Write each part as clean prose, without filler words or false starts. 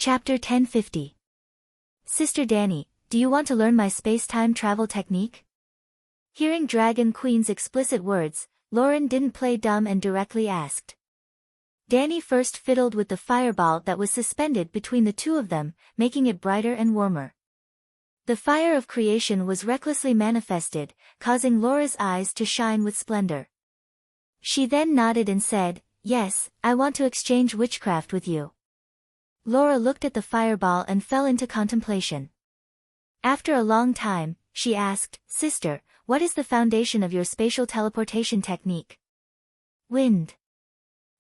Chapter 1050. Sister Danny, do you want to learn my space-time travel technique? Hearing Dragon Queen's explicit words, Lauren didn't play dumb and directly asked. Danny first fiddled with the fireball that was suspended between the two of them, making it brighter and warmer. The fire of creation was recklessly manifested, causing Laura's eyes to shine with splendor. She then nodded and said, "Yes, I want to exchange witchcraft with you." Laura looked at the fireball and fell into contemplation. After a long time, she asked, "Sister, what is the foundation of your spatial teleportation technique?" Wind.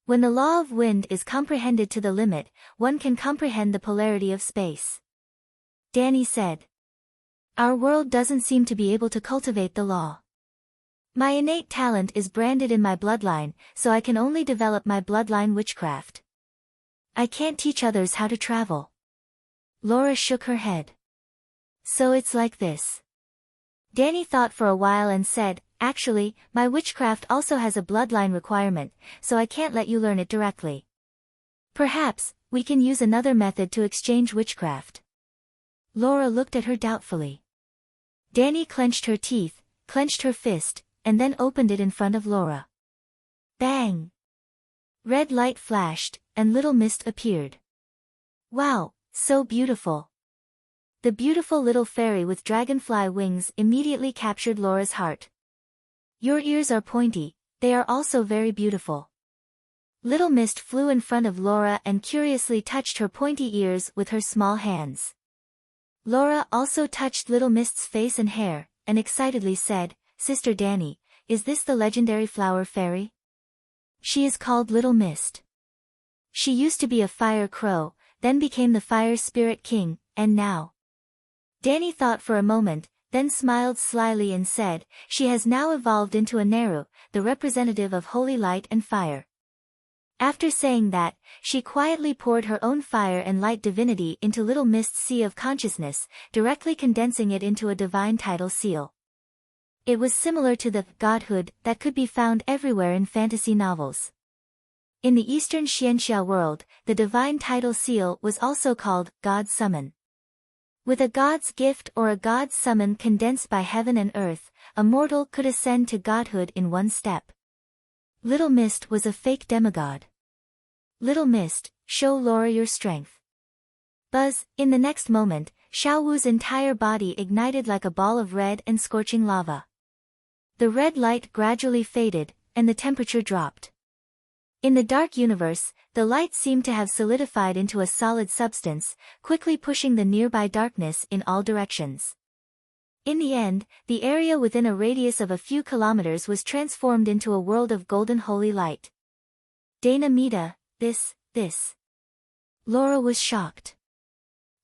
When the law of wind is comprehended to the limit, one can comprehend the polarity of space. Danny said. Our world doesn't seem to be able to cultivate the law. My innate talent is branded in my bloodline, so I can only develop my bloodline witchcraft. I can't teach others how to travel. Laura shook her head. So it's like this. Danny thought for a while and said, "Actually, my witchcraft also has a bloodline requirement, so I can't let you learn it directly. Perhaps, we can use another method to exchange witchcraft." Laura looked at her doubtfully. Danny clenched her teeth, clenched her fist, and then opened it in front of Laura. Bang! Red light flashed, and little mist appeared. Wow, so beautiful! The beautiful little fairy with dragonfly wings immediately captured Laura's heart. Your ears are pointy, they are also very beautiful. Little Mist flew in front of Laura and curiously touched her pointy ears with her small hands. Laura also touched Little Mist's face and hair, and excitedly said, "Sister Danny, is this the legendary flower fairy?" She is called Little Mist. She used to be a fire crow, then became the fire spirit king, and now. Danny thought for a moment, then smiled slyly and said, "She has now evolved into a Neru, the representative of holy light and fire." After saying that, she quietly poured her own fire and light divinity into Little Mist's sea of consciousness, directly condensing it into a divine title seal. It was similar to the godhood that could be found everywhere in fantasy novels. In the Eastern Xianxia world, the divine title seal was also called God's Summon. With a god's gift or a god's summon condensed by heaven and earth, a mortal could ascend to godhood in one step. Little Mist was a fake demigod. Little Mist, show Laura your strength. Buzz, in the next moment, Xiaowu's entire body ignited like a ball of red and scorching lava. The red light gradually faded, and the temperature dropped. In the dark universe, the light seemed to have solidified into a solid substance, quickly pushing the nearby darkness in all directions. In the end, the area within a radius of a few kilometers was transformed into a world of golden holy light. Dana Mita, this. Laura was shocked.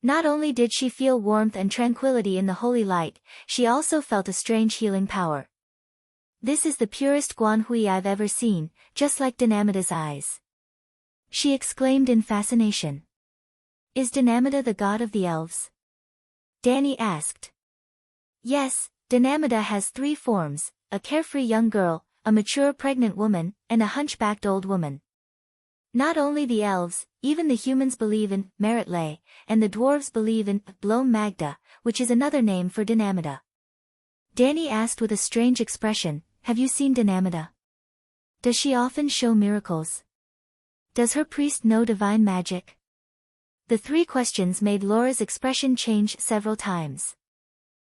Not only did she feel warmth and tranquility in the holy light, she also felt a strange healing power. This is the purest Guanhui I've ever seen, just like Dinamida's eyes. She exclaimed in fascination. Is Dinamida the god of the elves? Danny asked. Yes, Dinamida has 3 forms, a carefree young girl, a mature pregnant woman, and a hunchbacked old woman. Not only the elves, even the humans believe in Meritlay, and the dwarves believe in Blom Magda, which is another name for Dinamida. Danny asked with a strange expression, "Have you seen Dinamida? Does she often show miracles? Does her priest know divine magic?" The 3 questions made Laura's expression change several times.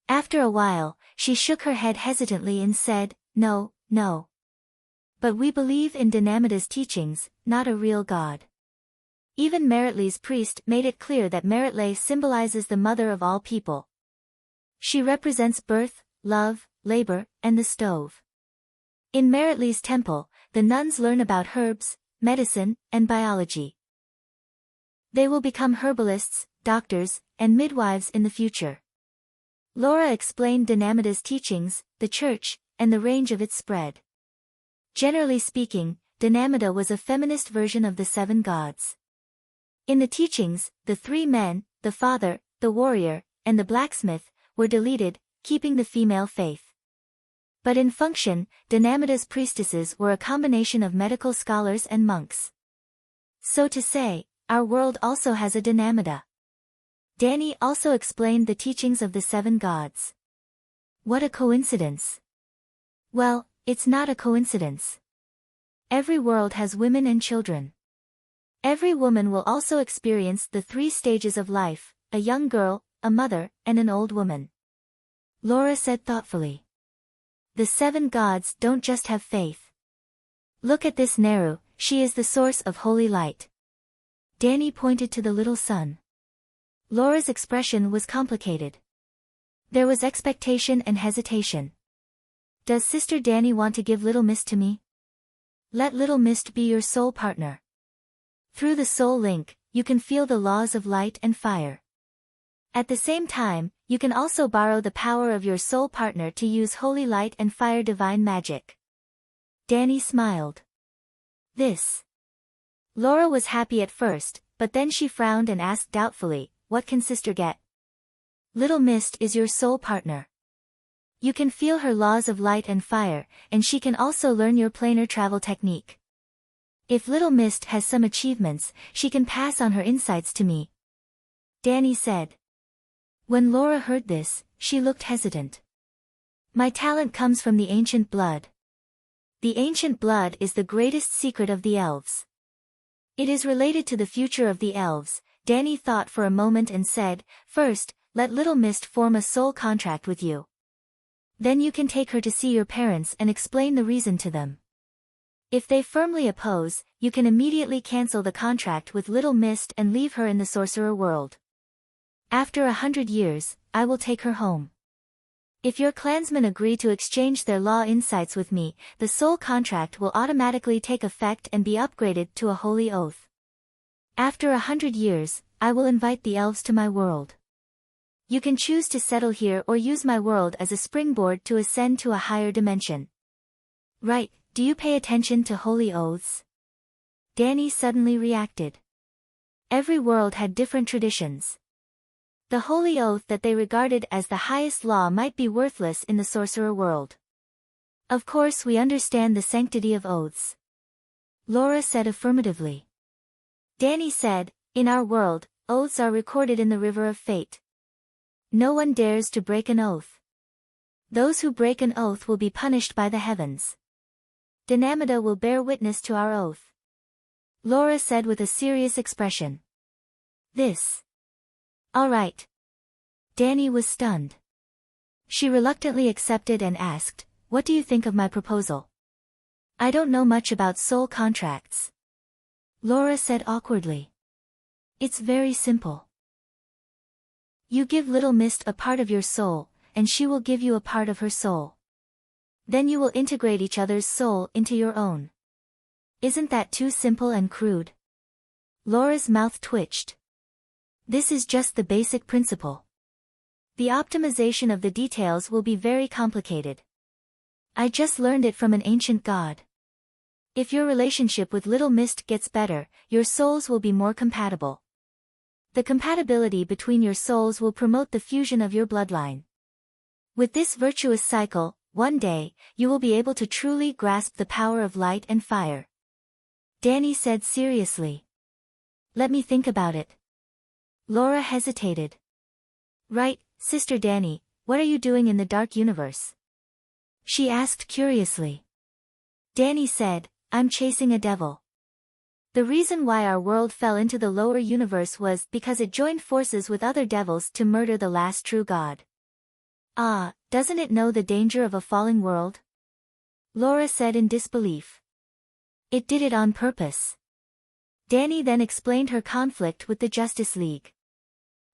After a while, she shook her head hesitantly and said, No. But we believe in Dinamida's teachings, not a real god. Even Meritlay's priest made it clear that Meritlay symbolizes the mother of all people. She represents birth, love, labor, and the stove. In Meritlay's temple, the nuns learn about herbs, medicine, and biology. They will become herbalists, doctors, and midwives in the future. Laura explained Dinamida's teachings, the church, and the range of its spread. Generally speaking, Dinamida was a feminist version of the 7 gods. In the teachings, the 3 men, the father, the warrior, and the blacksmith, were deleted, keeping the female faith. But in function, Dinamida's priestesses were a combination of medical scholars and monks. So to say, our world also has a dynamida. Danny also explained the teachings of the 7 gods. What a coincidence. Well, it's not a coincidence. Every world has women and children. Every woman will also experience the 3 stages of life, a young girl, a mother, and an old woman. Laura said thoughtfully. The 7 gods don't just have faith. Look at this Neru, she is the source of holy light. Danny pointed to the little sun. Laura's expression was complicated. There was expectation and hesitation. Does Sister Danny want to give Little Mist to me? Let Little Mist be your soul partner. Through the soul link, you can feel the laws of light and fire. At the same time, you can also borrow the power of your soul partner to use holy light and fire divine magic. Danny smiled. This. Laura was happy at first, but then she frowned and asked doubtfully, what can Sister get? Little Mist is your soul partner. You can feel her laws of light and fire, and she can also learn your planar travel technique. If Little Mist has some achievements, she can pass on her insights to me. Danny said. When Laura heard this, she looked hesitant. My talent comes from the ancient blood. The ancient blood is the greatest secret of the elves. It is related to the future of the elves. Danny thought for a moment and said, first, let Little Mist form a soul contract with you. Then you can take her to see your parents and explain the reason to them. If they firmly oppose, you can immediately cancel the contract with Little Mist and leave her in the sorcerer world. After 100 years, I will take her home. If your clansmen agree to exchange their law insights with me, the soul contract will automatically take effect and be upgraded to a holy oath. After 100 years, I will invite the elves to my world. You can choose to settle here or use my world as a springboard to ascend to a higher dimension. Right, do you pay attention to holy oaths? Danny suddenly reacted. Every world had different traditions. The holy oath that they regarded as the highest law might be worthless in the sorcerer world. Of course we understand the sanctity of oaths. Laura said affirmatively. Danny said, in our world, oaths are recorded in the river of fate. No one dares to break an oath. Those who break an oath will be punished by the heavens. Dynamida will bear witness to our oath. Laura said with a serious expression. This. All right. Danny was stunned. She reluctantly accepted and asked, what do you think of my proposal? I don't know much about soul contracts. Laura said awkwardly. It's very simple. You give Little Mist a part of your soul, and she will give you a part of her soul. Then you will integrate each other's soul into your own. Isn't that too simple and crude? Laura's mouth twitched. This is just the basic principle. The optimization of the details will be very complicated. I just learned it from an ancient god. If your relationship with Little Mist gets better, your souls will be more compatible. The compatibility between your souls will promote the fusion of your bloodline. With this virtuous cycle, one day, you will be able to truly grasp the power of light and fire. Danny said seriously. Let me think about it. Laura hesitated. Right, Sister Danny, what are you doing in the dark universe? She asked curiously. Danny said, I'm chasing a devil. The reason why our world fell into the lower universe was because it joined forces with other devils to murder the last true god. Ah, doesn't it know the danger of a falling world? Laura said in disbelief. It did it on purpose. Danny then explained her conflict with the Justice League.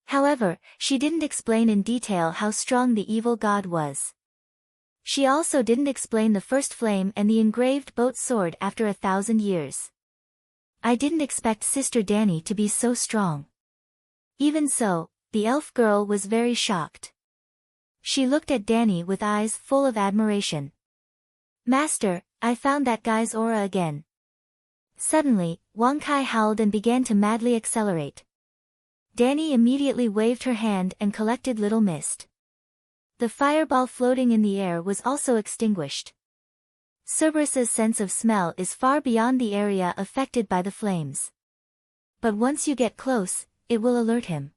However, she didn't explain in detail how strong the evil god was. She also didn't explain the first flame and the engraved boat sword after 1,000 years. I didn't expect Sister Danny to be so strong. Even so, the elf girl was very shocked. She looked at Danny with eyes full of admiration. Master, I found that guy's aura again. Suddenly, Wang Kai howled and began to madly accelerate. Danny immediately waved her hand and collected Little Mist. The fireball floating in the air was also extinguished. Cerberus's sense of smell is far beyond the area affected by the flames. But once you get close, it will alert him.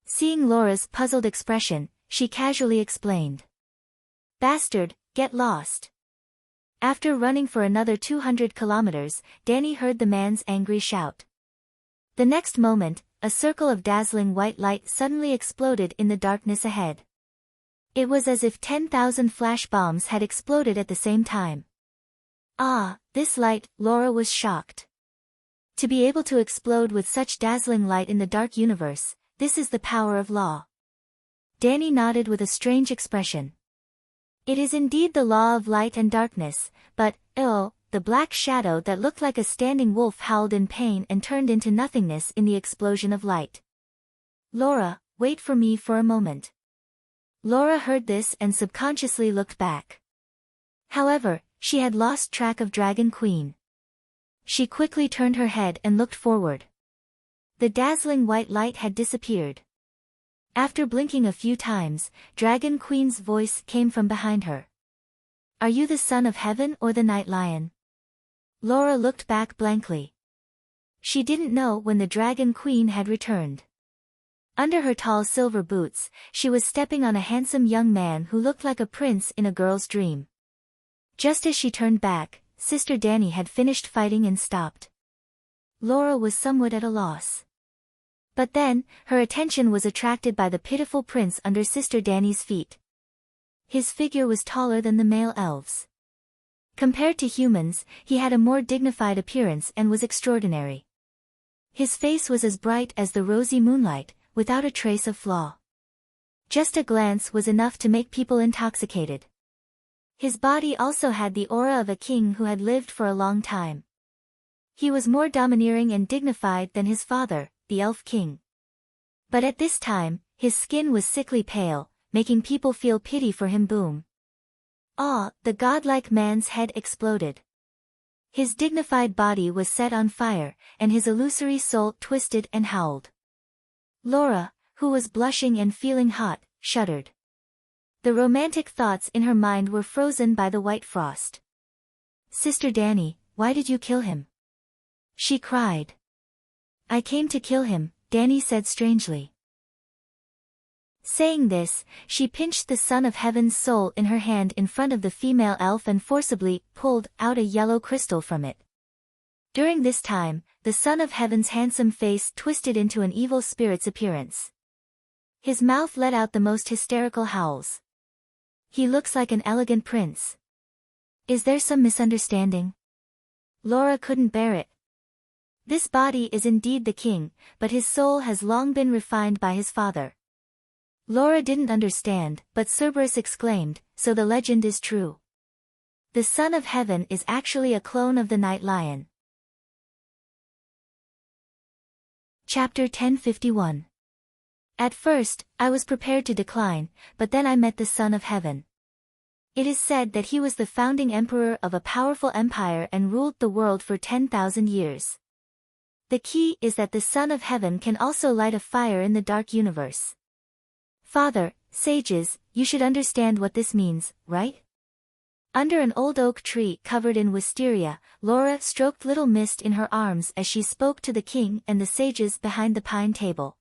Seeing Laura's puzzled expression, she casually explained. Bastard, get lost. After running for another 200 kilometers, Danny heard the man's angry shout. The next moment, a circle of dazzling white light suddenly exploded in the darkness ahead. It was as if 10,000 flash bombs had exploded at the same time. Ah, this light, Laura was shocked. To be able to explode with such dazzling light in the dark universe, this is the power of law. Danny nodded with a strange expression. It is indeed the law of light and darkness, but, oh, the black shadow that looked like a standing wolf howled in pain and turned into nothingness in the explosion of light. Laura, wait for me for a moment. Laura heard this and subconsciously looked back. However, she had lost track of Dragon Queen. She quickly turned her head and looked forward. The dazzling white light had disappeared. After blinking a few times, Dragon Queen's voice came from behind her. Are you the son of heaven or the night lion? Laura looked back blankly. She didn't know when the Dragon Queen had returned. Under her tall silver boots, she was stepping on a handsome young man who looked like a prince in a girl's dream. Just as she turned back, Sister Danny had finished fighting and stopped. Laura was somewhat at a loss. But then, her attention was attracted by the pitiful prince under Sister Danny's feet. His figure was taller than the male elves. Compared to humans, he had a more dignified appearance and was extraordinary. His face was as bright as the rosy moonlight, without a trace of flaw. Just a glance was enough to make people intoxicated. His body also had the aura of a king who had lived for a long time. He was more domineering and dignified than his father, the Elf King. But at this time, his skin was sickly pale, making people feel pity for him. Boom. Ah, the godlike man's head exploded. His dignified body was set on fire, and his illusory soul twisted and howled. Laura, who was blushing and feeling hot, shuddered. The romantic thoughts in her mind were frozen by the white frost. Sister Danny, why did you kill him? She cried. I came to kill him, Danny said strangely. Saying this, she pinched the Son of Heaven's soul in her hand in front of the female elf and forcibly pulled out a yellow crystal from it. During this time, the Son of Heaven's handsome face twisted into an evil spirit's appearance. His mouth let out the most hysterical howls. He looks like an elegant prince. Is there some misunderstanding? Laura couldn't bear it. This body is indeed the king, but his soul has long been refined by his father. Laura didn't understand, but Cerberus exclaimed, so the legend is true. The Son of Heaven is actually a clone of the Night Lion. Chapter 1051. At first, I was prepared to decline, but then I met the Son of Heaven. It is said that he was the founding emperor of a powerful empire and ruled the world for 10,000 years. The key is that the Son of Heaven can also light a fire in the dark universe. Father, sages, you should understand what this means, right? Under an old oak tree covered in wisteria, Laura stroked little Mist in her arms as she spoke to the king and the sages behind the pine table.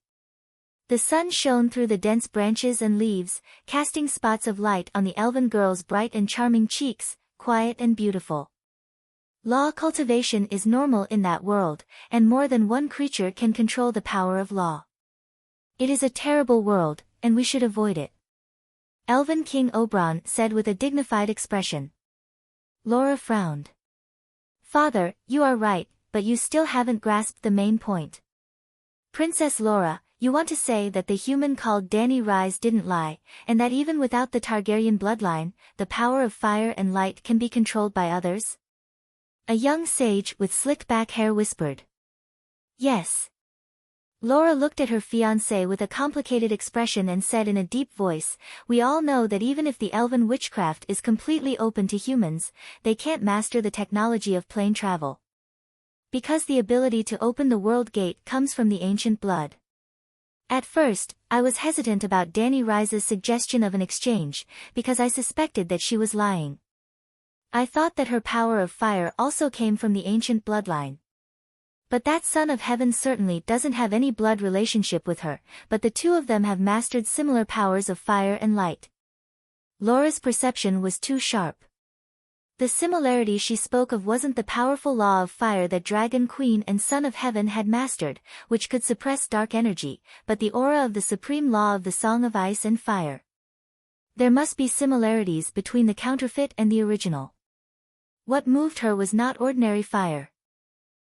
The sun shone through the dense branches and leaves, casting spots of light on the elven girl's bright and charming cheeks, quiet and beautiful. Law cultivation is normal in that world, and more than one creature can control the power of law. It is a terrible world, and we should avoid it. Elven King Oberon said with a dignified expression. Laura frowned. Father, you are right, but you still haven't grasped the main point. Princess Laura, you want to say that the human called Danny Rise didn't lie, and that even without the Targaryen bloodline, the power of fire and light can be controlled by others? A young sage with slick back hair whispered. Yes. Laura looked at her fiancé with a complicated expression and said in a deep voice, we all know that even if the elven witchcraft is completely open to humans, they can't master the technology of plane travel. Because the ability to open the world gate comes from the ancient blood. At first, I was hesitant about Danny Rise's suggestion of an exchange, because I suspected that she was lying. I thought that her power of fire also came from the ancient bloodline. But that son of heaven certainly doesn't have any blood relationship with her, but the two of them have mastered similar powers of fire and light. Laura's perception was too sharp. The similarity she spoke of wasn't the powerful law of fire that Dragon Queen and Son of Heaven had mastered, which could suppress dark energy, but the aura of the supreme law of the Song of Ice and Fire. There must be similarities between the counterfeit and the original. What moved her was not ordinary fire.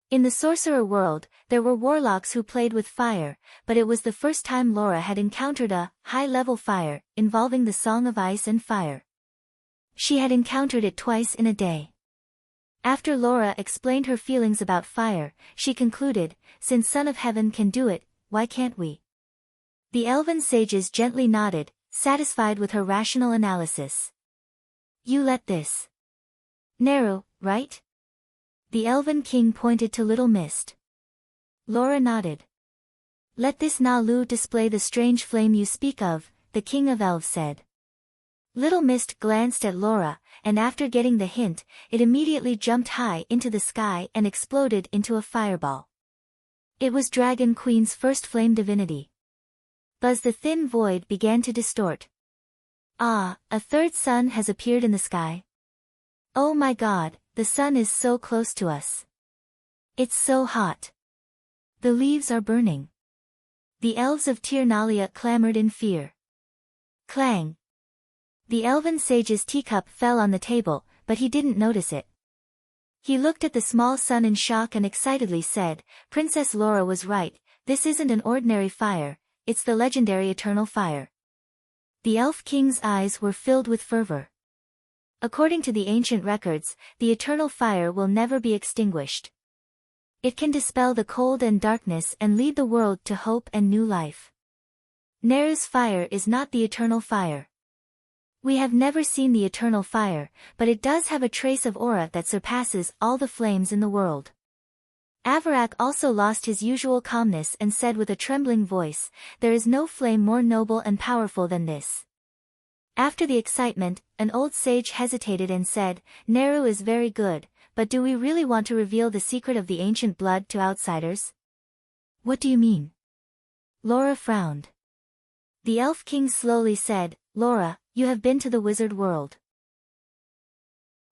In the sorcerer world, there were warlocks who played with fire, but it was the first time Laura had encountered a high-level fire, involving the Song of Ice and Fire. She had encountered it twice in a day. After Laura explained her feelings about fire, she concluded, since Son of Heaven can do it, why can't we? The elven sages gently nodded, satisfied with her rational analysis. You let this Neru, right? The elven king pointed to Little Mist. Laura nodded. Let this Nalu display the strange flame you speak of, the king of elves said. Little Mist glanced at Laura, and after getting the hint, it immediately jumped high into the sky and exploded into a fireball. It was Dragon Queen's first flame divinity. Buzz, the thin void began to distort. Ah, a third sun has appeared in the sky. Oh my God, the sun is so close to us. It's so hot. The leaves are burning. The elves of Tirnalia clamored in fear. Clang. The elven sage's teacup fell on the table, but he didn't notice it. He looked at the small sun in shock and excitedly said, Princess Laura was right, this isn't an ordinary fire, it's the legendary eternal fire. The elf king's eyes were filled with fervor. According to the ancient records, the eternal fire will never be extinguished. It can dispel the cold and darkness and lead the world to hope and new life. Neru's fire is not the eternal fire. We have never seen the eternal fire, but it does have a trace of aura that surpasses all the flames in the world. Avarak also lost his usual calmness and said with a trembling voice, there is no flame more noble and powerful than this. After the excitement, an old sage hesitated and said, Neru is very good, but do we really want to reveal the secret of the ancient blood to outsiders? What do you mean? Laura frowned. The elf king slowly said, Laura, you have been to the wizard world.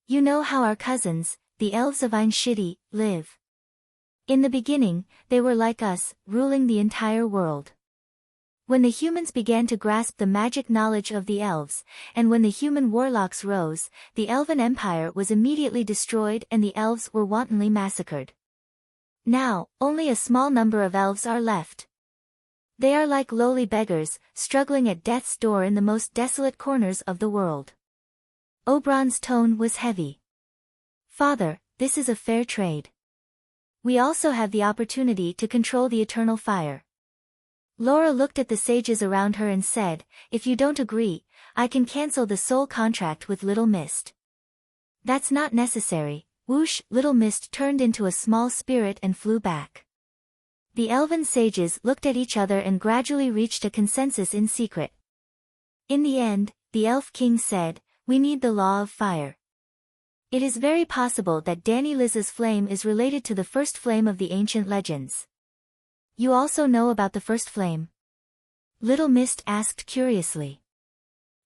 You know how our cousins, the elves of Einshidi, live. In the beginning, they were like us, ruling the entire world. When the humans began to grasp the magic knowledge of the elves, and when the human warlocks rose, the elven empire was immediately destroyed and the elves were wantonly massacred. Now, only a small number of elves are left. They are like lowly beggars, struggling at death's door in the most desolate corners of the world. Oberon's tone was heavy. Father, this is a fair trade. We also have the opportunity to control the eternal fire. Laura looked at the sages around her and said, if you don't agree, I can cancel the soul contract with Little Mist. That's not necessary. Whoosh, Little Mist turned into a small spirit and flew back. The elven sages looked at each other and gradually reached a consensus in secret. In the end, the elf king said, we need the law of fire. It is very possible that Dani Liz's flame is related to the first flame of the ancient legends. You also know about the first flame? Little Mist asked curiously.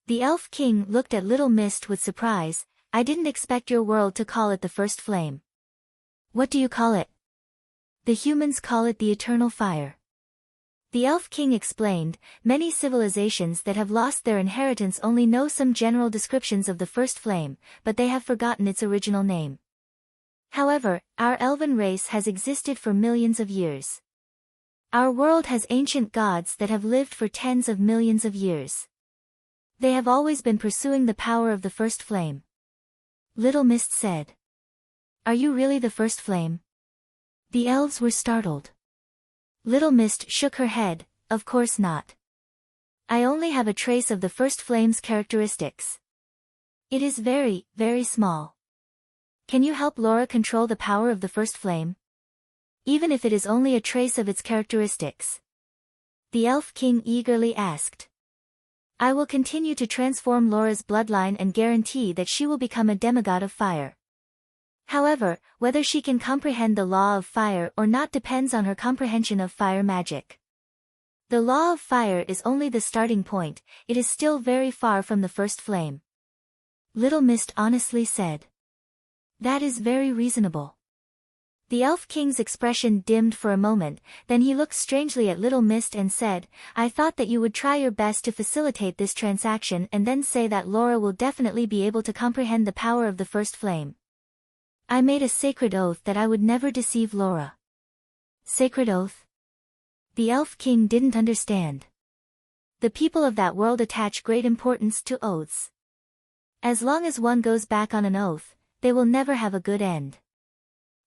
The elf king looked at Little Mist with surprise. I didn't expect your world to call it the first flame. What do you call it? The humans call it the eternal fire. The elf king explained, many civilizations that have lost their inheritance only know some general descriptions of the first flame, but they have forgotten its original name. However, our elven race has existed for millions of years. Our world has ancient gods that have lived for tens of millions of years. They have always been pursuing the power of the first flame. Little Mist said. Are you really the first flame? The elves were startled. Little Mist shook her head, of course not. I only have a trace of the first flame's characteristics. It is very, very small. Can you help Laura control the power of the first flame? Even if it is only a trace of its characteristics. The elf king eagerly asked. I will continue to transform Laura's bloodline and guarantee that she will become a demigod of fire. However, whether she can comprehend the law of fire or not depends on her comprehension of fire magic. The law of fire is only the starting point, it is still very far from the first flame. Little Mist honestly said. That is very reasonable. The Elf King's expression dimmed for a moment, then he looked strangely at Little Mist and said, I thought that you would try your best to facilitate this transaction and then say that Laura will definitely be able to comprehend the power of the first flame. I made a sacred oath that I would never deceive Laura. Sacred oath? The Elf King didn't understand. The people of that world attach great importance to oaths. As long as one goes back on an oath, they will never have a good end.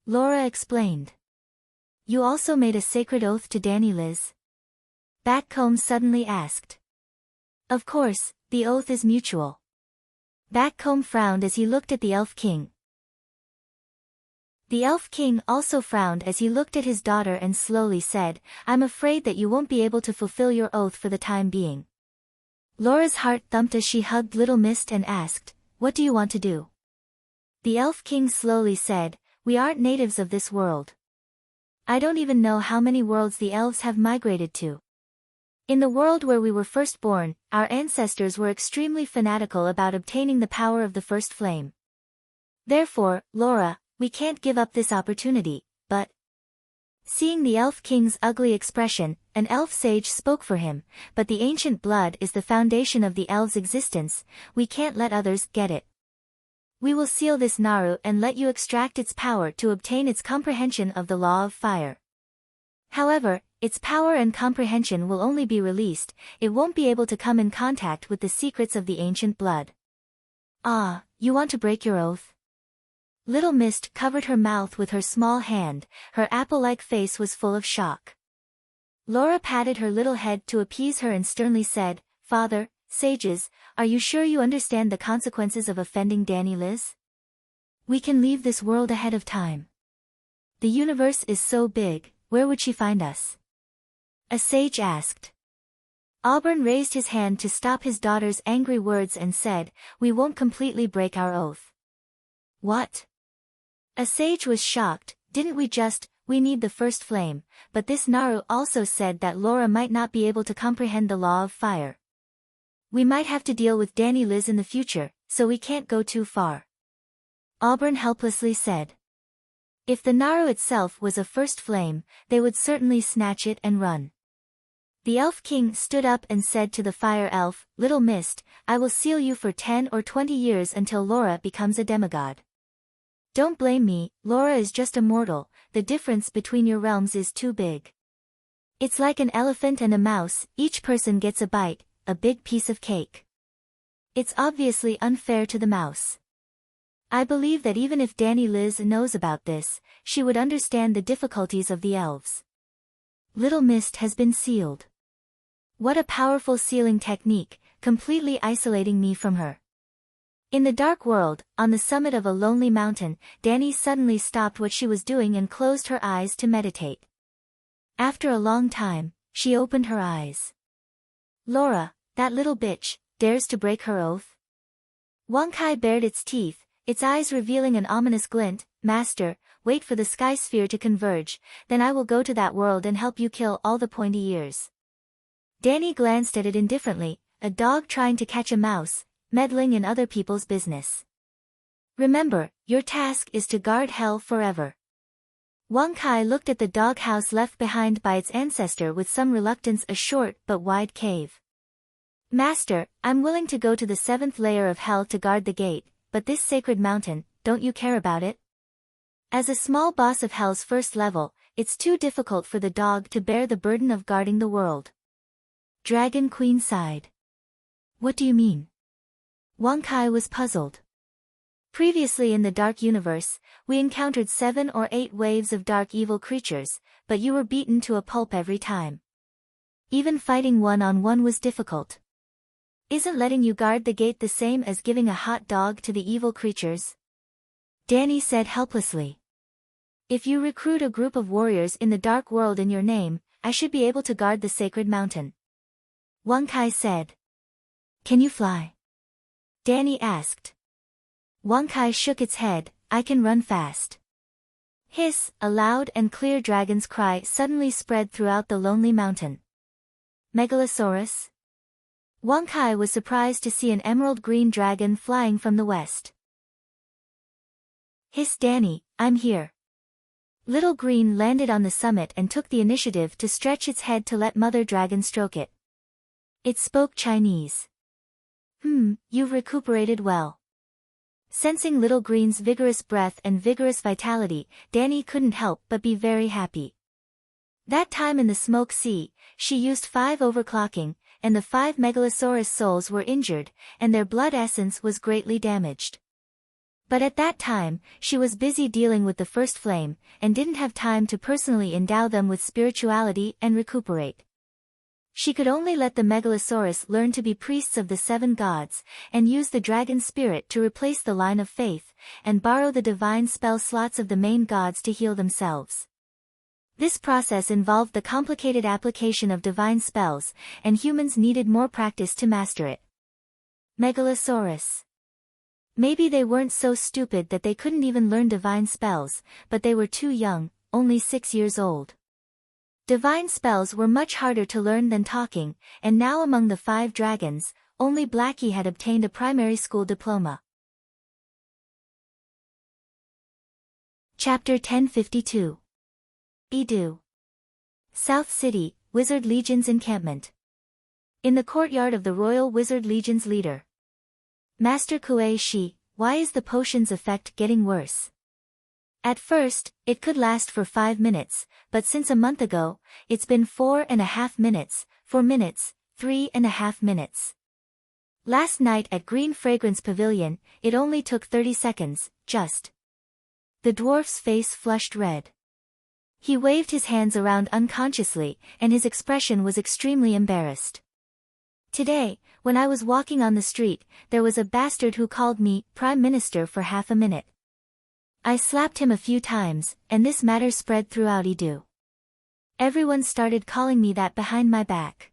Laura explained. You also made a sacred oath to Danny, Liz? Batcomb suddenly asked. Of course, the oath is mutual. Batcomb frowned as he looked at the Elf King. The Elf King also frowned as he looked at his daughter and slowly said, I'm afraid that you won't be able to fulfill your oath for the time being. Laura's heart thumped as she hugged Little Mist and asked, What do you want to do? The Elf King slowly said, We aren't natives of this world. I don't even know how many worlds the elves have migrated to. In the world where we were first born, our ancestors were extremely fanatical about obtaining the power of the first flame. Therefore, Laura, we can't give up this opportunity, but... Seeing the Elf King's ugly expression, an elf sage spoke for him, but the ancient blood is the foundation of the elves' existence, we can't let others get it. We will seal this Naru and let you extract its power to obtain its comprehension of the law of fire. However, its power and comprehension will only be released, it won't be able to come in contact with the secrets of the ancient blood. Ah, you want to break your oath? Little Mist covered her mouth with her small hand, her apple-like face was full of shock. Laura patted her little head to appease her and sternly said, Father, sages, are you sure you understand the consequences of offending Danny, Liz? We can leave this world ahead of time. The universe is so big, where would she find us? A sage asked. Auburn raised his hand to stop his daughter's angry words and said, We won't completely break our oath. What? A sage was shocked, didn't we need the first flame, but this Naru also said that Laura might not be able to comprehend the law of fire. We might have to deal with Danny, Liz in the future, so we can't go too far. Auburn helplessly said. If the Naru itself was a first flame, they would certainly snatch it and run. The Elf King stood up and said to the Fire Elf, Little Mist, I will seal you for 10 or 20 years until Laura becomes a demigod. Don't blame me, Laura is just a mortal, the difference between your realms is too big. It's like an elephant and a mouse, each person gets a bite, a big piece of cake. It's obviously unfair to the mouse. I believe that even if Danny Liz knows about this, she would understand the difficulties of the elves. Little Mist has been sealed. What a powerful sealing technique, completely isolating me from her. In the dark world, on the summit of a lonely mountain, Danny suddenly stopped what she was doing and closed her eyes to meditate. After a long time, she opened her eyes. Laura, that little bitch, dares to break her oath? Wonkai bared its teeth, its eyes revealing an ominous glint. Master, wait for the sky sphere to converge, then I will go to that world and help you kill all the pointy ears. Danny glanced at it indifferently, a dog trying to catch a mouse, meddling in other people's business. Remember, your task is to guard hell forever. Wonkai looked at the doghouse left behind by its ancestor with some reluctance, a short but wide cave. Master, I'm willing to go to the 7th layer of hell to guard the gate, but this sacred mountain, don't you care about it? As a small boss of hell's first level, it's too difficult for the dog to bear the burden of guarding the world. Dragon Queen sighed. What do you mean? Wonkai was puzzled. Previously in the Dark Universe, we encountered 7 or 8 waves of dark evil creatures, but you were beaten to a pulp every time. Even fighting one-on-one was difficult. Isn't letting you guard the gate the same as giving a hot dog to the evil creatures? Danny said helplessly. If you recruit a group of warriors in the dark world in your name, I should be able to guard the sacred mountain. Wonkai said. Can you fly? Danny asked. Wonkai shook its head, I can run fast. Hiss, a loud and clear dragon's cry suddenly spread throughout the lonely mountain. Megalosaurus? Wang Kai was surprised to see an emerald green dragon flying from the west. Hiss, Danny, I'm here. Little Green landed on the summit and took the initiative to stretch its head to let Mother Dragon stroke it. It spoke Chinese. You've recuperated well. Sensing Little Green's vigorous breath and vigorous vitality, Danny couldn't help but be very happy. That time in the Smoke Sea, she used 5 overclocking, and the 5 Megalosaurus souls were injured, and their blood essence was greatly damaged. But at that time, she was busy dealing with the first flame, and didn't have time to personally endow them with spirituality and recuperate. She could only let the Megalosaurus learn to be priests of the 7 gods, and use the dragon spirit to replace the line of faith, and borrow the divine spell slots of the main gods to heal themselves. This process involved the complicated application of divine spells, and humans needed more practice to master it. Megalosaurus. Maybe they weren't so stupid that they couldn't even learn divine spells, but they were too young, only 6 years old. Divine spells were much harder to learn than talking, and now among the 5 dragons, only Blackie had obtained a primary school diploma. Chapter 1052. Edu. South City, Wizard Legion's encampment. In the courtyard of the Royal Wizard Legion's leader. Master Kuei Shi, why is the potion's effect getting worse? At first, it could last for 5 minutes, but since a month ago, it's been 4.5 minutes, 4 minutes, 3.5 minutes. Last night at Green Fragrance Pavilion, it only took 30 seconds, just. The dwarf's face flushed red. He waved his hands around unconsciously, and his expression was extremely embarrassed. Today, when I was walking on the street, there was a bastard who called me Prime Minister for half a minute. I slapped him a few times, and this matter spread throughout Edu. Everyone started calling me that behind my back.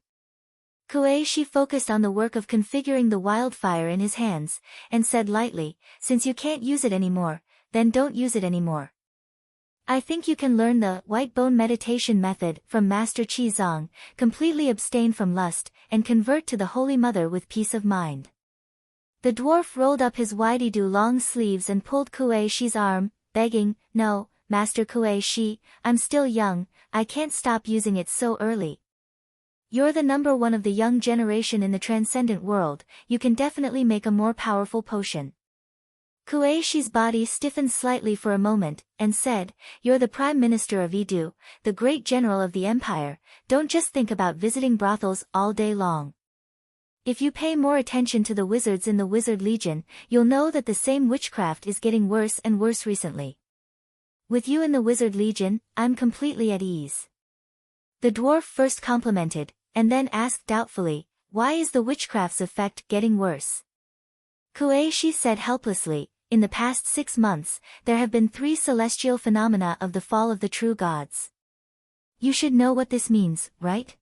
Kuei Shi focused on the work of configuring the wildfire in his hands, and said lightly, since you can't use it anymore, then don't use it anymore. I think you can learn the white bone meditation method from Master Qi Zong, completely abstain from lust, and convert to the Holy Mother with peace of mind. The dwarf rolled up his wide Edu long sleeves and pulled Kuei Shi's arm, begging, no, Master Kuei Shi, I'm still young, I can't stop using it so early. You're the number 1 of the young generation in the transcendent world, you can definitely make a more powerful potion. Kuei Shi's body stiffened slightly for a moment, and said, you're the Prime Minister of Edu, the great general of the empire, don't just think about visiting brothels all day long. If you pay more attention to the wizards in the Wizard Legion, you'll know that the same witchcraft is getting worse and worse recently. With you in the Wizard Legion, I'm completely at ease. The dwarf first complimented, and then asked doubtfully, why is the witchcraft's effect getting worse? Kuei Shi said helplessly, in the past 6 months, there have been 3 celestial phenomena of the fall of the true gods. You should know what this means, right?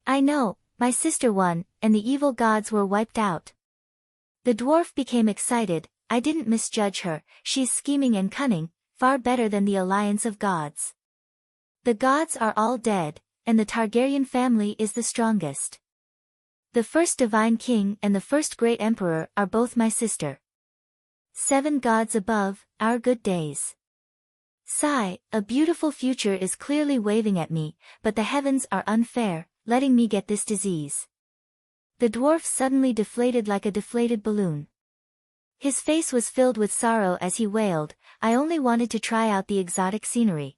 I know, my sister won, and the evil gods were wiped out. The dwarf became excited, I didn't misjudge her, she's scheming and cunning, far better than the alliance of gods. The gods are all dead, and the Targaryen family is the strongest. The first divine king and the first great emperor are both my sister. 7 gods above, our good days. Sigh, a beautiful future is clearly waving at me, but the heavens are unfair, letting me get this disease. The dwarf suddenly deflated like a deflated balloon. His face was filled with sorrow as he wailed, I only wanted to try out the exotic scenery.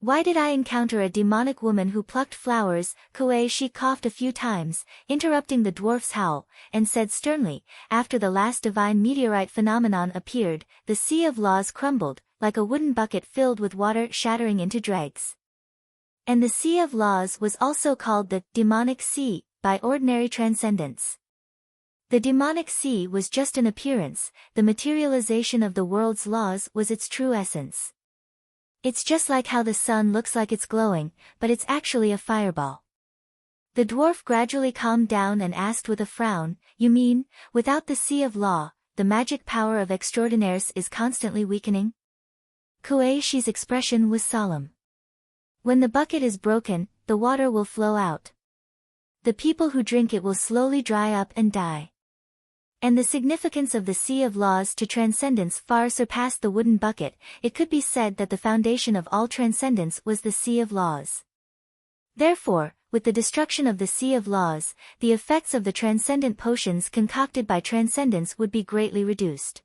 Why did I encounter a demonic woman who plucked flowers? Kuei Shi coughed a few times, interrupting the dwarf's howl, and said sternly, after the last divine meteorite phenomenon appeared, the sea of laws crumbled, like a wooden bucket filled with water shattering into dregs. And the sea of laws was also called the demonic sea, by ordinary transcendence. The demonic sea was just an appearance, the materialization of the world's laws was its true essence. It's just like how the sun looks like it's glowing, but it's actually a fireball. The dwarf gradually calmed down and asked with a frown, you mean, without the sea of law, the magic power of extraordinaires is constantly weakening? Kuei-shi's expression was solemn. When the bucket is broken, the water will flow out. The people who drink it will slowly dry up and die. And the significance of the Sea of Laws to transcendence far surpassed the wooden bucket. It could be said that the foundation of all transcendence was the Sea of Laws. Therefore, with the destruction of the Sea of Laws, the effects of the transcendent potions concocted by transcendence would be greatly reduced.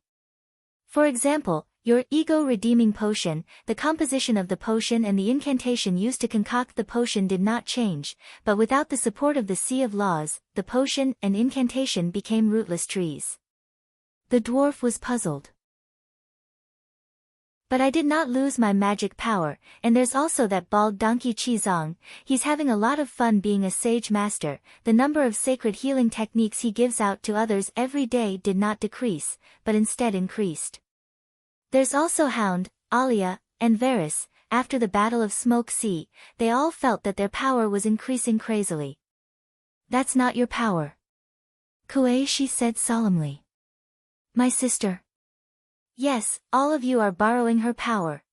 For example, your ego-redeeming potion, the composition of the potion and the incantation used to concoct the potion did not change, but without the support of the Sea of Laws, the potion and incantation became rootless trees. The dwarf was puzzled. But I did not lose my magic power, and there's also that bald donkey Qizong, he's having a lot of fun being a sage master. The number of sacred healing techniques he gives out to others every day did not decrease, but instead increased. There's also Hound, Alia, and Varus. After the Battle of Smoke Sea, they all felt that their power was increasing crazily. That's not your power, Kuei-shi said solemnly. My sister. Yes, all of you are borrowing her power.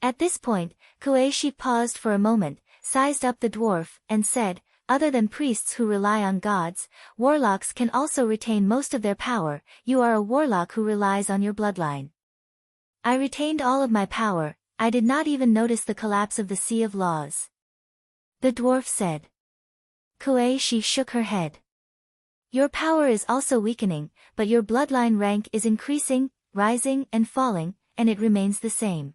At this point, Kuei-shi paused for a moment, sized up the dwarf, and said, other than priests who rely on gods, warlocks can also retain most of their power. You are a warlock who relies on your bloodline. I retained all of my power, I did not even notice the collapse of the Sea of Laws. The dwarf said. Kuei-shi shook her head. Your power is also weakening, but your bloodline rank is increasing, rising and falling, and it remains the same.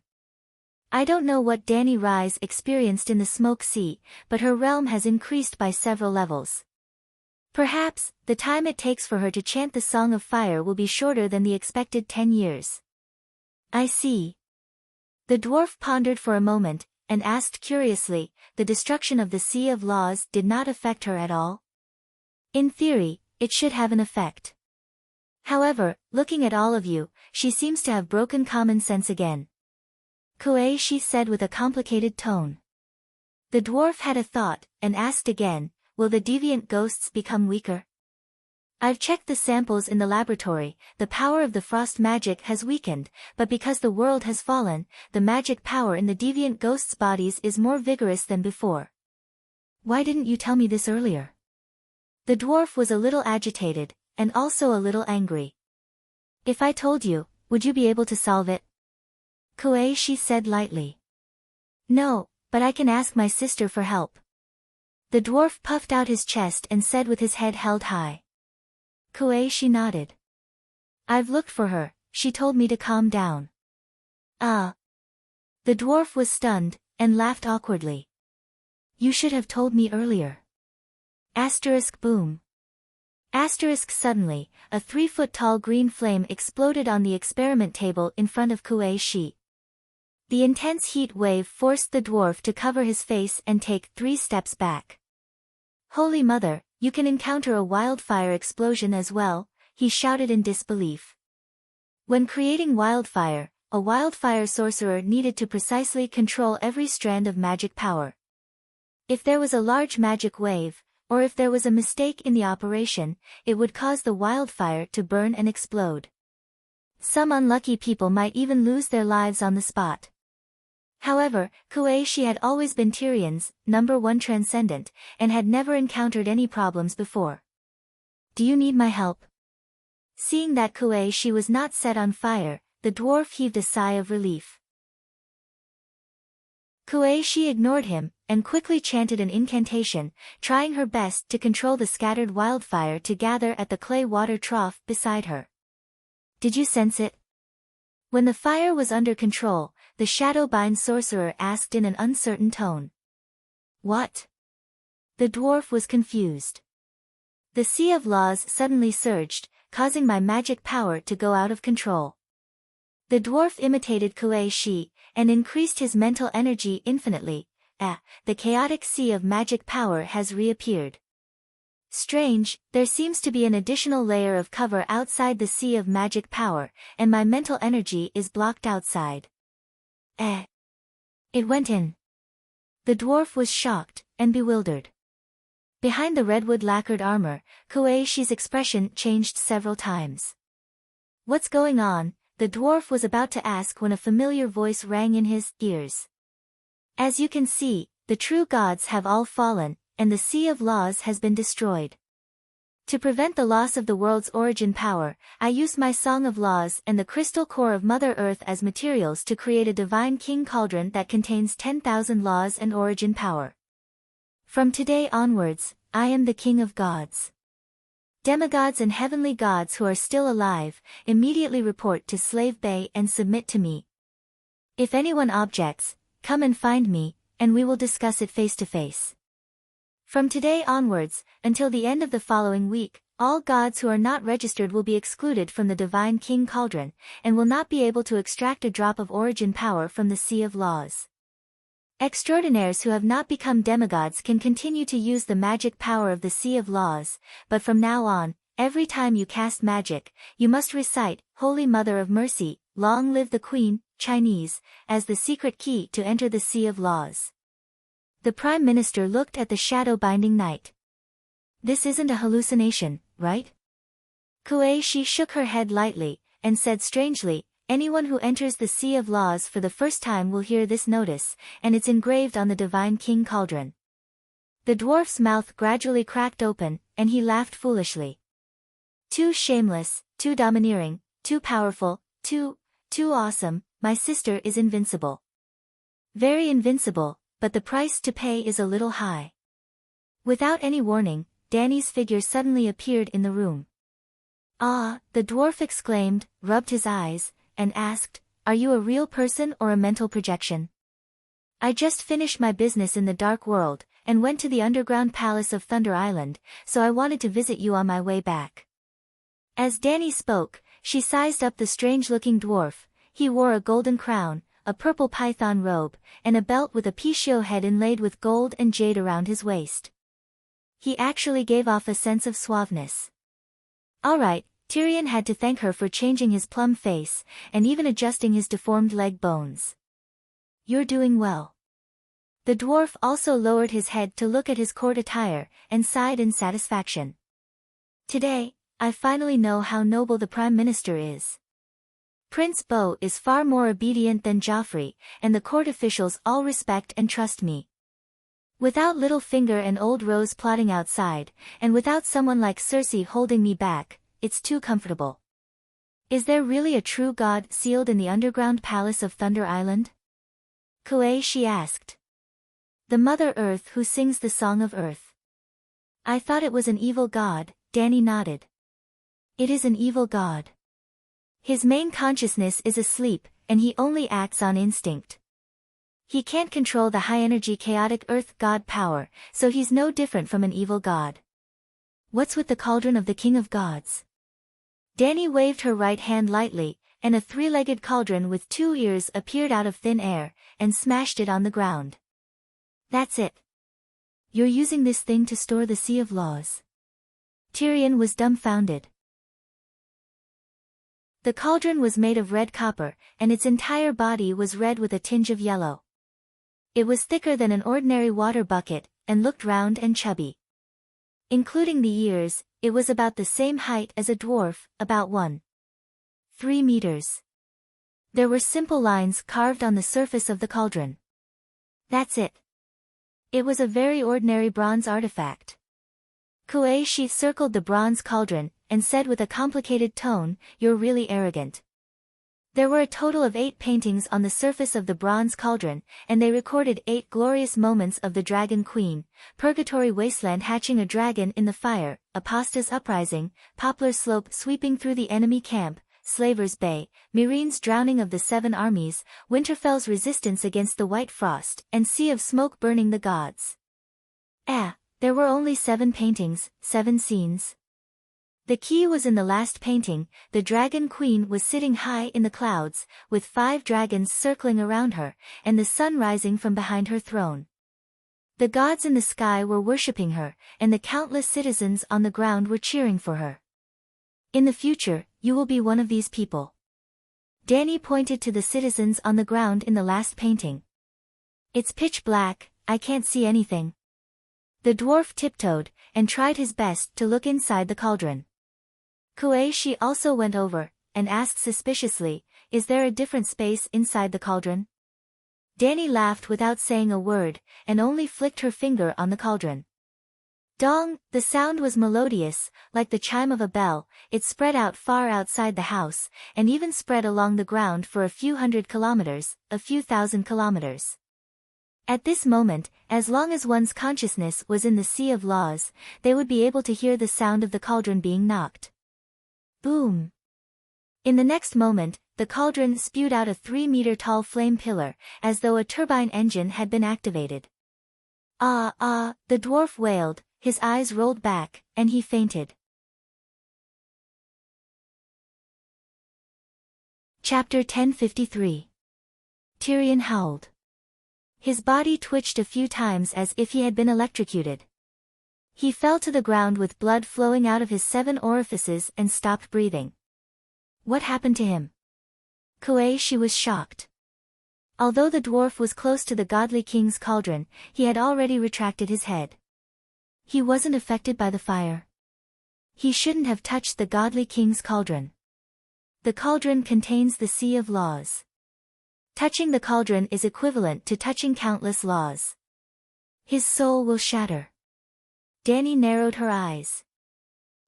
I don't know what Danny Rise experienced in the Smoke Sea, but her realm has increased by several levels. Perhaps, the time it takes for her to chant the Song of Fire will be shorter than the expected 10 years. I see. The dwarf pondered for a moment, and asked curiously, the destruction of the Sea of Laws did not affect her at all? In theory, it should have an effect. However, looking at all of you, she seems to have broken common sense again. Kuei-shi said with a complicated tone. The dwarf had a thought, and asked again, will the deviant ghosts become weaker? I've checked the samples in the laboratory, the power of the frost magic has weakened, but because the world has fallen, the magic power in the deviant ghosts' bodies is more vigorous than before. Why didn't you tell me this earlier? The dwarf was a little agitated, and also a little angry. If I told you, would you be able to solve it? Kuei-shi said lightly. No, but I can ask my sister for help. The dwarf puffed out his chest and said with his head held high. Kuei-shi nodded. I've looked for her, she told me to calm down. Ah. The dwarf was stunned, and laughed awkwardly. You should have told me earlier. Asterisk boom. Asterisk suddenly, a 3-foot-tall green flame exploded on the experiment table in front of Kuei-shi. The intense heat wave forced the dwarf to cover his face and take 3 steps back. Holy Mother, you can encounter a wildfire explosion as well, he shouted in disbelief. When creating wildfire, a wildfire sorcerer needed to precisely control every strand of magic power. If there was a large magic wave, or if there was a mistake in the operation, it would cause the wildfire to burn and explode. Some unlucky people might even lose their lives on the spot. However, Kuei-shi had always been Tyrion's #1 transcendent, and had never encountered any problems before. Do you need my help? Seeing that Kuei-shi was not set on fire, the dwarf heaved a sigh of relief. Kuei-shi ignored him, and quickly chanted an incantation, trying her best to control the scattered wildfire to gather at the clay water trough beside her. Did you sense it? When the fire was under control, the Shadowbind sorcerer asked in an uncertain tone. What? The dwarf was confused. The Sea of Laws suddenly surged, causing my magic power to go out of control. The dwarf imitated Kuei-shi, and increased his mental energy infinitely. The chaotic sea of magic power has reappeared. Strange, there seems to be an additional layer of cover outside the sea of magic power, and my mental energy is blocked outside. It went in. The dwarf was shocked, and bewildered. Behind the redwood lacquered armor, Kuei-shi's expression changed several times. What's going on? The dwarf was about to ask when a familiar voice rang in his ears. As you can see, the true gods have all fallen, and the Sea of Laws has been destroyed. To prevent the loss of the world's origin power, I used my Song of Laws and the crystal core of Mother Earth as materials to create a divine king cauldron that contains 10,000 laws and origin power. From today onwards, I am the king of gods. Demigods and heavenly gods who are still alive, immediately report to Slave Bay and submit to me. If anyone objects, come and find me, and we will discuss it face to face. From today onwards, until the end of the following week, all gods who are not registered will be excluded from the Divine King Cauldron, and will not be able to extract a drop of origin power from the Sea of Laws. Extraordinaires who have not become demigods can continue to use the magic power of the Sea of Laws, but from now on, every time you cast magic, you must recite, Holy Mother of Mercy, Long Live the Queen, Chinese, as the secret key to enter the Sea of Laws. The Prime Minister looked at the shadow-binding night. This isn't a hallucination, right? Kuei Shi shook her head lightly, and said strangely, anyone who enters the Sea of Laws for the first time will hear this notice, and it's engraved on the Divine King Cauldron. The dwarf's mouth gradually cracked open, and he laughed foolishly. Too shameless, too domineering, too powerful, too awesome, my sister is invincible. Very invincible, but the price to pay is a little high. Without any warning, Danny's figure suddenly appeared in the room. Ah, the dwarf exclaimed, rubbed his eyes, and asked, are you a real person or a mental projection? I just finished my business in the dark world, and went to the underground palace of Thunder Island, so I wanted to visit you on my way back. As Danny spoke, she sized up the strange-looking dwarf. He wore a golden crown, a purple python robe, and a belt with a Pishio head inlaid with gold and jade around his waist. He actually gave off a sense of suaveness. All right, Tyrion had to thank her for changing his plum face, and even adjusting his deformed leg bones. You're doing well. The dwarf also lowered his head to look at his court attire, and sighed in satisfaction. Today, I finally know how noble the Prime Minister is. Prince Beau is far more obedient than Joffrey, and the court officials all respect and trust me. Without Littlefinger and Old Rose plotting outside, and without someone like Cersei holding me back, it's too comfortable. Is there really a true god sealed in the underground palace of Thunder Island? Kuei Shi asked. The Mother Earth who sings the Song of Earth. I thought it was an evil god, Danny nodded. It is an evil god. His main consciousness is asleep, and he only acts on instinct. He can't control the high-energy chaotic earth god power, so he's no different from an evil god. What's with the cauldron of the King of Gods? Danny waved her right hand lightly, and a three-legged cauldron with 2 ears appeared out of thin air, and smashed it on the ground. That's it. You're using this thing to store the Sea of Laws. Tyrion was dumbfounded. The cauldron was made of red copper, and its entire body was red with a tinge of yellow. It was thicker than an ordinary water bucket, and looked round and chubby. Including the ears, it was about the same height as a dwarf, about 1.3 meters. There were simple lines carved on the surface of the cauldron. That's it. It was a very ordinary bronze artifact. Kuei Shi circled the bronze cauldron, and said with a complicated tone, you're really arrogant. There were a total of 8 paintings on the surface of the bronze cauldron, and they recorded 8 glorious moments of the Dragon Queen, Purgatory Wasteland hatching a dragon in the fire, Apasta's uprising, Poplar Slope sweeping through the enemy camp, Slaver's Bay, Myreen's drowning of the 7 armies, Winterfell's resistance against the White Frost, and Sea of Smoke burning the gods. There were only 7 paintings, 7 scenes. The key was in the last painting. The Dragon Queen was sitting high in the clouds, with 5 dragons circling around her, and the sun rising from behind her throne. The gods in the sky were worshipping her, and the countless citizens on the ground were cheering for her. In the future, you will be one of these people. Danny pointed to the citizens on the ground in the last painting. It's pitch black, I can't see anything. The dwarf tiptoed, and tried his best to look inside the cauldron. Kuei Shi also went over, and asked suspiciously, "Is there a different space inside the cauldron?" Dani laughed without saying a word, and only flicked her finger on the cauldron. Dong, the sound was melodious, like the chime of a bell. It spread out far outside the house, and even spread along the ground for a few hundred kilometers, a few thousand kilometers. At this moment, as long as one's consciousness was in the sea of laws, they would be able to hear the sound of the cauldron being knocked. Boom! In the next moment, the cauldron spewed out a 3-meter-tall flame pillar, as though a turbine engine had been activated. Ah, the dwarf wailed, his eyes rolled back, and he fainted. Chapter 1053. Tyrion howled. His body twitched a few times as if he had been electrocuted. He fell to the ground with blood flowing out of his 7 orifices and stopped breathing. What happened to him? She was shocked. Although the dwarf was close to the godly king's cauldron, he had already retracted his head. He wasn't affected by the fire. He shouldn't have touched the godly king's cauldron. The cauldron contains the sea of laws. Touching the cauldron is equivalent to touching countless laws. His soul will shatter. Dani narrowed her eyes.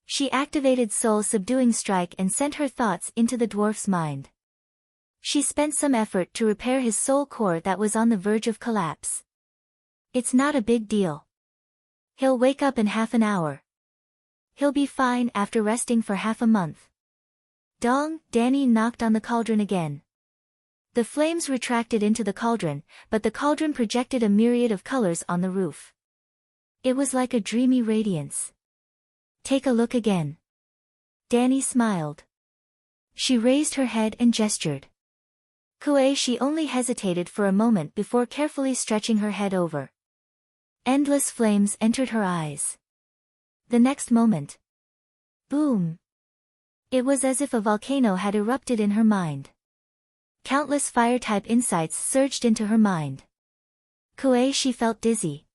She activated soul-subduing strike and sent her thoughts into the dwarf's mind. She spent some effort to repair his soul core that was on the verge of collapse. It's not a big deal. He'll wake up in half an hour. He'll be fine after resting for half a month. Dong, Dani knocked on the cauldron again. The flames retracted into the cauldron, but the cauldron projected a myriad of colors on the roof. It was like a dreamy radiance. Take a look again. Dani smiled. She raised her head and gestured. She only hesitated for a moment before carefully stretching her head over. Endless flames entered her eyes. The next moment. Boom! It was as if a volcano had erupted in her mind. Countless fire-type insights surged into her mind. She felt dizzy.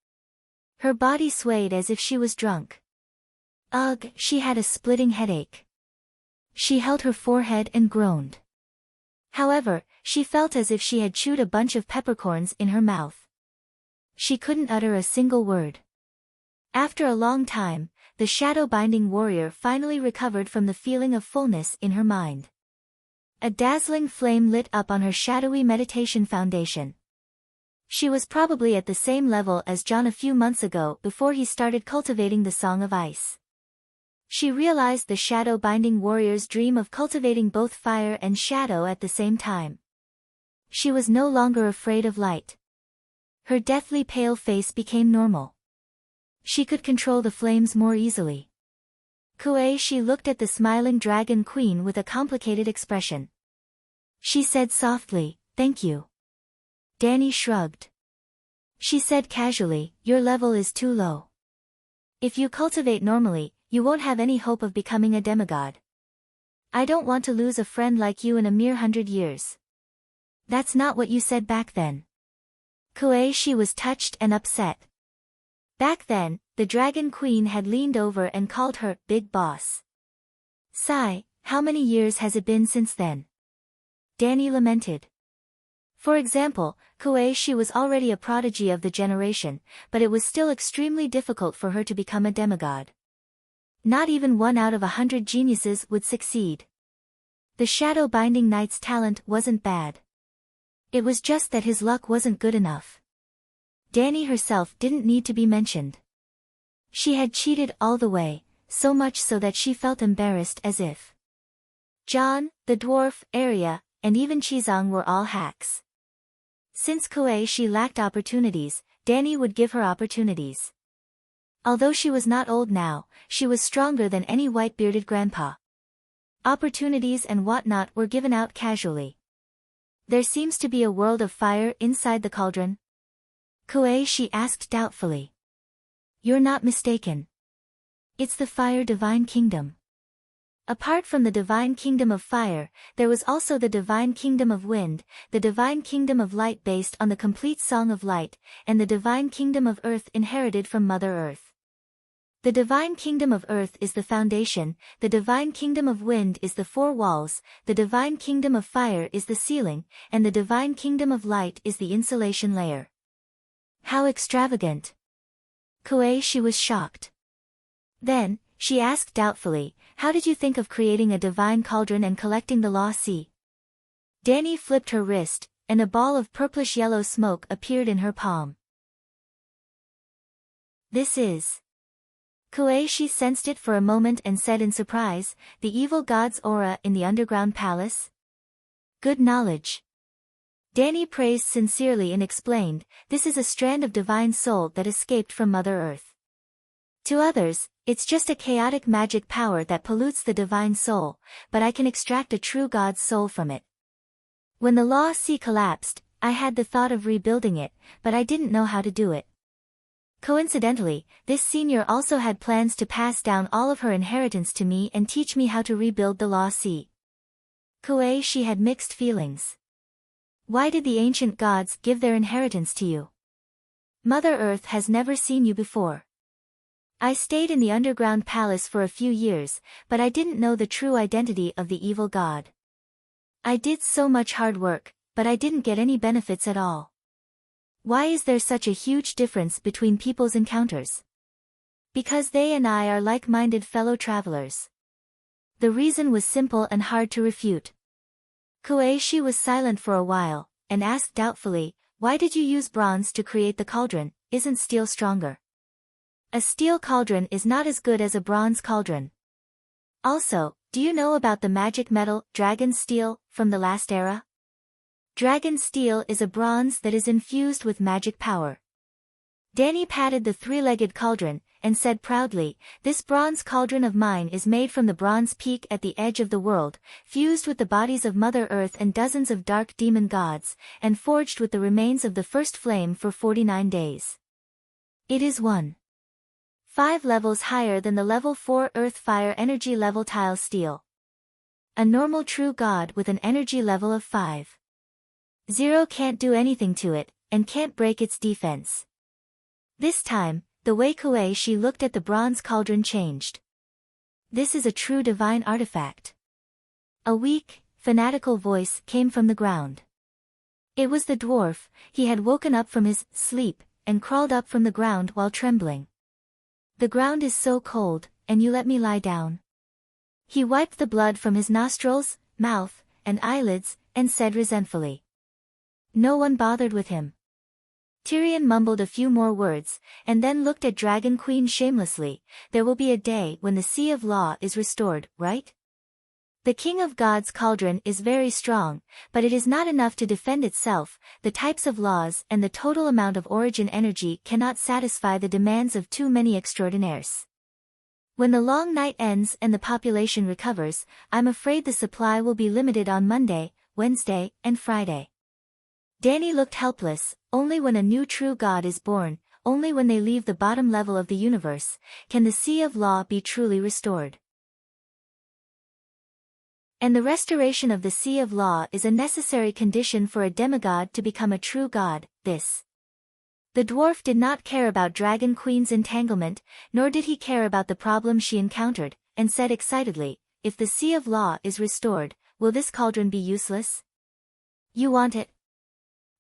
Her body swayed as if she was drunk. Ugh, she had a splitting headache. She held her forehead and groaned. However, she felt as if she had chewed a bunch of peppercorns in her mouth. She couldn't utter a single word. After a long time, the shadow-binding warrior finally recovered from the feeling of fullness in her mind. A dazzling flame lit up on her shadowy meditation foundation. She was probably at the same level as John a few months ago before he started cultivating the Song of Ice. She realized the shadow-binding warrior's dream of cultivating both fire and shadow at the same time. She was no longer afraid of light. Her deathly pale face became normal. She could control the flames more easily. She looked at the smiling dragon queen with a complicated expression. She said softly, "Thank you." Dani shrugged. She said casually, "Your level is too low. If you cultivate normally, you won't have any hope of becoming a demigod. I don't want to lose a friend like you in a mere 100 years. That's not what you said back then." She was touched and upset. Back then, the Dragon Queen had leaned over and called her Big Boss. Sigh, how many years has it been since then? Dani lamented. For example, she was already a prodigy of the generation, but it was still extremely difficult for her to become a demigod. Not even 1 out of 100 geniuses would succeed. The Shadow-Binding Knight's talent wasn't bad. It was just that his luck wasn't good enough. Dani herself didn't need to be mentioned. She had cheated all the way, so much so that she felt embarrassed as if John, the dwarf, Arya, and even Chizang were all hacks. Since she lacked opportunities, Dani would give her opportunities. Although she was not old now, she was stronger than any white-bearded grandpa. Opportunities and whatnot were given out casually. There seems to be a world of fire inside the cauldron. She asked doubtfully. You're not mistaken. It's the Fire Divine Kingdom. Apart from the Divine Kingdom of Fire, there was also the Divine Kingdom of Wind, the Divine Kingdom of Light based on the complete Song of Light, and the Divine Kingdom of Earth inherited from Mother Earth. The divine kingdom of earth is the foundation, the divine kingdom of wind is the four walls, the divine kingdom of fire is the ceiling, and the divine kingdom of light is the insulation layer. How extravagant! Kuei-shi was shocked. Then, she asked doubtfully, how did you think of creating a divine cauldron and collecting the law sea? Danny flipped her wrist, and a ball of purplish-yellow smoke appeared in her palm. This is... Kuei-shi sensed it for a moment and said in surprise, the evil god's aura in the underground palace? Good knowledge. Danny praised sincerely and explained, this is a strand of divine soul that escaped from Mother Earth. To others, it's just a chaotic magic power that pollutes the divine soul, but I can extract a true god's soul from it. When the law sea collapsed, I had the thought of rebuilding it, but I didn't know how to do it. Coincidentally, this senior also had plans to pass down all of her inheritance to me and teach me how to rebuild the law sea. Kuei-shi had mixed feelings. Why did the ancient gods give their inheritance to you? Mother Earth has never seen you before. I stayed in the underground palace for a few years, but I didn't know the true identity of the evil god. I did so much hard work, but I didn't get any benefits at all. Why is there such a huge difference between people's encounters? Because they and I are like-minded fellow travelers. The reason was simple and hard to refute. Kuei-shi was silent for a while, and asked doubtfully, why did you use bronze to create the cauldron? Isn't steel stronger? A steel cauldron is not as good as a bronze cauldron. Also, do you know about the magic metal, dragon steel, from the last era? Dragon steel is a bronze that is infused with magic power. Danny patted the three-legged cauldron, and said proudly, this bronze cauldron of mine is made from the bronze peak at the edge of the world, fused with the bodies of Mother Earth and dozens of dark demon gods, and forged with the remains of the first flame for 49 days. It is 5 levels higher than the level 4 earth fire energy level tile steel. A normal true god with an energy level of 5. 0 can't do anything to it, and can't break its defense. This time, the way Kuei-shi looked at the bronze cauldron changed. This is a true divine artifact. A weak, fanatical voice came from the ground. It was the dwarf. He had woken up from his sleep, and crawled up from the ground while trembling. The ground is so cold, and you let me lie down. He wiped the blood from his nostrils, mouth, and eyelids, and said resentfully. No one bothered with him. Tyrion mumbled a few more words, and then looked at Dragon Queen shamelessly. There will be a day when the Sea of Law is restored, right? The King of God's cauldron is very strong, but it is not enough to defend itself. The types of laws and the total amount of origin energy cannot satisfy the demands of too many extraordinaires. When the long night ends and the population recovers, I'm afraid the supply will be limited on Monday, Wednesday, and Friday. Danny looked helpless. Only when a new true god is born, only when they leave the bottom level of the universe, can the Sea of Law be truly restored. And the restoration of the Sea of Law is a necessary condition for a demigod to become a true god. The dwarf did not care about Dragon Queen's entanglement, nor did he care about the problem she encountered, and said excitedly, if the Sea of Law is restored, will this cauldron be useless? You want it?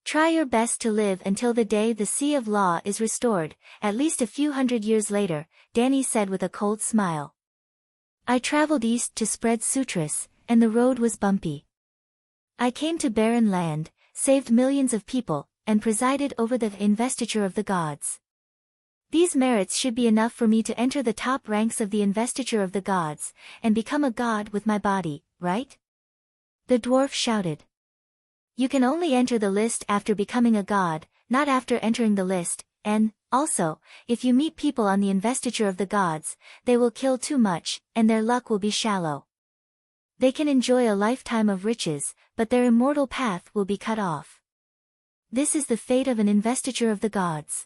Try your best to live until the day the Sea of Law is restored, at least a few hundred years later, Danny said with a cold smile. I traveled east to spread sutras, and the road was bumpy. I came to barren land, saved millions of people, and presided over the investiture of the gods. These merits should be enough for me to enter the top ranks of the investiture of the gods, and become a god with my body, right? The dwarf shouted. You can only enter the list after becoming a god, not after entering the list, and, also, if you meet people on the investiture of the gods, they will kill too much, and their luck will be shallow. They can enjoy a lifetime of riches, but their immortal path will be cut off. This is the fate of an investiture of the gods.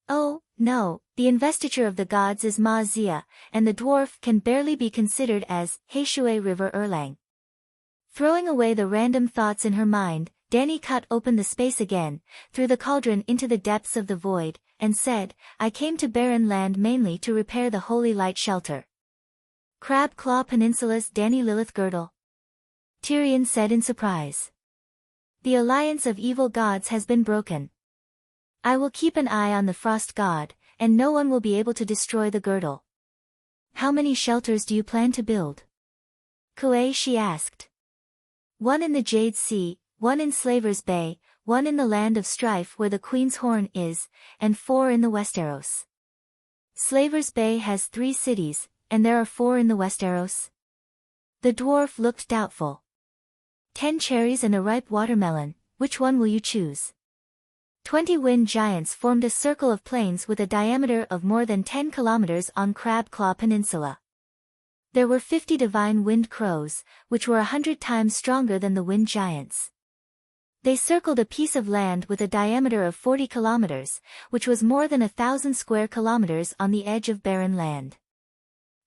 Oh, no, the investiture of the gods is Ma Zia, and the dwarf can barely be considered as Heishui River Erlang. Throwing away the random thoughts in her mind, Danny cut open the space again, threw the cauldron into the depths of the void, and said, I came to barren land mainly to repair the holy light shelter. Crab Claw Peninsula's Dani Lilith Girdle. Tyrion said in surprise. The alliance of evil gods has been broken. I will keep an eye on the frost god, and no one will be able to destroy the girdle. How many shelters do you plan to build? She asked. One in the Jade Sea, one in Slaver's Bay, one in the Land of Strife where the Queen's Horn is, and 4 in the Westeros. Slaver's Bay has 3 cities, and there are 4 in the Westeros. The dwarf looked doubtful. 10 cherries and a ripe watermelon, which one will you choose? 20 wind giants formed a circle of plains with a diameter of more than 10 kilometers on Crab Claw Peninsula. There were 50 divine wind crows, which were 100 times stronger than the wind giants. They circled a piece of land with a diameter of 40 kilometers, which was more than 1,000 square kilometers on the edge of barren land.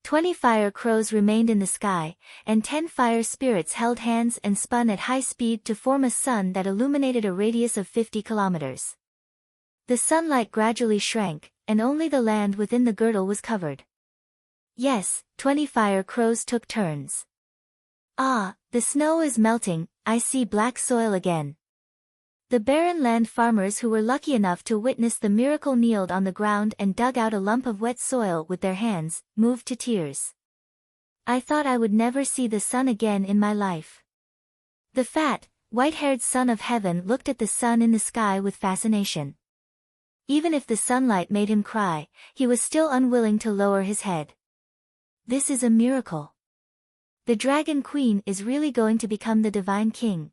20 fire crows remained in the sky, and 10 fire spirits held hands and spun at high speed to form a sun that illuminated a radius of 50 kilometers. The sunlight gradually shrank, and only the land within the girdle was covered. Yes, 20 fire crows took turns. Ah, the snow is melting, I see black soil again. The barren land farmers who were lucky enough to witness the miracle kneeled on the ground and dug out a lump of wet soil with their hands, moved to tears. I thought I would never see the sun again in my life. The fat, white-haired son of heaven looked at the sun in the sky with fascination. Even if the sunlight made him cry, he was still unwilling to lower his head. This is a miracle. The Dragon Queen is really going to become the Divine King.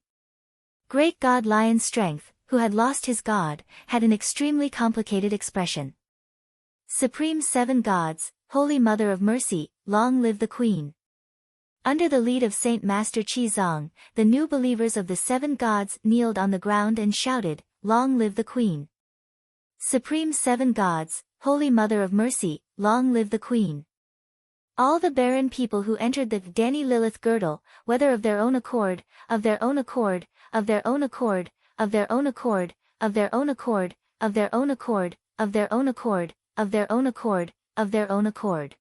Great God Lion Strength, who had lost his god, had an extremely complicated expression. Supreme 7 Gods, Holy Mother of Mercy, long live the Queen. Under the lead of Saint Master Qizong, the new believers of the 7 Gods kneeled on the ground and shouted, Long live the Queen. Supreme 7 Gods, Holy Mother of Mercy, long live the Queen. All the barren people who entered the Dani Lilith Girdle, whether of their own accord, of their own accord, of their own accord, of their own accord, of their own accord, of their own accord, of their own accord, of their own accord, of their own accord.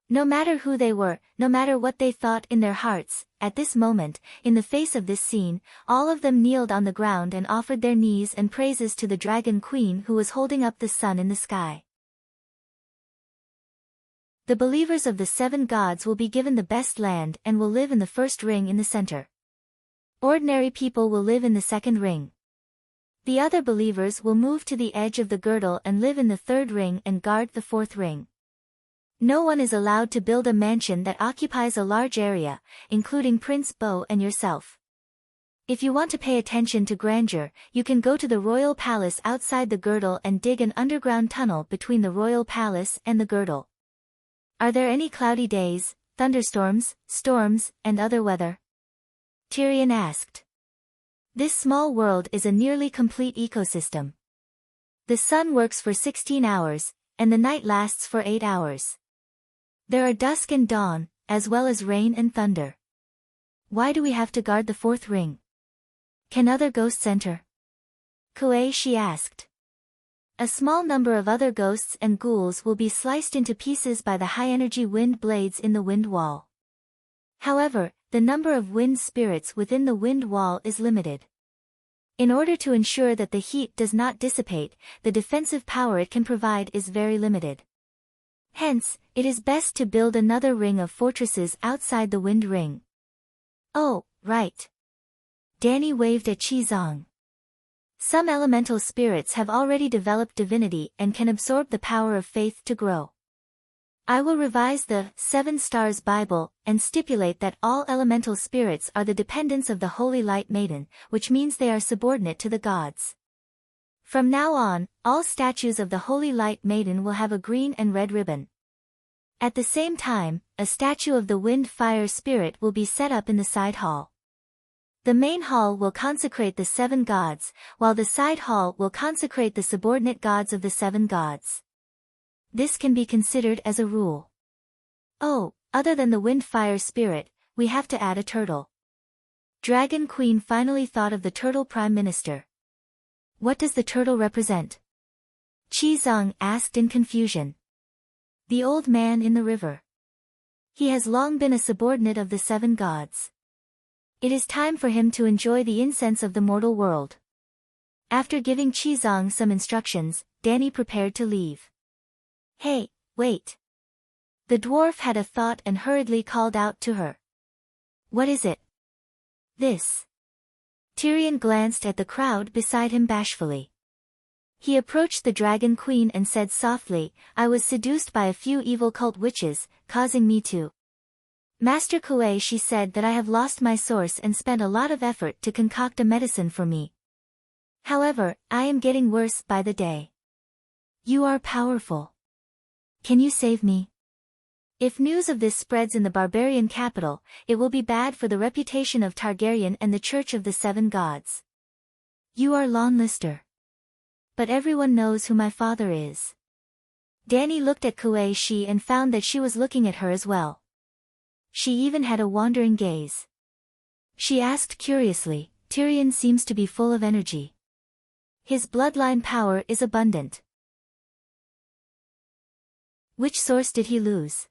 No matter who they were, no matter what they thought in their hearts, at this moment, in the face of this scene, all of them kneeled on the ground and offered their knees and praises to the Dragon Queen who was holding up the sun in the sky. The believers of the 7 gods will be given the best land and will live in the first ring in the center. Ordinary people will live in the second ring. The other believers will move to the edge of the girdle and live in the third ring and guard the fourth ring. No one is allowed to build a mansion that occupies a large area, including Prince Bo and yourself. If you want to pay attention to grandeur, you can go to the royal palace outside the girdle and dig an underground tunnel between the royal palace and the girdle. Are there any cloudy days, thunderstorms, storms, and other weather? Tyrion asked. This small world is a nearly complete ecosystem. The sun works for 16 hours, and the night lasts for 8 hours. There are dusk and dawn, as well as rain and thunder. Why do we have to guard the fourth ring? Can other ghosts enter? She asked. A small number of other ghosts and ghouls will be sliced into pieces by the high-energy wind blades in the wind wall. However, the number of wind spirits within the wind wall is limited. In order to ensure that the heat does not dissipate, the defensive power it can provide is very limited. Hence, it is best to build another ring of fortresses outside the wind ring. Oh, right. Dani waved at Qizong. Some elemental spirits have already developed divinity and can absorb the power of faith to grow. I will revise the 7 Stars Bible and stipulate that all elemental spirits are the dependents of the Holy Light Maiden, which means they are subordinate to the gods. From now on, all statues of the Holy Light Maiden will have a green and red ribbon. At the same time, a statue of the Wind Fire Spirit will be set up in the side hall. The main hall will consecrate the 7 gods, while the side hall will consecrate the subordinate gods of the 7 gods. This can be considered as a rule. Oh, other than the Wind Fire Spirit, we have to add a turtle. Dragon Queen finally thought of the turtle Prime Minister. What does the turtle represent? Qizong asked in confusion. The old man in the river. He has long been a subordinate of the 7 gods. It is time for him to enjoy the incense of the mortal world. After giving Qizong some instructions, Danny prepared to leave. Hey, wait. The dwarf had a thought and hurriedly called out to her. What is it? This. Tyrion glanced at the crowd beside him bashfully. He approached the Dragon Queen and said softly, I was seduced by a few evil cult witches, causing me to. Master Kuei, she said that I have lost my source and spent a lot of effort to concoct a medicine for me. However, I am getting worse by the day. You are powerful. Can you save me? If news of this spreads in the barbarian capital, it will be bad for the reputation of Targaryen and the Church of the 7 Gods. You are Lon Lister. But everyone knows who my father is. Danny looked at Kuei Shi and found that she was looking at her as well. She even had a wandering gaze. She asked curiously, Tyrion seems to be full of energy. His bloodline power is abundant. Which source did he lose?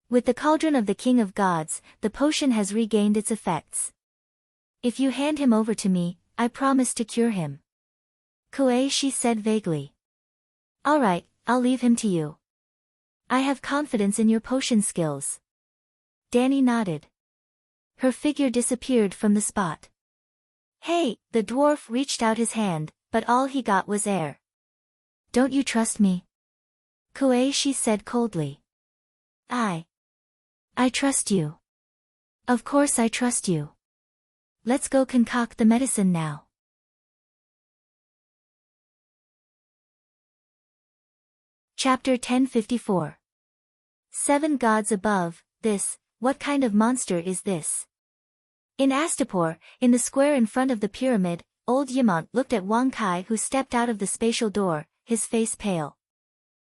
With the cauldron of the King of Gods, the potion has regained its effects. If you hand him over to me, I promise to cure him. Kuei Shi said vaguely. All right, I'll leave him to you. I have confidence in your potion skills. Danny nodded. Her figure disappeared from the spot. Hey, the dwarf reached out his hand, but all he got was air. Don't you trust me? Kuei Shi said coldly. I trust you. Of course I trust you. Let's go concoct the medicine now. Chapter 1054. 7 Gods Above, what kind of monster is this? In Astapor, in the square in front of the pyramid, old Yamant looked at Wang Kai, who stepped out of the spatial door, his face pale.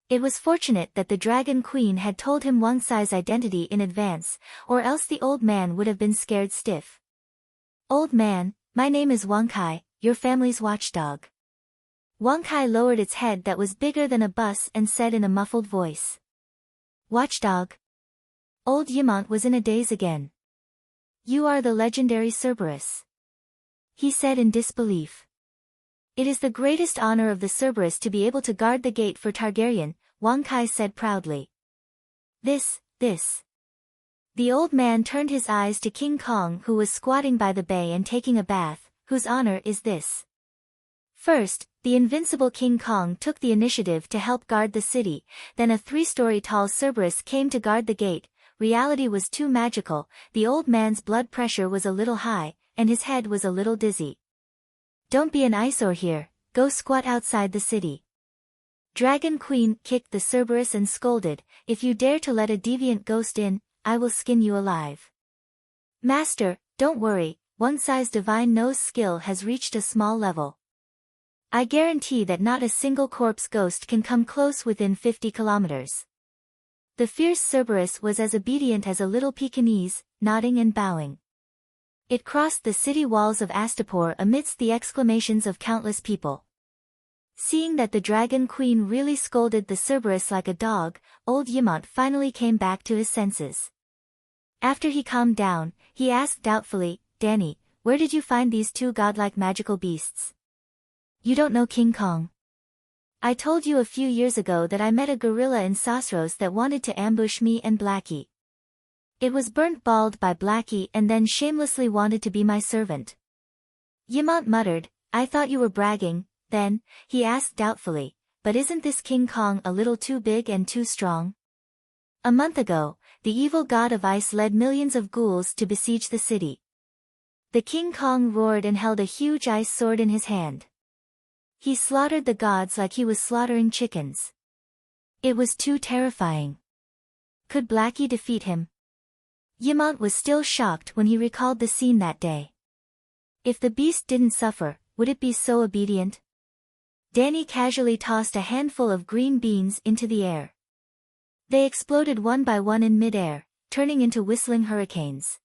It was fortunate that the Dragon Queen had told him Wang Sai's identity in advance, or else the old man would have been scared stiff. Old man, my name is Wang Kai, your family's watchdog. Wang Kai lowered its head that was bigger than a bus and said in a muffled voice. Watchdog? Old Yamant was in a daze again. You are the legendary Cerberus. He said in disbelief. It is the greatest honor of the Cerberus to be able to guard the gate for Targaryen, Wang Kai said proudly. This. The old man turned his eyes to King Kong, who was squatting by the bay and taking a bath. Whose honor is this? First, the invincible King Kong took the initiative to help guard the city, then a 3-story tall Cerberus came to guard the gate. Reality was too magical, the old man's blood pressure was a little high, and his head was a little dizzy. Don't be an eyesore here, go squat outside the city. Dragon Queen kicked the Cerberus and scolded, if you dare to let a deviant ghost in, I will skin you alive. Master, don't worry, Wang Sai's divine nose skill has reached a small level. I guarantee that not a single corpse ghost can come close within 50 kilometers. The fierce Cerberus was as obedient as a little Pekingese, nodding and bowing. It crossed the city walls of Astapor amidst the exclamations of countless people. Seeing that the Dragon Queen really scolded the Cerberus like a dog, old Yamant finally came back to his senses. After he calmed down, he asked doubtfully, Danny, where did you find these 2 godlike magical beasts? You don't know King Kong? I told you a few years ago that I met a gorilla in Sosros that wanted to ambush me and Blackie. It was burnt bald by Blackie and then shamelessly wanted to be my servant. Yamant muttered, I thought you were bragging, then, he asked doubtfully, but isn't this King Kong a little too big and too strong? A month ago, the evil god of ice led millions of ghouls to besiege the city. The King Kong roared and held a huge ice sword in his hand. He slaughtered the gods like he was slaughtering chickens. It was too terrifying. Could Blackie defeat him? Yamant was still shocked when he recalled the scene that day. If the beast didn't suffer, would it be so obedient? Danny casually tossed a handful of green beans into the air. They exploded one by one in mid-air, turning into whistling hurricanes.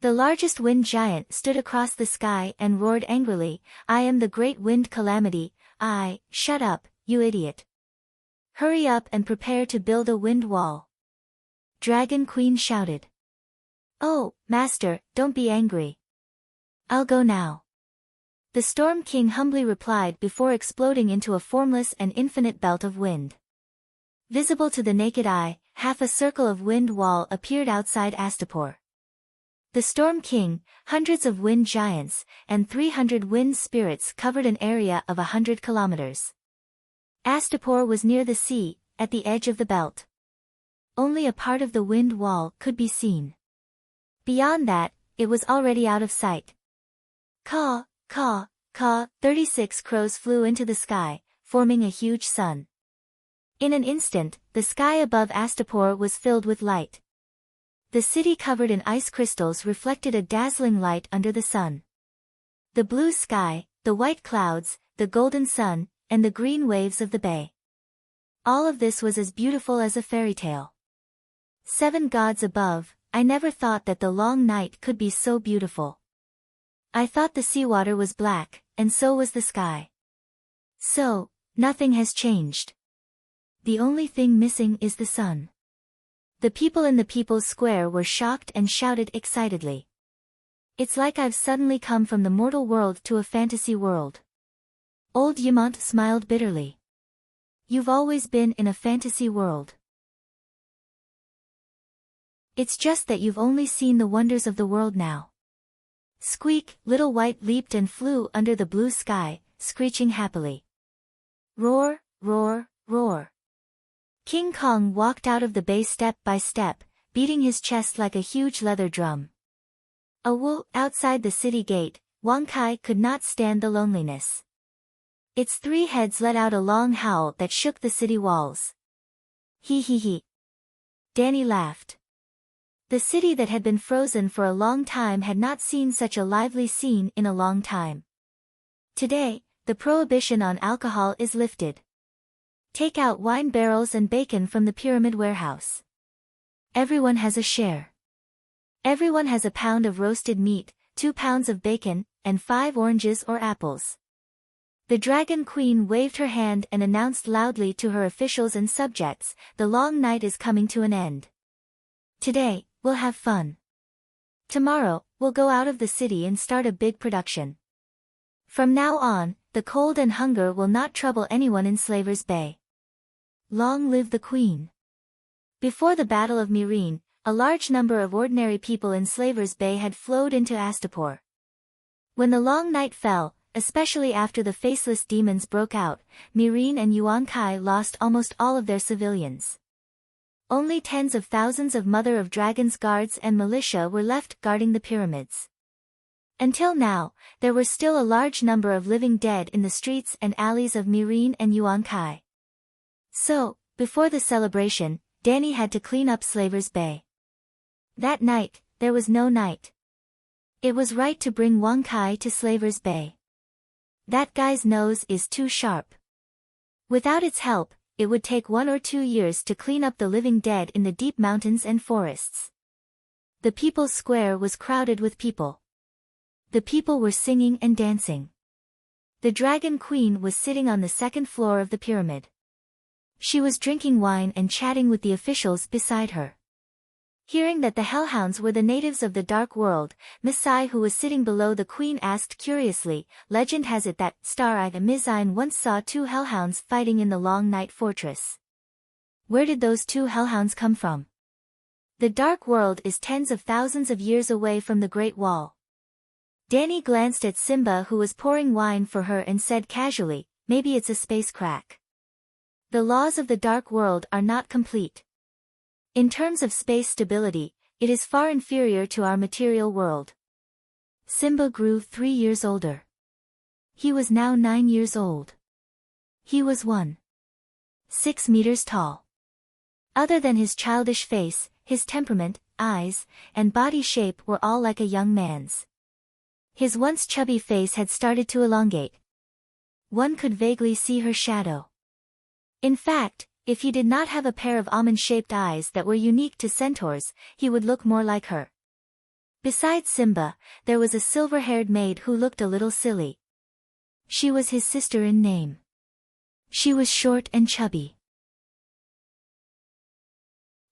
The largest wind giant stood across the sky and roared angrily, I am the great wind calamity, shut up, you idiot. Hurry up and prepare to build a wind wall. Dragon Queen shouted. Oh, Master, don't be angry. I'll go now. The Storm King humbly replied before exploding into a formless and infinite belt of wind. Visible to the naked eye, half a circle of wind wall appeared outside Astapor. The Storm King, hundreds of wind giants, and 300 wind spirits covered an area of 100 kilometers. Astapor was near the sea, at the edge of the belt. Only a part of the wind wall could be seen. Beyond that, it was already out of sight. Caw, caw, caw, 36 crows flew into the sky, forming a huge sun. In an instant, the sky above Astapor was filled with light. The city covered in ice crystals reflected a dazzling light under the sun. The blue sky, the white clouds, the golden sun, and the green waves of the bay. All of this was as beautiful as a fairy tale. 7 gods above, I never thought that the long night could be so beautiful. I thought the seawater was black, and so was the sky. So, nothing has changed. The only thing missing is the sun. The people in the People's Square were shocked and shouted excitedly. It's like I've suddenly come from the mortal world to a fantasy world. Old Yamant smiled bitterly. You've always been in a fantasy world. It's just that you've only seen the wonders of the world now. Squeak, Little White leaped and flew under the blue sky, screeching happily. Roar, roar, roar. King Kong walked out of the bay step by step, beating his chest like a huge leather drum. Outside the city gate, Wang Kai could not stand the loneliness. Its 3 heads let out a long howl that shook the city walls. Hee hee hee. Danny laughed. The city that had been frozen for a long time had not seen such a lively scene in a long time. Today, the prohibition on alcohol is lifted. Take out wine barrels and bacon from the pyramid warehouse. Everyone has a share. Everyone has a pound of roasted meat, 2 pounds of bacon, and 5 oranges or apples. The Dragon Queen waved her hand and announced loudly to her officials and subjects, the long night is coming to an end. Today, we'll have fun. Tomorrow, we'll go out of the city and start a big production. From now on, the cold and hunger will not trouble anyone in Slaver's Bay. Long live the Queen. Before the Battle of Myrene, a large number of ordinary people in Slaver's Bay had flowed into Astapor. When the long night fell, especially after the faceless demons broke out, Myrene and Yuan Kai lost almost all of their civilians. Only tens of thousands of Mother of Dragons guards and militia were left guarding the pyramids. Until now, there were still a large number of living dead in the streets and alleys of Myrene and Yuan Kai. So, before the celebration, Danny had to clean up Slaver's Bay. That night, there was no night. It was right to bring Wang Kai to Slaver's Bay. That guy's nose is too sharp. Without its help, it would take 1 or 2 years to clean up the living dead in the deep mountains and forests. The People's Square was crowded with people. The people were singing and dancing. The Dragon Queen was sitting on the 2nd floor of the pyramid. She was drinking wine and chatting with the officials beside her. Hearing that the Hellhounds were the natives of the Dark World, Misai, who was sitting below the Queen, asked curiously, legend has it that Star-Eyed Mizine once saw 2 Hellhounds fighting in the Long Night Fortress. Where did those 2 Hellhounds come from? The Dark World is tens of thousands of years away from the Great Wall. Danny glanced at Simba, who was pouring wine for her, and said casually, maybe it's a space crack. The laws of the Dark World are not complete. In terms of space stability, it is far inferior to our material world. Simba grew 3 years older. He was now 9 years old. He was 1.6 meters tall. Other than his childish face, his temperament, eyes, and body shape were all like a young man's. His once chubby face had started to elongate. One could vaguely see her shadow. In fact, if he did not have a pair of almond-shaped eyes that were unique to centaurs, he would look more like her. Besides Simba, there was a silver-haired maid who looked a little silly. She was his sister in name. She was short and chubby.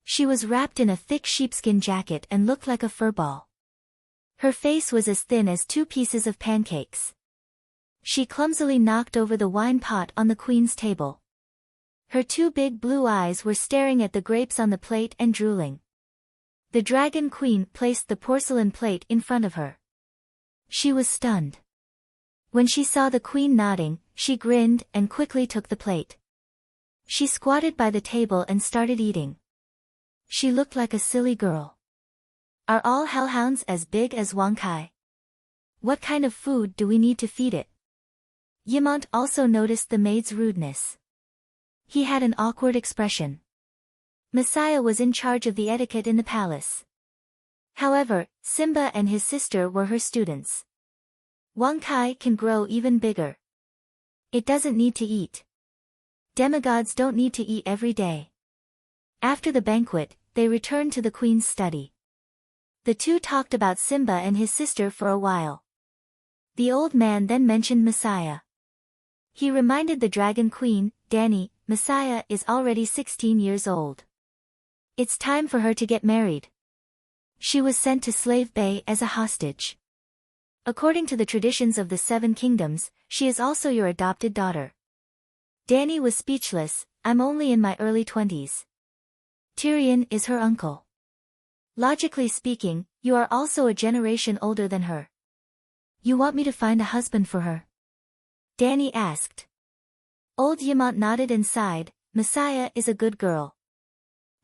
She was wrapped in a thick sheepskin jacket and looked like a furball. Her face was as thin as 2 pieces of pancakes. She clumsily knocked over the wine pot on the queen's table. Her 2 big blue eyes were staring at the grapes on the plate and drooling. The dragon queen placed the porcelain plate in front of her. She was stunned. When she saw the queen nodding, she grinned and quickly took the plate. She squatted by the table and started eating. She looked like a silly girl. Are all hellhounds as big as Wang Kai? What kind of food do we need to feed it? Yimont also noticed the maid's rudeness. He had an awkward expression. Messiah was in charge of the etiquette in the palace. However, Simba and his sister were her students. Wang Kai can grow even bigger. It doesn't need to eat. Demigods don't need to eat every day. After the banquet, they returned to the queen's study. The 2 talked about Simba and his sister for a while. The old man then mentioned Messiah. He reminded the dragon queen, Danny, Messiah is already 16 years old. It's time for her to get married. She was sent to Slave Bay as a hostage. According to the traditions of the 7 kingdoms, she is also your adopted daughter. Danny was speechless. I'm only in my early 20s. Tyrion is her uncle. Logically speaking, you are also a generation older than her. You want me to find a husband for her? Danny asked. Old Yimont nodded and sighed. Messiah is a good girl.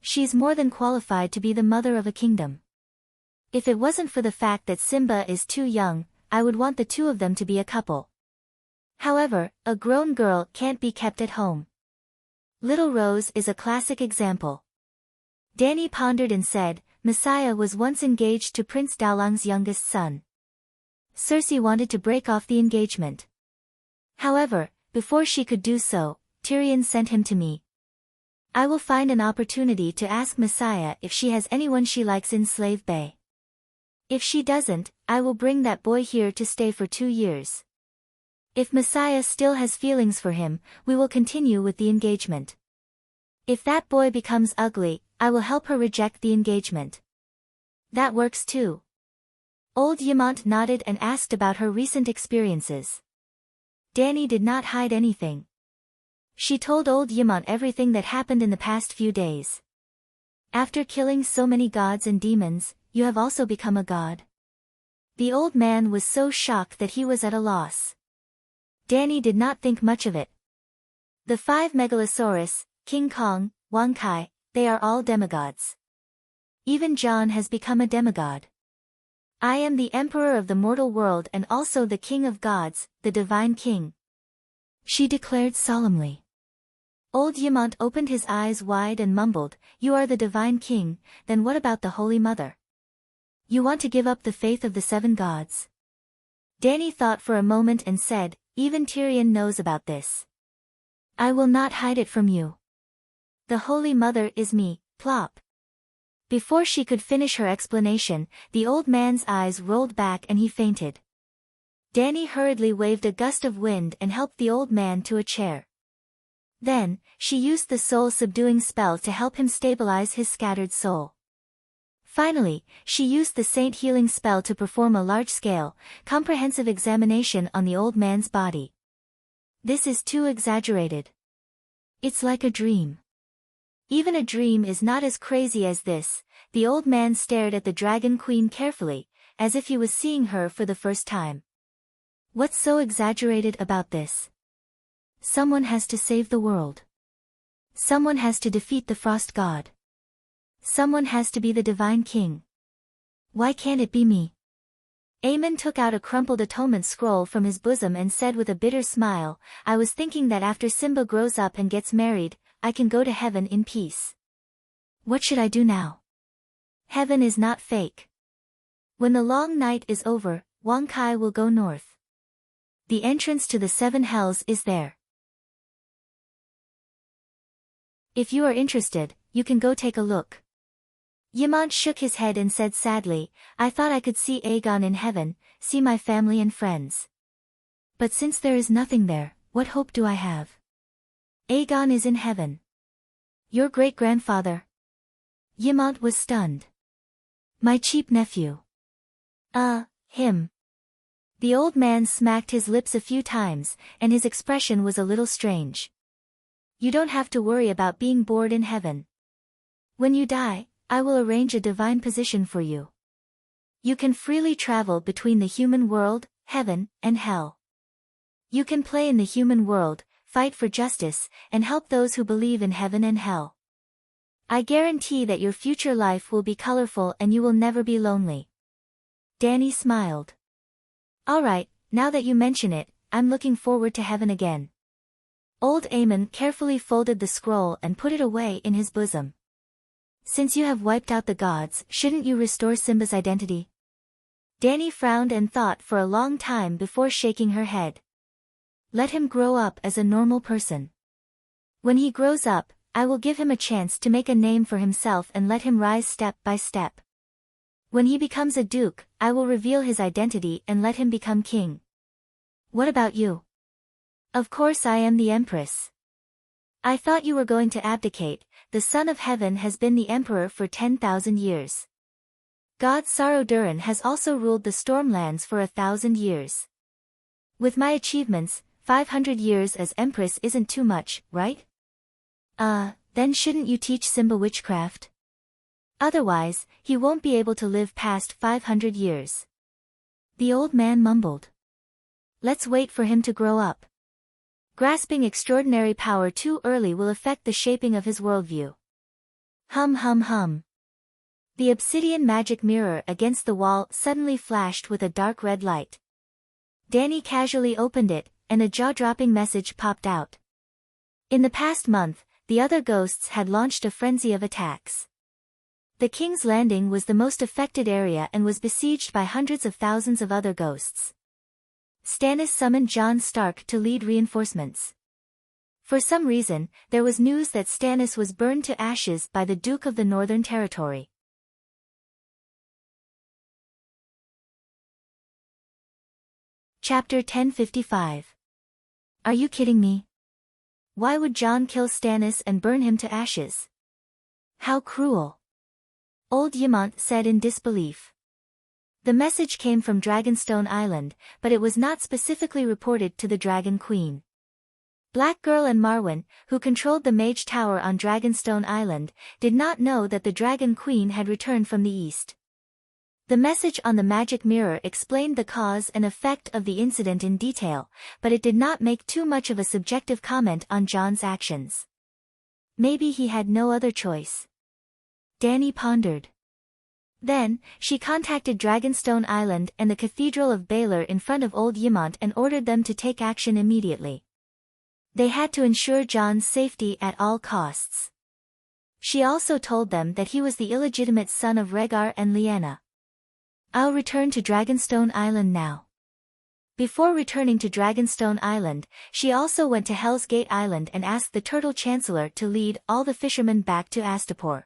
She's more than qualified to be the mother of a kingdom. If it wasn't for the fact that Simba is too young, I would want the 2 of them to be a couple. However, a grown girl can't be kept at home. Little Rose is a classic example. Danny pondered and said, Messiah was once engaged to Prince Daolang's youngest son. Cersei wanted to break off the engagement. However, before she could do so, Tyrion sent him to me. I will find an opportunity to ask Messiah if she has anyone she likes in Slave Bay. If she doesn't, I will bring that boy here to stay for 2 years. If Messiah still has feelings for him, we will continue with the engagement. If that boy becomes ugly, I will help her reject the engagement. That works too. Old Yimont nodded and asked about her recent experiences. Danny did not hide anything. She told old Yimont everything that happened in the past few days. After killing so many gods and demons, you have also become a god. The old man was so shocked that he was at a loss. Danny did not think much of it. The 5 Megalosaurus, King Kong, Wang Kai, they are all demigods. Even John has become a demigod. I am the emperor of the mortal world and also the king of gods, the divine king. She declared solemnly. Old Yimont opened his eyes wide and mumbled, You are the divine king, then what about the Holy Mother? You want to give up the faith of the 7 gods? Danny thought for a moment and said, Even Tyrion knows about this. I will not hide it from you. The Holy Mother is me, plop. Before she could finish her explanation, the old man's eyes rolled back and he fainted. Danny hurriedly waved a gust of wind and helped the old man to a chair. Then, she used the soul-subduing spell to help him stabilize his scattered soul. Finally, she used the saint healing spell to perform a large-scale, comprehensive examination on the old man's body. This is too exaggerated. It's like a dream. Even a dream is not as crazy as this. The old man stared at the dragon queen carefully, as if he was seeing her for the first time. What's so exaggerated about this? Someone has to save the world. Someone has to defeat the frost god. Someone has to be the divine king. Why can't it be me? Aemon took out a crumpled atonement scroll from his bosom and said with a bitter smile, I was thinking that after Simba grows up and gets married, I can go to heaven in peace. What should I do now? Heaven is not fake. When the long night is over, Wang Kai will go north. The entrance to the 7 hells is there. If you are interested, you can go take a look. Yimont shook his head and said sadly, I thought I could see Aegon in heaven, see my family and friends. But since there is nothing there, what hope do I have? Aegon is in heaven. Your great-grandfather? Ymont was stunned. My cheap nephew. Him. The old man smacked his lips a few times, and his expression was a little strange. You don't have to worry about being bored in heaven. When you die, I will arrange a divine position for you. You can freely travel between the human world, heaven, and hell. You can play in the human world, fight for justice, and help those who believe in heaven and hell. I guarantee that your future life will be colorful and you will never be lonely. Dany smiled. All right, now that you mention it, I'm looking forward to heaven again. Old Aemon carefully folded the scroll and put it away in his bosom. Since you have wiped out the gods, shouldn't you restore Simba's identity? Dany frowned and thought for a long time before shaking her head. Let him grow up as a normal person. When he grows up, I will give him a chance to make a name for himself and let him rise step by step. When he becomes a duke, I will reveal his identity and let him become king. What about you? Of course I am the empress. I thought you were going to abdicate. The Son of Heaven has been the emperor for 10,000 years. God Sarodurin has also ruled the Stormlands for 1,000 years. With my achievements, 500 years as empress isn't too much, right? Then shouldn't you teach Simba witchcraft? Otherwise, he won't be able to live past 500 years. The old man mumbled. Let's wait for him to grow up. Grasping extraordinary power too early will affect the shaping of his worldview. Hum hum hum. The obsidian magic mirror against the wall suddenly flashed with a dark red light. Dany casually opened it, and a jaw-dropping message popped out. In the past month, the other ghosts had launched a frenzy of attacks. The King's Landing was the most affected area and was besieged by hundreds of thousands of other ghosts. Stannis summoned Jon Stark to lead reinforcements. For some reason, there was news that Stannis was burned to ashes by the Duke of the Northern Territory. Chapter 1055. Are you kidding me? Why would Jon kill Stannis and burn him to ashes? How cruel! Old Ymont said in disbelief. The message came from Dragonstone Island, but it was not specifically reported to the Dragon Queen. Black Girl and Marwyn, who controlled the Mage Tower on Dragonstone Island, did not know that the Dragon Queen had returned from the east. The message on the magic mirror explained the cause and effect of the incident in detail, but it did not make too much of a subjective comment on Jon's actions. Maybe he had no other choice. Dany pondered. Then, she contacted Dragonstone Island and the Cathedral of Baelor in front of Old Ymont and ordered them to take action immediately. They had to ensure Jon's safety at all costs. She also told them that he was the illegitimate son of Rhaegar and Lyanna. I'll return to Dragonstone Island now. Before returning to Dragonstone Island, she also went to Hell's Gate Island and asked the Turtle Chancellor to lead all the fishermen back to Astapor.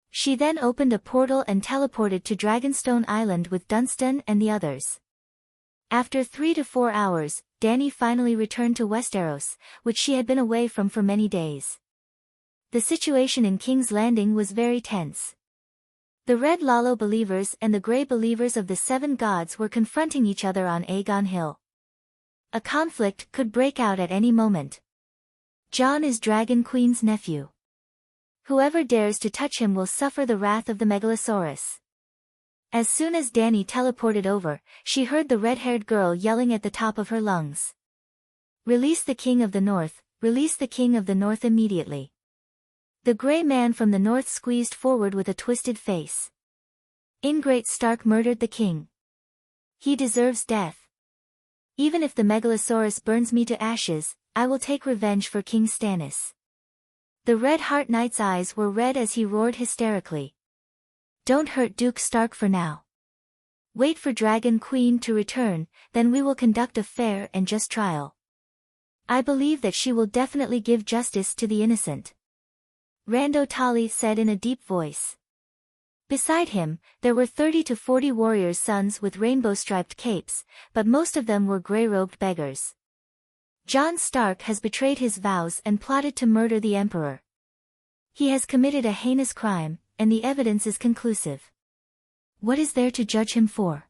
She then opened a portal and teleported to Dragonstone Island with Dunstan and the others. After 3 to 4 hours, Dany finally returned to Westeros, which she had been away from for many days. The situation in King's Landing was very tense. The Red Lalo believers and the Grey believers of the Seven Gods were confronting each other on Aegon Hill. A conflict could break out at any moment. Jon is Dragon Queen's nephew. Whoever dares to touch him will suffer the wrath of the Megalosaurus. As soon as Dany teleported over, she heard the red-haired girl yelling at the top of her lungs. Release the King of the North, release the King of the North immediately. The Grey man from the north squeezed forward with a twisted face. Ingrate Stark murdered the king. He deserves death. Even if the Megalosaurus burns me to ashes, I will take revenge for King Stannis. The Red Heart Knight's eyes were red as he roared hysterically. Don't hurt Duke Stark for now. Wait for Dragon Queen to return, then we will conduct a fair and just trial. I believe that she will definitely give justice to the innocent. Rando Tali said in a deep voice. Beside him, there were 30 to 40 warriors' sons with rainbow-striped capes, but most of them were grey-robed beggars. John Stark has betrayed his vows and plotted to murder the Emperor. He has committed a heinous crime, and the evidence is conclusive. What is there to judge him for?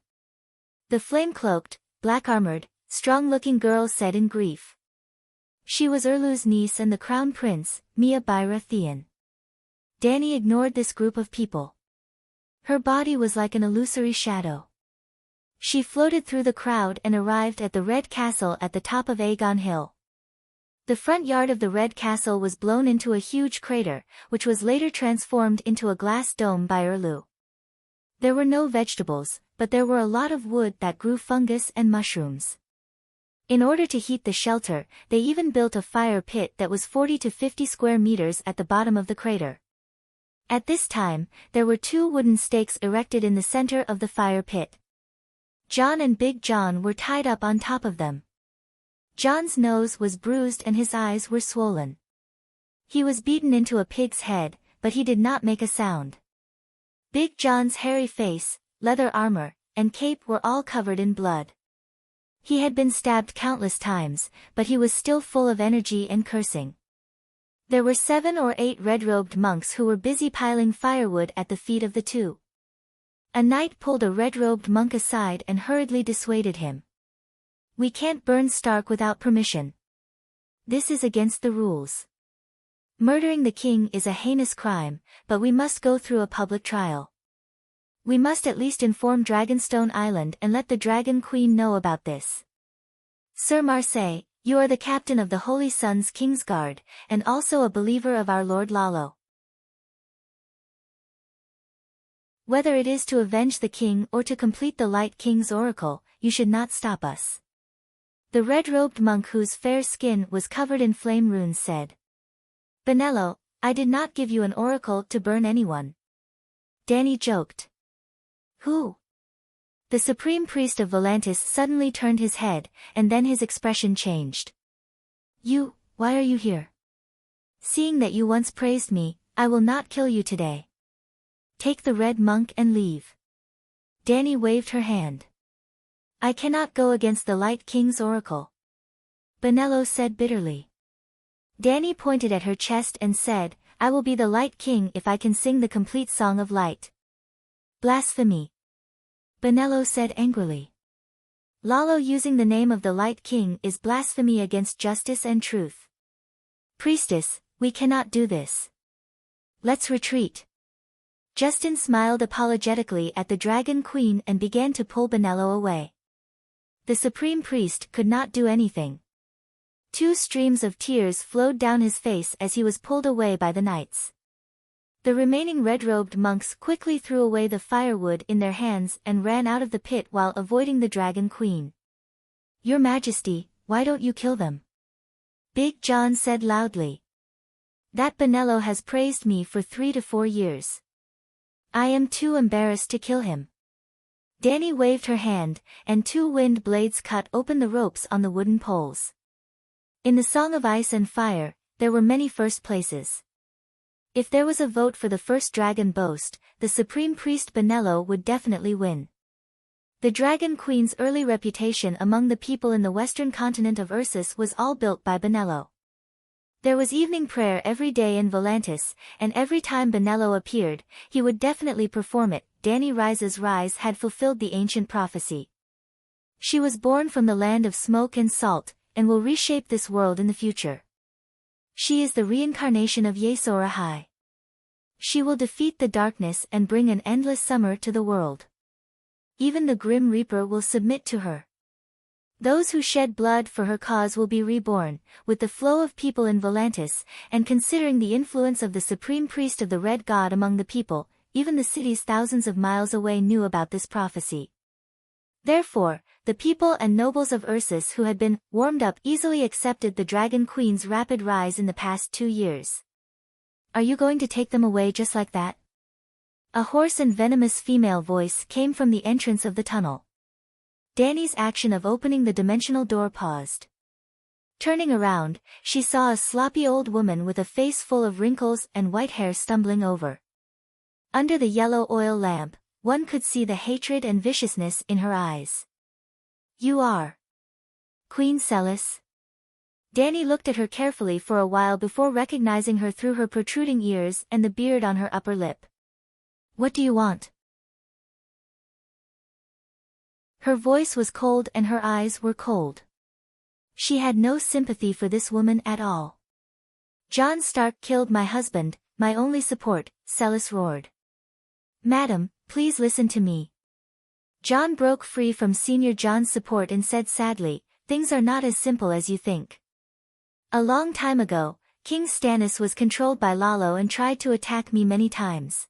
The flame-cloaked, black-armored, strong-looking girl said in grief. She was Erlu's niece and the crown prince, Mia Byra Theon. Dany ignored this group of people. Her body was like an illusory shadow. She floated through the crowd and arrived at the Red Castle at the top of Aegon Hill. The front yard of the Red Castle was blown into a huge crater, which was later transformed into a glass dome by Erlu. There were no vegetables, but there were a lot of wood that grew fungus and mushrooms. In order to heat the shelter, they even built a fire pit that was 40 to 50 square meters at the bottom of the crater. At this time, there were 2 wooden stakes erected in the center of the fire pit. Jon and Big Jon were tied up on top of them. Jon's nose was bruised and his eyes were swollen. He was beaten into a pig's head, but he did not make a sound. Big Jon's hairy face, leather armor, and cape were all covered in blood. He had been stabbed countless times, but he was still full of energy and cursing. There were 7 or 8 red-robed monks who were busy piling firewood at the feet of the 2. A knight pulled a red-robed monk aside and hurriedly dissuaded him. "We can't burn Stark without permission. This is against the rules. Murdering the king is a heinous crime, but we must go through a public trial. We must at least inform Dragonstone Island and let the Dragon Queen know about this. Sir Marseille, you are the captain of the Holy Sun's King's Guard, and also a believer of our Lord Lalo. Whether it is to avenge the king or to complete the Light King's oracle, you should not stop us." The red-robed monk whose fair skin was covered in flame runes said. "Benello, I did not give you an oracle to burn anyone." Dany joked. "Who?" The supreme priest of Volantis suddenly turned his head, and then his expression changed. Why are you here? Seeing that you once praised me, I will not kill you today. Take the red monk and leave." Dany waved her hand. "I cannot go against the Light King's oracle," Benello said bitterly. Dany pointed at her chest and said, "I will be the Light King if I can sing the complete Song of Light." "Blasphemy," Benello said angrily. "Lalo using the name of the Light King is blasphemy against justice and truth. Priestess, we cannot do this. Let's retreat." Justin smiled apologetically at the Dragon Queen and began to pull Benello away. The supreme priest could not do anything. 2 streams of tears flowed down his face as he was pulled away by the knights. The remaining red-robed monks quickly threw away the firewood in their hands and ran out of the pit while avoiding the Dragon Queen. "Your Majesty, why don't you kill them?" Big Jon said loudly. "That Benello has praised me for 3 to 4 years. I am too embarrassed to kill him." Dany waved her hand, and 2 wind blades cut open the ropes on the wooden poles. In the Song of Ice and Fire, there were many first places. If there was a vote for the first dragon boast, the supreme priest Benello would definitely win. The Dragon Queen's early reputation among the people in the western continent of Ursus was all built by Benello. There was evening prayer every day in Volantis, and every time Benello appeared, he would definitely perform it. Dany Rise's rise had fulfilled the ancient prophecy. She was born from the land of smoke and salt, and will reshape this world in the future. She is the reincarnation of Yesor Ahai. She will defeat the darkness and bring an endless summer to the world. Even the Grim Reaper will submit to her. Those who shed blood for her cause will be reborn, with the flow of people in Volantis, and considering the influence of the supreme priest of the Red God among the people, even the cities thousands of miles away knew about this prophecy. Therefore, the people and nobles of Ursus who had been warmed up easily accepted the Dragon Queen's rapid rise in the past 2 years. "Are you going to take them away just like that?" A hoarse and venomous female voice came from the entrance of the tunnel. Dany's action of opening the dimensional door paused. Turning around, she saw a sloppy old woman with a face full of wrinkles and white hair stumbling over. Under the yellow oil lamp, one could see the hatred and viciousness in her eyes. "You are Queen Celis?" Danny looked at her carefully for a while before recognizing her through her protruding ears and the beard on her upper lip. "What do you want?" Her voice was cold and her eyes were cold. She had no sympathy for this woman at all. "John Stark killed my husband, my only support," Celis roared. "Madam, please listen to me." John broke free from Senior John's support and said sadly, "Things are not as simple as you think. A long time ago, King Stannis was controlled by Lalo and tried to attack me many times.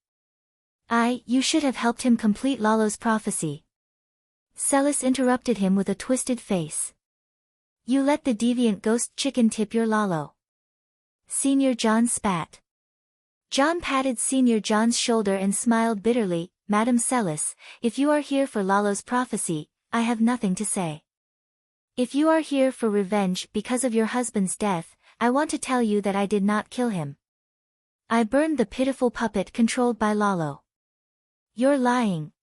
You should have helped him complete Lalo's prophecy." Celis interrupted him with a twisted face. "You let the deviant ghost chicken tip your Lalo." Senior John spat. John patted Senior John's shoulder and smiled bitterly. "Madam Celis, if you are here for Lalo's prophecy, I have nothing to say. If you are here for revenge because of your husband's death, I want to tell you that I did not kill him. I burned the pitiful puppet controlled by Lalo." "You're lying."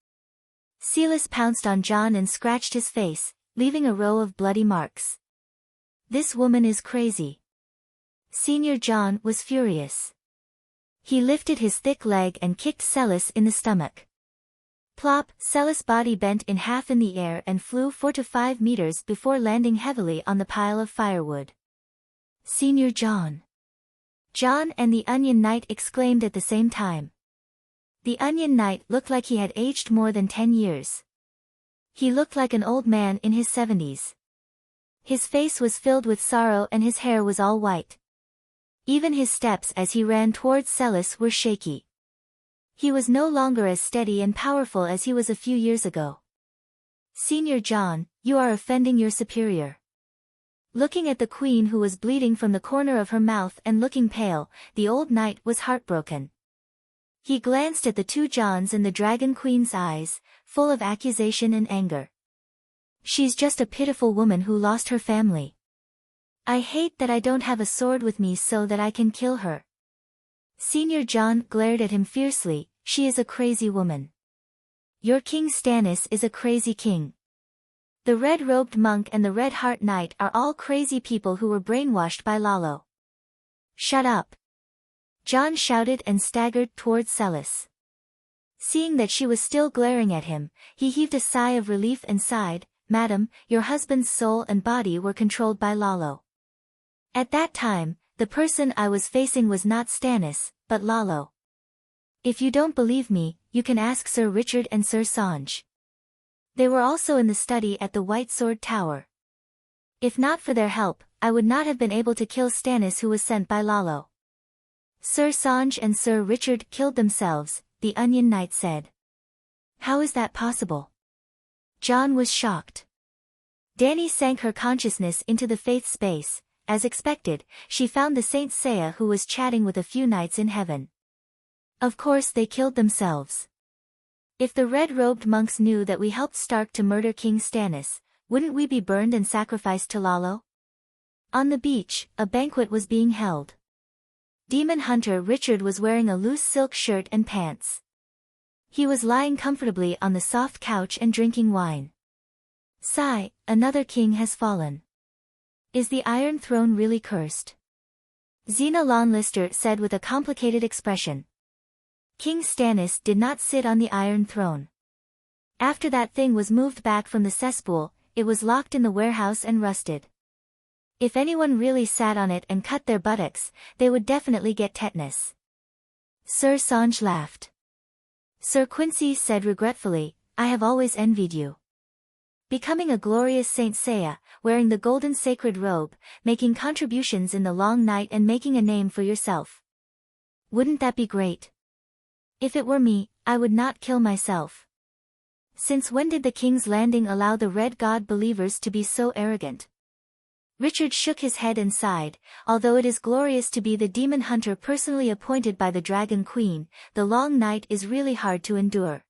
Celis pounced on John and scratched his face, leaving a row of bloody marks. "This woman is crazy." Senior John was furious. He lifted his thick leg and kicked Celis in the stomach. Plop! Celis' body bent in half in the air and flew 4 to 5 meters before landing heavily on the pile of firewood. "Senior John!" John and the Onion Knight exclaimed at the same time. The Onion Knight looked like he had aged more than 10 years. He looked like an old man in his 70s. His face was filled with sorrow and his hair was all white. Even his steps as he ran towards Celis were shaky. He was no longer as steady and powerful as he was a few years ago. "Senior John, you are offending your superior." Looking at the queen who was bleeding from the corner of her mouth and looking pale, the old knight was heartbroken. He glanced at the two Johns and the Dragon Queen's eyes, full of accusation and anger. "She's just a pitiful woman who lost her family. I hate that I don't have a sword with me so that I can kill her." Senior John glared at him fiercely. "She is a crazy woman. Your King Stannis is a crazy king. The red-robed monk and the Red Heart Knight are all crazy people who were brainwashed by Lalo." "Shut up!" John shouted and staggered towards Celis. Seeing that she was still glaring at him, he heaved a sigh of relief and sighed, "Madam, your husband's soul and body were controlled by Lalo. At that time, the person I was facing was not Stannis, but Lalo. If you don't believe me, you can ask Sir Richard and Sir Sanj. They were also in the study at the White Sword Tower. If not for their help, I would not have been able to kill Stannis who was sent by Lalo." "Sir Sanj and Sir Richard killed themselves," the Onion Knight said. "How is that possible?" John was shocked. Dany sank her consciousness into the faith space. As expected, she found the Saint Seiya who was chatting with a few knights in heaven. "Of course they killed themselves. If the red-robed monks knew that we helped Stark to murder King Stannis, wouldn't we be burned and sacrificed to Lalo?" On the beach, a banquet was being held. Demon Hunter Richard was wearing a loose silk shirt and pants. He was lying comfortably on the soft couch and drinking wine. "Sigh, another king has fallen. Is the Iron Throne really cursed?" Xena Lawnlister said with a complicated expression. "King Stannis did not sit on the Iron Throne. After that thing was moved back from the cesspool, it was locked in the warehouse and rusted. If anyone really sat on it and cut their buttocks, they would definitely get tetanus." Sir Sanj laughed. Sir Quincy said regretfully, "I have always envied you. Becoming a glorious Saint Seiya, wearing the golden sacred robe, making contributions in the long night and making a name for yourself. Wouldn't that be great? If it were me, I would not kill myself. Since when did the King's Landing allow the Red God believers to be so arrogant?" Richard shook his head and sighed. "Although it is glorious to be the demon hunter personally appointed by the Dragon Queen, the long night is really hard to endure.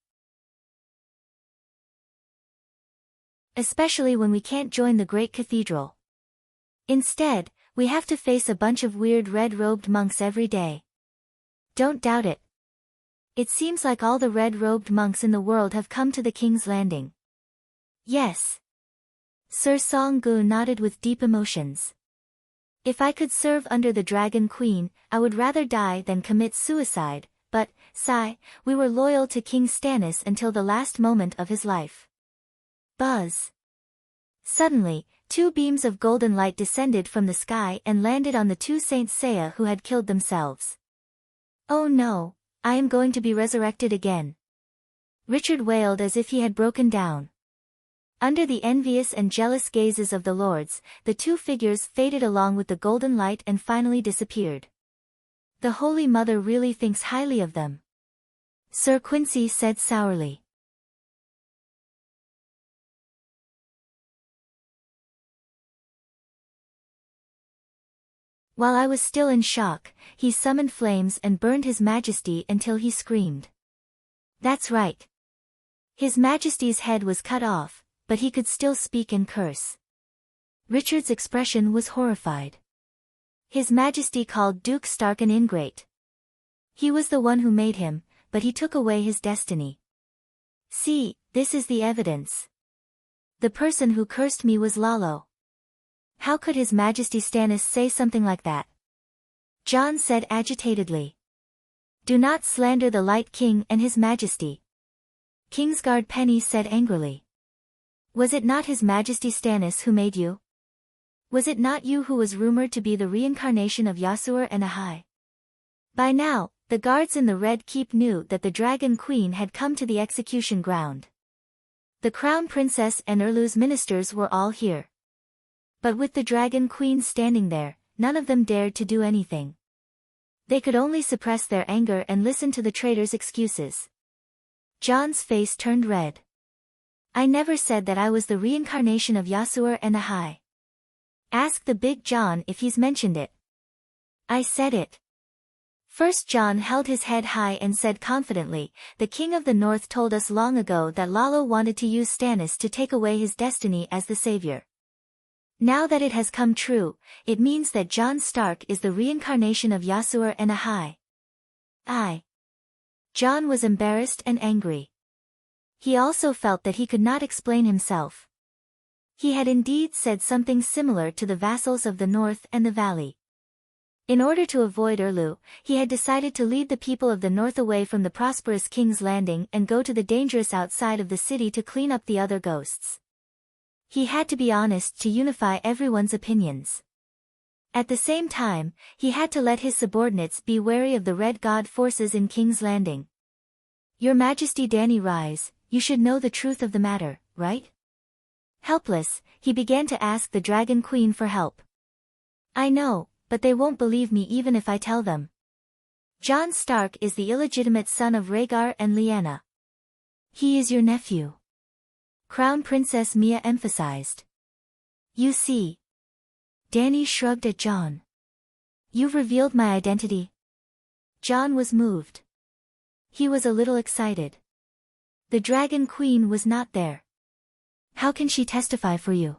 Especially when we can't join the great cathedral. Instead, we have to face a bunch of weird red-robed monks every day. Don't doubt it. It seems like all the red-robed monks in the world have come to the King's Landing." "Yes." Sir Song Gu nodded with deep emotions. If I could serve under the Dragon Queen, I would rather die than commit suicide, but, sigh, we were loyal to King Stannis until the last moment of his life. Buzz. Suddenly, two beams of golden light descended from the sky and landed on the two Saint Seiya who had killed themselves. Oh no, I am going to be resurrected again. Richard wailed as if he had broken down. Under the envious and jealous gazes of the lords, the two figures faded along with the golden light and finally disappeared. The Holy Mother really thinks highly of them, Sir Quincy said sourly. While I was still in shock, he summoned flames and burned His Majesty until he screamed. That's right. His Majesty's head was cut off, but he could still speak and curse. Richard's expression was horrified. His Majesty called Duke Stark an ingrate. He was the one who made him, but he took away his destiny. See, this is the evidence. The person who cursed me was Lalo. How could His Majesty Stannis say something like that? Jon said agitatedly. Do not slander the Light King and His Majesty. Kingsguard Penny said angrily. Was it not His Majesty Stannis who made you? Was it not you who was rumored to be the reincarnation of Yasuo and Ahai? By now, the guards in the Red Keep knew that the Dragon Queen had come to the execution ground. The Crown Princess and Erlu's ministers were all here. But with the Dragon Queen standing there, none of them dared to do anything. They could only suppress their anger and listen to the traitor's excuses. Jon's face turned red. I never said that I was the reincarnation of Yasuo and Ahai. Ask the Big Jon if he's mentioned it. I said it. First Jon held his head high and said confidently, the King of the North told us long ago that Lalo wanted to use Stannis to take away his destiny as the savior. Now that it has come true, it means that Jon Stark is the reincarnation of Yasuo and Ahai. Jon was embarrassed and angry. He also felt that he could not explain himself. He had indeed said something similar to the vassals of the North and the Valley. In order to avoid Erlu, he had decided to lead the people of the North away from the prosperous King's Landing and go to the dangerous outside of the city to clean up the other ghosts. He had to be honest to unify everyone's opinions. At the same time, he had to let his subordinates be wary of the Red God forces in King's Landing. Your Majesty Dany Rise, you should know the truth of the matter, right? Helpless, he began to ask the Dragon Queen for help. I know, but they won't believe me even if I tell them. Jon Stark is the illegitimate son of Rhaegar and Lyanna. He is your nephew. Crown Princess Mia emphasized. You see. Dany shrugged at Jon. You've revealed my identity. Jon was moved. He was a little excited. The Dragon Queen was not there. How can she testify for you?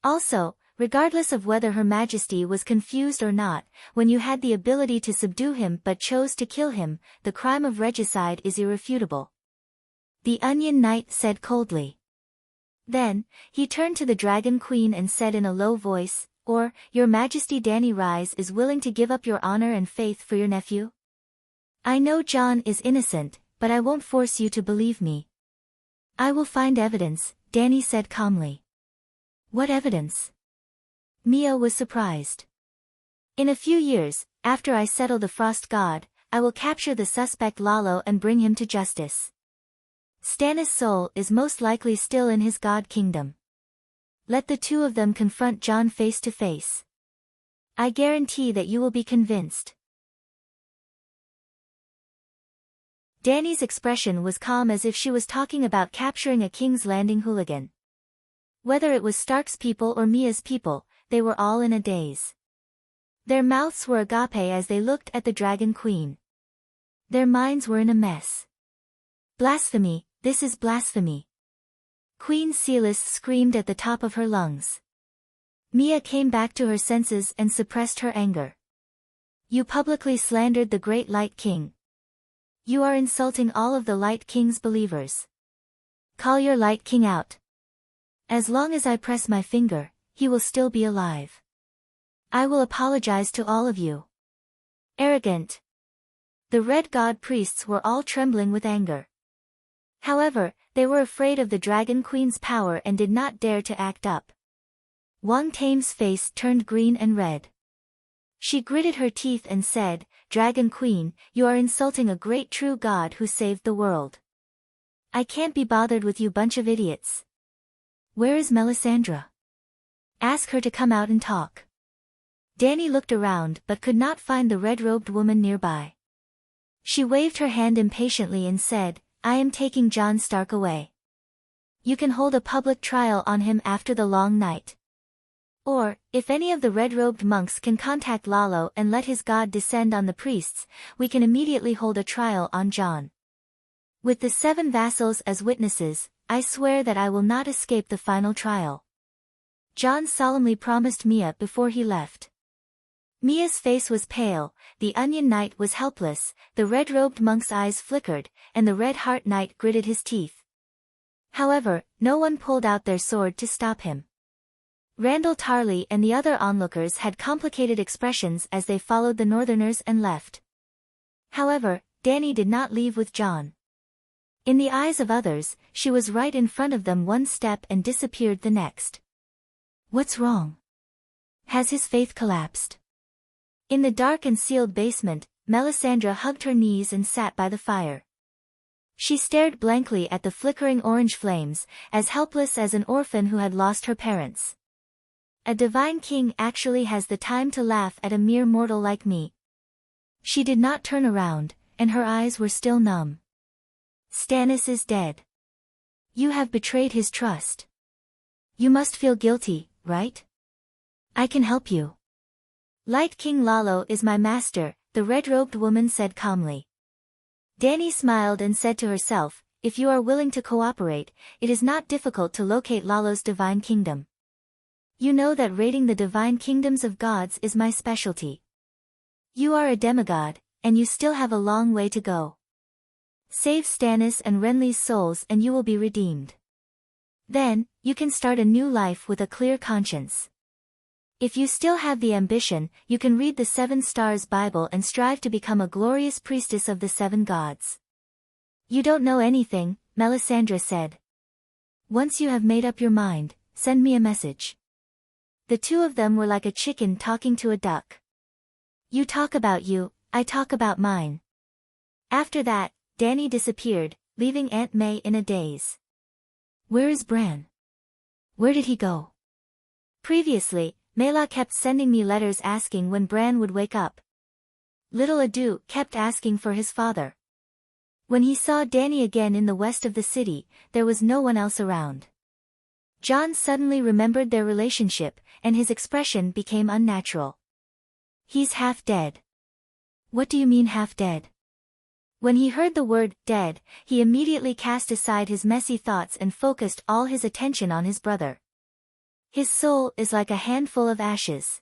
Also, regardless of whether Her Majesty was confused or not, when you had the ability to subdue him but chose to kill him, the crime of regicide is irrefutable. The Onion Knight said coldly. Then, he turned to the Dragon Queen and said in a low voice, or, Your Majesty Dany Rise is willing to give up your honor and faith for your nephew? I know Jon is innocent, but I won't force you to believe me. I will find evidence, Dany said calmly. What evidence? Mia was surprised. In a few years, after I settle the Frost God, I will capture the suspect Lalo and bring him to justice. Stannis' soul is most likely still in his god kingdom. Let the two of them confront Jon face to face. I guarantee that you will be convinced. Dany's expression was calm as if she was talking about capturing a King's Landing hooligan. Whether it was Stark's people or Mia's people, they were all in a daze. Their mouths were agape as they looked at the Dragon Queen. Their minds were in a mess. Blasphemy, this is blasphemy. Queen Celis screamed at the top of her lungs. Mia came back to her senses and suppressed her anger. You publicly slandered the great Light King. You are insulting all of the Light King's believers. Call your Light King out. As long as I press my finger, he will still be alive. I will apologize to all of you. Arrogant. The Red God priests were all trembling with anger. However, they were afraid of the Dragon Queen's power and did not dare to act up. Wang Tame's face turned green and red. She gritted her teeth and said, Dragon Queen, you are insulting a great true God who saved the world. I can't be bothered with you bunch of idiots. Where is Melisandre? Ask her to come out and talk. Dany looked around but could not find the red-robed woman nearby. She waved her hand impatiently and said, I am taking Jon Stark away. You can hold a public trial on him after the long night. Or, if any of the red-robed monks can contact Lalo and let his god descend on the priests, we can immediately hold a trial on Jon. With the 7 vassals as witnesses, I swear that I will not escape the final trial. Jon solemnly promised Mia before he left. Mia's face was pale, the Onion Knight was helpless, the red-robed monk's eyes flickered, and the Red Heart Knight gritted his teeth. However, no one pulled out their sword to stop him. Randall Tarley and the other onlookers had complicated expressions as they followed the Northerners and left. However, Dany did not leave with Jon. In the eyes of others, she was right in front of them one step and disappeared the next. What's wrong? Has his faith collapsed? In the dark and sealed basement, Melisandre hugged her knees and sat by the fire. She stared blankly at the flickering orange flames, as helpless as an orphan who had lost her parents. A divine king actually has the time to laugh at a mere mortal like me. She did not turn around, and her eyes were still numb. Stannis is dead. You have betrayed his trust. You must feel guilty, right? I can help you. Light King Lalo is my master, the red-robed woman said calmly. Dany smiled and said to herself, if you are willing to cooperate, it is not difficult to locate Lalo's divine kingdom. You know that raiding the divine kingdoms of gods is my specialty. You are a demigod, and you still have a long way to go. Save Stannis and Renly's souls and you will be redeemed. Then, you can start a new life with a clear conscience. If you still have the ambition, you can read the 7 Stars Bible and strive to become a glorious priestess of the 7 gods. You don't know anything, Melisandre said. Once you have made up your mind, send me a message. The two of them were like a chicken talking to a duck. You talk about you, I talk about mine. After that, Dany disappeared, leaving Aunt May in a daze. Where is Bran? Where did he go? Previously, Mela kept sending me letters asking when Bran would wake up. Little Adu kept asking for his father. When he saw Dany again in the west of the city, there was no one else around. Jon suddenly remembered their relationship, and his expression became unnatural. He's half dead. What do you mean half dead? When he heard the word, dead, he immediately cast aside his messy thoughts and focused all his attention on his brother. His soul is like a handful of ashes.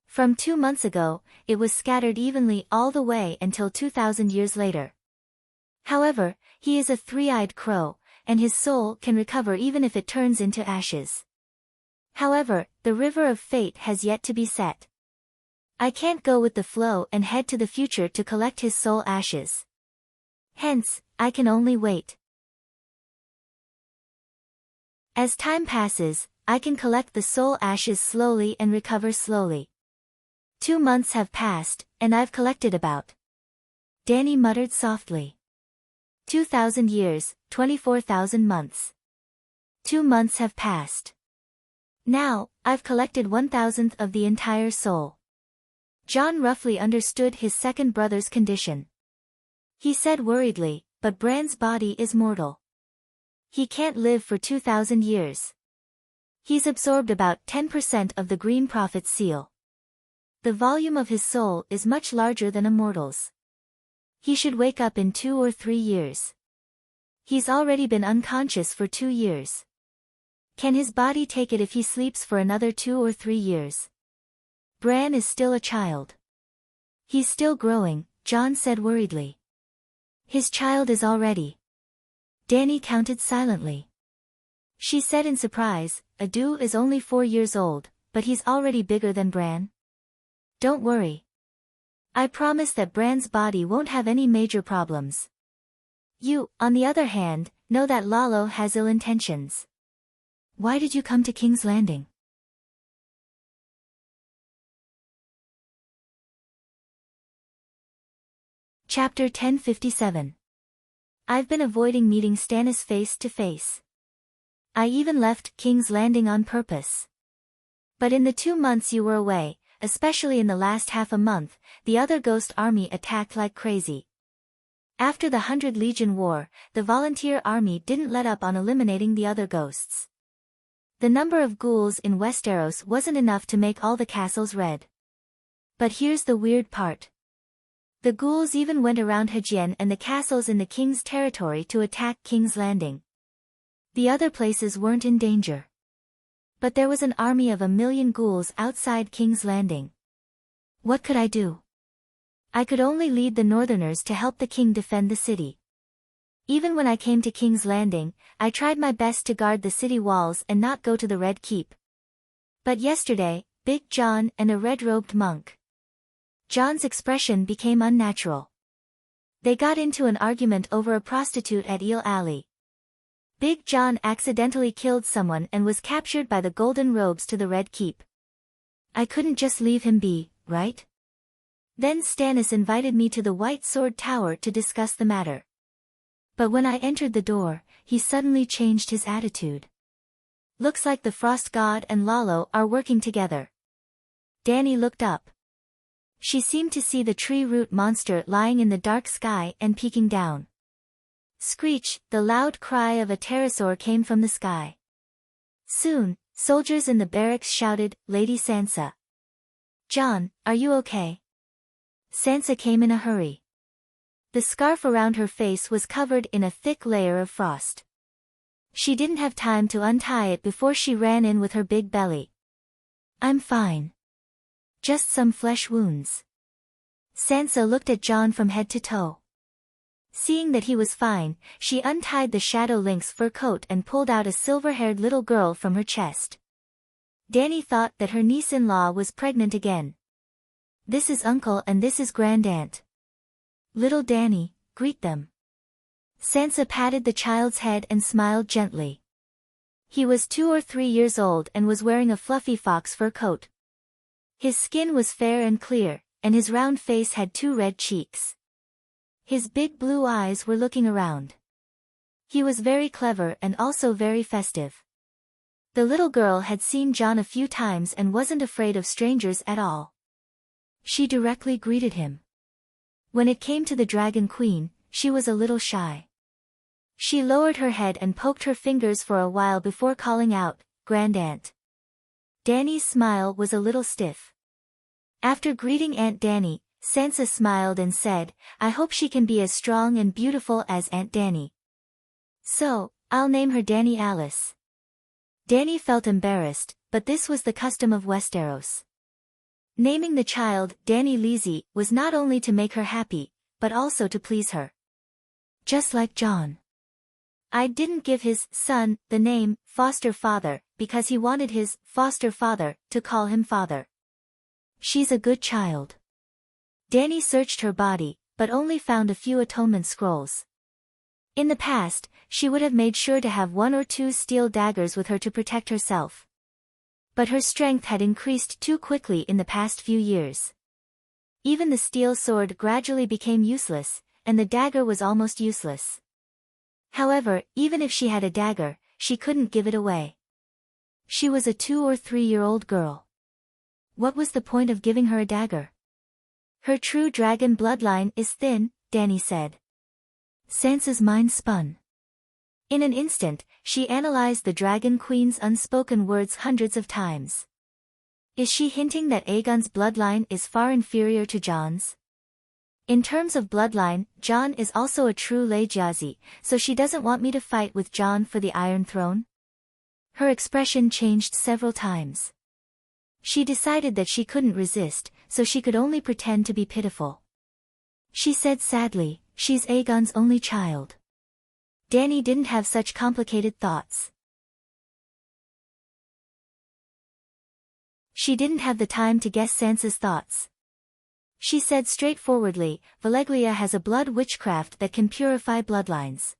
From 2 months ago, it was scattered evenly all the way until 2,000 years later. However, he is a 3-eyed crow, and his soul can recover even if it turns into ashes. However, the river of fate has yet to be set. I can't go with the flow and head to the future to collect his soul ashes. Hence, I can only wait. As time passes, I can collect the soul ashes slowly and recover slowly. 2 months have passed, and I've collected about. Dany muttered softly. 2,000 years, 24,000 months. 2 months have passed. Now, I've collected 1,000th of the entire soul. Jon roughly understood his second brother's condition. He said worriedly, but Bran's body is mortal. He can't live for 2,000 years. He's absorbed about 10% of the Green Prophet's seal. The volume of his soul is much larger than a mortal's. He should wake up in 2 or 3 years. He's already been unconscious for 2 years. Can his body take it if he sleeps for another 2 or 3 years? Bran is still a child. He's still growing, Jon said worriedly. His child is already. Dany counted silently. She said in surprise, Adu is only 4 years old, but he's already bigger than Bran. Don't worry. I promise that Bran's body won't have any major problems. You, on the other hand, know that Lalo has ill intentions. Why did you come to King's Landing? Chapter 1057. I've been avoiding meeting Stannis face to face. I even left King's Landing on purpose. But in the 2 months you were away, especially in the last half a month, the other ghost army attacked like crazy. After the 100 Legion War, the volunteer army didn't let up on eliminating the other ghosts. The number of ghouls in Westeros wasn't enough to make all the castles red. But here's the weird part. The ghouls even went around Hajien and the castles in the king's territory to attack King's Landing. The other places weren't in danger. But there was an army of 1 million ghouls outside King's Landing. What could I do? I could only lead the Northerners to help the king defend the city. Even when I came to King's Landing, I tried my best to guard the city walls and not go to the Red Keep. But yesterday, Big John and a red-robed monk. John's expression became unnatural. They got into an argument over a prostitute at Eel Alley. Big John accidentally killed someone and was captured by the Golden Robes to the Red Keep. I couldn't just leave him be, right? Then Stannis invited me to the White Sword Tower to discuss the matter. But when I entered the door, he suddenly changed his attitude. Looks like the Frost God and Lalo are working together. Dany looked up. She seemed to see the tree root monster lying in the dark sky and peeking down. Screech, the loud cry of a pterosaur came from the sky. Soon, soldiers in the barracks shouted, "Lady Sansa." "John, are you okay?" Sansa came in a hurry. The scarf around her face was covered in a thick layer of frost. She didn't have time to untie it before she ran in with her big belly. "I'm fine. Just some flesh wounds." Sansa looked at John from head to toe. Seeing that he was fine, she untied the Shadow Lynx fur coat and pulled out a silver-haired little girl from her chest. Dany thought that her niece-in-law was pregnant again. "This is uncle and this is grandaunt. Little Dany, greet them." Sansa patted the child's head and smiled gently. He was 2 or 3 years old and was wearing a fluffy fox fur coat. His skin was fair and clear, and his round face had 2 red cheeks. His big blue eyes were looking around. He was very clever and also very festive. The little girl had seen John a few times and wasn't afraid of strangers at all. She directly greeted him. When it came to the Dragon Queen, she was a little shy. She lowered her head and poked her fingers for a while before calling out, "Grandaunt." Dany's smile was a little stiff. After greeting Aunt Dany, Sansa smiled and said, "I hope she can be as strong and beautiful as Aunt Dany. So, I'll name her Dany Alice." Dany felt embarrassed, but this was the custom of Westeros. Naming the child Dany Lizzie was not only to make her happy, but also to please her. Just like John. I didn't give his son the name foster father because he wanted his foster father to call him father. She's a good child. Dany searched her body, but only found a few atonement scrolls. In the past, she would have made sure to have 1 or 2 steel daggers with her to protect herself. But her strength had increased too quickly in the past few years. Even the steel sword gradually became useless, and the dagger was almost useless. However, even if she had a dagger, she couldn't give it away. She was a 2 or 3-year-old girl. What was the point of giving her a dagger? "Her true dragon bloodline is thin," Dany said. Sansa's mind spun. In an instant, she analyzed the Dragon Queen's unspoken words hundreds of times. Is she hinting that Aegon's bloodline is far inferior to Jon's? In terms of bloodline, Jon is also a true Legiazi, so she doesn't want me to fight with Jon for the Iron Throne? Her expression changed several times. She decided that she couldn't resist, so she could only pretend to be pitiful. She said sadly, "She's Aegon's only child." Dany didn't have such complicated thoughts. She didn't have the time to guess Sansa's thoughts. She said straightforwardly, Valeglia has a blood witchcraft that can purify bloodlines.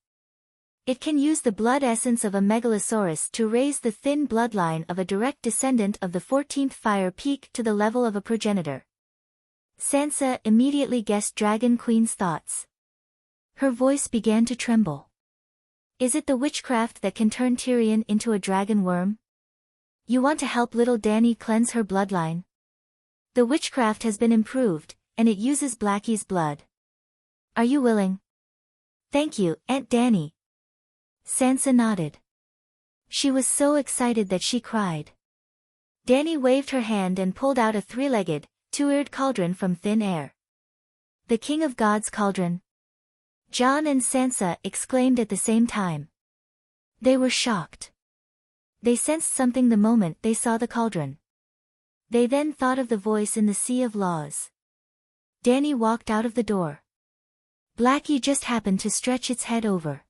It can use the blood essence of a megalosaurus to raise the thin bloodline of a direct descendant of the 14th fire peak to the level of a progenitor. Sansa immediately guessed Dragon Queen's thoughts. Her voice began to tremble. Is it the witchcraft that can turn Tyrion into a dragon worm? You want to help little Dany cleanse her bloodline? The witchcraft has been improved, and it uses Blackie's blood. Are you willing? Thank you, Aunt Dany. Sansa nodded. She was so excited that she cried. Dany waved her hand and pulled out a three-legged, two-eared cauldron from thin air. The King of God's cauldron. Jon and Sansa exclaimed at the same time. They were shocked. They sensed something the moment they saw the cauldron. They then thought of the voice in the Sea of Laws. Dany walked out of the door. Blackie just happened to stretch its head over.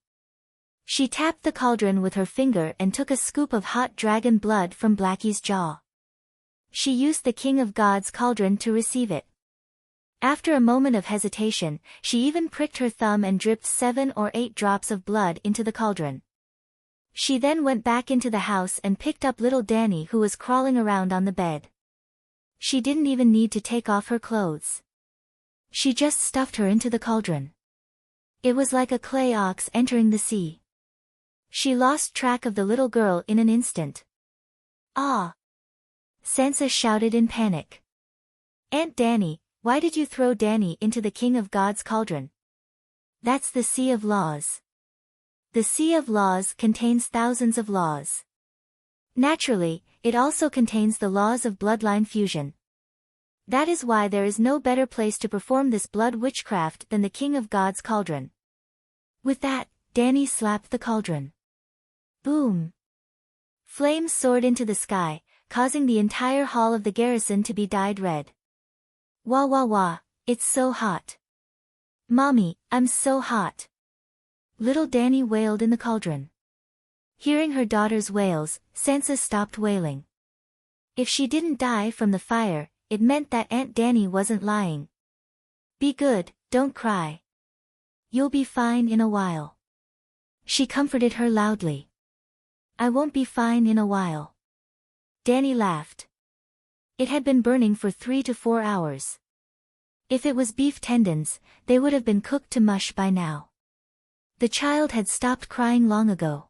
She tapped the cauldron with her finger and took a scoop of hot dragon blood from Blackie's jaw. She used the King of God's cauldron to receive it. After a moment of hesitation, she even pricked her thumb and dripped 7 or 8 drops of blood into the cauldron. She then went back into the house and picked up little Dany, who was crawling around on the bed. She didn't even need to take off her clothes. She just stuffed her into the cauldron. It was like a clay ox entering the sea. She lost track of the little girl in an instant. Ah! Sansa shouted in panic. Aunt Dany, why did you throw Dany into the King of God's cauldron? That's the Sea of Laws. The Sea of Laws contains thousands of laws. Naturally, it also contains the laws of bloodline fusion. That is why there is no better place to perform this blood witchcraft than the King of God's cauldron. With that, Dany slapped the cauldron. Boom! Flames soared into the sky, causing the entire hall of the garrison to be dyed red. Wah wah wah, it's so hot. Mommy, I'm so hot. Little Dany wailed in the cauldron. Hearing her daughter's wails, Sansa stopped wailing. If she didn't die from the fire, it meant that Aunt Dany wasn't lying. Be good, don't cry. You'll be fine in a while. She comforted her loudly. I won't be fine in a while. Dany laughed. It had been burning for 3 to 4 hours. If it was beef tendons, they would have been cooked to mush by now. The child had stopped crying long ago.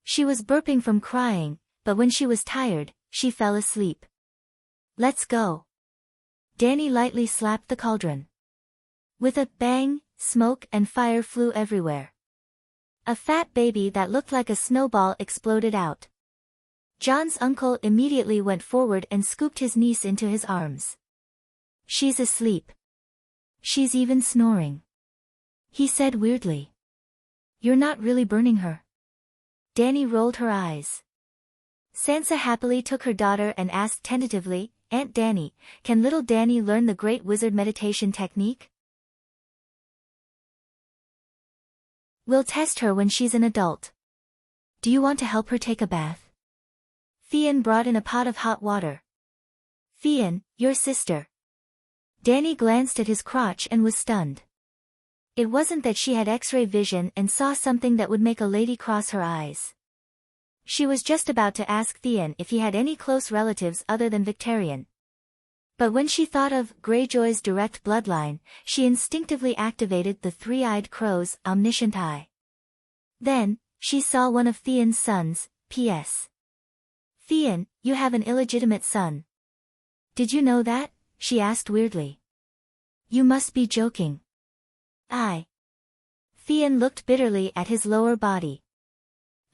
She was burping from crying, but when she was tired, she fell asleep. Let's go. Dany lightly slapped the cauldron. With a bang, smoke and fire flew everywhere. A fat baby that looked like a snowball exploded out. Jon's uncle immediately went forward and scooped his niece into his arms. She's asleep. She's even snoring. He said weirdly. You're not really burning her. Dany rolled her eyes. Sansa happily took her daughter and asked tentatively, Aunt Dany, can little Dany learn the great wizard meditation technique? We'll test her when she's an adult. Do you want to help her take a bath? Theon brought in a pot of hot water. Theon, your sister. Dany glanced at his crotch and was stunned. It wasn't that she had X-ray vision and saw something that would make a lady cross her eyes. She was just about to ask Theon if he had any close relatives other than Victarion. But when she thought of Greyjoy's direct bloodline, she instinctively activated the three-eyed crow's omniscient eye. Then, she saw one of Theon's sons, P.S. Theon, you have an illegitimate son. Did you know that? She asked weirdly. You must be joking. Theon looked bitterly at his lower body.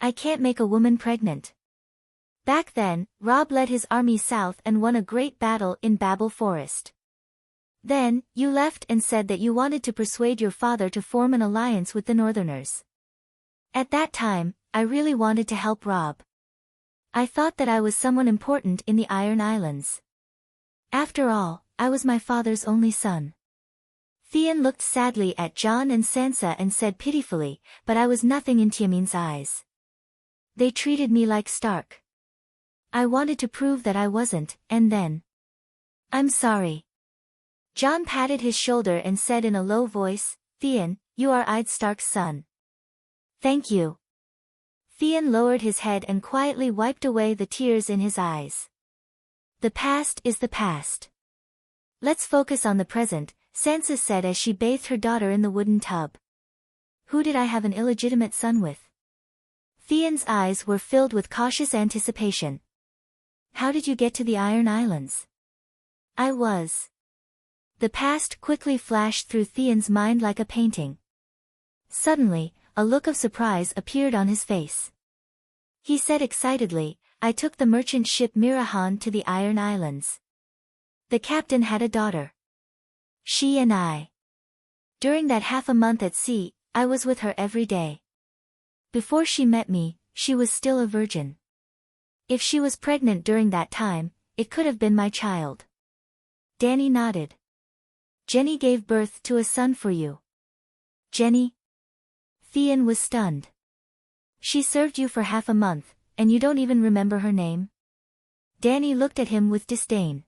I can't make a woman pregnant. Back then, Robb led his army south and won a great battle in Babel Forest. Then, you left and said that you wanted to persuade your father to form an alliance with the Northerners. At that time, I really wanted to help Robb. I thought that I was someone important in the Iron Islands. After all, I was my father's only son. Theon looked sadly at Jon and Sansa and said pitifully, but I was nothing in Tyamin's eyes. They treated me like Stark. I wanted to prove that I wasn't, and then. I'm sorry. John patted his shoulder and said in a low voice, Theon, you are Stark's son. Thank you. Theon lowered his head and quietly wiped away the tears in his eyes. The past is the past. Let's focus on the present, Sansa said as she bathed her daughter in the wooden tub. Who did I have an illegitimate son with? Theon's eyes were filled with cautious anticipation. How did you get to the Iron Islands? The past quickly flashed through Theon's mind like a painting. Suddenly, a look of surprise appeared on his face. He said excitedly, I took the merchant ship Mirahan to the Iron Islands. The captain had a daughter. She and I. During that half a month at sea, I was with her every day. Before she met me, she was still a virgin. If she was pregnant during that time, it could have been my child. Dany nodded. Jenny gave birth to a son for you. Jenny? Theon was stunned. She served you for half a month, and you don't even remember her name? Dany looked at him with disdain.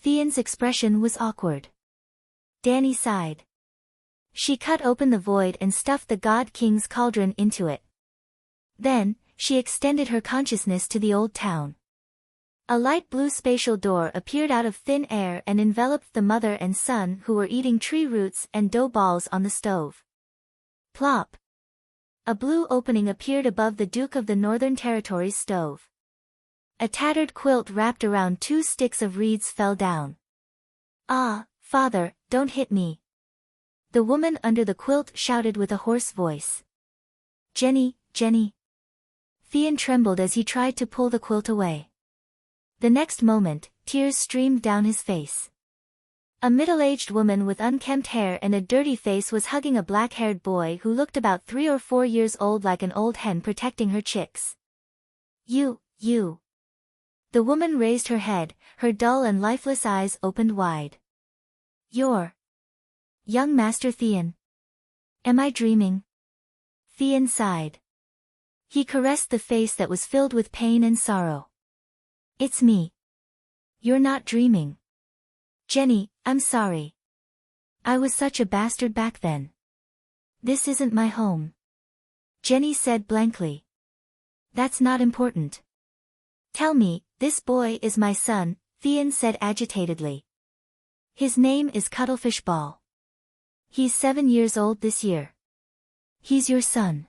Theon's expression was awkward. Dany sighed. She cut open the void and stuffed the God King's cauldron into it. Then, she extended her consciousness to the old town. A light blue spatial door appeared out of thin air and enveloped the mother and son who were eating tree roots and dough balls on the stove. Plop! A blue opening appeared above the Duke of the Northern Territories' stove. A tattered quilt wrapped around 2 sticks of reeds fell down. Ah, father, don't hit me. The woman under the quilt shouted with a hoarse voice. Jenny, Jenny. Theon trembled as he tried to pull the quilt away. The next moment, tears streamed down his face. A middle-aged woman with unkempt hair and a dirty face was hugging a black-haired boy who looked about 3 or 4 years old like an old hen protecting her chicks. You. The woman raised her head, her dull and lifeless eyes opened wide. You're young Master Theon. Am I dreaming? Theon sighed. He caressed the face that was filled with pain and sorrow. It's me. You're not dreaming. Jenny, I'm sorry. I was such a bastard back then. This isn't my home. Jenny said blankly. That's not important. Tell me, this boy is my son, Theon said agitatedly. His name is Cuttlefish Ball. He's 7 years old this year. He's your son.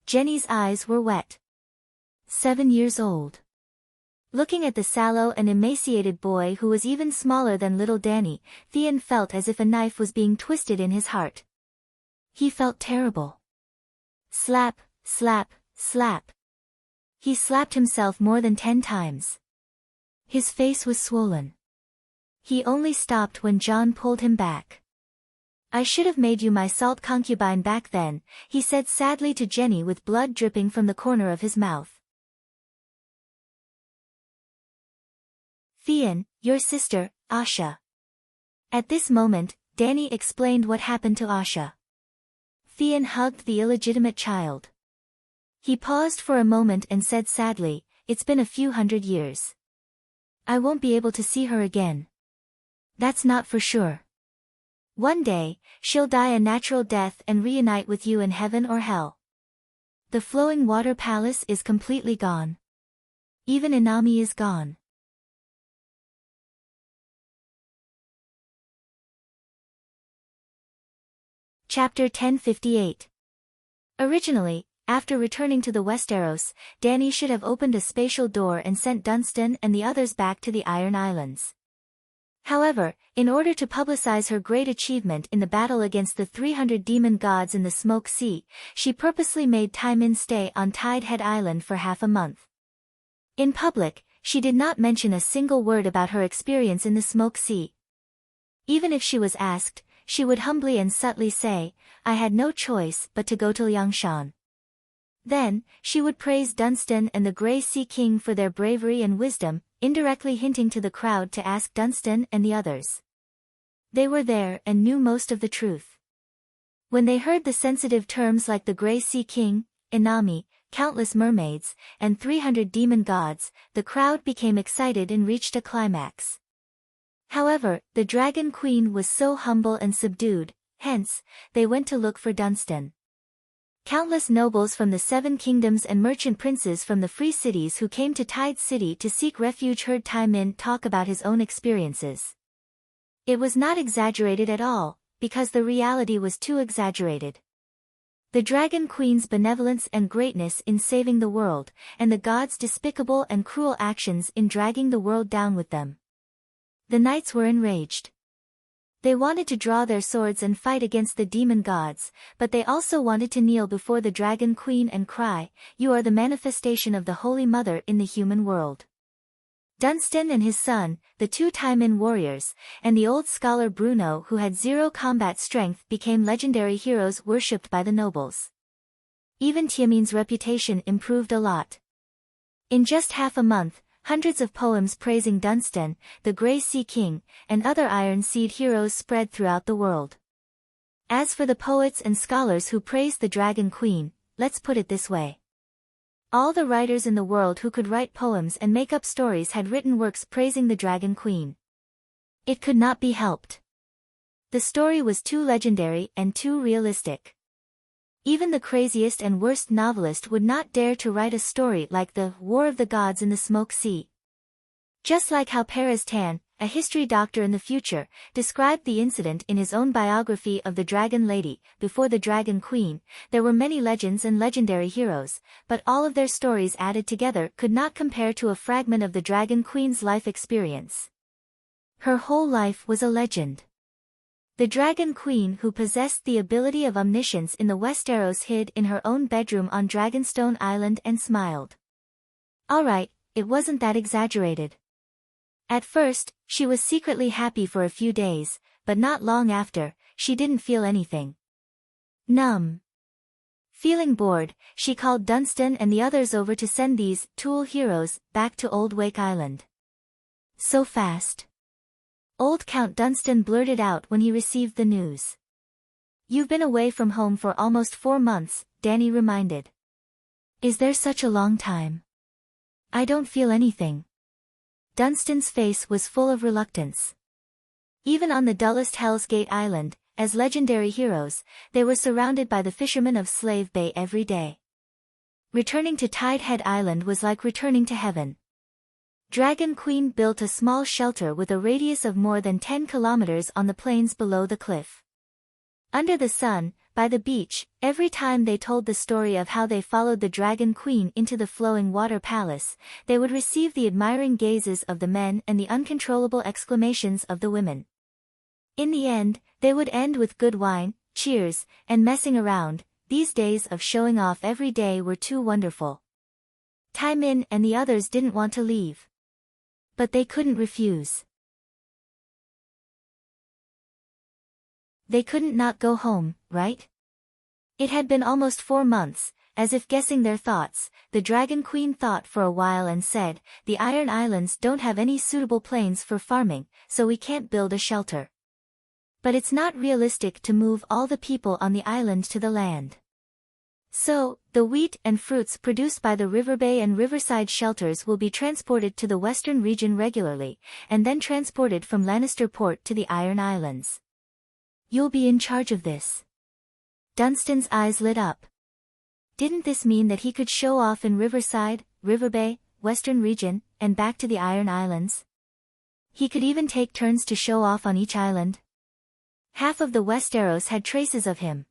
Jenny's eyes were wet. 7 years old. Looking at the sallow and emaciated boy who was even smaller than little Dany, Theon felt as if a knife was being twisted in his heart. He felt terrible. Slap, slap, slap. He slapped himself more than 10 times. His face was swollen. He only stopped when Jon pulled him back. I should have made you my salt concubine back then, he said sadly to Jenny with blood dripping from the corner of his mouth. Theon, your sister, Asha. At this moment, Dany explained what happened to Asha. Theon hugged the illegitimate child. He paused for a moment and said sadly, it's been a few 100 years. I won't be able to see her again. That's not for sure. One day, she'll die a natural death and reunite with you in heaven or hell. The flowing water palace is completely gone. Even Inami is gone. Chapter 1058. Originally, after returning to the Westeros, Dany should have opened a spatial door and sent Dunstan and the others back to the Iron Islands. However, in order to publicize her great achievement in the battle against the 300 demon gods in the Smoke Sea, she purposely made Tywin stay on Tidehead Island for half a month. In public, she did not mention a single word about her experience in the Smoke Sea. Even if she was asked, she would humbly and subtly say, I had no choice but to go to Liangshan. Then, she would praise Dunstan and the Grey Sea King for their bravery and wisdom, indirectly hinting to the crowd to ask Dunstan and the others. They were there and knew most of the truth. When they heard the sensitive terms like the Grey Sea King, Inami, countless mermaids, and 300 demon gods, the crowd became excited and reached a climax. However, the Dragon Queen was so humble and subdued, hence, they went to look for Dunstan. Countless nobles from the 7 kingdoms and merchant princes from the free cities who came to Tide City to seek refuge heard Tai Min talk about his own experiences. It was not exaggerated at all, because the reality was too exaggerated. The Dragon Queen's benevolence and greatness in saving the world, and the gods' despicable and cruel actions in dragging the world down with them. The knights were enraged. They wanted to draw their swords and fight against the demon gods, but they also wanted to kneel before the Dragon Queen and cry, "You are the manifestation of the Holy Mother in the human world." Dunstan and his son, the 2 Taimin warriors, and the old scholar Bruno who had 0 combat strength became legendary heroes worshipped by the nobles. Even Tiamin's reputation improved a lot. In just half a month, hundreds of poems praising Dunstan, the Grey Sea King, and other Iron Seed heroes spread throughout the world. As for the poets and scholars who praised the Dragon Queen, let's put it this way. All the writers in the world who could write poems and make up stories had written works praising the Dragon Queen. It could not be helped. The story was too legendary and too realistic. Even the craziest and worst novelist would not dare to write a story like the War of the Gods in the Smoke Sea. Just like how Perez Tan, a history doctor in the future, described the incident in his own biography of the Dragon Lady, before the Dragon Queen, there were many legends and legendary heroes, but all of their stories added together could not compare to a fragment of the Dragon Queen's life experience. Her whole life was a legend. The Dragon Queen who possessed the ability of omniscience in the Westeros hid in her own bedroom on Dragonstone Island and smiled. Alright, it wasn't that exaggerated. At first, she was secretly happy for a few days, but not long after, she didn't feel anything. Numb. Feeling bored, she called Dunstan and the others over to send these Tool heroes back to Old Wake Island. So fast. Old Count Dunstan blurted out when he received the news. "You've been away from home for almost 4 months, Dany reminded. Is there such a long time? I don't feel anything." Dunstan's face was full of reluctance. Even on the dullest Hell's Gate Island, as legendary heroes, they were surrounded by the fishermen of Slave Bay every day. Returning to Tidehead Island was like returning to heaven. Dragon Queen built a small shelter with a radius of more than 10 kilometers on the plains below the cliff. Under the sun, by the beach, every time they told the story of how they followed the Dragon Queen into the flowing water palace, they would receive the admiring gazes of the men and the uncontrollable exclamations of the women. In the end, they would end with good wine, cheers, and messing around. These days of showing off every day were too wonderful. Tai Min and the others didn't want to leave. But they couldn't refuse. They couldn't not go home, right? It had been almost 4 months, as if guessing their thoughts, the Dragon Queen thought for a while and said, "The Iron Islands don't have any suitable plains for farming, so we can't build a shelter. But it's not realistic to move all the people on the island to the land. So, the wheat and fruits produced by the River Bay and Riverside shelters will be transported to the western region regularly, and then transported from Lannister Port to the Iron Islands. You'll be in charge of this." Dunstan's eyes lit up. Didn't this mean that he could show off in Riverside, River Bay, Western Region, and back to the Iron Islands? He could even take turns to show off on each island. Half of the Westeros had traces of him.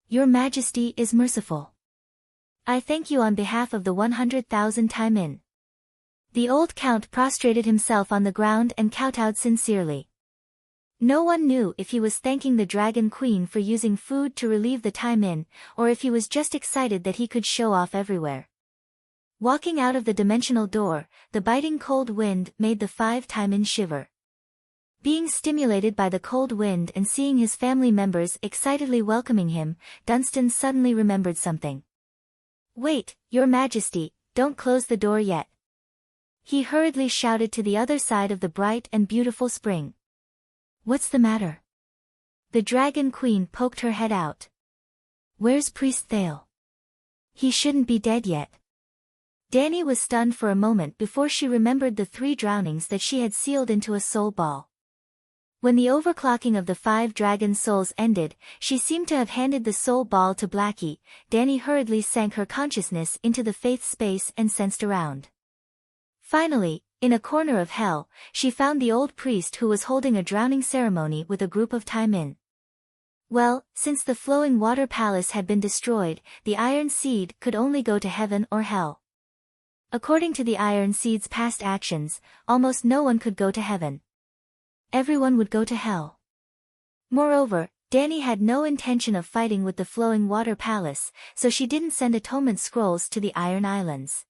"Your Majesty is merciful. I thank you on behalf of the 100,000 Taimin." The old count prostrated himself on the ground and kowtowed sincerely. No one knew if he was thanking the Dragon Queen for using food to relieve the Taimin, or if he was just excited that he could show off everywhere. Walking out of the dimensional door, the biting cold wind made the 5 Taimin shiver. Being stimulated by the cold wind and seeing his family members excitedly welcoming him, Dunstan suddenly remembered something. "Wait, Your Majesty, don't close the door yet." He hurriedly shouted to the other side of the bright and beautiful spring. "What's the matter?" The Dragon Queen poked her head out. "Where's Priest Thale? He shouldn't be dead yet." Danny was stunned for a moment before she remembered the 3 drownings that she had sealed into a soul ball. When the overclocking of the 5 dragon souls ended, she seemed to have handed the soul ball to Blackie. Danny hurriedly sank her consciousness into the faith space and sensed around. Finally, in a corner of hell, she found the old priest who was holding a drowning ceremony with a group of Taimin. Well, since the flowing water palace had been destroyed, the Iron Seed could only go to heaven or hell. According to the Iron Seed's past actions, almost no one could go to heaven. Everyone would go to hell. Moreover, Danny had no intention of fighting with the flowing water palace, so she didn't send atonement scrolls to the Iron Islands.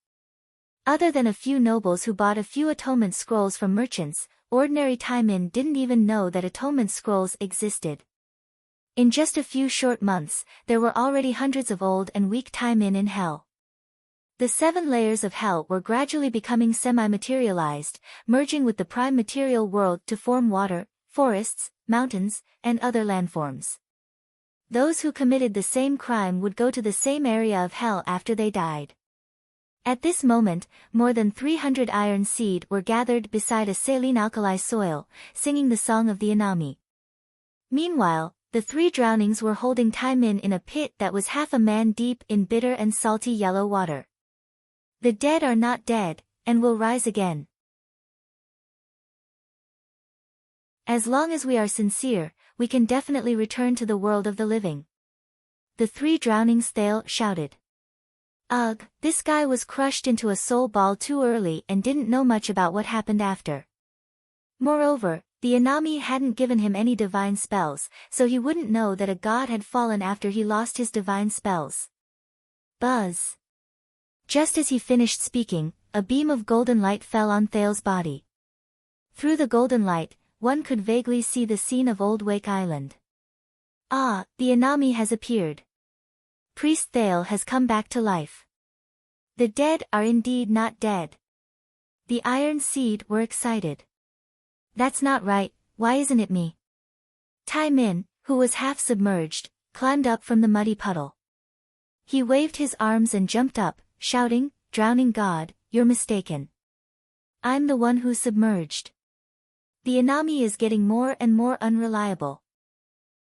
Other than a few nobles who bought a few atonement scrolls from merchants, ordinary Taimin didn't even know that atonement scrolls existed. In just a few short months, there were already hundreds of old and weak Taimin in hell. The 7 layers of hell were gradually becoming semi-materialized, merging with the prime material world to form water, forests, mountains, and other landforms. Those who committed the same crime would go to the same area of hell after they died. At this moment, more than 300 Iron Seed were gathered beside a saline alkali soil, singing the song of the Inami. Meanwhile, the 3 drownings were holding Taimin in a pit that was half a man deep in bitter and salty yellow water. The dead are not dead, and will rise again. As long as we are sincere, we can definitely return to the world of the living. The 3 drownings Thale shouted. Ugh, this guy was crushed into a soul ball too early and didn't know much about what happened after. Moreover, the Inami hadn't given him any divine spells, so he wouldn't know that a god had fallen after he lost his divine spells. Buzz. Just as he finished speaking, a beam of golden light fell on Thale's body. Through the golden light, one could vaguely see the scene of Old Wake Island. Ah, the Inami has appeared. Priest Thale has come back to life. The dead are indeed not dead. The Iron Seed were excited. That's not right, why isn't it me? Taimin, who was half submerged, climbed up from the muddy puddle. He waved his arms and jumped up, shouting, "Drowning God, you're mistaken. I'm the one who's submerged. The Inami is getting more and more unreliable.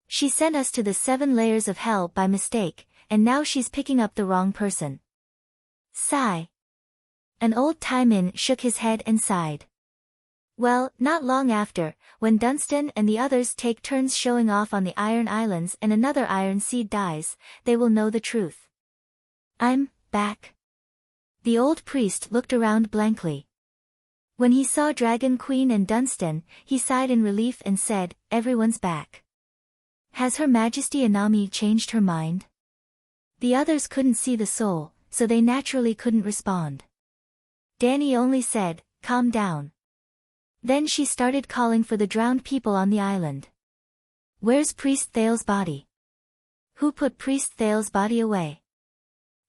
She sent us to the 7 layers of hell by mistake, and now she's picking up the wrong person." Sigh. An old Taimin shook his head and sighed. Well, not long after, when Dunstan and the others take turns showing off on the Iron Islands and another Iron Seed dies, they will know the truth. I'm back. The old priest looked around blankly. When he saw Dragon Queen and Dunstan, he sighed in relief and said, "Everyone's back." Has Her Majesty Inami changed her mind? The others couldn't see the soul, so they naturally couldn't respond. Danny only said, "Calm down." Then she started calling for the drowned people on the island. Where's Priest Thale's body? Who put Priest Thale's body away?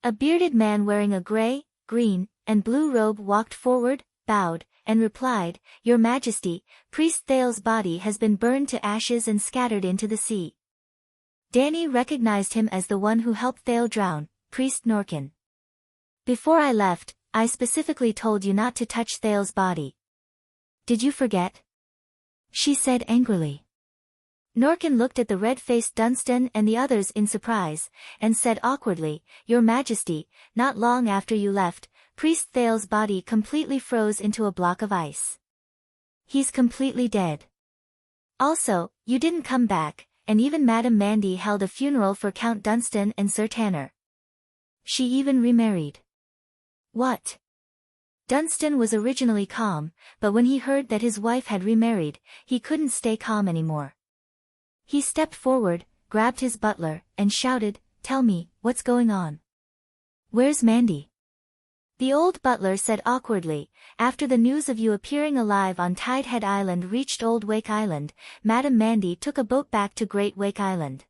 A bearded man wearing a gray, green, and blue robe walked forward, bowed, and replied, "Your Majesty, Priest Thale's body has been burned to ashes and scattered into the sea." Danny recognized him as the one who helped Thale drown, Priest Norkin. "Before I left, I specifically told you not to touch Thale's body. Did you forget?" she said angrily. Norkin looked at the red-faced Dunstan and the others in surprise, and said awkwardly, "Your Majesty, not long after you left, Priest Thale's body completely froze into a block of ice. He's completely dead. Also, you didn't come back, and even Madame Mandy held a funeral for Count Dunstan and Sir Tanner. She even remarried." What? Dunstan was originally calm, but when he heard that his wife had remarried, he couldn't stay calm anymore. He stepped forward, grabbed his butler, and shouted, "Tell me, what's going on? Where's Mandy?" The old butler said awkwardly, "After the news of you appearing alive on Tidehead Island reached Old Wake Island, Madame Mandy took a boat back to Great Wake Island.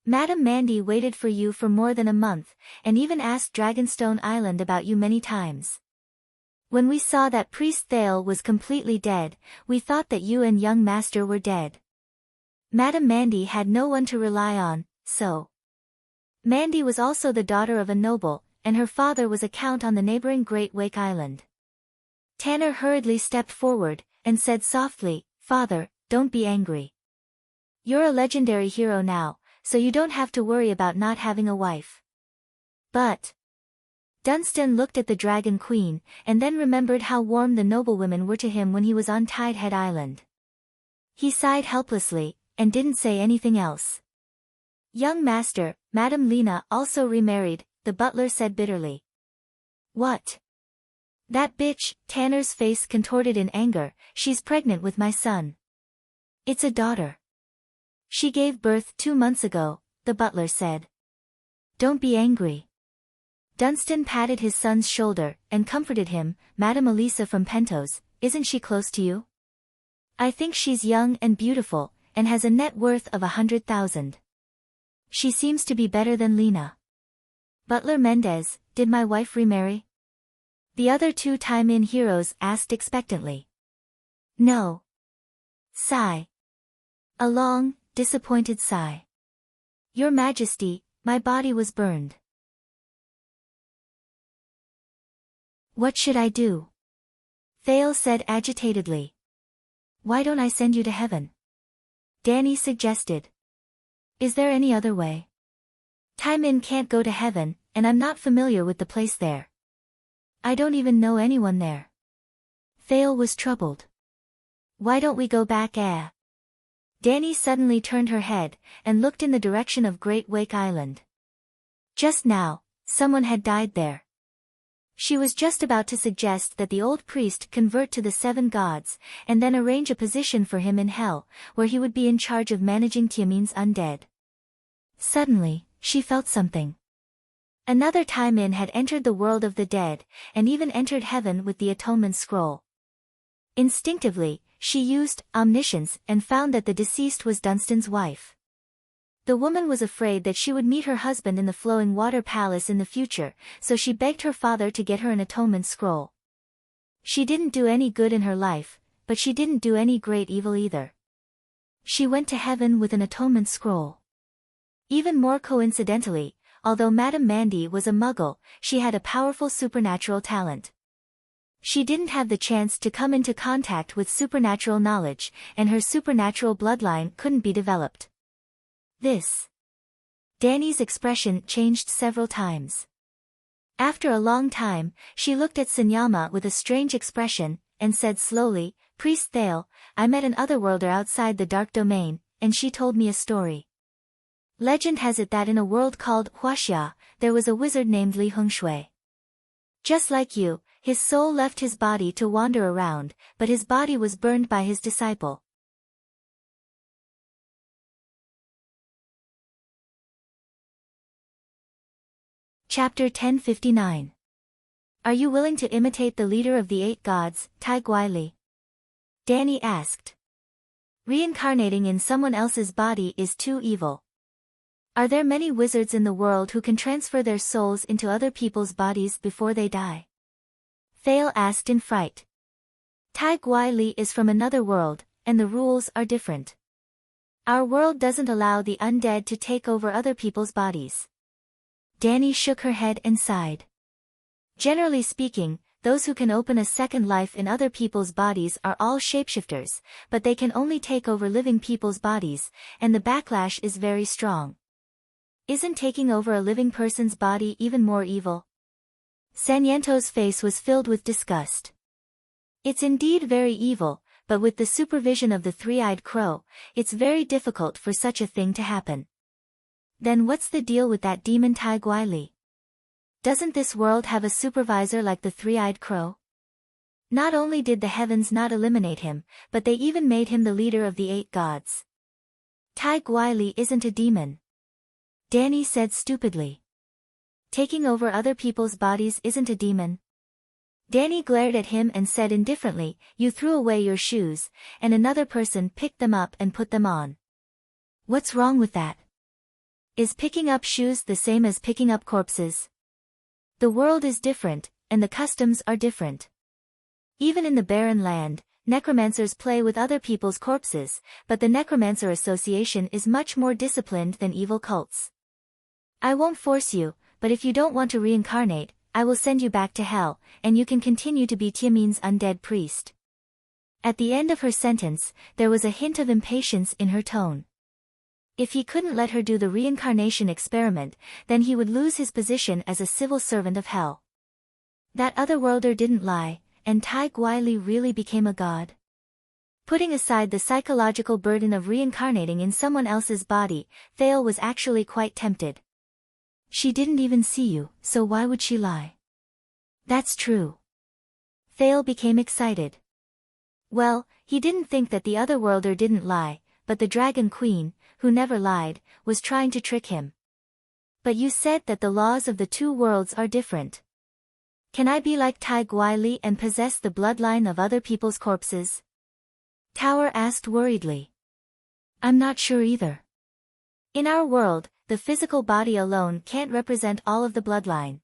Madame Mandy waited for you for more than a month, and even asked Dragonstone Island about you many times. When we saw that Priest Thale was completely dead, we thought that you and young master were dead. Madame Mandy had no one to rely on, so. Mandy was also the daughter of a noble, and her father was a count on the neighboring Great Wake Island. Tanner hurriedly stepped forward, and said softly, "Father, don't be angry. You're a legendary hero now, so you don't have to worry about not having a wife." But Dunstan looked at the Dragon Queen, and then remembered how warm the noblewomen were to him when he was on Tidehead Island. He sighed helplessly, and didn't say anything else. "Young master, Madame Lena also remarried," the butler said bitterly. "What? That bitch," Tanner's face contorted in anger, "she's pregnant with my son. It's a daughter. She gave birth 2 months ago," the butler said. "Don't be angry." Dunstan patted his son's shoulder, and comforted him. "Madame Elisa from Pentos, isn't she close to you? I think she's young and beautiful, and has a net worth of 100,000. She seems to be better than Lena." "Butler Mendez, did my wife remarry?" the other 2 time-in heroes asked expectantly. "No." Sigh. A long, disappointed sigh. "Your Majesty, my body was burned." "What should I do?" Thale said agitatedly. "Why don't I send you to heaven?" Danny suggested. "Is there any other way? Time-in can't go to heaven, and I'm not familiar with the place there. I don't even know anyone there." Thale was troubled. "Why don't we go back, Danny suddenly turned her head, and looked in the direction of Great Wake Island. Just now, someone had died there. She was just about to suggest that the old priest convert to the 7 gods, and then arrange a position for him in hell, where he would be in charge of managing Tiamin's undead. Suddenly, she felt something. Another time-in had entered the world of the dead, and even entered heaven with the atonement scroll. Instinctively, she used omniscience and found that the deceased was Dunstan's wife. The woman was afraid that she would meet her husband in the flowing water palace in the future, so she begged her father to get her an atonement scroll. She didn't do any good in her life, but she didn't do any great evil either. She went to heaven with an atonement scroll. Even more coincidentally, although Madame Mandy was a muggle, she had a powerful supernatural talent. She didn't have the chance to come into contact with supernatural knowledge, and her supernatural bloodline couldn't be developed. Danny's expression changed several times. After a long time, she looked at Sanyama with a strange expression, and said slowly, "Priest Thale, I met an otherworlder outside the Dark Domain, and she told me a story. Legend has it that in a world called Huaxia, there was a wizard named Li Hongshui. Just like you, his soul left his body to wander around, but his body was burned by his disciple. Chapter 1059. Are you willing to imitate the leader of the 8 gods, Tai Guili? Danny asked. Reincarnating in someone else's body is too evil. Are there many wizards in the world who can transfer their souls into other people's bodies before they die? Thale asked in fright. Tai Guili is from another world, and the rules are different. Our world doesn't allow the undead to take over other people's bodies. Danny shook her head and sighed. Generally speaking, those who can open a second life in other people's bodies are all shapeshifters, but they can only take over living people's bodies, and the backlash is very strong. Isn't taking over a living person's body even more evil? Saniento's face was filled with disgust. It's indeed very evil, but with the supervision of the three-eyed crow, it's very difficult for such a thing to happen. Then what's the deal with that demon Tai Guili? Doesn't this world have a supervisor like the three-eyed crow? Not only did the heavens not eliminate him, but they even made him the leader of the 8 gods. Tai Guili isn't a demon. Danny said stupidly. Taking over other people's bodies isn't a demon. Danny glared at him and said indifferently, "You threw away your shoes, and another person picked them up and put them on. What's wrong with that? Is picking up shoes the same as picking up corpses? The world is different, and the customs are different. Even in the barren land, necromancers play with other people's corpses, but the Necromancer Association is much more disciplined than evil cults. I won't force you, but if you don't want to reincarnate, I will send you back to hell, and you can continue to be Tiamin's undead priest. At the end of her sentence, there was a hint of impatience in her tone. If he couldn't let her do the reincarnation experiment, then he would lose his position as a civil servant of hell. That otherworlder didn't lie, and Tai Guili really became a god. Putting aside the psychological burden of reincarnating in someone else's body, Thale was actually quite tempted. She didn't even see you, so why would she lie? That's true. Thale became excited. Well, he didn't think that the otherworlder didn't lie, but the Dragon Queen, who never lied, was trying to trick him. But you said that the laws of the two worlds are different. Can I be like Tai Guili and possess the bloodline of other people's corpses? Tower asked worriedly. I'm not sure either. In our world, the physical body alone can't represent all of the bloodline.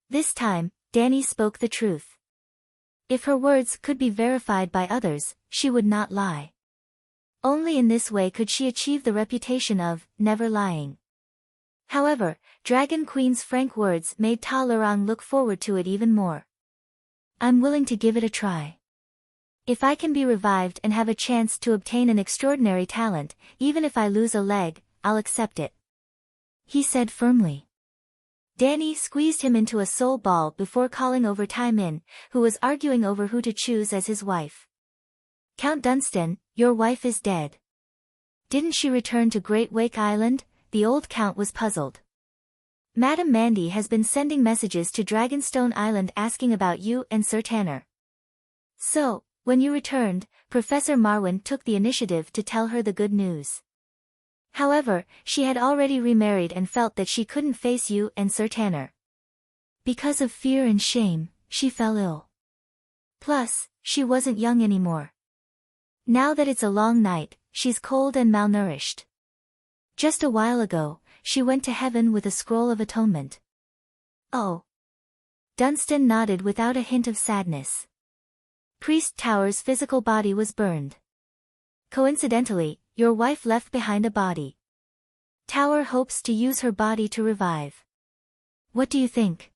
This time, Danny spoke the truth. If her words could be verified by others, she would not lie. Only in this way could she achieve the reputation of never lying. However, Dragon Queen's frank words made Ta Lorang look forward to it even more. I'm willing to give it a try. If I can be revived and have a chance to obtain an extraordinary talent, even if I lose a leg, I'll accept it. He said firmly. Danny squeezed him into a soul ball before calling over Tai Min, who was arguing over who to choose as his wife. Count Dunstan, your wife is dead. Didn't she return to Great Wake Island? The old count was puzzled. Madame Mandy has been sending messages to Dragonstone Island asking about you and Sir Tanner. So, when you returned, Professor Marwin took the initiative to tell her the good news. However, she had already remarried and felt that she couldn't face you and Sir Tanner. Because of fear and shame, she fell ill. Plus, she wasn't young anymore. Now that it's a long night, she's cold and malnourished. Just a while ago, she went to heaven with a scroll of atonement. Oh. Dunstan nodded without a hint of sadness. Priest Tower's physical body was burned. Coincidentally, your wife left behind a body. Tower hopes to use her body to revive. What do you think?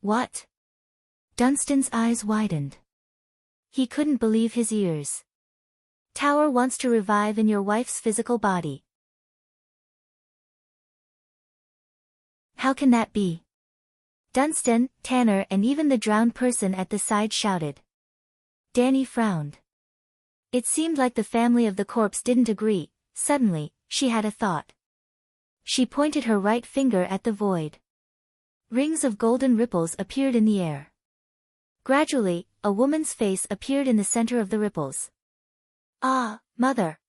What? Dunstan's eyes widened. He couldn't believe his ears. Tower wants to revive in your wife's physical body. How can that be? Dunstan, Tanner and even the drowned person at the side shouted. Danny frowned. It seemed like the family of the corpse didn't agree. Suddenly, she had a thought. She pointed her right finger at the void. Rings of golden ripples appeared in the air. Gradually, a woman's face appeared in the center of the ripples. Ah, Mother.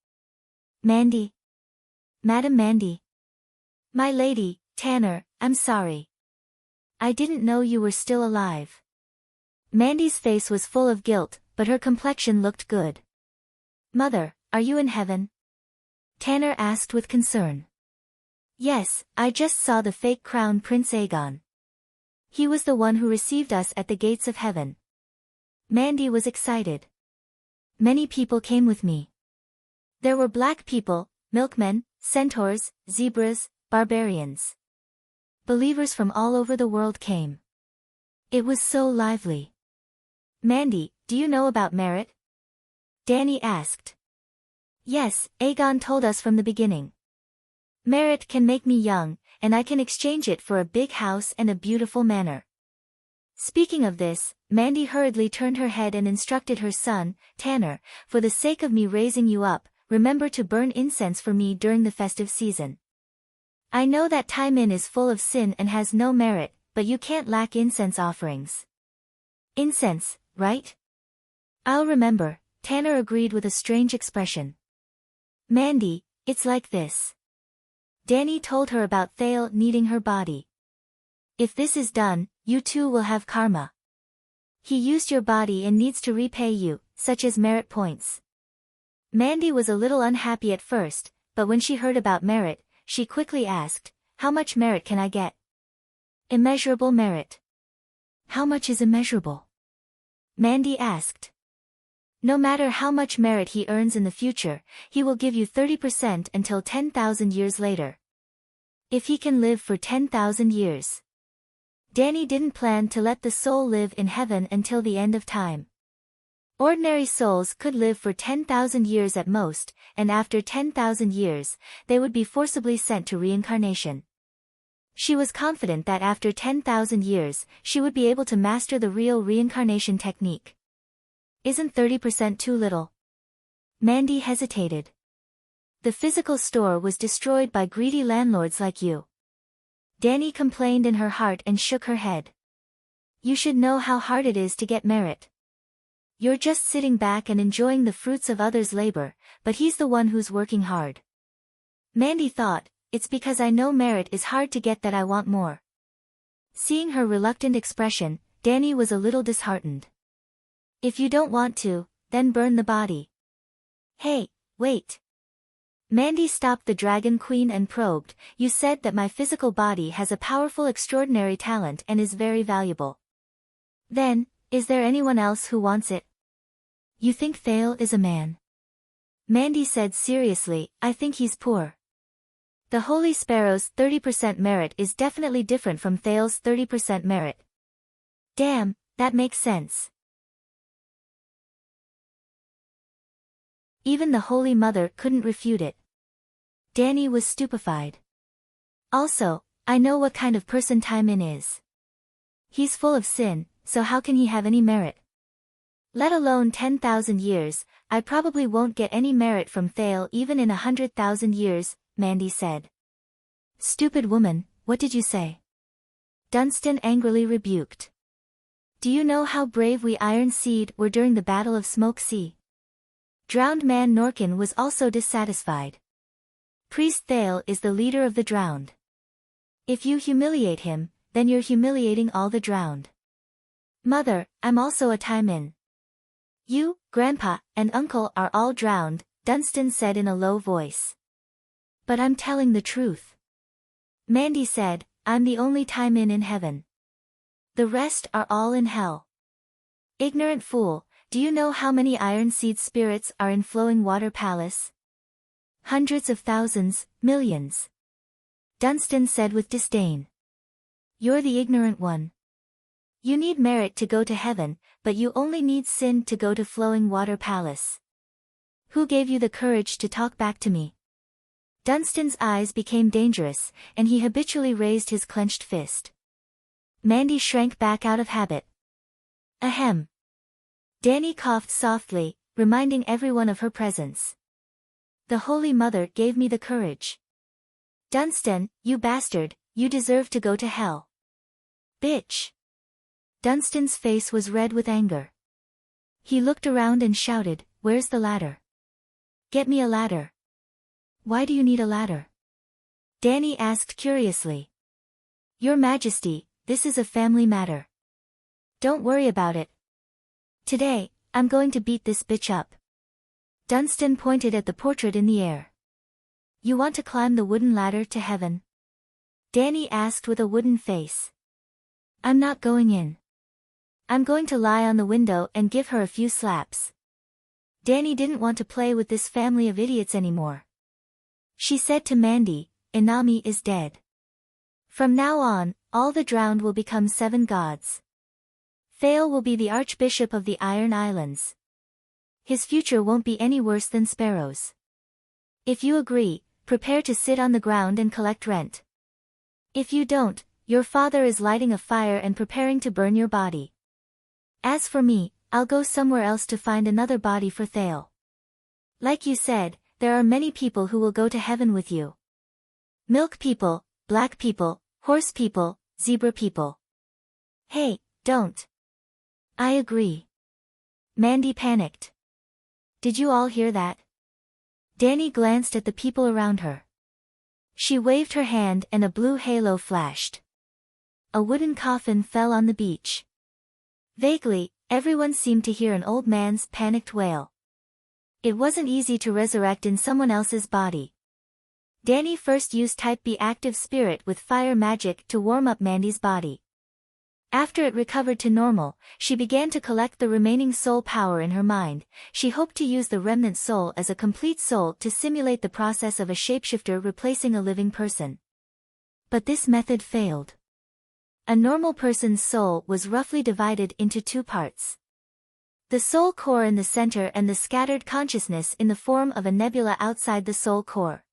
Mandy. Madam Mandy. My lady, Tanner, I'm sorry. I didn't know you were still alive. Mandy's face was full of guilt, but her complexion looked good. Mother, are you in heaven? Tanner asked with concern. Yes, I just saw the fake crown Prince Aegon. He was the one who received us at the gates of heaven. Mandy was excited. Many people came with me. There were black people, milkmen, centaurs, zebras, barbarians. Believers from all over the world came. It was so lively. Mandy, do you know about merit? Danny asked. Yes, Aegon told us from the beginning. Merit can make me young, and I can exchange it for a big house and a beautiful manor. Speaking of this, Mandy hurriedly turned her head and instructed her son, Tanner, for the sake of me raising you up, remember to burn incense for me during the festive season. I know that Tai Min is full of sin and has no merit, but you can't lack incense offerings. Incense, right? I'll remember, Tanner agreed with a strange expression. Mandy, it's like this. Danny told her about Thale needing her body. If this is done, you too will have karma. He used your body and needs to repay you, such as merit points. Mandy was a little unhappy at first, but when she heard about merit, she quickly asked, how much merit can I get? Immeasurable merit. How much is immeasurable? Mandy asked. No matter how much merit he earns in the future, he will give you 30% until 10,000 years later. If he can live for 10,000 years. Danny didn't plan to let the soul live in heaven until the end of time. Ordinary souls could live for 10,000 years at most, and after 10,000 years, they would be forcibly sent to reincarnation. She was confident that after 10,000 years, she would be able to master the real reincarnation technique. Isn't 30% too little? Mandy hesitated. The physical store was destroyed by greedy landlords like you. Danny complained in her heart and shook her head. You should know how hard it is to get merit. You're just sitting back and enjoying the fruits of others' labor, but he's the one who's working hard. Mandy thought, it's because I know merit is hard to get that I want more. Seeing her reluctant expression, Danny was a little disheartened. If you don't want to, then burn the body. Hey, wait. Mandy stopped the Dragon Queen and probed, you said that my physical body has a powerful extraordinary talent and is very valuable. Then, is there anyone else who wants it? You think Thale is a man? Mandy said seriously, I think he's poor. The Holy Sparrow's 30% merit is definitely different from Thale's 30% merit. Damn, that makes sense. Even the Holy Mother couldn't refute it. Danny was stupefied. Also, I know what kind of person Taimin is. He's full of sin, so how can he have any merit? Let alone 10,000 years, I probably won't get any merit from Thale even in 100,000 years, Mandy said. Stupid woman, what did you say? Dunstan angrily rebuked. Do you know how brave we Iron Seed were during the Battle of Smoke Sea? Drowned man Norkin was also dissatisfied. Priest Thale is the leader of the drowned. If you humiliate him, then you're humiliating all the drowned. Mother, I'm also a Taimin. You, Grandpa, and Uncle are all drowned, Dunstan said in a low voice. But I'm telling the truth. Mandy said, I'm the only Taimin in heaven. The rest are all in hell. Ignorant fool, do you know how many Iron Seed spirits are in Flowing Water Palace? Hundreds of thousands, millions. Dunstan said with disdain. You're the ignorant one. You need merit to go to heaven, but you only need sin to go to Flowing Water Palace. Who gave you the courage to talk back to me? Dunstan's eyes became dangerous, and he habitually raised his clenched fist. Mandy shrank back out of habit. Ahem. Danny coughed softly, reminding everyone of her presence. The Holy Mother gave me the courage. Dunstan, you bastard, you deserve to go to hell. Bitch. Dunstan's face was red with anger. He looked around and shouted, where's the ladder? Get me a ladder. Why do you need a ladder? Danny asked curiously. Your Majesty, this is a family matter. Don't worry about it. Today, I'm going to beat this bitch up. Dunstan pointed at the portrait in the air. You want to climb the wooden ladder to heaven? Danny asked with a wooden face. I'm not going in. I'm going to lie on the window and give her a few slaps. Danny didn't want to play with this family of idiots anymore. She said to Mandy, Inami is dead. From now on, all the drowned will become 7 gods. Thale will be the Archbishop of the Iron Islands. His future won't be any worse than Sparrow's. If you agree, prepare to sit on the ground and collect rent. If you don't, your father is lighting a fire and preparing to burn your body. As for me, I'll go somewhere else to find another body for Thale. Like you said, there are many people who will go to heaven with you. Milk people, black people, horse people, zebra people. Hey, don't. I agree. Mandy panicked. Did you all hear that? Danny glanced at the people around her. She waved her hand and a blue halo flashed. A wooden coffin fell on the beach. Vaguely, everyone seemed to hear an old man's panicked wail. It wasn't easy to resurrect in someone else's body. Danny first used Type B active spirit with fire magic to warm up Mandy's body. After it recovered to normal, she began to collect the remaining soul power in her mind. She hoped to use the remnant soul as a complete soul to simulate the process of a shapeshifter replacing a living person. But this method failed. A normal person's soul was roughly divided into two parts. The soul core in the center and the scattered consciousness in the form of a nebula outside the soul core.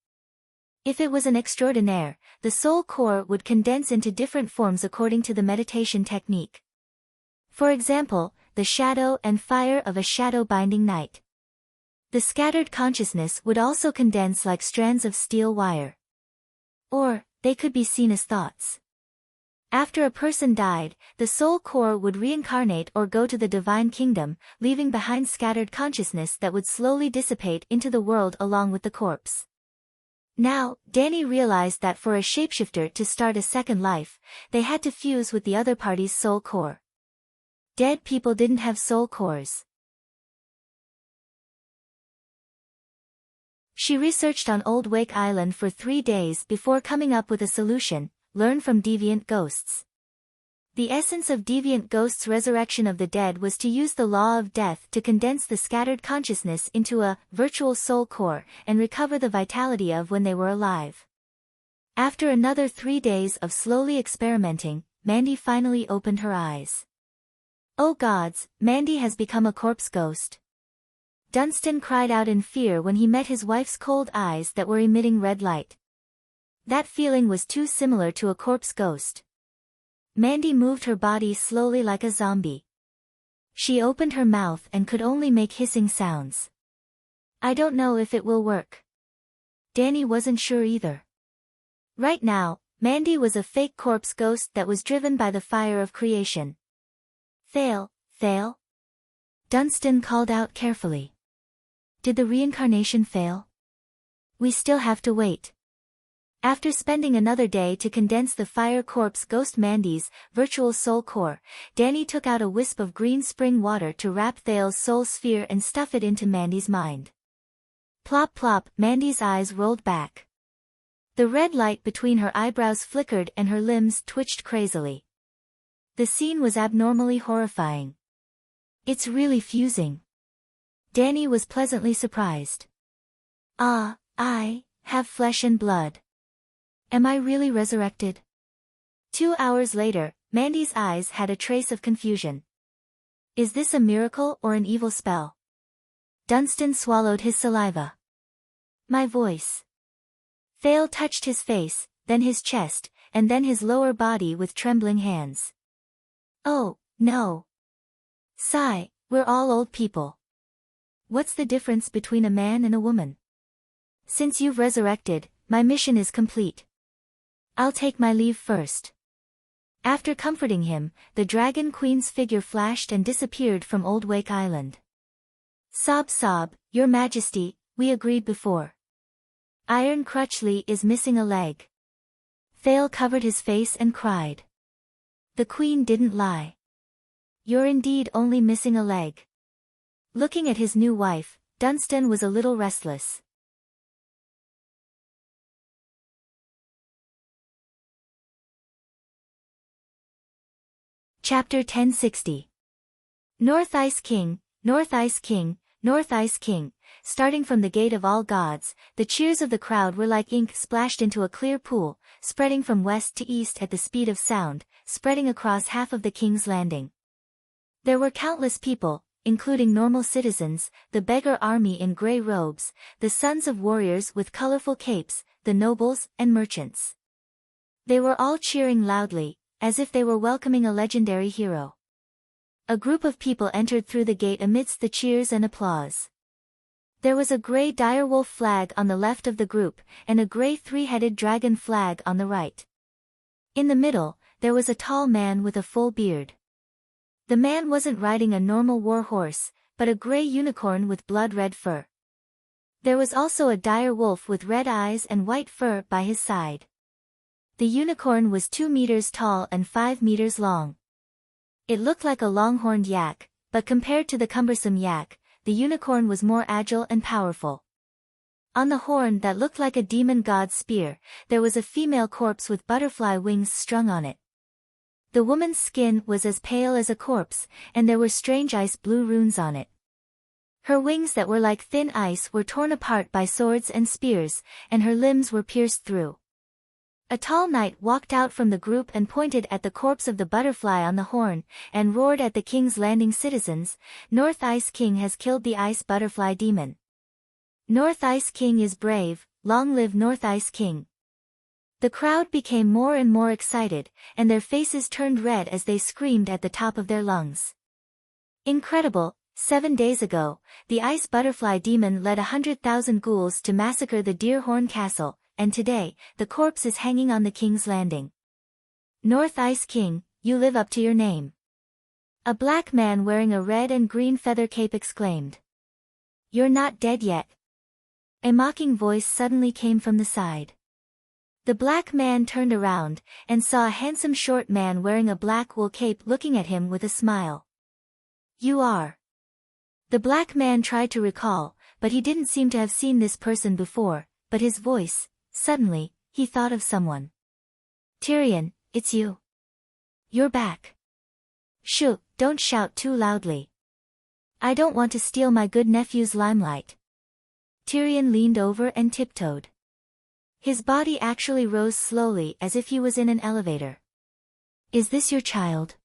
If it was an extraordinaire, the soul core would condense into different forms according to the meditation technique. For example, the shadow and fire of a shadow-binding night. The scattered consciousness would also condense like strands of steel wire. Or, they could be seen as thoughts. After a person died, the soul core would reincarnate or go to the divine kingdom, leaving behind scattered consciousness that would slowly dissipate into the world along with the corpse. Now, Danny realized that for a shapeshifter to start a second life, they had to fuse with the other party's soul core. Dead people didn't have soul cores. She researched on Old Wake Island for 3 days before coming up with a solution: learn from deviant ghosts. The essence of deviant ghosts' resurrection of the dead was to use the law of death to condense the scattered consciousness into a virtual soul core and recover the vitality of when they were alive. After another 3 days of slowly experimenting, Mandy finally opened her eyes. Oh gods, Mandy has become a corpse ghost. Dunstan cried out in fear when he met his wife's cold eyes that were emitting red light. That feeling was too similar to a corpse ghost. Mandy moved her body slowly like a zombie. She opened her mouth and could only make hissing sounds. I don't know if it will work. Danny wasn't sure either. Right now, Mandy was a fake corpse ghost that was driven by the fire of creation. Fail, fail? Dunstan called out carefully. Did the reincarnation fail? We still have to wait. After spending another day to condense the fire corpse ghost Mandy's virtual soul core, Danny took out a wisp of green spring water to wrap Thale's soul sphere and stuff it into Mandy's mind. Plop plop, Mandy's eyes rolled back. The red light between her eyebrows flickered and her limbs twitched crazily. The scene was abnormally horrifying. It's really fusing. Danny was pleasantly surprised. Ah, I have flesh and blood. Am I really resurrected? 2 hours later, Mandy's eyes had a trace of confusion. Is this a miracle or an evil spell? Dunstan swallowed his saliva. My voice. Thale touched his face, then his chest, and then his lower body with trembling hands. Oh, no. Sigh, we're all old people. What's the difference between a man and a woman? Since you've resurrected, my mission is complete. I'll take my leave first. After comforting him, the Dragon Queen's figure flashed and disappeared from Old Wake Island. Sob sob, Your Majesty, we agreed before. Iron Crutchley is missing a leg. Thale covered his face and cried. The Queen didn't lie. You're indeed only missing a leg. Looking at his new wife, Dunstan was a little restless. Chapter 1060. North Ice King, North Ice King, North Ice King. Starting from the Gate of All Gods, the cheers of the crowd were like ink splashed into a clear pool, spreading from west to east at the speed of sound, spreading across half of the King's Landing. There were countless people, including normal citizens, the beggar army in grey robes, the sons of warriors with colorful capes, the nobles and merchants. They were all cheering loudly, as if they were welcoming a legendary hero. A group of people entered through the gate amidst the cheers and applause. There was a grey direwolf flag on the left of the group, and a grey three-headed dragon flag on the right. In the middle, there was a tall man with a full beard. The man wasn't riding a normal war horse, but a grey unicorn with blood-red fur. There was also a dire wolf with red eyes and white fur by his side. The unicorn was 2 meters tall and 5 meters long. It looked like a long-horned yak, but compared to the cumbersome yak, the unicorn was more agile and powerful. On the horn that looked like a demon god's spear, there was a female corpse with butterfly wings strung on it. The woman's skin was as pale as a corpse, and there were strange ice-blue runes on it. Her wings that were like thin ice were torn apart by swords and spears, and her limbs were pierced through. A tall knight walked out from the group and pointed at the corpse of the butterfly on the horn, and roared at the King's Landing citizens, "North Ice King has killed the ice butterfly demon. North Ice King is brave, long live North Ice King." The crowd became more and more excited, and their faces turned red as they screamed at the top of their lungs. Incredible! 7 days ago, the ice butterfly demon led 100,000 ghouls to massacre the Deerhorn Castle, and today, the corpse is hanging on the King's Landing. North Ice King, you live up to your name. A black man wearing a red and green feather cape exclaimed. You're not dead yet. A mocking voice suddenly came from the side. The black man turned around, and saw a handsome short man wearing a black wool cape looking at him with a smile. You are. The black man tried to recall, but he didn't seem to have seen this person before, but his voice, suddenly, he thought of someone. Tyrion, it's you. You're back. Shoo, don't shout too loudly. I don't want to steal my good nephew's limelight. Tyrion leaned over and tiptoed. His body actually rose slowly as if he was in an elevator. Is this your child?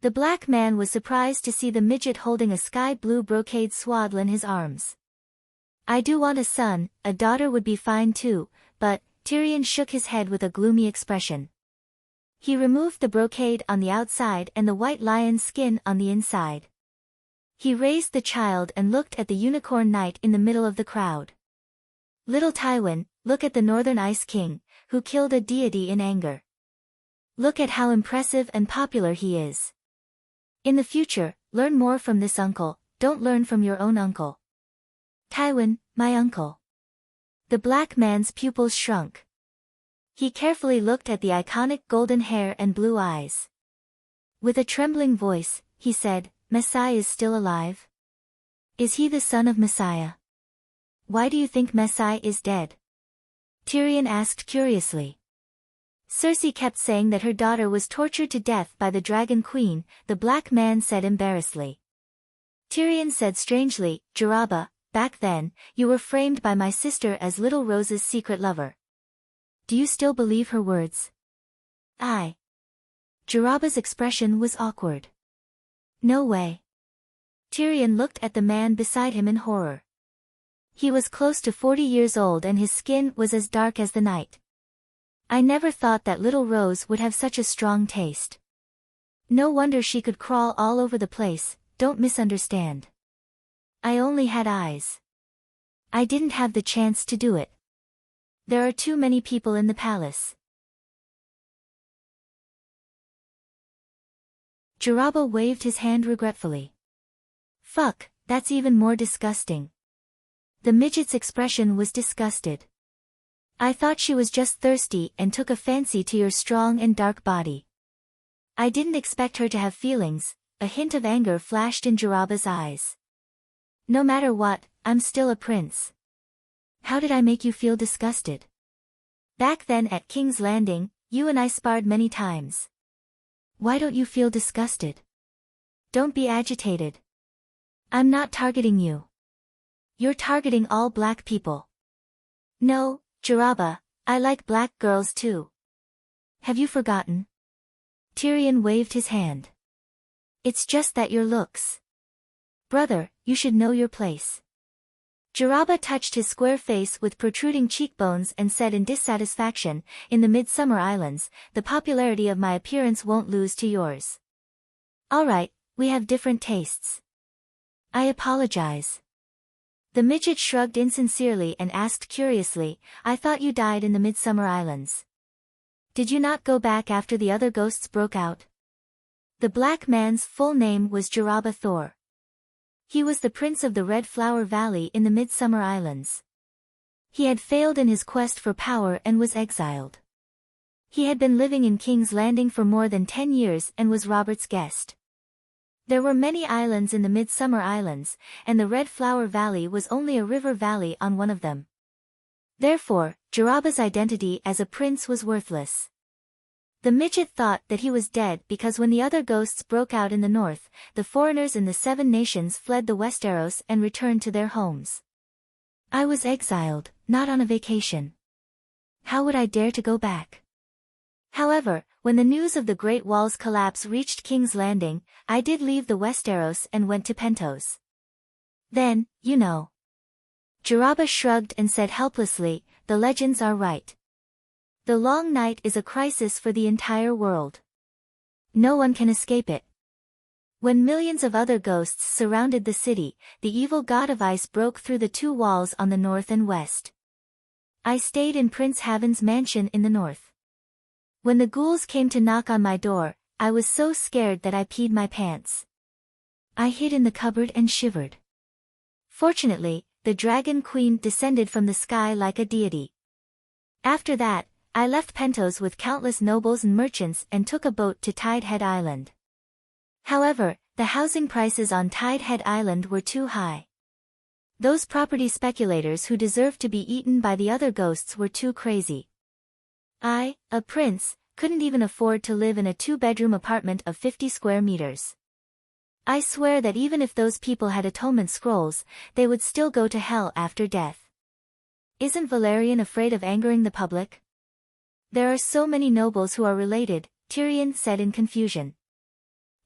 The black man was surprised to see the midget holding a sky-blue brocade swaddle in his arms. I do want a son, a daughter would be fine too, but, Tyrion shook his head with a gloomy expression. He removed the brocade on the outside and the white lion's skin on the inside. He raised the child and looked at the unicorn knight in the middle of the crowd. Little Tywin, look at the Northern Ice King, who killed a deity in anger. Look at how impressive and popular he is. In the future, learn more from this uncle, don't learn from your own uncle. Tywin, my uncle. The black man's pupils shrunk. He carefully looked at the iconic golden hair and blue eyes. With a trembling voice, he said, Messiah is still alive? Is he the son of Messiah? Why do you think Messiah is dead? Tyrion asked curiously. Cersei kept saying that her daughter was tortured to death by the Dragon Queen, the black man said embarrassedly. Tyrion said strangely, Jaraba, back then, you were framed by my sister as Little Rose's secret lover. Do you still believe her words? I. Jaraba's expression was awkward. No way. Tyrion looked at the man beside him in horror. He was close to 40 years old and his skin was as dark as the night. I never thought that Little Rose would have such a strong taste. No wonder she could crawl all over the place, don't misunderstand. I only had eyes. I didn't have the chance to do it. There are too many people in the palace. Jaraba waved his hand regretfully. Fuck, that's even more disgusting. The midget's expression was disgusted. I thought she was just thirsty and took a fancy to your strong and dark body. I didn't expect her to have feelings, a hint of anger flashed in Jaraba's eyes. No matter what, I'm still a prince. How did I make you feel disgusted? Back then at King's Landing, you and I sparred many times. Why don't you feel disgusted? Don't be agitated. I'm not targeting you. You're targeting all black people. No, Jaraba, I like black girls too. Have you forgotten? Tyrion waved his hand. It's just that your looks. Brother, you should know your place. Jaraba touched his square face with protruding cheekbones and said in dissatisfaction, in the Midsummer Islands, the popularity of my appearance won't lose to yours. Alright, we have different tastes. I apologize. The midget shrugged insincerely and asked curiously, I thought you died in the Midsummer Islands. Did you not go back after the other ghosts broke out? The black man's full name was Jaraba Thor. He was the prince of the Red Flower Valley in the Midsummer Islands. He had failed in his quest for power and was exiled. He had been living in King's Landing for more than 10 years and was Robert's guest. There were many islands in the Midsummer Islands, and the Red Flower Valley was only a river valley on one of them. Therefore, Jaraba's identity as a prince was worthless. The midget thought that he was dead because when the other ghosts broke out in the north, the foreigners in the 7 nations fled the Westeros and returned to their homes. I was exiled, not on a vacation. How would I dare to go back? However, when the news of the Great Wall's collapse reached King's Landing, I did leave the Westeros and went to Pentos. Then, you know. Jiraba shrugged and said helplessly, the legends are right. The Long Night is a crisis for the entire world. No one can escape it. When millions of other ghosts surrounded the city, the evil god of ice broke through the two walls on the north and west. I stayed in Prince Haven's mansion in the north. When the ghouls came to knock on my door, I was so scared that I peed my pants. I hid in the cupboard and shivered. Fortunately, the Dragon Queen descended from the sky like a deity. After that, I left Pentos with countless nobles and merchants and took a boat to Tidehead Island. However, the housing prices on Tidehead Island were too high. Those property speculators who deserved to be eaten by the other ghosts were too crazy. I, a prince, couldn't even afford to live in a 2-bedroom apartment of 50 square meters. I swear that even if those people had atonement scrolls, they would still go to hell after death. Isn't Valerian afraid of angering the public? There are so many nobles who are related, Tyrion said in confusion.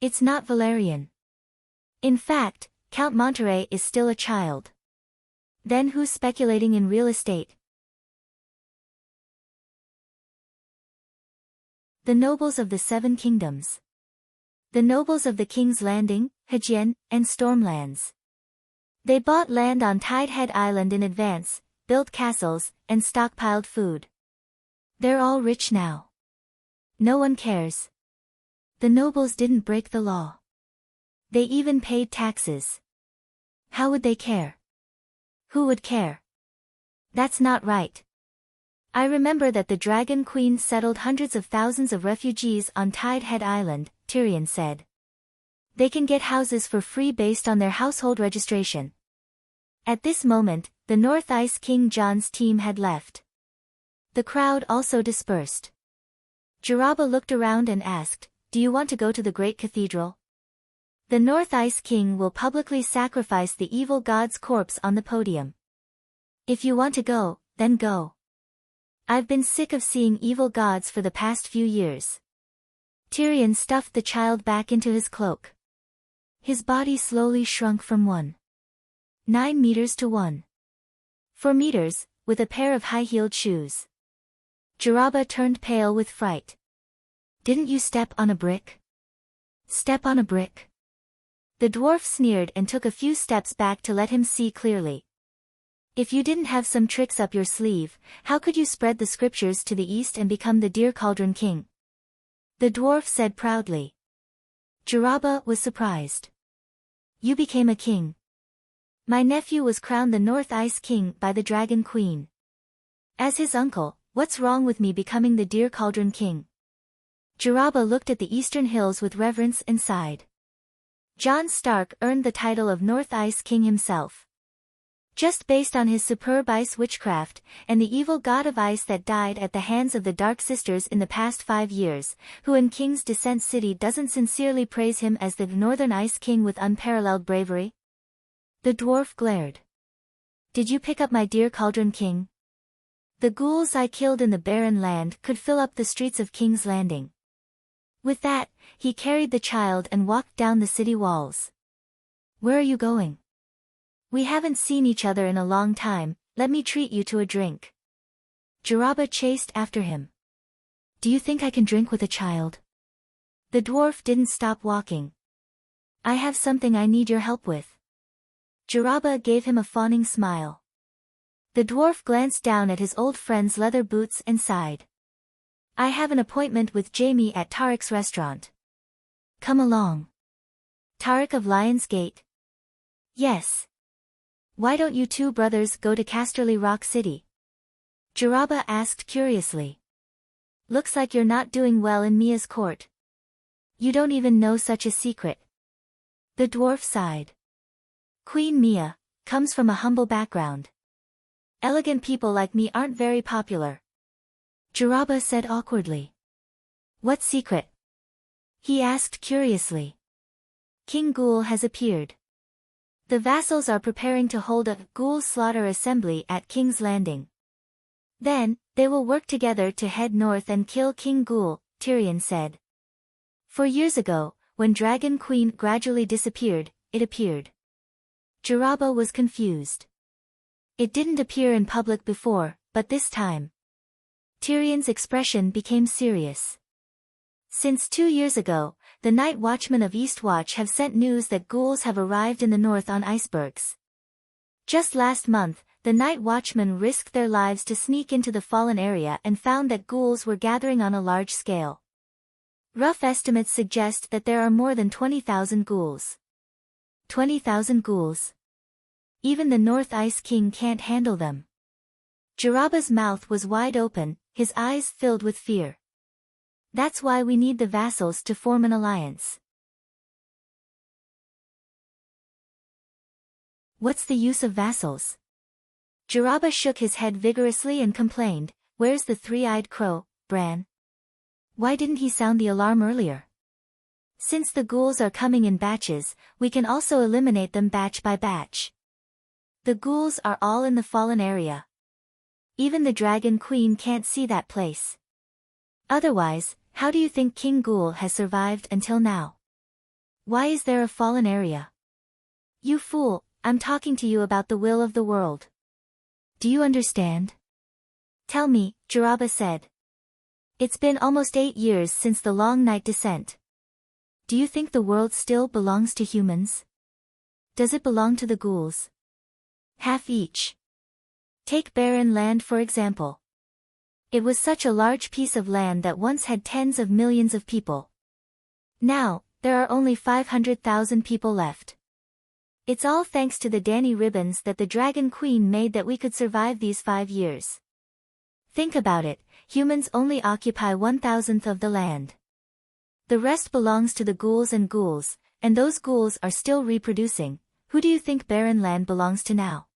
It's not Valerian. In fact, Count Monterey is still a child. Then who's speculating in real estate? The nobles of the Seven Kingdoms. The nobles of the King's Landing, Hajien, and Stormlands. They bought land on Tidehead Island in advance, built castles, and stockpiled food. They're all rich now. No one cares. The nobles didn't break the law. They even paid taxes. How would they care? Who would care? That's not right. I remember that the Dragon Queen settled hundreds of thousands of refugees on Tidehead Island, Tyrion said. They can get houses for free based on their household registration. At this moment, the North Ice King Jon's team had left. The crowd also dispersed. Jiraba looked around and asked, do you want to go to the Great Cathedral? The North Ice King will publicly sacrifice the evil god's corpse on the podium. If you want to go, then go. I've been sick of seeing evil gods for the past few years. Tyrion stuffed the child back into his cloak. His body slowly shrunk from 1.9 meters to 1.4 meters, with a pair of high-heeled shoes. Jiraba turned pale with fright. Didn't you step on a brick? Step on a brick? The dwarf sneered and took a few steps back to let him see clearly. If you didn't have some tricks up your sleeve, how could you spread the scriptures to the east and become the Deer Cauldron King? The dwarf said proudly. Jiraba was surprised. You became a king. My nephew was crowned the North Ice King by the Dragon Queen. As his uncle, what's wrong with me becoming the Deer Cauldron King? Jiraba looked at the eastern hills with reverence and sighed. Jon Stark earned the title of North Ice King himself. Just based on his superb ice witchcraft, and the evil god of ice that died at the hands of the Dark Sisters in the past 5 years, who in King's Descent City doesn't sincerely praise him as the Northern Ice King with unparalleled bravery? The dwarf glared. Did you pick up my Deer Cauldron King? The ghouls I killed in the barren land could fill up the streets of King's Landing. With that, he carried the child and walked down the city walls. Where are you going? We haven't seen each other in a long time, let me treat you to a drink. Jiraba chased after him. Do you think I can drink with a child? The dwarf didn't stop walking. I have something I need your help with. Jiraba gave him a fawning smile. The dwarf glanced down at his old friend's leather boots and sighed. I have an appointment with Jaime at Tarek's restaurant. Come along. Tarek of Lion's Gate? Yes. Why don't you two brothers go to Casterly Rock City? Jiraba asked curiously. Looks like you're not doing well in Mia's court. You don't even know such a secret. The dwarf sighed. Queen Mia comes from a humble background. Elegant people like me aren't very popular. Jiraba said awkwardly. What secret? He asked curiously. King Ghoul has appeared. The vassals are preparing to hold a ghoul slaughter assembly at King's Landing. Then, They will work together to head north and kill King Ghoul, Tyrion said. 4 years ago, when Dragon Queen gradually disappeared, it appeared. Jaraba was confused. It didn't appear in public before, but this time. Tyrion's expression became serious. Since 2 years ago, the Night Watchmen of Eastwatch have sent news that ghouls have arrived in the north on icebergs. Just last month, the Night Watchmen risked their lives to sneak into the fallen area and found that ghouls were gathering on a large scale. Rough estimates suggest that there are more than 20,000 ghouls. 20,000 ghouls. Even the North Ice King can't handle them. Jaraba's mouth was wide open, his eyes filled with fear. That's why we need the vassals to form an alliance. What's the use of vassals? Jaraba shook his head vigorously and complained, "Where's the three-eyed crow, Bran? Why didn't he sound the alarm earlier? Since the ghouls are coming in batches, we can also eliminate them batch by batch. The ghouls are all in the fallen area. Even the Dragon Queen can't see that place. Otherwise, how do you think King Ghoul has survived until now? Why is there a fallen area? You fool, I'm talking to you about the will of the world. Do you understand? Tell me," Jaraba said. "It's been almost 8 years since the long night descent. Do you think the world still belongs to humans? Does it belong to the ghouls? Half each. Take barren land for example. It was such a large piece of land that once had tens of millions of people. Now, there are only 500,000 people left. It's all thanks to the Dany ribbons that the Dragon Queen made that we could survive these 5 years. Think about it, humans only occupy 1,000th of the land. The rest belongs to the ghouls, and those ghouls are still reproducing. Who do you think barren land belongs to now?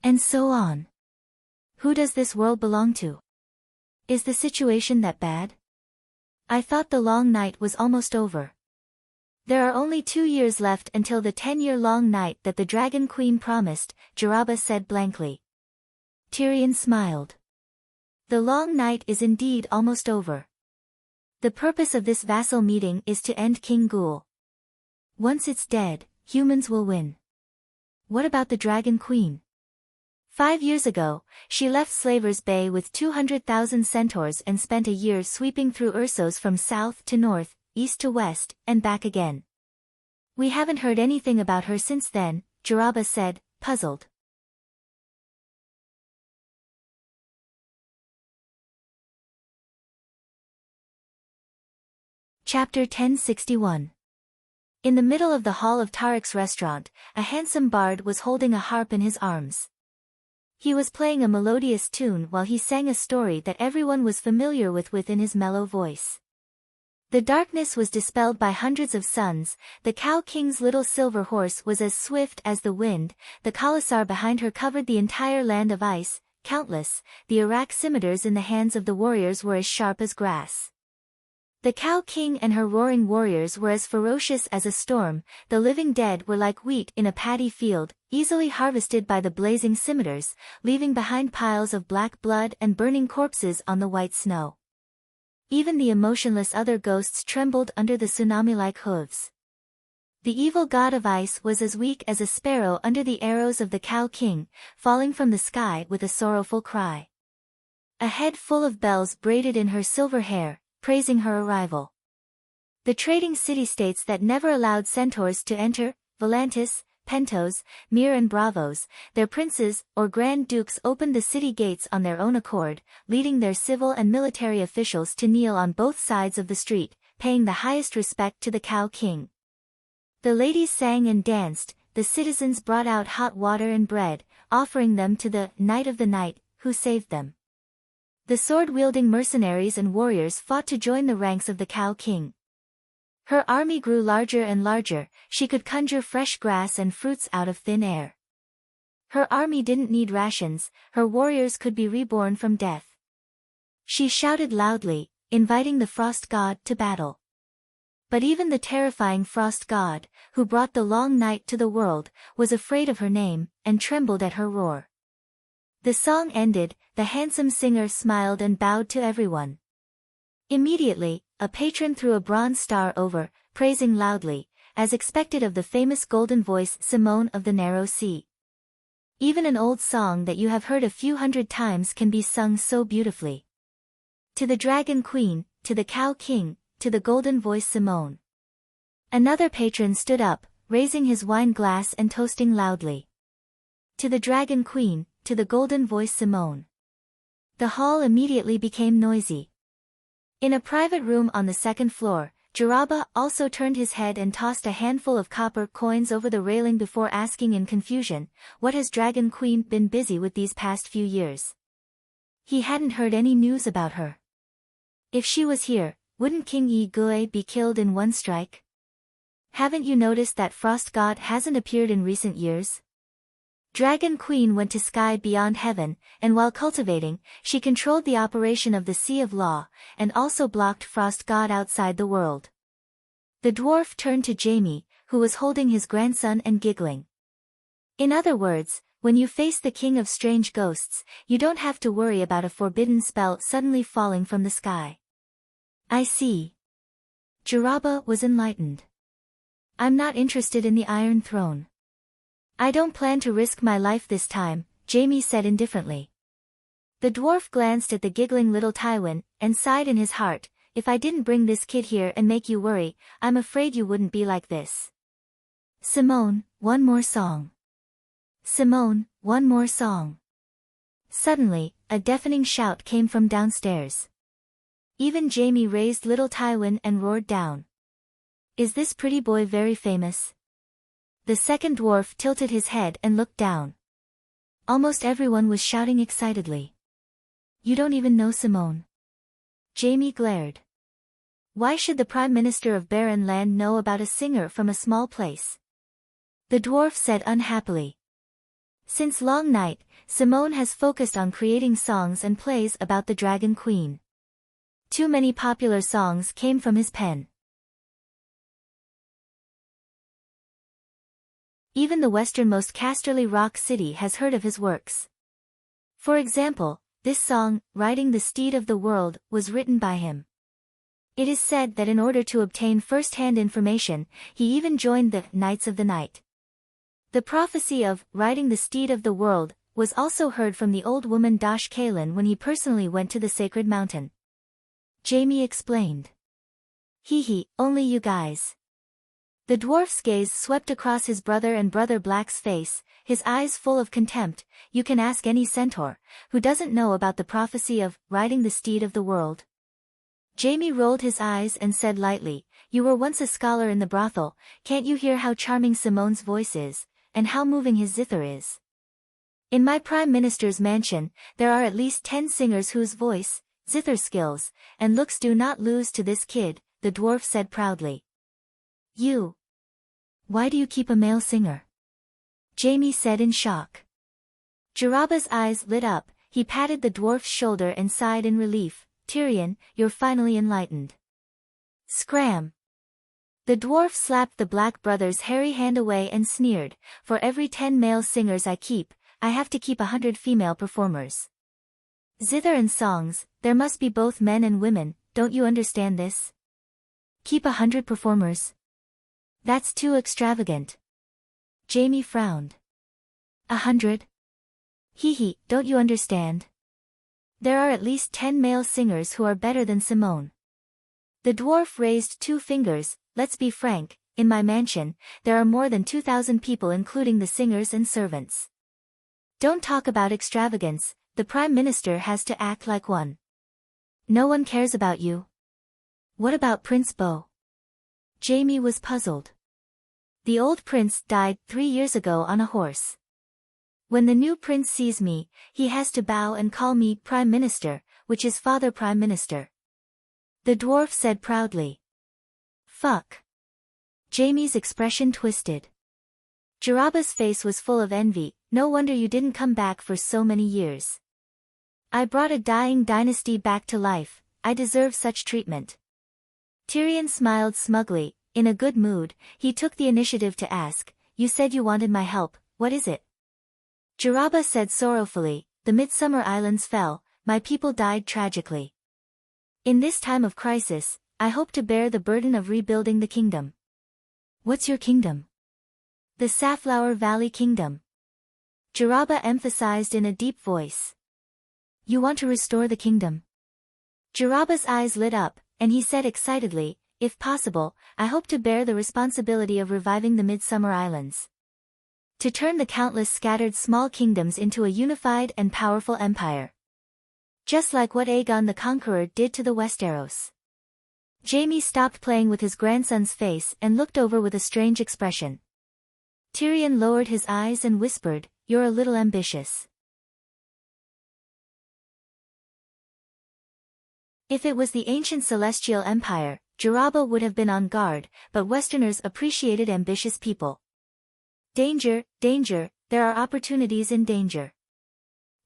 And so on. Who does this world belong to? Is the situation that bad? I thought the long night was almost over. There are only 2 years left until the 10-year-long night that the Dragon Queen promised," Jaraba said blankly. Tyrion smiled. The long night is indeed almost over. The purpose of this vassal meeting is to end King Ghoul. Once it's dead, humans will win. What about the Dragon Queen? 5 years ago, she left Slaver's Bay with 200,000 centaurs and spent a year sweeping through Ursos from south to north, east to west, and back again. We haven't heard anything about her since then, Jaraba said, puzzled. Chapter 1061. In the middle of the hall of Tarek's restaurant, a handsome bard was holding a harp in his arms. He was playing a melodious tune while he sang a story that everyone was familiar with within his mellow voice. The darkness was dispelled by hundreds of suns, the Cow King's little silver horse was as swift as the wind, the Khalasar behind her covered the entire land of ice, countless, the Iraq scimitars in the hands of the warriors were as sharp as grass. The Cow King and her roaring warriors were as ferocious as a storm, the living dead were like wheat in a paddy field, easily harvested by the blazing scimitars, leaving behind piles of black blood and burning corpses on the white snow. Even the emotionless other ghosts trembled under the tsunami-like hooves. The evil god of ice was as weak as a sparrow under the arrows of the Cow King, falling from the sky with a sorrowful cry. A head full of bells braided in her silver hair, praising her arrival. The trading city-states that never allowed centaurs to enter, Volantis, Pentos, Mir and Bravos, their princes or grand dukes opened the city gates on their own accord, leading their civil and military officials to kneel on both sides of the street, paying the highest respect to the Cow King. The ladies sang and danced, the citizens brought out hot water and bread, offering them to the Knight of the Night, who saved them. The sword-wielding mercenaries and warriors fought to join the ranks of the Cow King. Her army grew larger and larger, she could conjure fresh grass and fruits out of thin air. Her army didn't need rations, her warriors could be reborn from death. She shouted loudly, inviting the Frost God to battle. But even the terrifying Frost God, who brought the long night to the world, was afraid of her name, and trembled at her roar. The song ended, the handsome singer smiled and bowed to everyone. Immediately, a patron threw a bronze star over, praising loudly, as expected of the famous golden voice Simone of the Narrow Sea. Even an old song that you have heard a few hundred times can be sung so beautifully. To the Dragon Queen, to the Cow King, to the golden voice Simone. Another patron stood up, raising his wine glass and toasting loudly. To the Dragon Queen, to the golden voice Simone. The hall immediately became noisy. In a private room on the second floor, Jaraba also turned his head and tossed a handful of copper coins over the railing before asking in confusion, "What has Dragon Queen been busy with these past few years?" He hadn't heard any news about her. If she was here, wouldn't King Yi-Gui be killed in one strike? Haven't you noticed that Frost God hasn't appeared in recent years? Dragon Queen went to sky beyond heaven, and while cultivating, she controlled the operation of the Sea of Law, and also blocked Frost God outside the world. The dwarf turned to Jamie, who was holding his grandson and giggling. In other words, when you face the king of strange ghosts, you don't have to worry about a forbidden spell suddenly falling from the sky. I see. Jaraba was enlightened. I'm not interested in the Iron Throne. I don't plan to risk my life this time, Jamie said indifferently. The dwarf glanced at the giggling little Tywin, and sighed in his heart, "If I didn't bring this kid here and make you worry, I'm afraid you wouldn't be like this." Simone, one more song. Simone, one more song. Suddenly, a deafening shout came from downstairs. Even Jamie raised little Tywin and roared down. "Is this pretty boy very famous?" The second dwarf tilted his head and looked down. Almost everyone was shouting excitedly. "You don't even know Simone." Jamie glared. Why should the Prime Minister of Barren Land know about a singer from a small place? The dwarf said unhappily. Since Long Night, Simone has focused on creating songs and plays about the Dragon Queen. Too many popular songs came from his pen. Even the westernmost Casterly Rock city has heard of his works. For example, this song, "Riding the Steed of the World," was written by him. It is said that in order to obtain first-hand information, he even joined the Knights of the Night. The prophecy of "Riding the Steed of the World" was also heard from the old woman Dosh Kalin when he personally went to the sacred mountain. Jamie explained. Hee, only you guys. The dwarf's gaze swept across his brother and Brother Black's face, his eyes full of contempt. You can ask any centaur, who doesn't know about the prophecy of "Riding the Steed of the World." Jamie rolled his eyes and said lightly, "You were once a scholar in the brothel, can't you hear how charming Simone's voice is, and how moving his zither is? In my Prime Minister's mansion, there are at least 10 singers whose voice, zither skills, and looks do not lose to this kid," the dwarf said proudly. "You. Why do you keep a male singer?" Jamie said in shock. Jaraba's eyes lit up, he patted the dwarf's shoulder and sighed in relief, "Tyrion, you're finally enlightened." Scram! The dwarf slapped the Black brother's hairy hand away and sneered, "For every 10 male singers I keep, I have to keep 100 female performers. Zither and songs, there must be both men and women, don't you understand this? Keep 100 performers? That's too extravagant." Jamie frowned. 100? Hee, don't you understand? There are at least 10 male singers who are better than Simone. The dwarf raised 2 fingers. "Let's be frank, in my mansion, there are more than 2,000 people including the singers and servants. Don't talk about extravagance, the Prime Minister has to act like one. No one cares about you. What about Prince Beau?" Jamie was puzzled. "The old prince died 3 years ago on a horse. When the new prince sees me, he has to bow and call me Prime Minister, which is Father Prime Minister." The dwarf said proudly. "Fuck." Jamie's expression twisted. Jaraba's face was full of envy. "No wonder you didn't come back for so many years. I brought a dying dynasty back to life, I deserve such treatment." Tyrion smiled smugly. In a good mood, he took the initiative to ask, "You said you wanted my help, what is it?" Jaraba said sorrowfully, the Midsummer Islands fell, my people died tragically. In this time of crisis, I hope to bear the burden of rebuilding the kingdom. What's your kingdom? The Safflower Valley Kingdom. Jiraba emphasized in a deep voice. You want to restore the kingdom? Jiraba's eyes lit up, and he said excitedly, if possible, I hope to bear the responsibility of reviving the Midsummer Islands. To turn the countless scattered small kingdoms into a unified and powerful empire. Just like what Aegon the Conqueror did to the Westeros. Jaime stopped playing with his grandson's face and looked over with a strange expression. Tyrion lowered his eyes and whispered, You're a little ambitious. If it was the ancient Celestial Empire, Jiraba would have been on guard, but Westerners appreciated ambitious people. Danger, danger, there are opportunities in danger.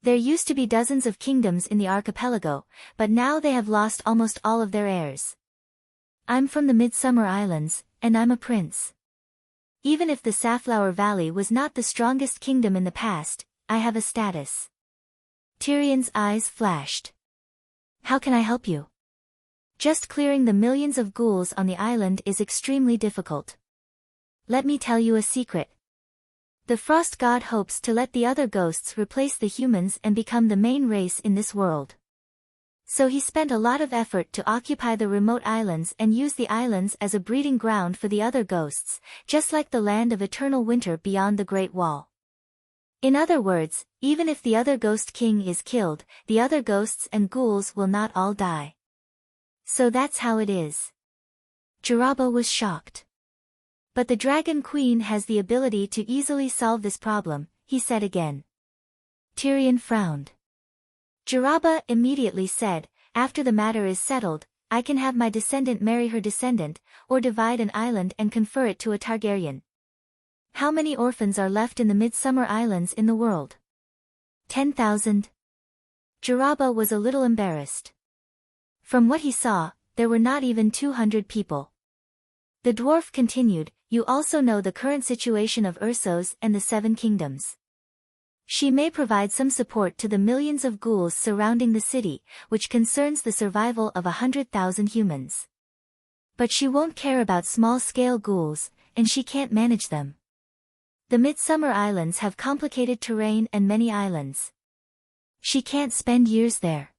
There used to be dozens of kingdoms in the archipelago, but now they have lost almost all of their heirs. I'm from the Midsummer Islands, and I'm a prince. Even if the Safflower Valley was not the strongest kingdom in the past, I have a status. Tyrion's eyes flashed. How can I help you? Just clearing the millions of ghouls on the island is extremely difficult. Let me tell you a secret. The Frost God hopes to let the other ghosts replace the humans and become the main race in this world. So he spent a lot of effort to occupy the remote islands and use the islands as a breeding ground for the other ghosts, just like the land of eternal winter beyond the Great Wall. In other words, even if the other ghost king is killed, the other ghosts and ghouls will not all die. So that's how it is. Jiraba was shocked. But the Dragon Queen has the ability to easily solve this problem, he said again. Tyrion frowned. Jiraba immediately said, after the matter is settled, I can have my descendant marry her descendant, or divide an island and confer it to a Targaryen. How many orphans are left in the Midsummer Islands in the world? 10,000. Jiraba was a little embarrassed. From what he saw, there were not even 200 people. The dwarf continued, you also know the current situation of Ursos and the Seven Kingdoms. She may provide some support to the millions of ghouls surrounding the city, which concerns the survival of 100,000 humans. But she won't care about small-scale ghouls, and she can't manage them. The Midsummer Islands have complicated terrain and many islands. She can't spend years there.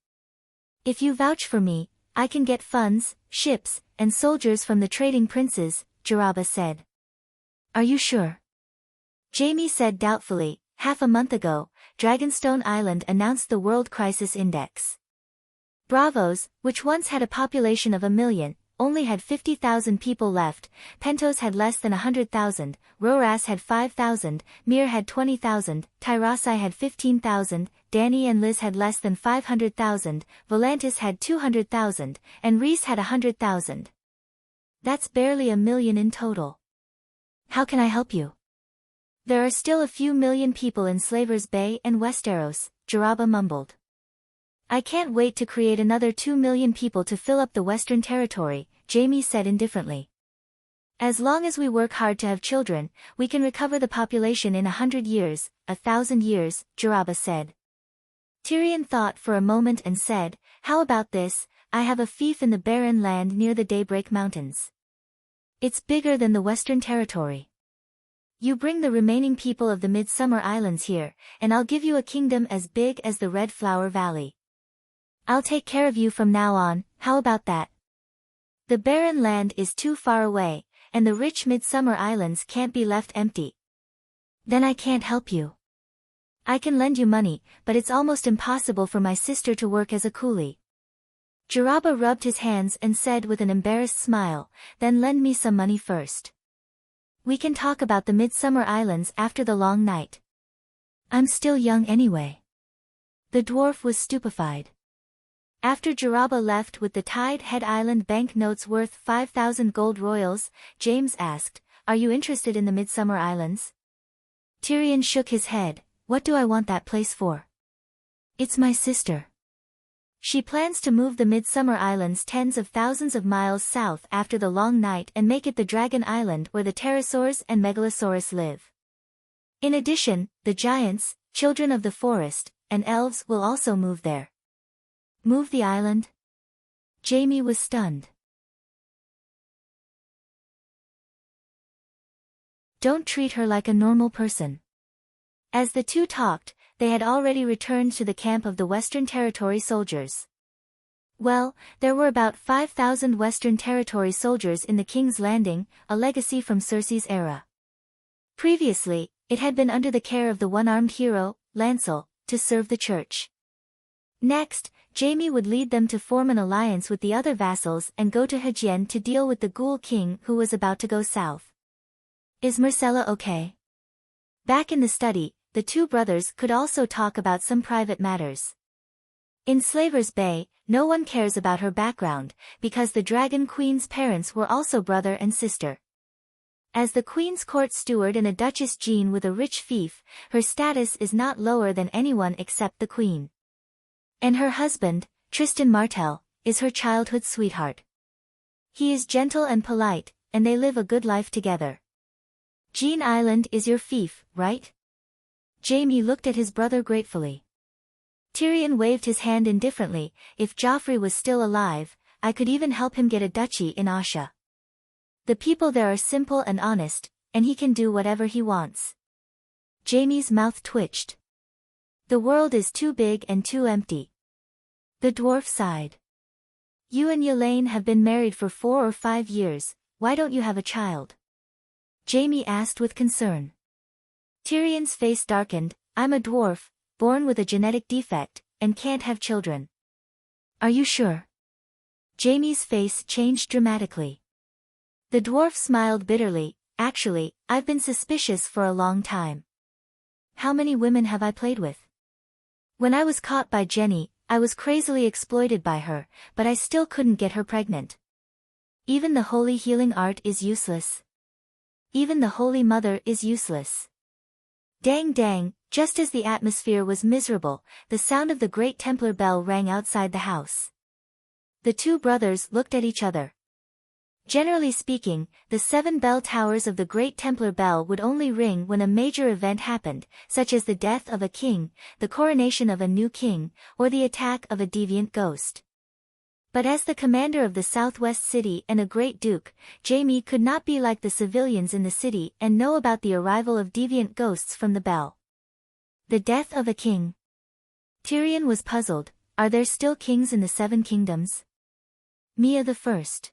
If you vouch for me, I can get funds, ships, and soldiers from the trading princes, Jiraba said. Are you sure? Jaime said doubtfully. Half a month ago, Dragonstone Island announced the World Crisis Index. Bravos, which once had a population of 1 million, only had 50,000 people left, Pentos had less than 100,000, Roras had 5,000, Mir had 20,000, Tyrasai had 15,000, Dany and Liz had less than 500,000, Volantis had 200,000, and Rhys had 100,000. That's barely 1 million in total. How can I help you? There are still a few million people in Slavers Bay and Westeros, Jiraba mumbled. I can't wait to create another 2 million people to fill up the Western Territory, Jaime said indifferently. As long as we work hard to have children, we can recover the population in 100 years, 1,000 years, Jiraba said. Tyrion thought for a moment and said, how about this, I have a fief in the barren land near the Daybreak Mountains. It's bigger than the Western Territory. You bring the remaining people of the Midsummer Islands here, and I'll give you a kingdom as big as the Red Flower Valley. I'll take care of you from now on, how about that? The barren land is too far away, and the rich Midsummer Islands can't be left empty. Then I can't help you. I can lend you money, but it's almost impossible for my sister to work as a coolie. Jiraba rubbed his hands and said with an embarrassed smile, then lend me some money first. We can talk about the Midsummer Islands after the long night. I'm still young anyway. The dwarf was stupefied. After Jiraba left with the Tide Head Island bank notes worth 5,000 gold royals, James asked, Are you interested in the Midsummer Islands? Tyrion shook his head, What do I want that place for? It's my sister. She plans to move the Midsummer Islands tens of thousands of miles south after the long night and make it the Dragon Island where the pterosaurs and megalosaurus live. In addition, the giants, children of the forest, and elves will also move there. Move the island? Jamie was stunned. Don't treat her like a normal person. As the two talked, they had already returned to the camp of the Western Territory soldiers. Well, there were about 5,000 Western Territory soldiers in the King's Landing, a legacy from Cersei's era. Previously, it had been under the care of the one-armed hero, Lancel, to serve the church. Next, Jamie would lead them to form an alliance with the other vassals and go to Hejien to deal with the Ghoul King who was about to go south. Is Marcella okay? Back in the study, the two brothers could also talk about some private matters. In Slaver's Bay, no one cares about her background, because the Dragon Queen's parents were also brother and sister. As the Queen's court steward and a Duchess Jean with a rich fief, her status is not lower than anyone except the Queen. And her husband, Tristan Martel, is her childhood sweetheart. He is gentle and polite, and they live a good life together. Jean Island is your fief, right? Jamie looked at his brother gratefully. Tyrion waved his hand indifferently. If Joffrey was still alive, I could even help him get a duchy in Asha. The people there are simple and honest, and he can do whatever he wants. Jamie's mouth twitched. The world is too big and too empty. The dwarf sighed. You and Yelaine have been married for 4 or 5 years, why don't you have a child? Jamie asked with concern. Tyrion's face darkened. I'm a dwarf, born with a genetic defect, and can't have children. Are you sure? Jamie's face changed dramatically. The dwarf smiled bitterly. Actually, I've been suspicious for a long time. How many women have I played with? When I was caught by Jenny, I was crazily exploited by her, but I still couldn't get her pregnant. Even the holy healing art is useless. Even the Holy Mother is useless. Dang dang, just as the atmosphere was miserable, the sound of the great Templar bell rang outside the house. The two brothers looked at each other. Generally speaking, the 7 bell towers of the Great Templar Bell would only ring when a major event happened, such as the death of a king, the coronation of a new king, or the attack of a deviant ghost. But as the commander of the Southwest City and a great duke, Jamie could not be like the civilians in the city and know about the arrival of deviant ghosts from the bell. The death of a king. Tyrion was puzzled. Are there still kings in the 7 kingdoms? Mia the First.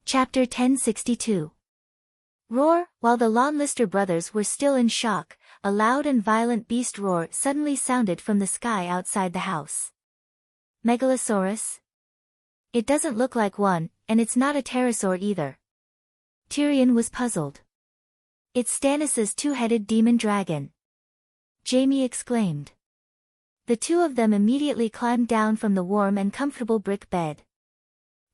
Chapter 1062. Roar. While the Lawnlister brothers were still in shock, a loud and violent beast roar suddenly sounded from the sky outside the house. Megalosaurus? It doesn't look like one, and it's not a pterosaur either. Tyrion was puzzled. It's Stannis' 2-headed demon dragon. Jamie exclaimed. The two of them immediately climbed down from the warm and comfortable brick bed.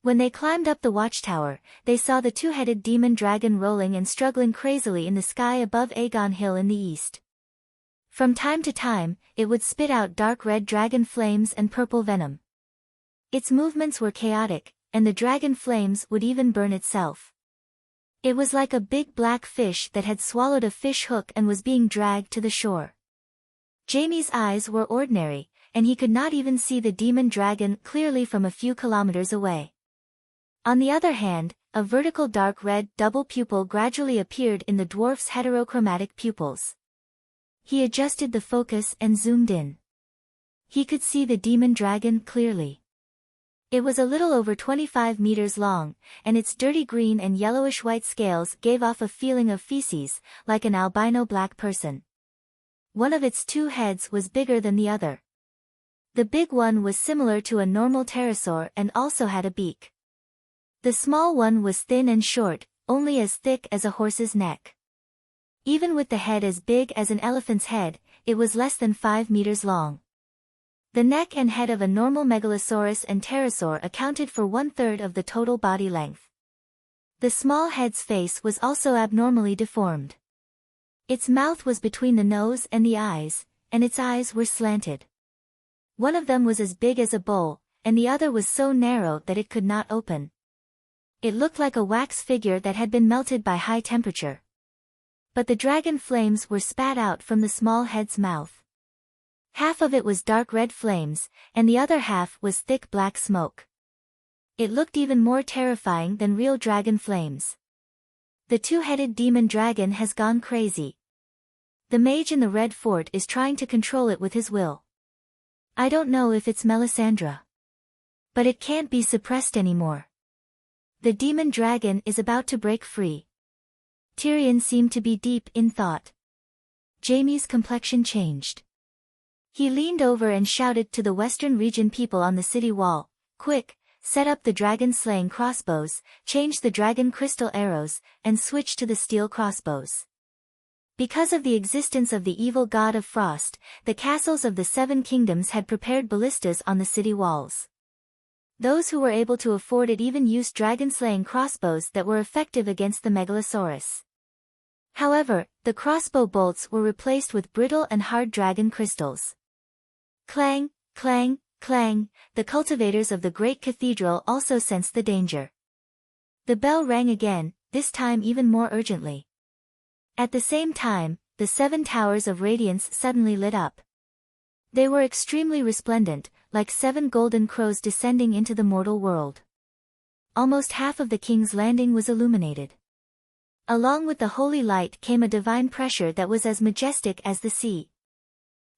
When they climbed up the watchtower, they saw the 2-headed demon dragon rolling and struggling crazily in the sky above Aegon Hill in the east. From time to time, it would spit out dark red dragon flames and purple venom. Its movements were chaotic, and the dragon flames would even burn itself. It was like a big black fish that had swallowed a fish hook and was being dragged to the shore. Jamie's eyes were ordinary, and he could not even see the demon dragon clearly from a few kilometers away. On the other hand, a vertical dark red double pupil gradually appeared in the dwarf's heterochromatic pupils. He adjusted the focus and zoomed in. He could see the demon dragon clearly. It was a little over 25 meters long, and its dirty green and yellowish-white scales gave off a feeling of feces, like an albino black person. One of its 2 heads was bigger than the other. The big one was similar to a normal pterosaur and also had a beak. The small one was thin and short, only as thick as a horse's neck. Even with the head as big as an elephant's head, it was less than 5 meters long. The neck and head of a normal megalosaurus and pterosaur accounted for 1/3 of the total body length. The small head's face was also abnormally deformed. Its mouth was between the nose and the eyes, and its eyes were slanted. One of them was as big as a bowl, and the other was so narrow that it could not open. It looked like a wax figure that had been melted by high temperature. But the dragon flames were spat out from the small head's mouth. Half of it was dark red flames, and the other half was thick black smoke. It looked even more terrifying than real dragon flames. The two-headed demon dragon has gone crazy. The mage in the Red Fort is trying to control it with his will. I don't know if it's Melisandre. But it can't be suppressed anymore. The demon dragon is about to break free. Tyrion seemed to be deep in thought. Jaime's complexion changed. He leaned over and shouted to the Western Region people on the city wall, "Quick, set up the dragon-slaying crossbows, change the dragon crystal arrows, and switch to the steel crossbows." Because of the existence of the evil god of frost, the castles of the Seven Kingdoms had prepared ballistas on the city walls. Those who were able to afford it even used dragon-slaying crossbows that were effective against the Megalosaurus. However, the crossbow bolts were replaced with brittle and hard dragon crystals. Clang, clang, clang, the cultivators of the great cathedral also sensed the danger. The bell rang again, this time even more urgently. At the same time, the 7 towers of radiance suddenly lit up. They were extremely resplendent, like 7 golden crows descending into the mortal world. Almost half of the King's Landing was illuminated. Along with the holy light came a divine pressure that was as majestic as the sea.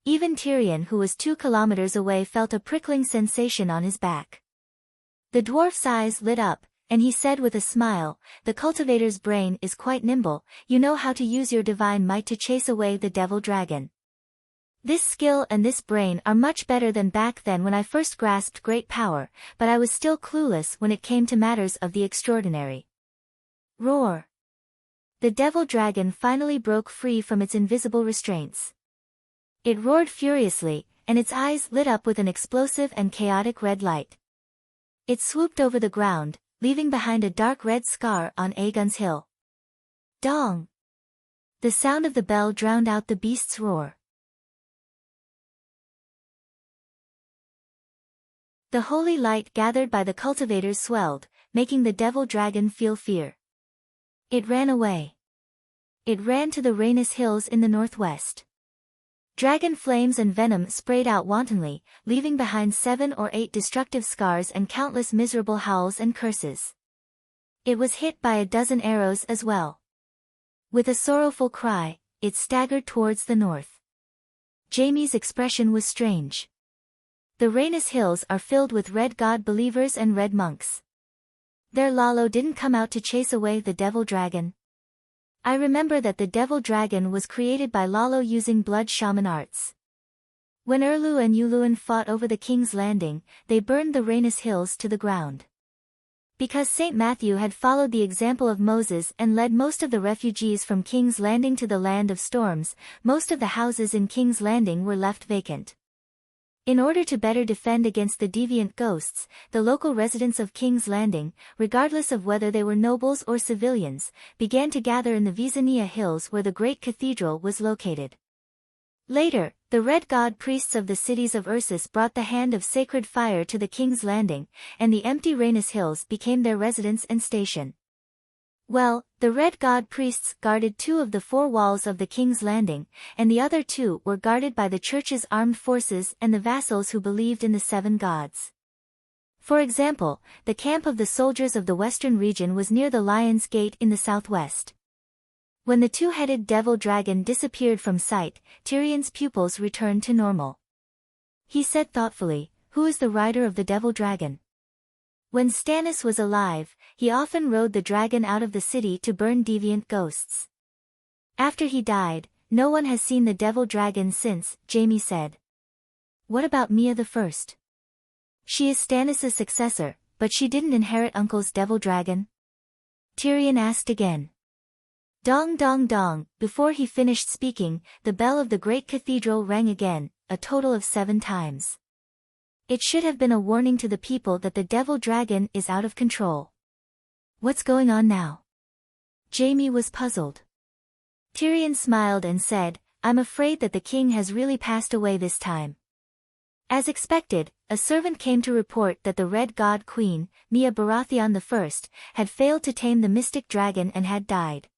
Even Tyrion, who was 2 kilometers away, felt a prickling sensation on his back. The dwarf's eyes lit up, and he said with a smile, "The cultivator's brain is quite nimble, you know how to use your divine might to chase away the devil dragon. This skill and this brain are much better than back then when I first grasped great power, but I was still clueless when it came to matters of the extraordinary." Roar! The devil dragon finally broke free from its invisible restraints. It roared furiously, and its eyes lit up with an explosive and chaotic red light. It swooped over the ground, leaving behind a dark red scar on Aegon's hill. Dong! The sound of the bell drowned out the beast's roar. The holy light gathered by the cultivators swelled, making the devil dragon feel fear. It ran away. It ran to the Rhaenys Hills in the northwest. Dragon flames and venom sprayed out wantonly, leaving behind 7 or 8 destructive scars and countless miserable howls and curses. It was hit by a dozen arrows as well. With a sorrowful cry, it staggered towards the north. Jaime's expression was strange. The Rhaenys Hills are filled with red god believers and red monks. Their Lalo didn't come out to chase away the devil dragon. I remember that the devil dragon was created by Lalo using blood shaman arts. When Erlu and Yuluin fought over the King's Landing, they burned the Rhaenys Hills to the ground. Because St. Matthew had followed the example of Moses and led most of the refugees from King's Landing to the Land of Storms, most of the houses in King's Landing were left vacant. In order to better defend against the deviant ghosts, the local residents of King's Landing, regardless of whether they were nobles or civilians, began to gather in the Visania Hills where the great cathedral was located. Later, the red god priests of the cities of Ursus brought the hand of sacred fire to the King's Landing, and the empty Rhaenys Hills became their residence and station. Well, the red god priests guarded 2 of the 4 walls of the King's Landing, and the other 2 were guarded by the church's armed forces and the vassals who believed in the 7 gods. For example, the camp of the soldiers of the Western Region was near the Lion's Gate in the southwest. When the 2-headed devil dragon disappeared from sight, Tyrion's pupils returned to normal. He said thoughtfully, "Who is the rider of the devil dragon?" When Stannis was alive, he often rode the dragon out of the city to burn deviant ghosts. After he died, no one has seen the devil dragon since, Jaime said. What about Mia the First? She is Stannis' successor, but she didn't inherit Uncle's devil dragon? Tyrion asked again. Dong dong dong, before he finished speaking, the bell of the great cathedral rang again, a total of 7 times. It should have been a warning to the people that the devil dragon is out of control. What's going on now? Jaime was puzzled. Tyrion smiled and said, "I'm afraid that the king has really passed away this time." As expected, a servant came to report that the Red God Queen, Nia Baratheon I, had failed to tame the mystic dragon and had died.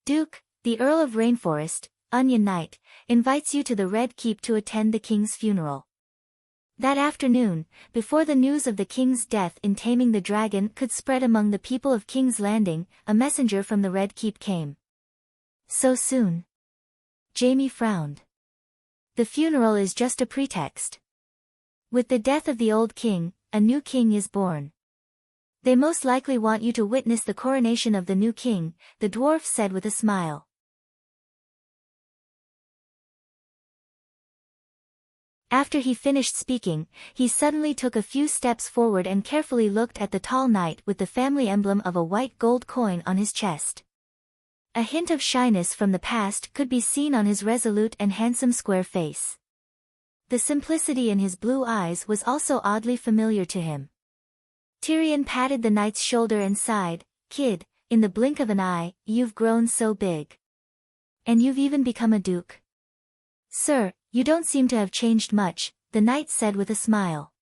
Duke, the Earl of Rainforest, Onion Knight, invites you to the Red Keep to attend the king's funeral. That afternoon, before the news of the king's death in taming the dragon could spread among the people of King's Landing, a messenger from the Red Keep came. So soon? Jaime frowned. The funeral is just a pretext. With the death of the old king, a new king is born. They most likely want you to witness the coronation of the new king, the dwarf said with a smile. After he finished speaking, he suddenly took a few steps forward and carefully looked at the tall knight with the family emblem of a white gold coin on his chest. A hint of shyness from the past could be seen on his resolute and handsome square face. The simplicity in his blue eyes was also oddly familiar to him. Tyrion patted the knight's shoulder and sighed, "Kid, in the blink of an eye, you've grown so big. And you've even become a duke." "Sir, you don't seem to have changed much," the knight said with a smile.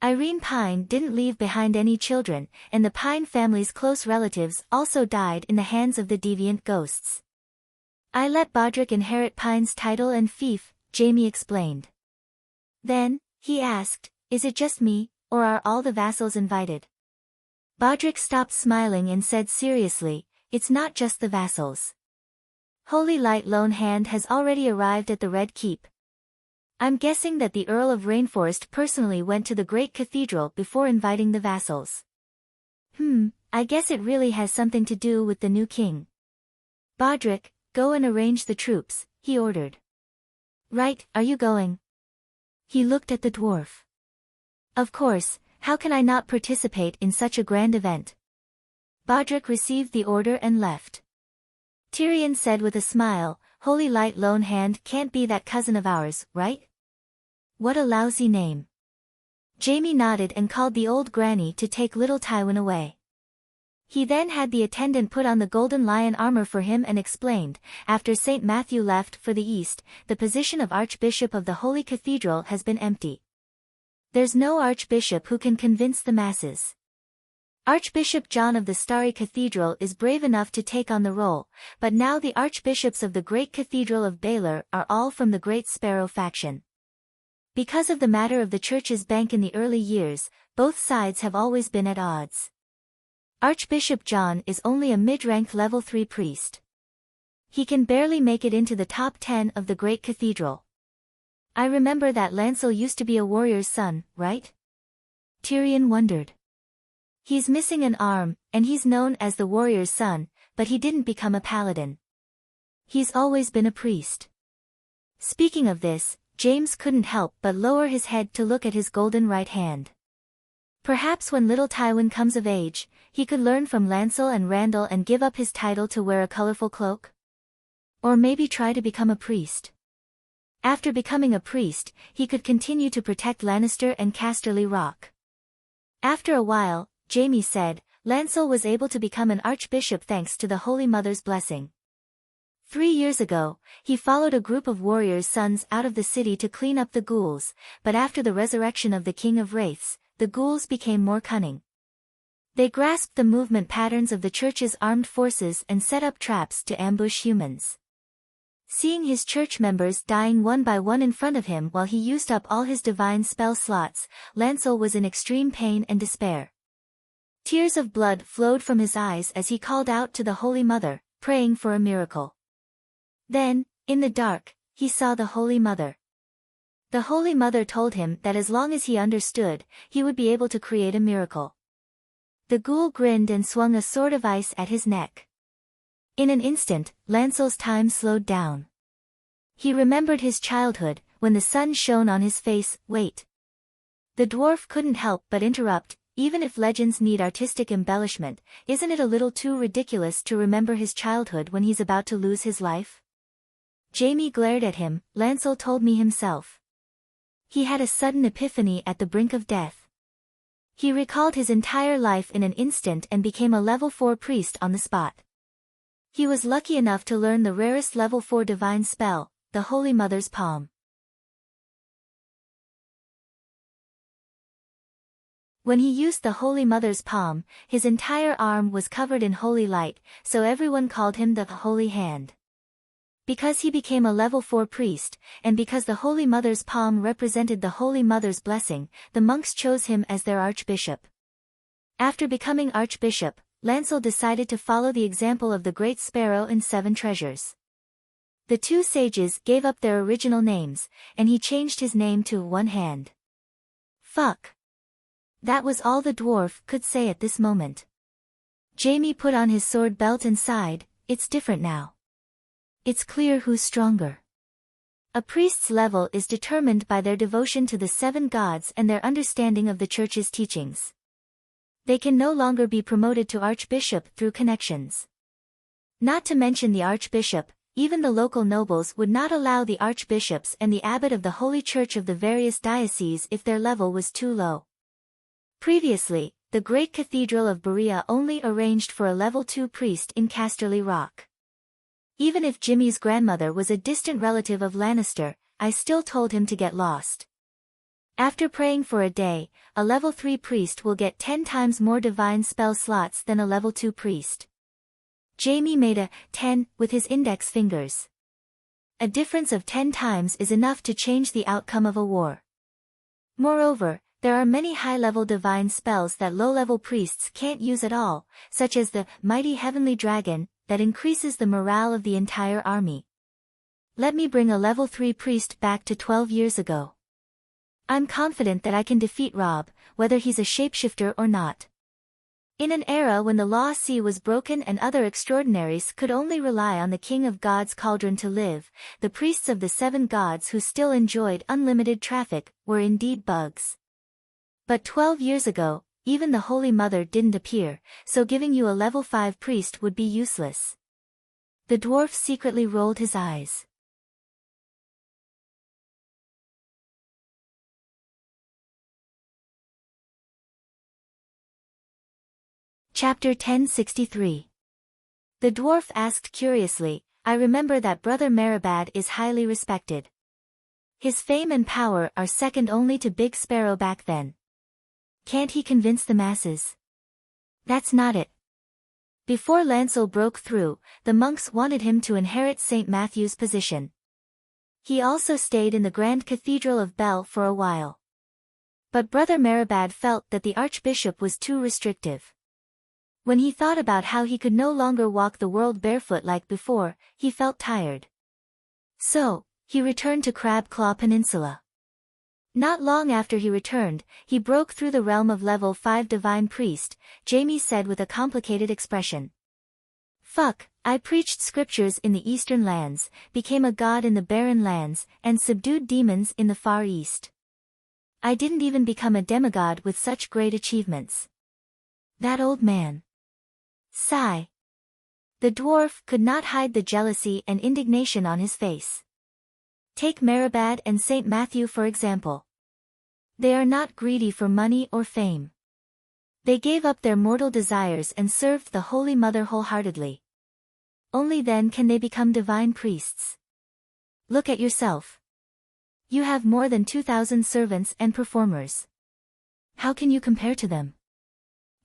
Irene Pine didn't leave behind any children, and the Pine family's close relatives also died in the hands of the deviant ghosts. "I let Bodrick inherit Pine's title and fief," Jaime explained. Then, he asked, "Is it just me, or are all the vassals invited?" Bodrick stopped smiling and said seriously, "It's not just the vassals. Holy Light Lone Hand has already arrived at the Red Keep. I'm guessing that the Earl of Rainforest personally went to the great cathedral before inviting the vassals." I guess it really has something to do with the new king." "Bodrick, go and arrange the troops," he ordered. "Right, are you going?" He looked at the dwarf. "Of course, how can I not participate in such a grand event?" Bodrick received the order and left. Tyrion said with a smile, "Holy Light Lone Hand can't be that cousin of ours, right?" "What a lousy name." Jaime nodded and called the old granny to take little Tywin away. He then had the attendant put on the golden lion armor for him and explained, "After St. Matthew left for the east, the position of Archbishop of the Holy Cathedral has been empty. There's no archbishop who can convince the masses. Archbishop John of the Starry Cathedral is brave enough to take on the role, but now the archbishops of the Great Cathedral of Baylor are all from the Great Sparrow faction. Because of the matter of the church's bank in the early years, both sides have always been at odds. Archbishop John is only a mid-rank level 3 priest. He can barely make it into the top 10 of the Great Cathedral. I remember that Lancel used to be a warrior's son, right?" Tyrion wondered. "He's missing an arm, and he's known as the warrior's son, but he didn't become a paladin. He's always been a priest." Speaking of this, James couldn't help but lower his head to look at his golden right hand. Perhaps when little Tywin comes of age, he could learn from Lancel and Randall and give up his title to wear a colorful cloak? Or maybe try to become a priest. After becoming a priest, he could continue to protect Lannister and Casterly Rock. After a while, Jaime said, Lancel was able to become an archbishop thanks to the Holy Mother's blessing. 3 years ago, he followed a group of warriors' sons out of the city to clean up the ghouls, but after the resurrection of the King of Wraiths, the ghouls became more cunning. They grasped the movement patterns of the church's armed forces and set up traps to ambush humans. Seeing his church members dying one by one in front of him while he used up all his divine spell slots, Lancel was in extreme pain and despair. Tears of blood flowed from his eyes as he called out to the Holy Mother, praying for a miracle. Then, in the dark, he saw the Holy Mother. The Holy Mother told him that as long as he understood, he would be able to create a miracle. The ghoul grinned and swung a sword of ice at his neck. In an instant, Lancel's time slowed down. He remembered his childhood, when the sun shone on his face. Wait. The dwarf couldn't help but interrupt, even if legends need artistic embellishment, isn't it a little too ridiculous to remember his childhood when he's about to lose his life? Jaime glared at him. Lancel told me himself. He had a sudden epiphany at the brink of death. He recalled his entire life in an instant and became a level 4 priest on the spot. He was lucky enough to learn the rarest level 4 divine spell, the Holy Mother's Palm. When he used the Holy Mother's palm, his entire arm was covered in holy light, so everyone called him the Holy Hand. Because he became a level 4 priest, and because the Holy Mother's palm represented the Holy Mother's blessing, the monks chose him as their archbishop. After becoming archbishop, Lancel decided to follow the example of the Great Sparrow in 7 Treasures. The 2 sages gave up their original names, and he changed his name to One Hand. Fuck. That was all the dwarf could say at this moment. Jamie put on his sword belt and sighed, it's different now. It's clear who's stronger. A priest's level is determined by their devotion to the 7 gods and their understanding of the Church's teachings. They can no longer be promoted to archbishop through connections. Not to mention the archbishop, even the local nobles would not allow the archbishops and the abbot of the Holy Church of the various dioceses if their level was too low. Previously, the great cathedral of Berea only arranged for a level 2 priest in Casterly Rock. Even if Jimmy's grandmother was a distant relative of Lannister, I still told him to get lost. After praying for a day, a level 3 priest will get 10 times more divine spell slots than a level 2 priest. Jamie made a 10 with his index fingers. A difference of 10 times is enough to change the outcome of a war. Moreover, there are many high-level divine spells that low-level priests can't use at all, such as the Mighty Heavenly Dragon, that increases the morale of the entire army. Let me bring a level 3 priest back to 12 years ago. I'm confident that I can defeat Rob, whether he's a shapeshifter or not. In an era when the Law Sea was broken and other extraordinaries could only rely on the King of God's cauldron to live, the priests of the 7 gods who still enjoyed unlimited traffic were indeed bugs. But 12 years ago, even the Holy Mother didn't appear, so giving you a level 5 priest would be useless. The dwarf secretly rolled his eyes. Chapter 1063. The dwarf asked curiously, I remember that Brother Marabad is highly respected. His fame and power are second only to Big Sparrow back then. Can't he convince the masses? That's not it. Before Lancel broke through, the monks wanted him to inherit St. Matthew's position. He also stayed in the Grand Cathedral of Bell for a while. But Brother Marabad felt that the archbishop was too restrictive. When he thought about how he could no longer walk the world barefoot like before, he felt tired. So, he returned to Crab Claw Peninsula. Not long after he returned, he broke through the realm of level 5 divine priest, Jamie said with a complicated expression. Fuck, I preached scriptures in the eastern lands, became a god in the barren lands, and subdued demons in the far east. I didn't even become a demigod with such great achievements. That old man. Sigh. The dwarf could not hide the jealousy and indignation on his face. Take Marabad and St. Matthew for example. They are not greedy for money or fame. They gave up their mortal desires and served the Holy Mother wholeheartedly. Only then can they become divine priests. Look at yourself. You have more than 2,000 servants and performers. How can you compare to them?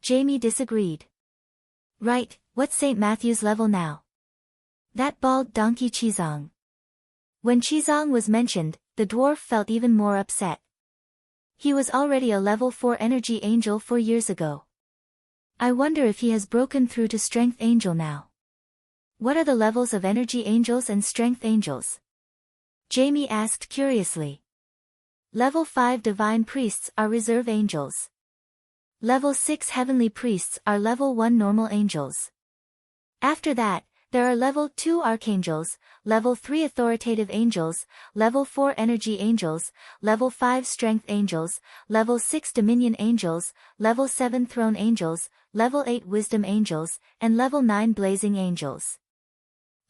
Jamie disagreed. Right, what's St. Matthew's level now? That bald donkey Chizong. When Chizong was mentioned, the dwarf felt even more upset. He was already a level 4 energy angel 4 years ago. I wonder if he has broken through to strength angel now. What are the levels of energy angels and strength angels? Jamie asked curiously. Level 5 divine priests are reserve angels. Level 6 heavenly priests are level 1 normal angels. After that, there are level 2 archangels, level 3 authoritative angels, level 4 energy angels, level 5 strength angels, level 6 dominion angels, level 7 throne angels, level 8 wisdom angels, and level 9 blazing angels.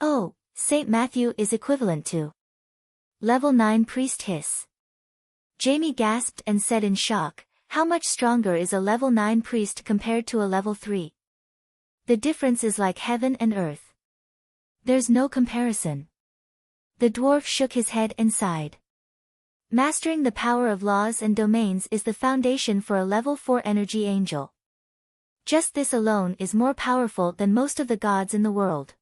Oh, St. Matthew is equivalent to level 9 priest hiss. Jamie gasped and said in shock, how much stronger is a level 9 priest compared to a level 3? The difference is like heaven and earth. There's no comparison. The dwarf shook his head and sighed. Mastering the power of laws and domains is the foundation for a level 4 energy angel. Just this alone is more powerful than most of the gods in the world.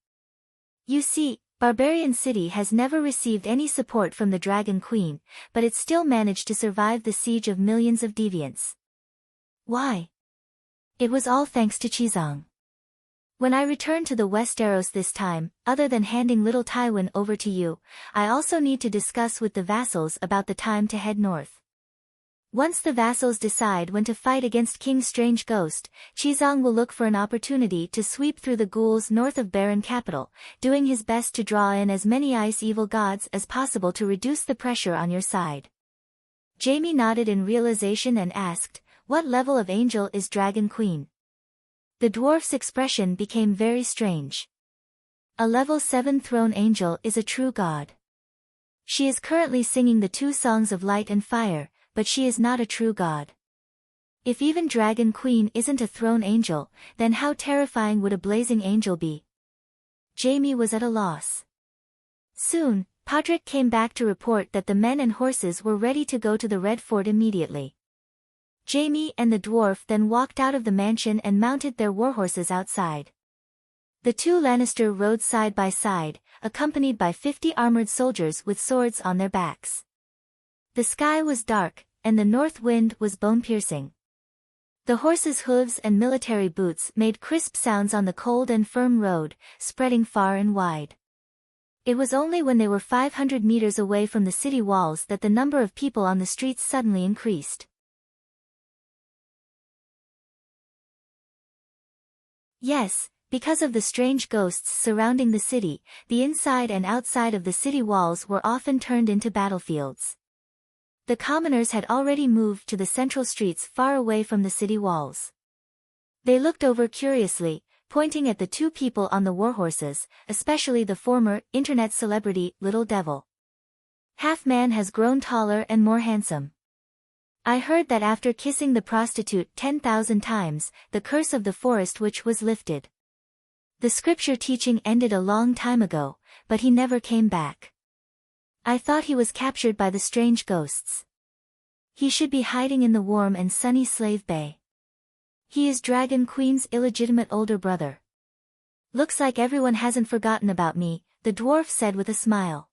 You see, Barbarian City has never received any support from the Dragon Queen, but it still managed to survive the siege of millions of deviants. Why? It was all thanks to Qizong. When I return to the Westeros this time, other than handing little Tywin over to you, I also need to discuss with the vassals about the time to head north. Once the vassals decide when to fight against King Strange Ghost, Qizong will look for an opportunity to sweep through the ghouls north of Baron Capital, doing his best to draw in as many ice evil gods as possible to reduce the pressure on your side. Jaime nodded in realization and asked, "What level of angel is Dragon Queen?" The dwarf's expression became very strange. A level 7 throne angel is a true god. She is currently singing the 2 songs of light and fire, but she is not a true god. If even Dragon Queen isn't a throne angel, then how terrifying would a blazing angel be? Jaime was at a loss. Soon, Podrick came back to report that the men and horses were ready to go to the Red Fort immediately. Jaime and the dwarf then walked out of the mansion and mounted their warhorses outside. The 2 Lannister rode side by side, accompanied by 50 armored soldiers with swords on their backs. The sky was dark, and the north wind was bone-piercing. The horses' hooves and military boots made crisp sounds on the cold and firm road, spreading far and wide. It was only when they were 500 meters away from the city walls that the number of people on the streets suddenly increased. Yes, because of the strange ghosts surrounding the city, the inside and outside of the city walls were often turned into battlefields. The commoners had already moved to the central streets far away from the city walls. They looked over curiously, pointing at the 2 people on the warhorses, especially the former internet celebrity Little Devil. Half-Man has grown taller and more handsome. I heard that after kissing the prostitute 10,000 times, the curse of the forest witch was lifted. The scripture teaching ended a long time ago, but he never came back. I thought he was captured by the strange ghosts. He should be hiding in the warm and sunny Slave Bay. He is Dragon Queen's illegitimate older brother. Looks like everyone hasn't forgotten about me, the dwarf said with a smile.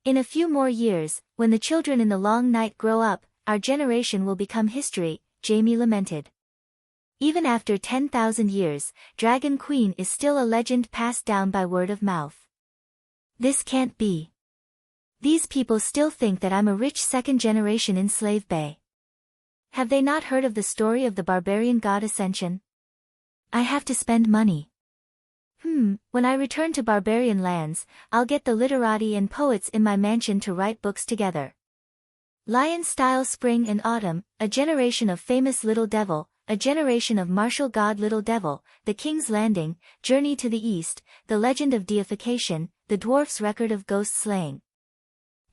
In a few more years, when the children in the long night grow up, our generation will become history, Jaime lamented. Even after 10,000 years, Dragon Queen is still a legend passed down by word of mouth. This can't be. These people still think that I'm a rich second generation in Slave Bay. Have they not heard of the story of the barbarian god Ascension? I have to spend money. When I return to barbarian lands, I'll get the literati and poets in my mansion to write books together. Lion-style Spring and Autumn, A Generation of Famous Little Devil, A Generation of Martial God Little Devil, The King's Landing, Journey to the East, The Legend of Deification, The Dwarf's Record of Ghost Slaying.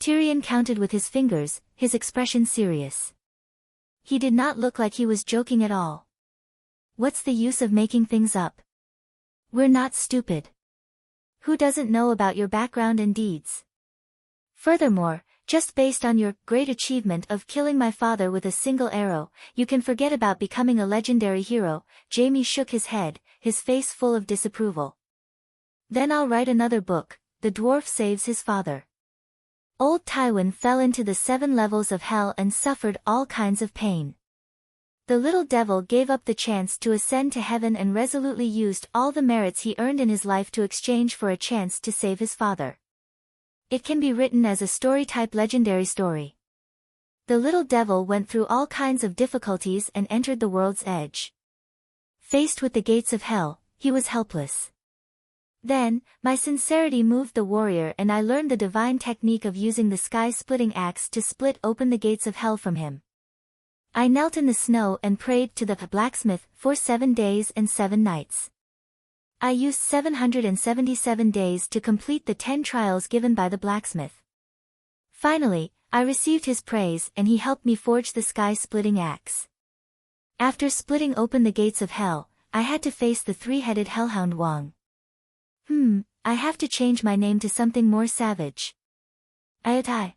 Tyrion counted with his fingers, his expression serious. He did not look like he was joking at all. What's the use of making things up? We're not stupid. Who doesn't know about your background and deeds? Furthermore, just based on your great achievement of killing my father with a single arrow, you can forget about becoming a legendary hero. Jaime shook his head, his face full of disapproval. Then I'll write another book, The Dwarf Saves His Father. Old Tywin fell into the 7 levels of hell and suffered all kinds of pain. The little devil gave up the chance to ascend to heaven and resolutely used all the merits he earned in his life to exchange for a chance to save his father. It can be written as a story-type legendary story. The little devil went through all kinds of difficulties and entered the world's edge. Faced with the gates of hell, he was helpless. Then, my sincerity moved the warrior and I learned the divine technique of using the sky-splitting axe to split open the gates of hell from him. I knelt in the snow and prayed to the blacksmith for 7 days and 7 nights. I used 777 days to complete the 10 trials given by the blacksmith. Finally, I received his praise and he helped me forge the sky-splitting axe. After splitting open the gates of hell, I had to face the 3-headed hellhound Wang. I have to change my name to something more savage. Ayatai.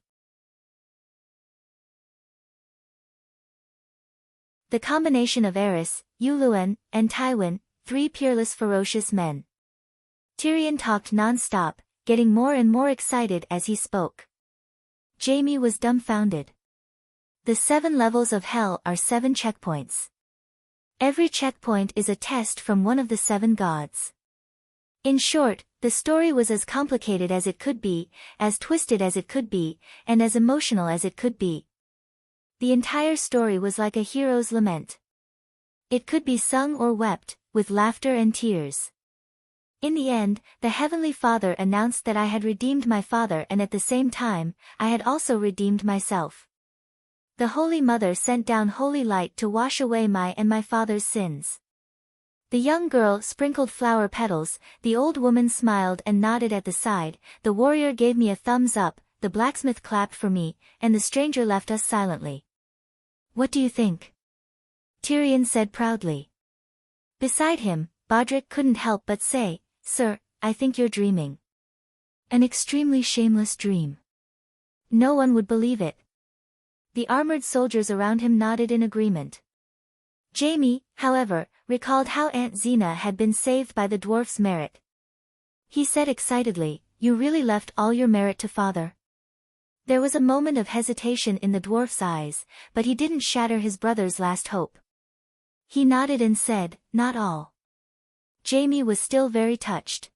The combination of Eris, Yuluen, and Tywin, 3 peerless ferocious men. Tyrion talked non-stop, getting more and more excited as he spoke. Jaime was dumbfounded. The 7 levels of hell are 7 checkpoints. Every checkpoint is a test from one of the 7 gods. In short, the story was as complicated as it could be, as twisted as it could be, and as emotional as it could be. The entire story was like a hero's lament. It could be sung or wept, with laughter and tears. In the end, the Heavenly Father announced that I had redeemed my father, and at the same time, I had also redeemed myself. The Holy Mother sent down holy light to wash away my and my father's sins. The young girl sprinkled flower petals, the old woman smiled and nodded at the side, the warrior gave me a thumbs up, the blacksmith clapped for me, and the stranger left us silently. What do you think? Tyrion said proudly. Beside him, Bodrick couldn't help but say, Sir, I think you're dreaming. An extremely shameless dream. No one would believe it. The armored soldiers around him nodded in agreement. Jaime, however, recalled how Aunt Xena had been saved by the dwarf's merit. He said excitedly, You really left all your merit to father? There was a moment of hesitation in the dwarf's eyes, but he didn't shatter his brother's last hope. He nodded and said, Not all. Jaime was still very touched.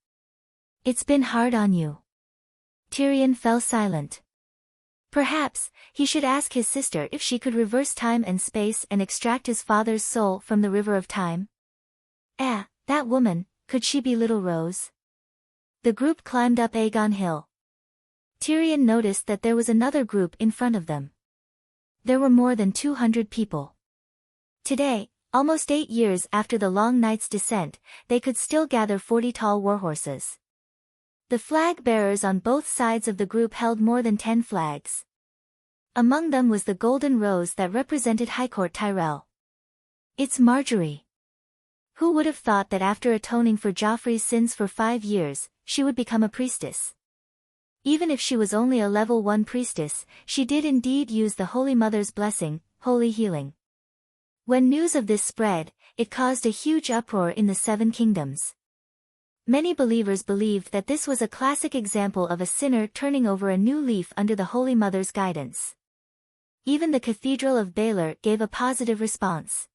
It's been hard on you. Tyrion fell silent. Perhaps, he should ask his sister if she could reverse time and space and extract his father's soul from the river of time. That woman, could she be Little Rose? The group climbed up Aegon Hill. Tyrion noticed that there was another group in front of them. There were more than 200 people. Today, almost 8 years after the long night's descent, they could still gather 40 tall warhorses. The flag bearers on both sides of the group held more than 10 flags. Among them was the golden rose that represented Highcourt Tyrell. It's Marjorie. Who would have thought that after atoning for Joffrey's sins for 5 years, she would become a priestess? Even if she was only a level 1 priestess, she did indeed use the Holy Mother's blessing, holy healing. When news of this spread, it caused a huge uproar in the 7 kingdoms. Many believers believed that this was a classic example of a sinner turning over a new leaf under the Holy Mother's guidance. Even the Cathedral of Baelor gave a positive response.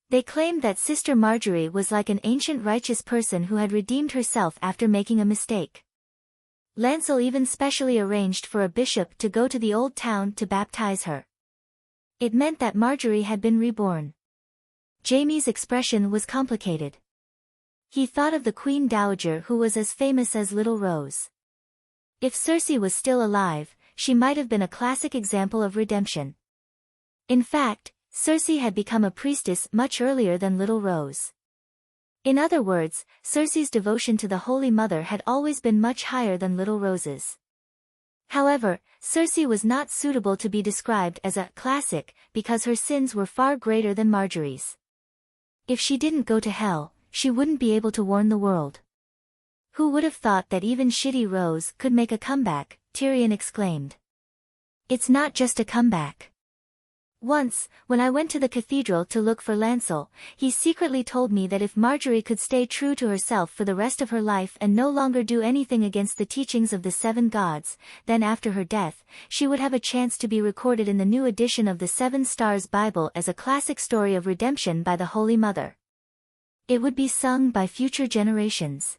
They claimed that Sister Marjorie was like an ancient righteous person who had redeemed herself after making a mistake. Lancel even specially arranged for a bishop to go to the old town to baptize her. It meant that Marjorie had been reborn. Jaime's expression was complicated. He thought of the Queen Dowager who was as famous as Little Rose. If Cersei was still alive, she might have been a classic example of redemption. In fact, Cersei had become a priestess much earlier than Little Rose. In other words, Cersei's devotion to the Holy Mother had always been much higher than Little Rose's. However, Cersei was not suitable to be described as a classic because her sins were far greater than Marjorie's. If she didn't go to hell, she wouldn't be able to warn the world. Who would have thought that even shitty Rose could make a comeback, Tyrion exclaimed. It's not just a comeback. Once, when I went to the cathedral to look for Lancel, he secretly told me that if Marjorie could stay true to herself for the rest of her life and no longer do anything against the teachings of the 7 gods, then after her death, she would have a chance to be recorded in the new edition of the 7 Stars Bible as a classic story of redemption by the Holy Mother. It would be sung by future generations.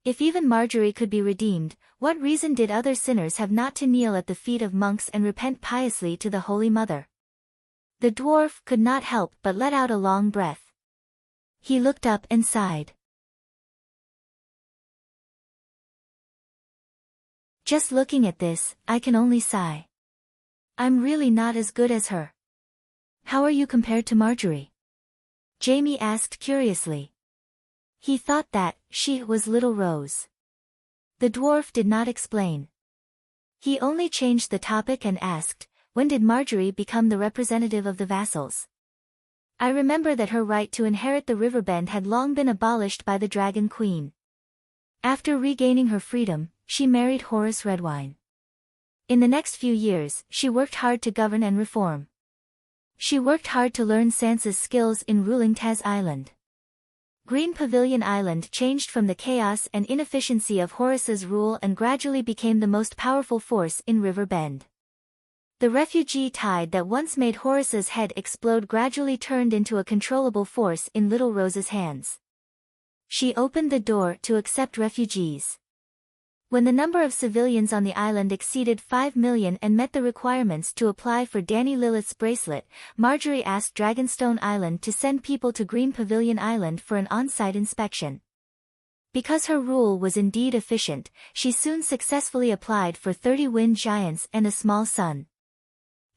If even Marjorie could be redeemed, what reason did other sinners have not to kneel at the feet of monks and repent piously to the Holy Mother? The dwarf could not help but let out a long breath. He looked up and sighed. Just looking at this, I can only sigh. I'm really not as good as her. How are you compared to Marjorie? Jaime asked curiously. He thought that she was Little Rose. The dwarf did not explain. He only changed the topic and asked, when did Marjorie become the representative of the vassals? I remember that her right to inherit the riverbend had long been abolished by the Dragon Queen. After regaining her freedom, she married Horace Redwine. In the next few years, she worked hard to govern and reform. She worked hard to learn Sansa's skills in ruling Taz Island. Green Pavilion Island changed from the chaos and inefficiency of Horus's rule and gradually became the most powerful force in River Bend. The refugee tide that once made Horus's head explode gradually turned into a controllable force in Little Rose's hands. She opened the door to accept refugees. When the number of civilians on the island exceeded 5 million and met the requirements to apply for Dany Lilith's bracelet, Marjorie asked Dragonstone Island to send people to Green Pavilion Island for an on-site inspection. Because her rule was indeed efficient, she soon successfully applied for 30 wind giants and a small sun.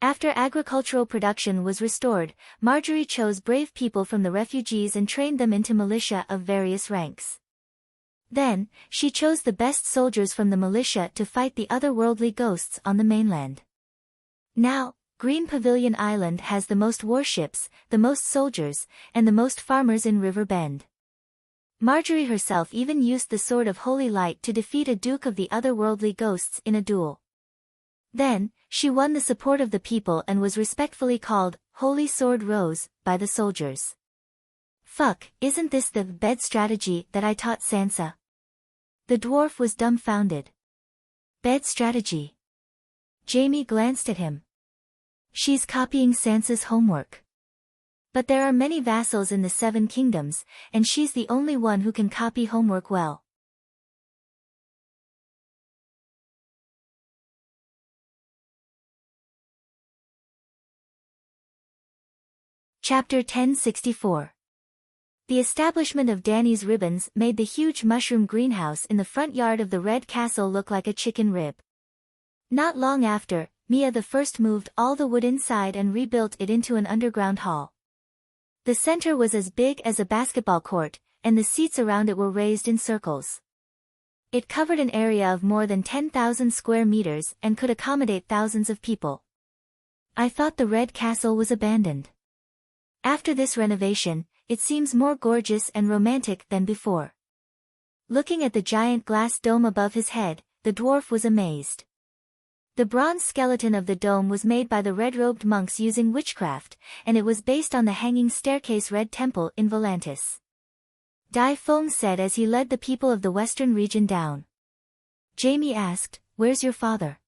After agricultural production was restored, Marjorie chose brave people from the refugees and trained them into militia of various ranks. Then, she chose the best soldiers from the militia to fight the otherworldly ghosts on the mainland. Now, Green Pavilion Island has the most warships, the most soldiers, and the most farmers in River Bend. Marjorie herself even used the Sword of Holy Light to defeat a duke of the otherworldly ghosts in a duel. Then, she won the support of the people and was respectfully called Holy Sword Rose by the soldiers. Fuck, isn't this the bed strategy that I taught Sansa? The dwarf was dumbfounded. Bed strategy. Jaime glanced at him. She's copying Sansa's homework. But there are many vassals in the Seven Kingdoms, and she's the only one who can copy homework well. Chapter 1064. The establishment of Dany's ribbons made the huge mushroom greenhouse in the front yard of the Red Castle look like a chicken rib. Not long after, Mia the First moved all the wood inside and rebuilt it into an underground hall. The center was as big as a basketball court, and the seats around it were raised in circles. It covered an area of more than 10,000 square meters and could accommodate thousands of people. I thought the Red Castle was abandoned. After this renovation, it seems more gorgeous and romantic than before. Looking at the giant glass dome above his head, the dwarf was amazed. The bronze skeleton of the dome was made by the red-robed monks using witchcraft, and it was based on the hanging staircase Red Temple in Volantis. Dai Feng said as he led the people of the western region down. Jaime asked, "Where's your father?"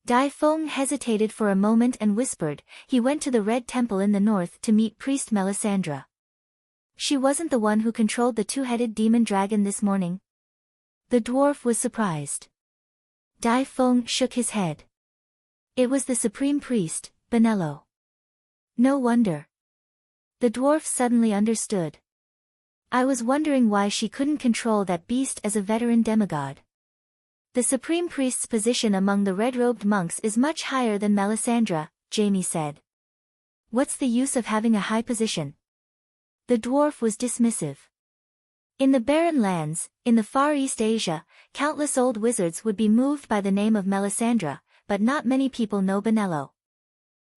Dai Feng hesitated for a moment and whispered, "He went to the Red Temple in the north to meet Priest Melisandre. She wasn't the one who controlled the two-headed demon dragon this morning?" The dwarf was surprised. Dai Feng shook his head. It was the supreme priest, Benello. No wonder. The dwarf suddenly understood. I was wondering why she couldn't control that beast as a veteran demigod. The supreme priest's position among the red-robed monks is much higher than Melisandre, Jaime said. What's the use of having a high position? The dwarf was dismissive. In the barren lands, in the Far East Asia, countless old wizards would be moved by the name of Melisandre, but not many people know Benello.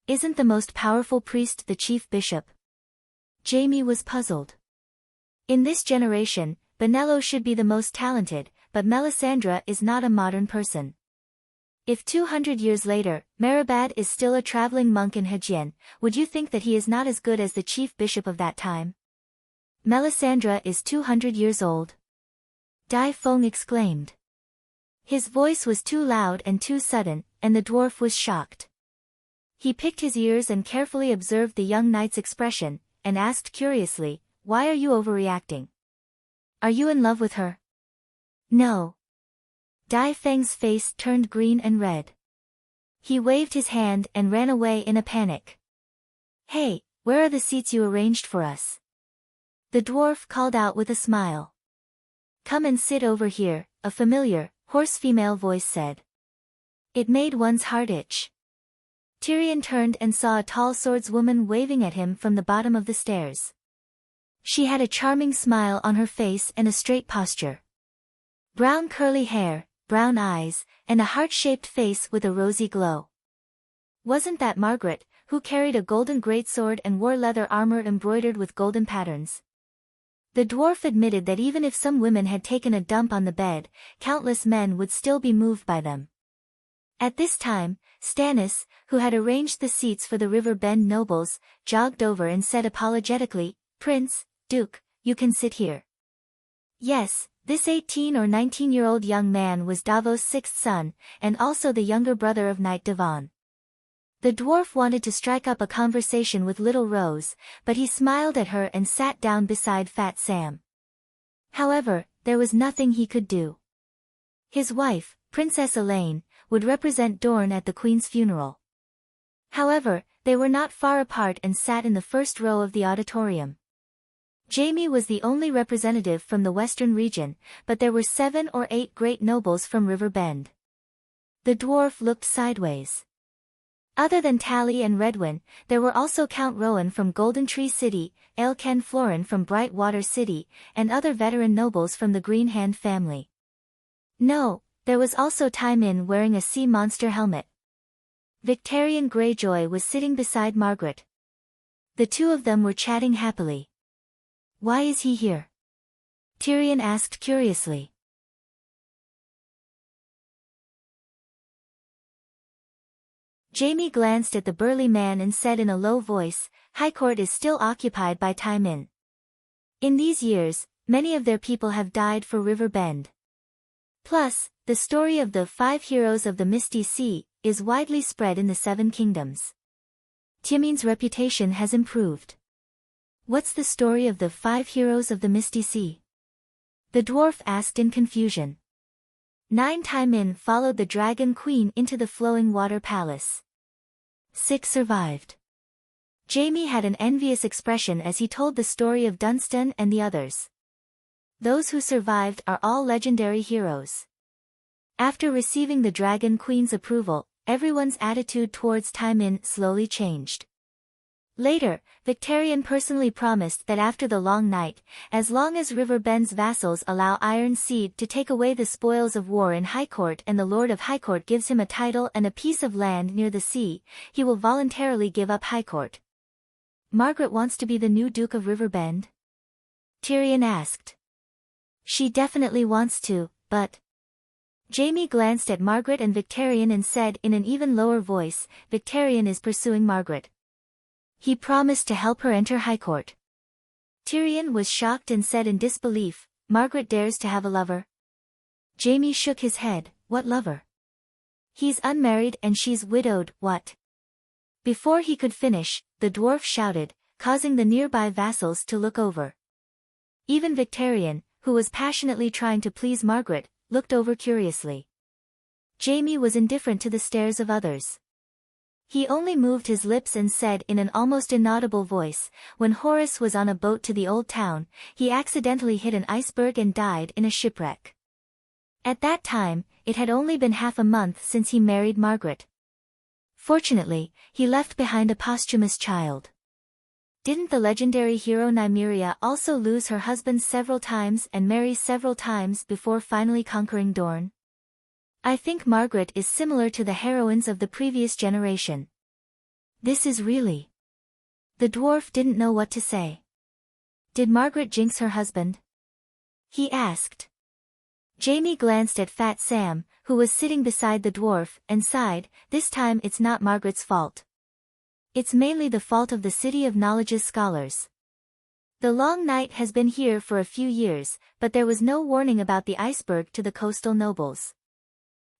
Isn't the most powerful priest the chief bishop? Jaime was puzzled. In this generation, Benello should be the most talented, but Melisandre is not a modern person. If 200 years later, Meribad is still a traveling monk in Hejien, would you think that he is not as good as the chief bishop of that time? Melisandre is 200 years old. Dai Feng exclaimed. His voice was too loud and too sudden, and the dwarf was shocked. He picked his ears and carefully observed the young knight's expression, and asked curiously, "Why are you overreacting? Are you in love with her?" No. Dai Feng's face turned green and red. He waved his hand and ran away in a panic. "Hey, where are the seats you arranged for us?" The dwarf called out with a smile. "Come and sit over here," a familiar, hoarse female voice said. It made one's heart itch. Tyrion turned and saw a tall swordswoman waving at him from the bottom of the stairs. She had a charming smile on her face and a straight posture. Brown curly hair, brown eyes, and a heart-shaped face with a rosy glow. Wasn't that Margaret, who carried a golden greatsword and wore leather armor embroidered with golden patterns? The dwarf admitted that even if some women had taken a dump on the bed, countless men would still be moved by them. At this time, Stannis, who had arranged the seats for the River Bend nobles, jogged over and said apologetically, "Prince, Duke, you can sit here." Yes, this 18 or 19-year-old young man was Davos' sixth son, and also the younger brother of Knight Devon. The dwarf wanted to strike up a conversation with Little Rose, but he smiled at her and sat down beside Fat Sam. However, there was nothing he could do. His wife, Princess Elaine, would represent Dorne at the Queen's funeral. However, they were not far apart and sat in the first row of the auditorium. Jaime was the only representative from the western region, but there were 7 or 8 great nobles from River Bend. The dwarf looked sideways. Other than Tally and Redwyn, there were also Count Rowan from Golden Tree City, Aelken Florin from Brightwater City, and other veteran nobles from the Green Hand family. No, there was also Tywin wearing a sea monster helmet. Victarion Greyjoy was sitting beside Margaret. The two of them were chatting happily. "Why is he here?" Tyrion asked curiously. Jaime glanced at the burly man and said in a low voice, "High Court is still occupied by Tywin. In these years, many of their people have died for River Bend. Plus, the story of the 5 heroes of the Misty Sea is widely spread in the 7 kingdoms. Tywin's reputation has improved." "What's the story of the 5 heroes of the Misty Sea?" the dwarf asked in confusion. 9 Tywin followed the Dragon Queen into the flowing water palace. 6 survived. Jaime had an envious expression as he told the story of Dunstan and the others. Those who survived are all legendary heroes. After receiving the Dragon Queen's approval, everyone's attitude towards Tywin slowly changed. Later, Victarion personally promised that after the long night, as long as River Bend's vassals allow Iron Seed to take away the spoils of war in High Court and the Lord of High Court gives him a title and a piece of land near the sea, he will voluntarily give up High Court. "Margaret wants to be the new Duke of River Bend?" Tyrion asked. "She definitely wants to, but..." Jaime glanced at Margaret and Victarion and said in an even lower voice, "Victarion is pursuing Margaret. He promised to help her enter High Court." Tyrion was shocked and said in disbelief, "Margaret dares to have a lover?" Jaime shook his head, "What lover? He's unmarried and she's widowed, what?" Before he could finish, the dwarf shouted, causing the nearby vassals to look over. Even Victarion, who was passionately trying to please Margaret, looked over curiously. Jaime was indifferent to the stares of others. He only moved his lips and said in an almost inaudible voice, "When Horace was on a boat to the old town, he accidentally hit an iceberg and died in a shipwreck. At that time, it had only been half a month since he married Margaret. Fortunately, he left behind a posthumous child." Didn't the legendary hero Nymeria also lose her husband several times and marry several times before finally conquering Dorne? I think Margaret is similar to the heroines of the previous generation. This is really... The dwarf didn't know what to say. "Did Margaret jinx her husband?" he asked. Jaime glanced at Fat Sam, who was sitting beside the dwarf, and sighed, "This time it's not Margaret's fault. It's mainly the fault of the City of Knowledge's scholars. The Long Night has been here for a few years, but there was no warning about the iceberg to the coastal nobles.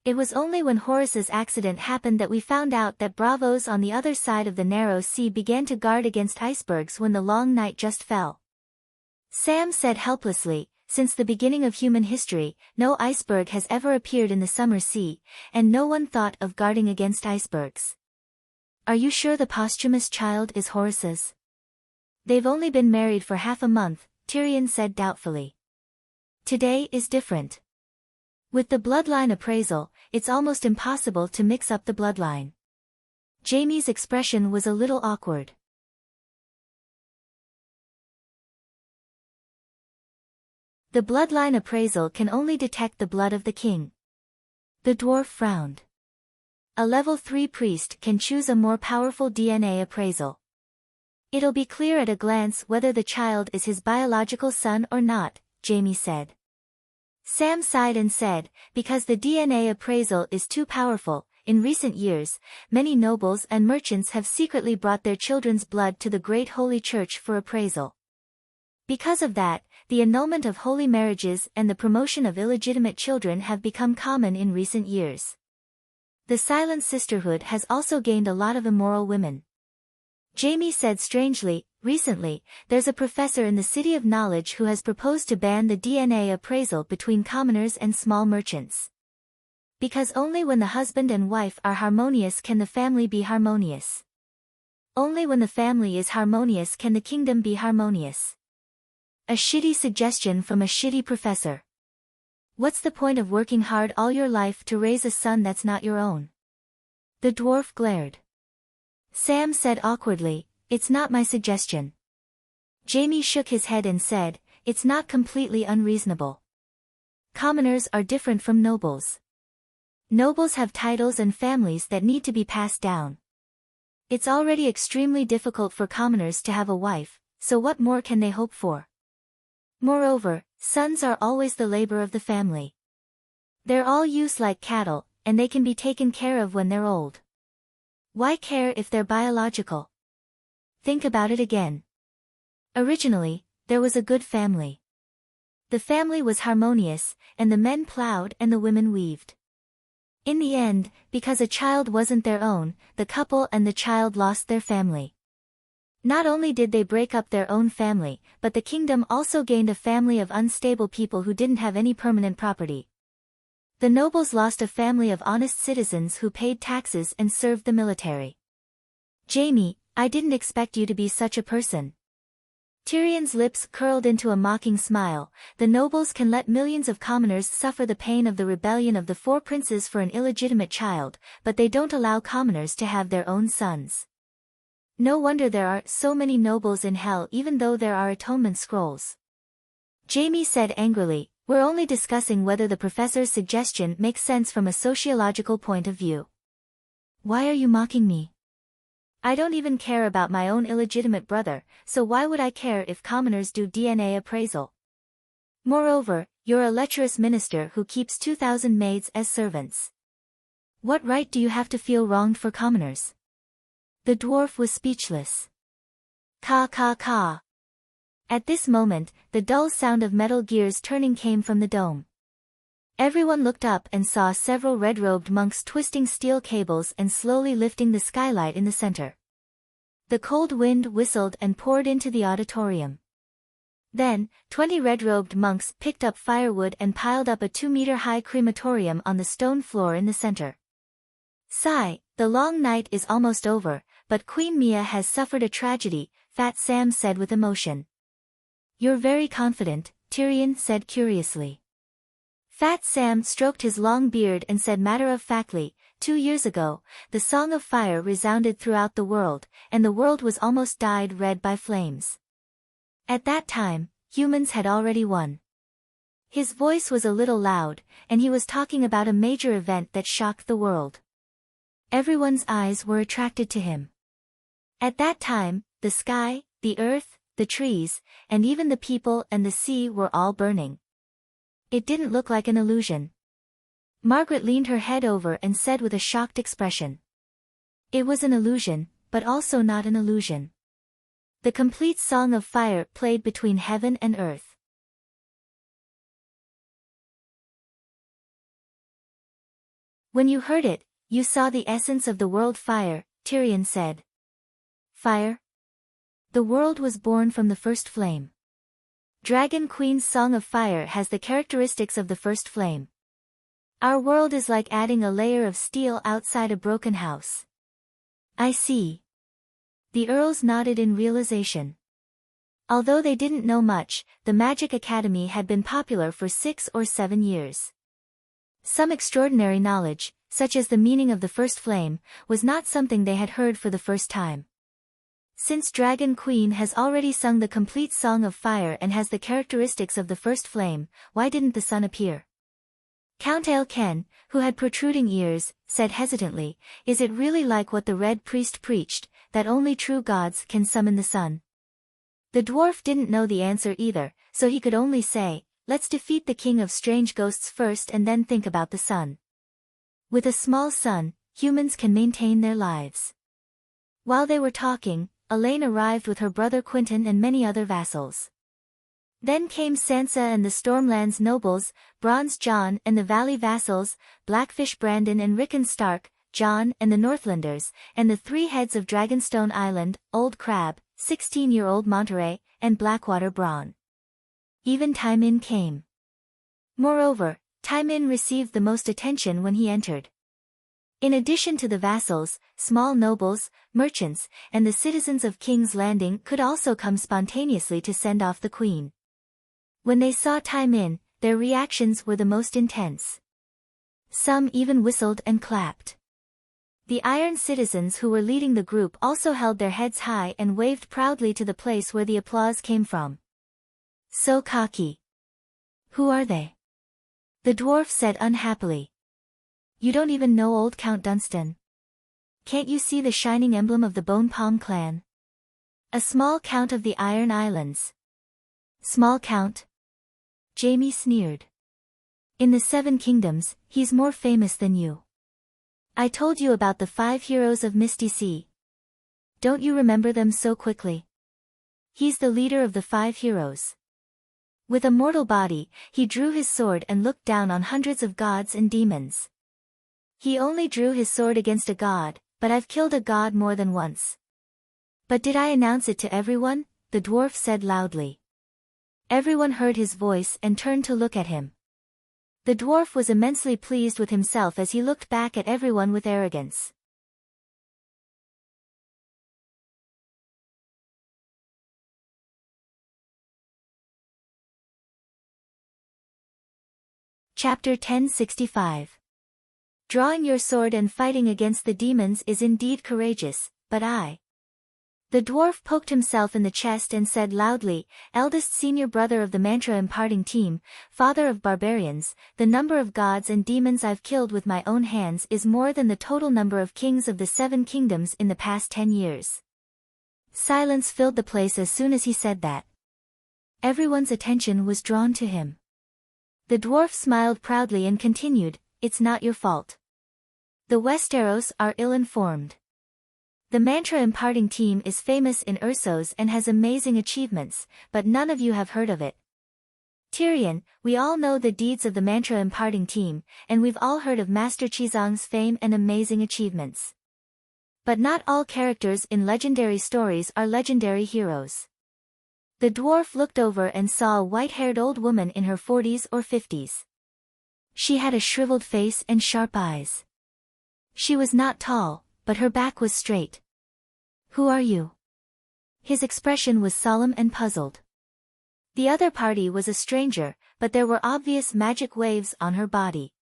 It was only when Horace's accident happened that we found out that bravos on the other side of the narrow sea began to guard against icebergs when the Long Night just fell." Sam said helplessly, "Since the beginning of human history, no iceberg has ever appeared in the summer sea, and no one thought of guarding against icebergs." "Are you sure the posthumous child is Horace's?" "They've only been married for half a month," Tyrion said doubtfully. "Today is different. With the bloodline appraisal, it's almost impossible to mix up the bloodline." Jaime's expression was a little awkward. "The bloodline appraisal can only detect the blood of the king." The dwarf frowned. "A level 3 priest can choose a more powerful DNA appraisal. It'll be clear at a glance whether the child is his biological son or not," Jaime said. Sam sighed and said, "Because the DNA appraisal is too powerful, in recent years, many nobles and merchants have secretly brought their children's blood to the Great Holy Church for appraisal. Because of that, the annulment of holy marriages and the promotion of illegitimate children have become common in recent years. The silent sisterhood has also gained a lot of immoral women. Jamie said strangely, recently, there's a professor in the City of Knowledge who has proposed to ban the DNA appraisal between commoners and small merchants. Because only when the husband and wife are harmonious can the family be harmonious. Only when the family is harmonious can the kingdom be harmonious. A shitty suggestion from a shitty professor. What's the point of working hard all your life to raise a son that's not your own? The dwarf glared. Sam said awkwardly, it's not my suggestion. Jamie shook his head and said, it's not completely unreasonable. Commoners are different from nobles. Nobles have titles and families that need to be passed down. It's already extremely difficult for commoners to have a wife, so what more can they hope for? Moreover, sons are always the labor of the family. They're all used like cattle, and they can be taken care of when they're old. Why care if they're biological? Think about it again. Originally, there was a good family. The family was harmonious, and the men plowed and the women weaved. In the end, because a child wasn't their own, the couple and the child lost their family. Not only did they break up their own family, but the kingdom also gained a family of unstable people who didn't have any permanent property. The nobles lost a family of honest citizens who paid taxes and served the military. Jamie, I didn't expect you to be such a person. Tyrion's lips curled into a mocking smile. The nobles can let millions of commoners suffer the pain of the rebellion of the four princes for an illegitimate child, but they don't allow commoners to have their own sons. No wonder there are so many nobles in hell even though there are atonement scrolls. Jamie said angrily, we're only discussing whether the professor's suggestion makes sense from a sociological point of view. Why are you mocking me? I don't even care about my own illegitimate brother, so why would I care if commoners do DNA appraisal? Moreover, you're a lecherous minister who keeps 2,000 maids as servants. What right do you have to feel wronged for commoners? The dwarf was speechless. Ka ka ka. At this moment, the dull sound of metal gears turning came from the dome. Everyone looked up and saw several red-robed monks twisting steel cables and slowly lifting the skylight in the center. The cold wind whistled and poured into the auditorium. Then, 20 red-robed monks picked up firewood and piled up a 2-meter-high crematorium on the stone floor in the center. Sigh, the long night is almost over, but Queen Mia has suffered a tragedy, Fat Sam said with emotion. You're very confident, Tyrion said curiously. Fat Sam stroked his long beard and said matter-of-factly, 2 years ago, the Song of Fire resounded throughout the world, and the world was almost dyed red by flames. At that time, humans had already won. His voice was a little loud, and he was talking about a major event that shocked the world. Everyone's eyes were attracted to him. At that time, the sky, the earth, the trees, and even the people and the sea were all burning. It didn't look like an illusion. Margaret leaned her head over and said with a shocked expression. It was an illusion, but also not an illusion. The complete Song of Fire played between heaven and earth. When you heard it, you saw the essence of the world fire, Tyrion said. Fire? The world was born from the first flame. Dragon Queen's Song of Fire has the characteristics of the first flame. Our world is like adding a layer of steel outside a broken house. I see. The earls nodded in realization. Although they didn't know much, the Magic Academy had been popular for 6 or 7 years. Some extraordinary knowledge, such as the meaning of the first flame, was not something they had heard for the first time. Since Dragon Queen has already sung the complete Song of Fire and has the characteristics of the first flame, why didn't the sun appear? Count Aelken, who had protruding ears, said hesitantly, is it really like what the Red Priest preached, that only true gods can summon the sun? The dwarf didn't know the answer either, so he could only say, let's defeat the King of Strange Ghosts first and then think about the sun. With a small sun, humans can maintain their lives. While they were talking, Elaine arrived with her brother Quentin and many other vassals. Then came Sansa and the Stormlands nobles, Bronze John and the Valley vassals, Blackfish Brandon and Rickon Stark, John and the Northlanders, and the three heads of Dragonstone Island, Old Crab, 16-year-old Monterey, and Blackwater Brawn. Even Tywin came. Moreover, Tywin received the most attention when he entered. In addition to the vassals, small nobles, merchants, and the citizens of King's Landing could also come spontaneously to send off the queen. When they saw Tywin, their reactions were the most intense. Some even whistled and clapped. The Iron citizens who were leading the group also held their heads high and waved proudly to the place where the applause came from. So cocky. Who are they? The dwarf said unhappily. You don't even know old Count Dunstan. Can't you see the shining emblem of the Bone Palm clan? A small count of the Iron Islands. Small count? Jaime sneered. In the Seven Kingdoms, he's more famous than you. I told you about the 5 heroes of Misty Sea. Don't you remember them so quickly? He's the leader of the 5 heroes. With a mortal body, he drew his sword and looked down on hundreds of gods and demons. He only drew his sword against a god, but I've killed a god more than once. But did I announce it to everyone? The dwarf said loudly. Everyone heard his voice and turned to look at him. The dwarf was immensely pleased with himself as he looked back at everyone with arrogance. Chapter 1065. Drawing your sword and fighting against the demons is indeed courageous, but The dwarf poked himself in the chest and said loudly, eldest senior brother of the mantra imparting team, father of barbarians, the number of gods and demons I've killed with my own hands is more than the total number of kings of the 7 kingdoms in the past 10 years. Silence filled the place as soon as he said that. Everyone's attention was drawn to him. The dwarf smiled proudly and continued, it's not your fault. The Westeros are ill-informed. The mantra imparting team is famous in Ursos and has amazing achievements, but none of you have heard of it. Tyrion, we all know the deeds of the mantra imparting team, and we've all heard of Master Chizong's fame and amazing achievements. But not all characters in legendary stories are legendary heroes. The dwarf looked over and saw a white-haired old woman in her 40s or 50s. She had a shriveled face and sharp eyes. She was not tall, but her back was straight. Who are you? His expression was solemn and puzzled. The other party was a stranger, but there were obvious magic waves on her body.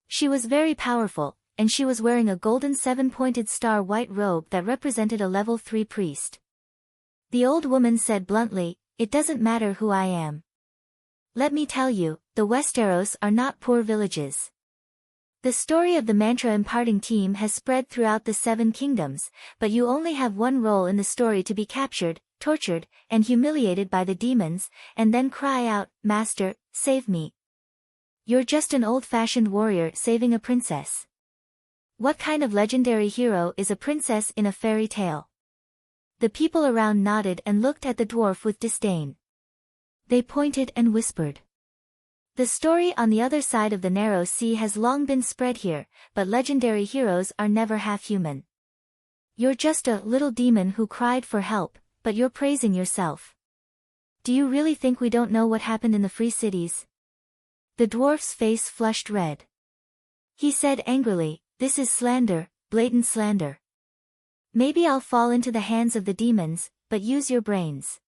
She was very powerful, and she was wearing a golden 7-pointed star white robe that represented a level 3 priest. The old woman said bluntly, it doesn't matter who I am. Let me tell you, the Westeros are not poor villages. The story of the mantra imparting team has spread throughout the 7 kingdoms, but you only have one role in the story to be captured, tortured, and humiliated by the demons, and then cry out, Master, save me. You're just an old-fashioned warrior saving a princess. What kind of legendary hero is a princess in a fairy tale? The people around nodded and looked at the dwarf with disdain. They pointed and whispered. The story on the other side of the narrow sea has long been spread here, but legendary heroes are never half-human. You're just a little demon who cried for help, but you're praising yourself. Do you really think we don't know what happened in the free cities? The dwarf's face flushed red. He said angrily, this is slander, blatant slander. Maybe I'll fall into the hands of the demons, but use your brains.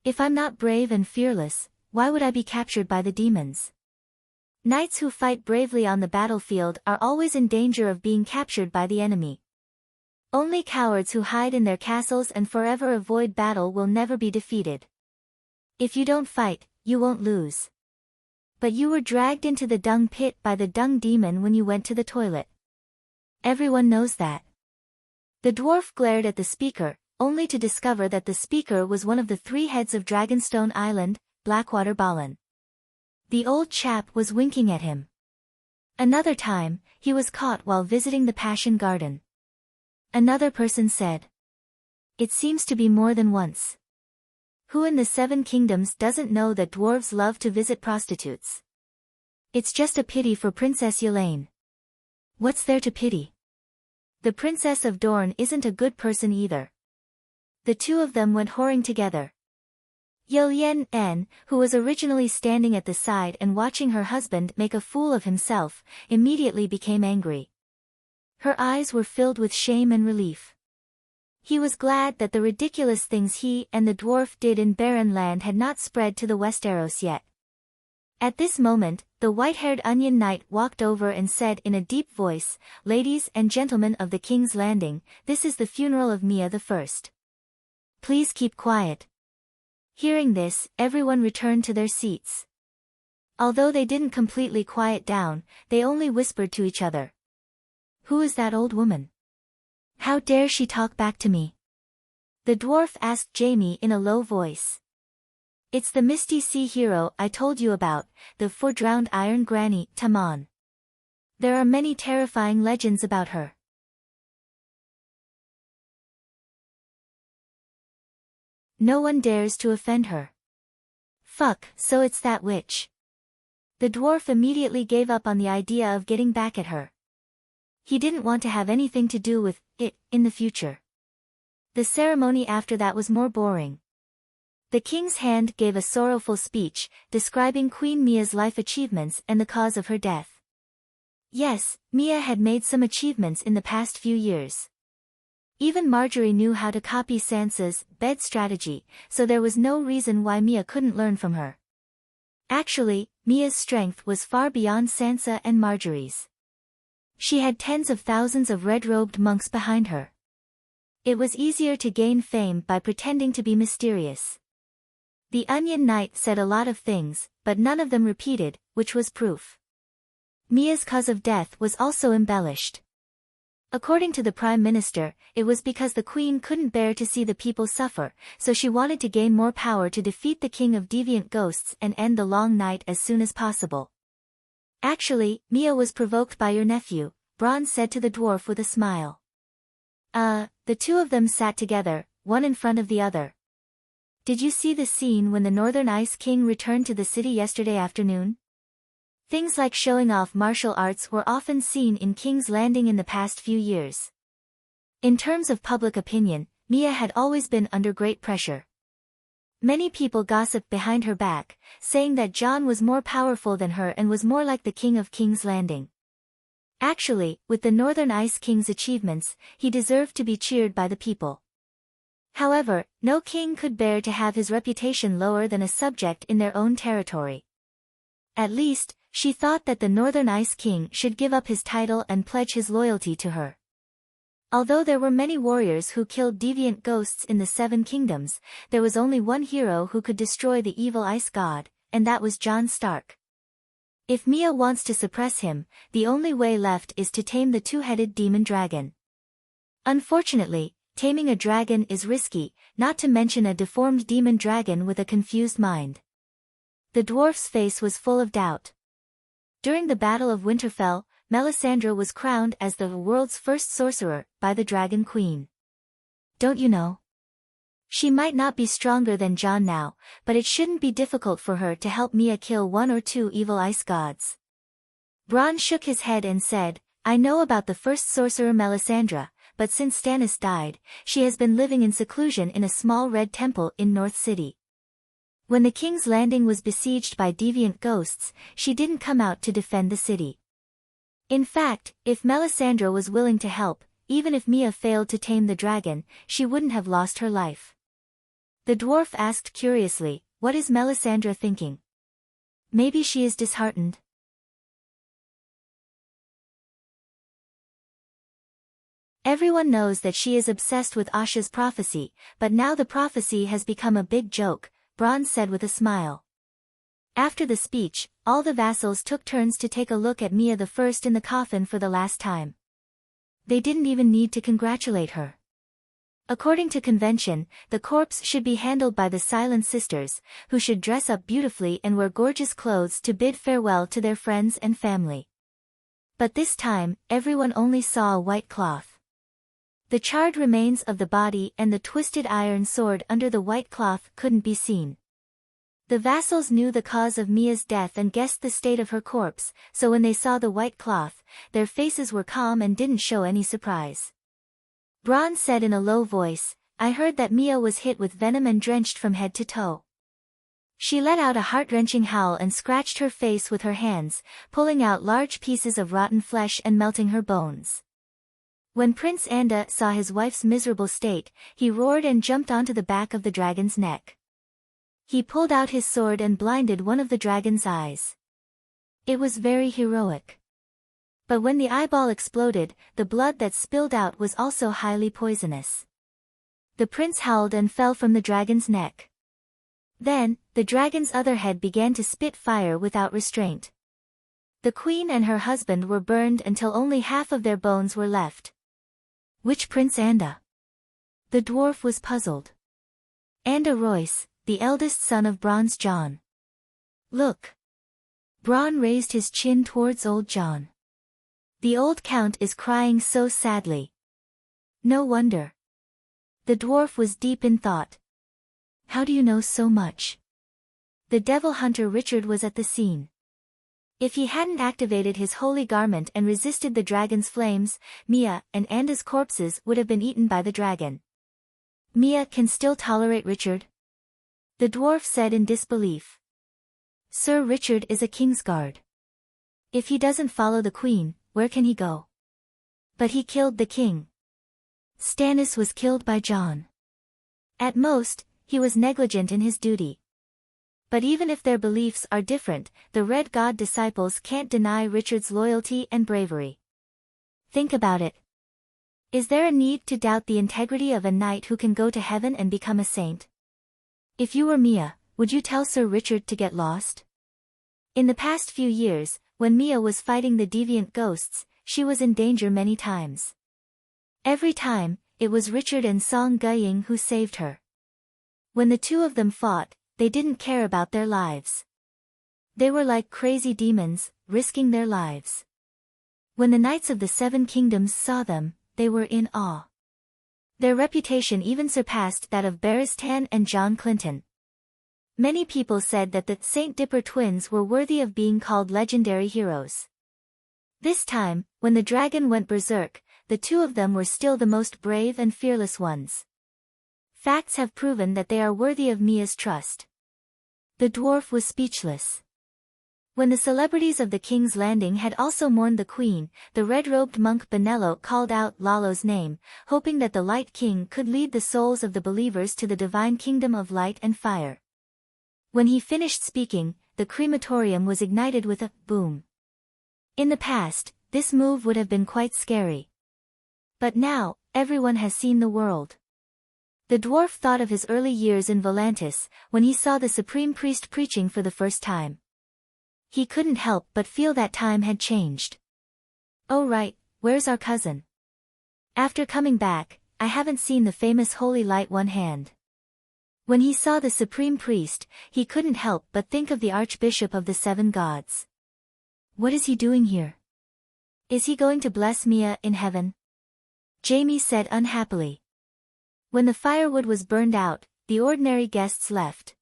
If I'm not brave and fearless, why would I be captured by the demons? Knights who fight bravely on the battlefield are always in danger of being captured by the enemy. Only cowards who hide in their castles and forever avoid battle will never be defeated. If you don't fight, you won't lose. But you were dragged into the dung pit by the dung demon when you went to the toilet. Everyone knows that. The dwarf glared at the speaker, only to discover that the speaker was one of the 3 heads of Dragonstone Island, Blackwater Balin. The old chap was winking at him. Another time, he was caught while visiting the Passion Garden. Another person said. It seems to be more than once. Who in the 7 kingdoms doesn't know that dwarves love to visit prostitutes? It's just a pity for Princess Yelaine. What's there to pity? The Princess of Dorne isn't a good person either. The two of them went whoring together. Yelaine, who was originally standing at the side and watching her husband make a fool of himself, immediately became angry. Her eyes were filled with shame and relief. He was glad that the ridiculous things he and the dwarf did in Barren Land had not spread to the Westeros yet. At this moment, the white-haired Onion Knight walked over and said in a deep voice, "Ladies and gentlemen of the King's Landing, this is the funeral of Mia the First. Please keep quiet." Hearing this, everyone returned to their seats. Although they didn't completely quiet down, they only whispered to each other. Who is that old woman? How dare she talk back to me? The dwarf asked Jaime in a low voice. It's the Misty Sea hero I told you about, the four-drowned Iron Granny, Tamon. There are many terrifying legends about her. No one dares to offend her. Fuck, so it's that witch. The dwarf immediately gave up on the idea of getting back at her. He didn't want to have anything to do with it in the future. The ceremony after that was more boring. The king's hand gave a sorrowful speech, describing Queen Mia's life achievements and the cause of her death. Yes, Mia had made some achievements in the past few years. Even Marjorie knew how to copy Sansa's bed strategy, so there was no reason why Mia couldn't learn from her. Actually, Mia's strength was far beyond Sansa and Marjorie's. She had tens of thousands of red-robed monks behind her. It was easier to gain fame by pretending to be mysterious. The Onion Knight said a lot of things, but none of them repeated, which was proof. Mia's cause of death was also embellished. According to the Prime Minister, it was because the Queen couldn't bear to see the people suffer, so she wanted to gain more power to defeat the King of Deviant Ghosts and end the long night as soon as possible. Actually, Mia was provoked by your nephew, Bronn said to the dwarf with a smile. The two of them sat together, one in front of the other. Did you see the scene when the Northern Ice King returned to the city yesterday afternoon? Things like showing off martial arts were often seen in King's Landing in the past few years. In terms of public opinion, Mia had always been under great pressure. Many people gossiped behind her back, saying that Jon was more powerful than her and was more like the king of King's Landing. Actually, with the Northern Ice King's achievements, he deserved to be cheered by the people. However, no king could bear to have his reputation lower than a subject in their own territory. At least, she thought that the Northern Ice King should give up his title and pledge his loyalty to her. Although there were many warriors who killed deviant ghosts in the 7 kingdoms, there was only one hero who could destroy the evil ice god, and that was Jon Stark. If Mia wants to suppress him, the only way left is to tame the two-headed demon dragon. Unfortunately, taming a dragon is risky, not to mention a deformed demon dragon with a confused mind. The dwarf's face was full of doubt. During the Battle of Winterfell, Melisandre was crowned as the world's first sorcerer by the Dragon Queen. Don't you know? She might not be stronger than Jon now, but it shouldn't be difficult for her to help Mia kill 1 or 2 evil ice gods. Bronn shook his head and said, I know about the first sorcerer Melisandre, but since Stannis died, she has been living in seclusion in a small red temple in North City. When the King's Landing was besieged by deviant ghosts, she didn't come out to defend the city. In fact, if Melisandre was willing to help, even if Mia failed to tame the dragon, she wouldn't have lost her life. The dwarf asked curiously, what is Melisandre thinking? Maybe she is disheartened. Everyone knows that she is obsessed with Asha's prophecy, but now the prophecy has become a big joke, Bronn said with a smile. After the speech, all the vassals took turns to take a look at Mia the First in the coffin for the last time. They didn't even need to congratulate her. According to convention, the corpse should be handled by the Silent Sisters, who should dress up beautifully and wear gorgeous clothes to bid farewell to their friends and family. But this time, everyone only saw a white cloth. The charred remains of the body and the twisted iron sword under the white cloth couldn't be seen. The vassals knew the cause of Mia's death and guessed the state of her corpse, so when they saw the white cloth, their faces were calm and didn't show any surprise. Bronn said in a low voice, "I heard that Mia was hit with venom and drenched from head to toe." She let out a heart-wrenching howl and scratched her face with her hands, pulling out large pieces of rotten flesh and melting her bones. When Prince Anda saw his wife's miserable state, he roared and jumped onto the back of the dragon's neck. He pulled out his sword and blinded one of the dragon's eyes. It was very heroic. But when the eyeball exploded, the blood that spilled out was also highly poisonous. The prince howled and fell from the dragon's neck. Then, the dragon's other head began to spit fire without restraint. The queen and her husband were burned until only half of their bones were left. Which Prince Anda? The dwarf was puzzled. Anda Royce, the eldest son of Bronze John. Look. Bronn raised his chin towards old John. The old count is crying so sadly. No wonder. The dwarf was deep in thought. How do you know so much? The devil hunter Richard was at the scene. If he hadn't activated his holy garment and resisted the dragon's flames, Mia and Anda's corpses would have been eaten by the dragon. Mia can still tolerate Richard? The dwarf said in disbelief. Sir Richard is a Kingsguard. If he doesn't follow the queen, where can he go? But he killed the king. Stannis was killed by Jon. At most, he was negligent in his duty. But even if their beliefs are different, the Red God disciples can't deny Richard's loyalty and bravery. Think about it. Is there a need to doubt the integrity of a knight who can go to heaven and become a saint? If you were Mia, would you tell Sir Richard to get lost? In the past few years, when Mia was fighting the deviant ghosts, she was in danger many times. Every time, it was Richard and Song Guying who saved her. When the two of them fought, they didn't care about their lives. They were like crazy demons, risking their lives. When the Knights of the Seven Kingdoms saw them, they were in awe. Their reputation even surpassed that of Barristan and John Clinton. Many people said that the Saint Dipper twins were worthy of being called legendary heroes. This time, when the dragon went berserk, the two of them were still the most brave and fearless ones. Facts have proven that they are worthy of Mia's trust. The dwarf was speechless. When the celebrities of the King's Landing had also mourned the queen, the red-robed monk Benello called out Lalo's name, hoping that the Light King could lead the souls of the believers to the divine kingdom of light and fire. When he finished speaking, the crematorium was ignited with a boom. In the past, this move would have been quite scary. But now, everyone has seen the world. The dwarf thought of his early years in Volantis, when he saw the supreme priest preaching for the first time. He couldn't help but feel that time had changed. Oh right, where's our cousin? After coming back, I haven't seen the famous Holy Light One Hand. When he saw the supreme priest, he couldn't help but think of the Archbishop of the Seven Gods. What is he doing here? Is he going to bless Mia in heaven? Jaime said unhappily. When the firewood was burned out, the ordinary guests left.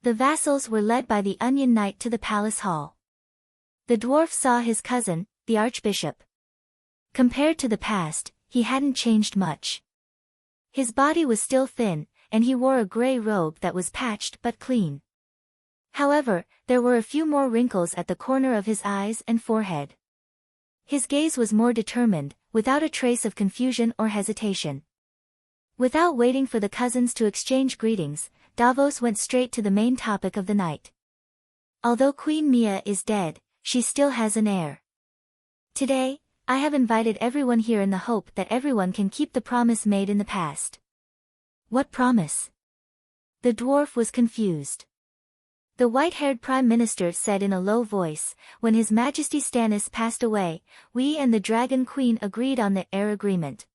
The vassals were led by the Onion Knight to the palace hall. The dwarf saw his cousin, the archbishop. Compared to the past, he hadn't changed much. His body was still thin, and he wore a gray robe that was patched but clean. However, there were a few more wrinkles at the corner of his eyes and forehead. His gaze was more determined, without a trace of confusion or hesitation. Without waiting for the cousins to exchange greetings, Davos went straight to the main topic of the night. Although Queen Mia is dead, she still has an heir. Today, I have invited everyone here in the hope that everyone can keep the promise made in the past. What promise? The dwarf was confused. The white-haired Prime Minister said in a low voice, when His Majesty Stannis passed away, we and the Dragon Queen agreed on the heir agreement.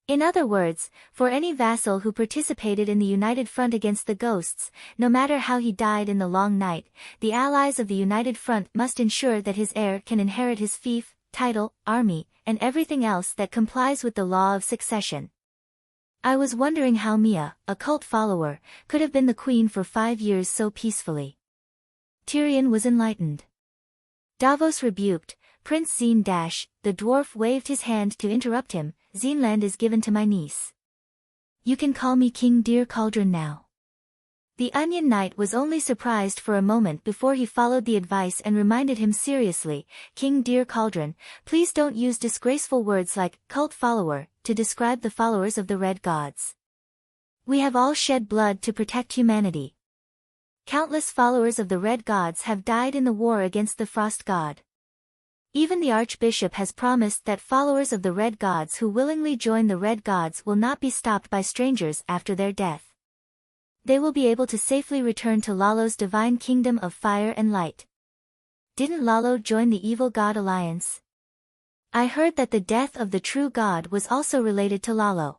In other words, for any vassal who participated in the united front against the ghosts, no matter how he died in the long night, the allies of the united front must ensure that his heir can inherit his fief, title, army, and everything else that complies with the law of succession. I was wondering how Mia, a cult follower, could have been the queen for 5 years so peacefully. Tyrion was enlightened. Davos rebuked, Prince Zine dash, the dwarf waved his hand to interrupt him, Zineland is given to my niece. You can call me King Dear Cauldron now. The Onion Knight was only surprised for a moment before he followed the advice and reminded him seriously, King Dear Cauldron, please don't use disgraceful words like cult follower to describe the followers of the Red Gods. We have all shed blood to protect humanity. Countless followers of the Red Gods have died in the war against the Frost God. Even the Archbishop has promised that followers of the Red Gods who willingly join the Red Gods will not be stopped by strangers after their death. They will be able to safely return to Lalo's divine kingdom of fire and light. Didn't Lalo join the evil god alliance? I heard that the death of the true god was also related to Lalo.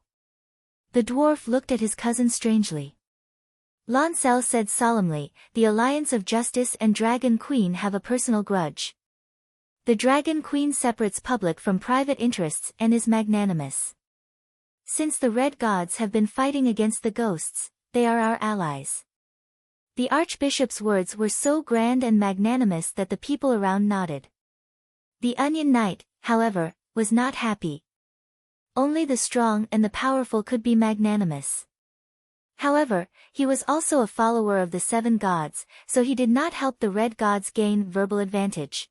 The dwarf looked at his cousin strangely. Lancel said solemnly, the Alliance of Justice and Dragon Queen have a personal grudge. The Dragon Queen separates public from private interests and is magnanimous. Since the Red Gods have been fighting against the ghosts, they are our allies. The Archbishop's words were so grand and magnanimous that the people around nodded. The Onion Knight, however, was not happy. Only the strong and the powerful could be magnanimous. However, he was also a follower of the Seven Gods, so he did not help the Red Gods gain verbal advantage.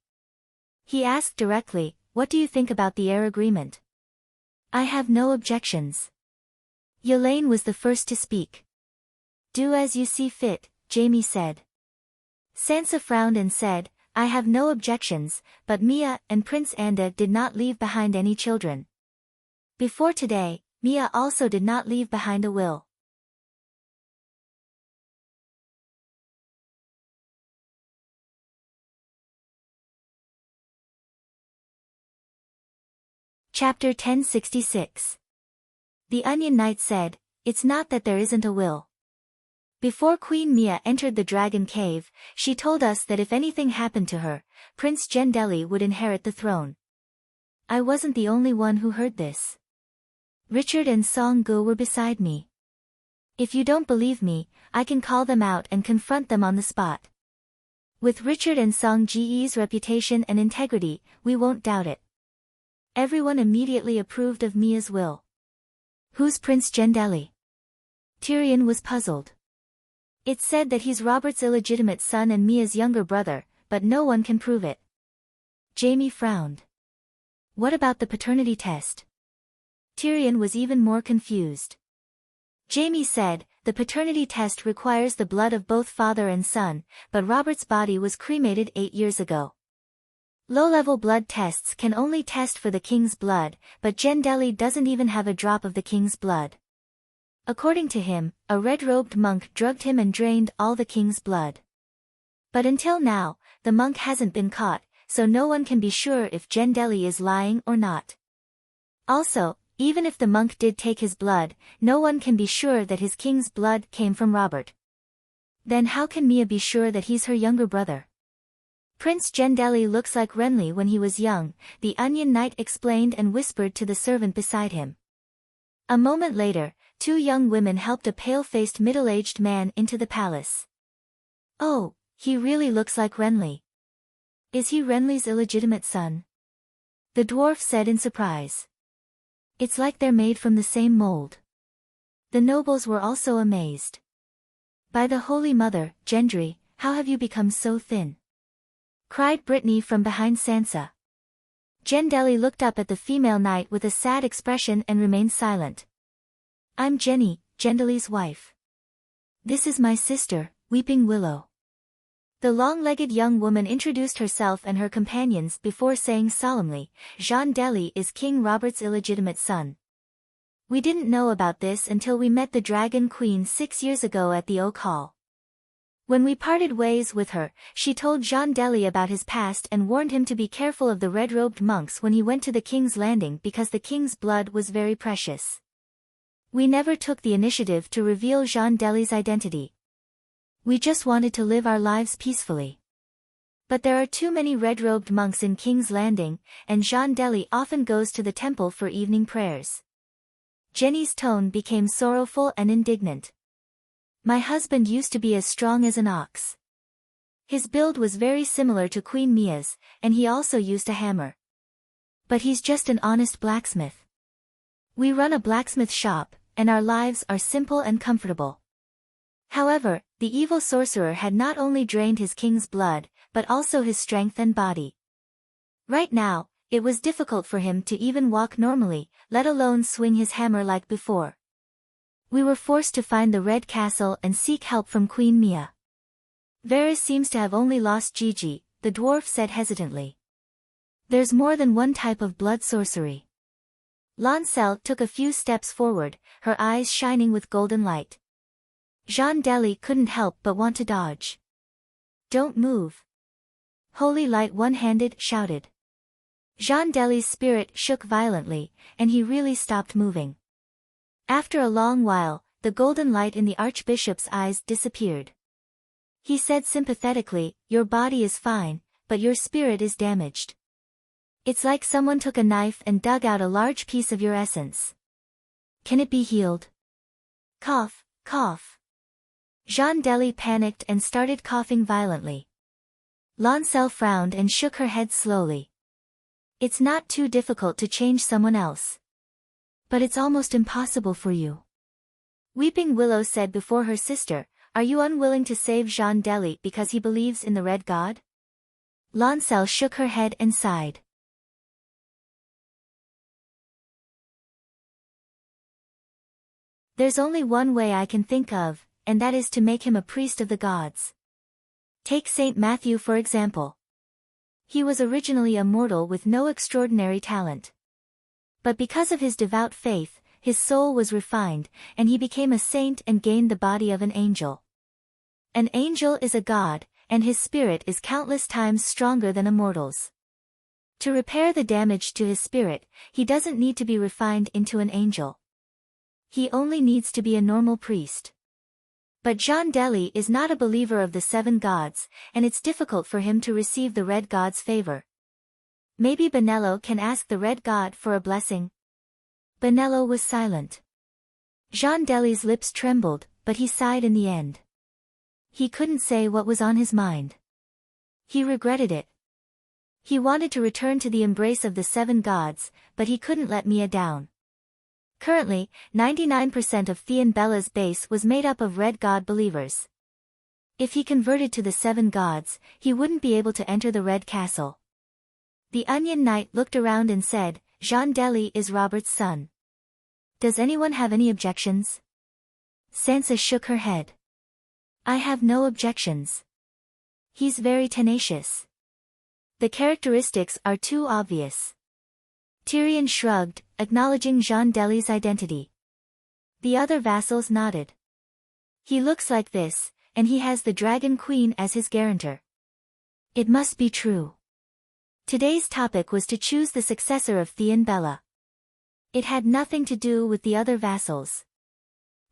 He asked directly, what do you think about the heir agreement? I have no objections. Yelaine was the first to speak. Do as you see fit, Jaime said. Sansa frowned and said, I have no objections, but Mia and Prince Anda did not leave behind any children. Before today, Mia also did not leave behind a will. Chapter 1066. The Onion Knight said, it's not that there isn't a will. Before Queen Mia entered the Dragon Cave, she told us that if anything happened to her, Prince Gendeli would inherit the throne. I wasn't the only one who heard this. Richard and Song Gu were beside me. If you don't believe me, I can call them out and confront them on the spot. With Richard and Song Ji's reputation and integrity, we won't doubt it. Everyone immediately approved of Mia's will. Who's Prince Gendeli? Tyrion was puzzled. It's said that he's Robert's illegitimate son and Mia's younger brother, but no one can prove it. Jaime frowned. What about the paternity test? Tyrion was even more confused. Jaime said, the paternity test requires the blood of both father and son, but Robert's body was cremated 8 years ago. Low-level blood tests can only test for the king's blood, but Gendeli doesn't even have a drop of the king's blood. According to him, a red-robed monk drugged him and drained all the king's blood. But until now, the monk hasn't been caught, so no one can be sure if Gendeli is lying or not. Also, even if the monk did take his blood, no one can be sure that his king's blood came from Robert. Then how can Mia be sure that he's her younger brother? Prince Gendeli looks like Renly when he was young, the Onion Knight explained and whispered to the servant beside him. A moment later, 2 young women helped a pale-faced middle-aged man into the palace. Oh, he really looks like Renly. Is he Renly's illegitimate son? The dwarf said in surprise. It's like they're made from the same mold. The nobles were also amazed. By the Holy Mother, Gendry, how have you become so thin? Cried Brittany from behind Sansa. Gendeli looked up at the female knight with a sad expression and remained silent. I'm Jenny, Gendeli's wife. This is my sister, Weeping Willow. The long-legged young woman introduced herself and her companions before saying solemnly, Gendeli is King Robert's illegitimate son. We didn't know about this until we met the Dragon Queen 6 years ago at the Oak Hall. When we parted ways with her, she told Gendeli about his past and warned him to be careful of the red-robed monks when he went to the king's landing because the king's blood was very precious. We never took the initiative to reveal Jean Deli's identity. We just wanted to live our lives peacefully. But there are too many red-robed monks in King's Landing, and Jean Deli often goes to the temple for evening prayers. Jenny's tone became sorrowful and indignant. My husband used to be as strong as an ox. His build was very similar to Queen Mia's, and he also used a hammer. But he's just an honest blacksmith. We run a blacksmith shop, and our lives are simple and comfortable. However, the evil sorcerer had not only drained his king's blood, but also his strength and body. Right now, it was difficult for him to even walk normally, let alone swing his hammer like before. We were forced to find the Red Castle and seek help from Queen Mia. Varys seems to have only lost Gigi, the dwarf said hesitantly. There's more than one type of blood sorcery. Lancel took a few steps forward, her eyes shining with golden light. Jean Deli couldn't help but want to dodge. Don't move. Holy Light one-handed shouted. Jean Deli's spirit shook violently, and he really stopped moving. After a long while, the golden light in the Archbishop's eyes disappeared. He said sympathetically, your body is fine, but your spirit is damaged. It's like someone took a knife and dug out a large piece of your essence. Can it be healed? Cough, cough. Jean Deli panicked and started coughing violently. Lancel frowned and shook her head slowly. It's not too difficult to change someone else. But it's almost impossible for you. Weeping Willow said before her sister, are you unwilling to save Jean Deli because he believes in the Red God? Lancel shook her head and sighed. There's only one way I can think of, and that is to make him a priest of the gods. Take Saint Matthew for example. He was originally a mortal with no extraordinary talent. But because of his devout faith, his soul was refined, and he became a saint and gained the body of an angel. An angel is a god, and his spirit is countless times stronger than a mortal's. To repair the damage to his spirit, he doesn't need to be refined into an angel. He only needs to be a normal priest. But Jean Deli is not a believer of the seven gods, and it's difficult for him to receive the Red God's favor. Maybe Benello can ask the Red God for a blessing? Benello was silent. Jean Deli's lips trembled, but he sighed in the end. He couldn't say what was on his mind. He regretted it. He wanted to return to the embrace of the seven gods, but he couldn't let Mia down. Currently, 99% of Theon Bella's base was made up of Red God believers. If he converted to the seven gods, he wouldn't be able to enter the Red Castle. The Onion Knight looked around and said, Jean Deli is Robert's son. Does anyone have any objections? Sansa shook her head. I have no objections. He's very tenacious. The characteristics are too obvious. Tyrion shrugged, acknowledging Jean Deli's identity. The other vassals nodded. He looks like this, and he has the Dragon Queen as his guarantor. It must be true. Today's topic was to choose the successor of Theon Bella. It had nothing to do with the other vassals.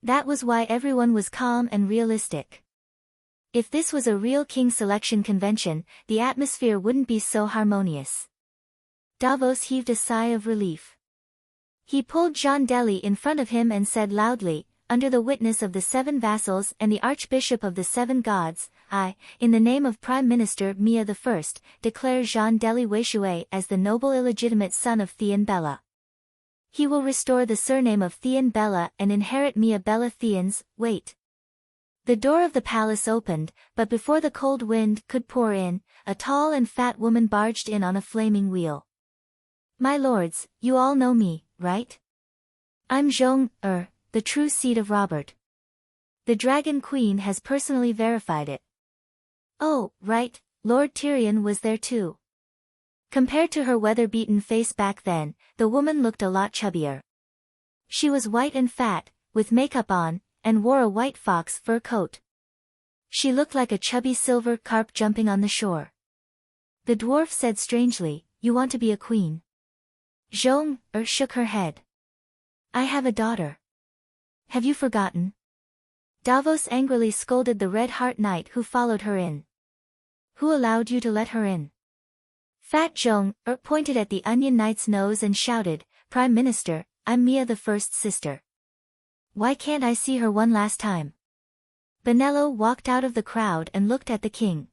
That was why everyone was calm and realistic. If this was a real king selection convention, the atmosphere wouldn't be so harmonious. Davos heaved a sigh of relief. He pulled Jean Deli in front of him and said loudly, under the witness of the seven vassals and the Archbishop of the seven gods, I, in the name of Prime Minister Mia I, declare Jean Deli Weishue as the noble illegitimate son of Theon Bella. He will restore the surname of Theon Bella and inherit Mia Bella Theon's, wait. The door of the palace opened, but before the cold wind could pour in, a tall and fat woman barged in on a flaming wheel. My lords, you all know me, right? I'm Zhong, the true seed of Robert. The Dragon Queen has personally verified it. Oh, right, Lord Tyrion was there too. Compared to her weather-beaten face back then, the woman looked a lot chubbier. She was white and fat, with makeup on, and wore a white fox fur coat. She looked like a chubby silver carp jumping on the shore. The dwarf said strangely, you want to be a queen? Zhong shook her head. I have a daughter. have you forgotten? Davos angrily scolded the Red Heart Knight who followed her in. Who allowed you to let her in? Fat Zhong pointed at the Onion Knight's nose and shouted, Prime Minister, I'm Mia the First Sister. Why can't I see her one last time? Benello walked out of the crowd and looked at the king.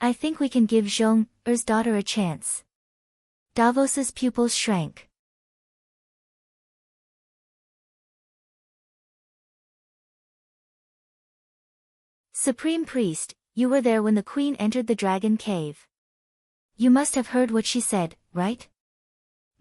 I think we can give Zhong-er's daughter a chance. Davos's pupils shrank. Supreme Priest, you were there when the queen entered the dragon cave. You must have heard what she said, right?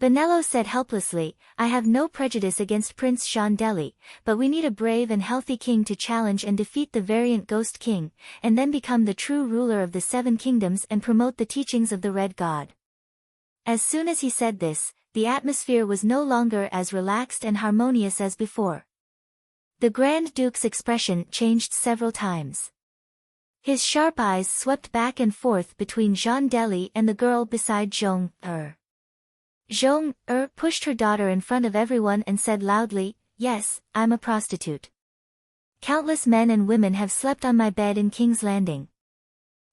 Benello said helplessly, I have no prejudice against Prince Shondeli, but we need a brave and healthy king to challenge and defeat the variant Ghost King, and then become the true ruler of the Seven Kingdoms and promote the teachings of the Red God. As soon as he said this, the atmosphere was no longer as relaxed and harmonious as before. The Grand Duke's expression changed several times. His sharp eyes swept back and forth between Shondeli and the girl beside Zhong-er. Zhong-er pushed her daughter in front of everyone and said loudly, Yes, I'm a prostitute. Countless men and women have slept on my bed in King's Landing.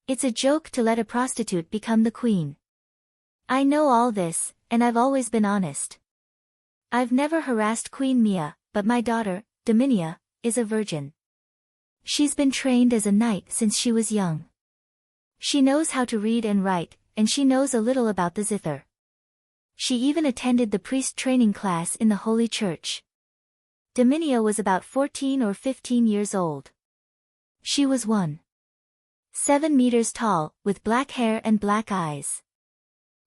It's a joke to let a prostitute become the queen. I know all this, and I've always been honest. I've never harassed Queen Mia, but my daughter, Dominia, is a virgin. She's been trained as a knight since she was young. She knows how to read and write, and she knows a little about the zither. She even attended the priest training class in the Holy Church. Dominia was about 14 or 15 years old. She was 1.7 meters tall, with black hair and black eyes.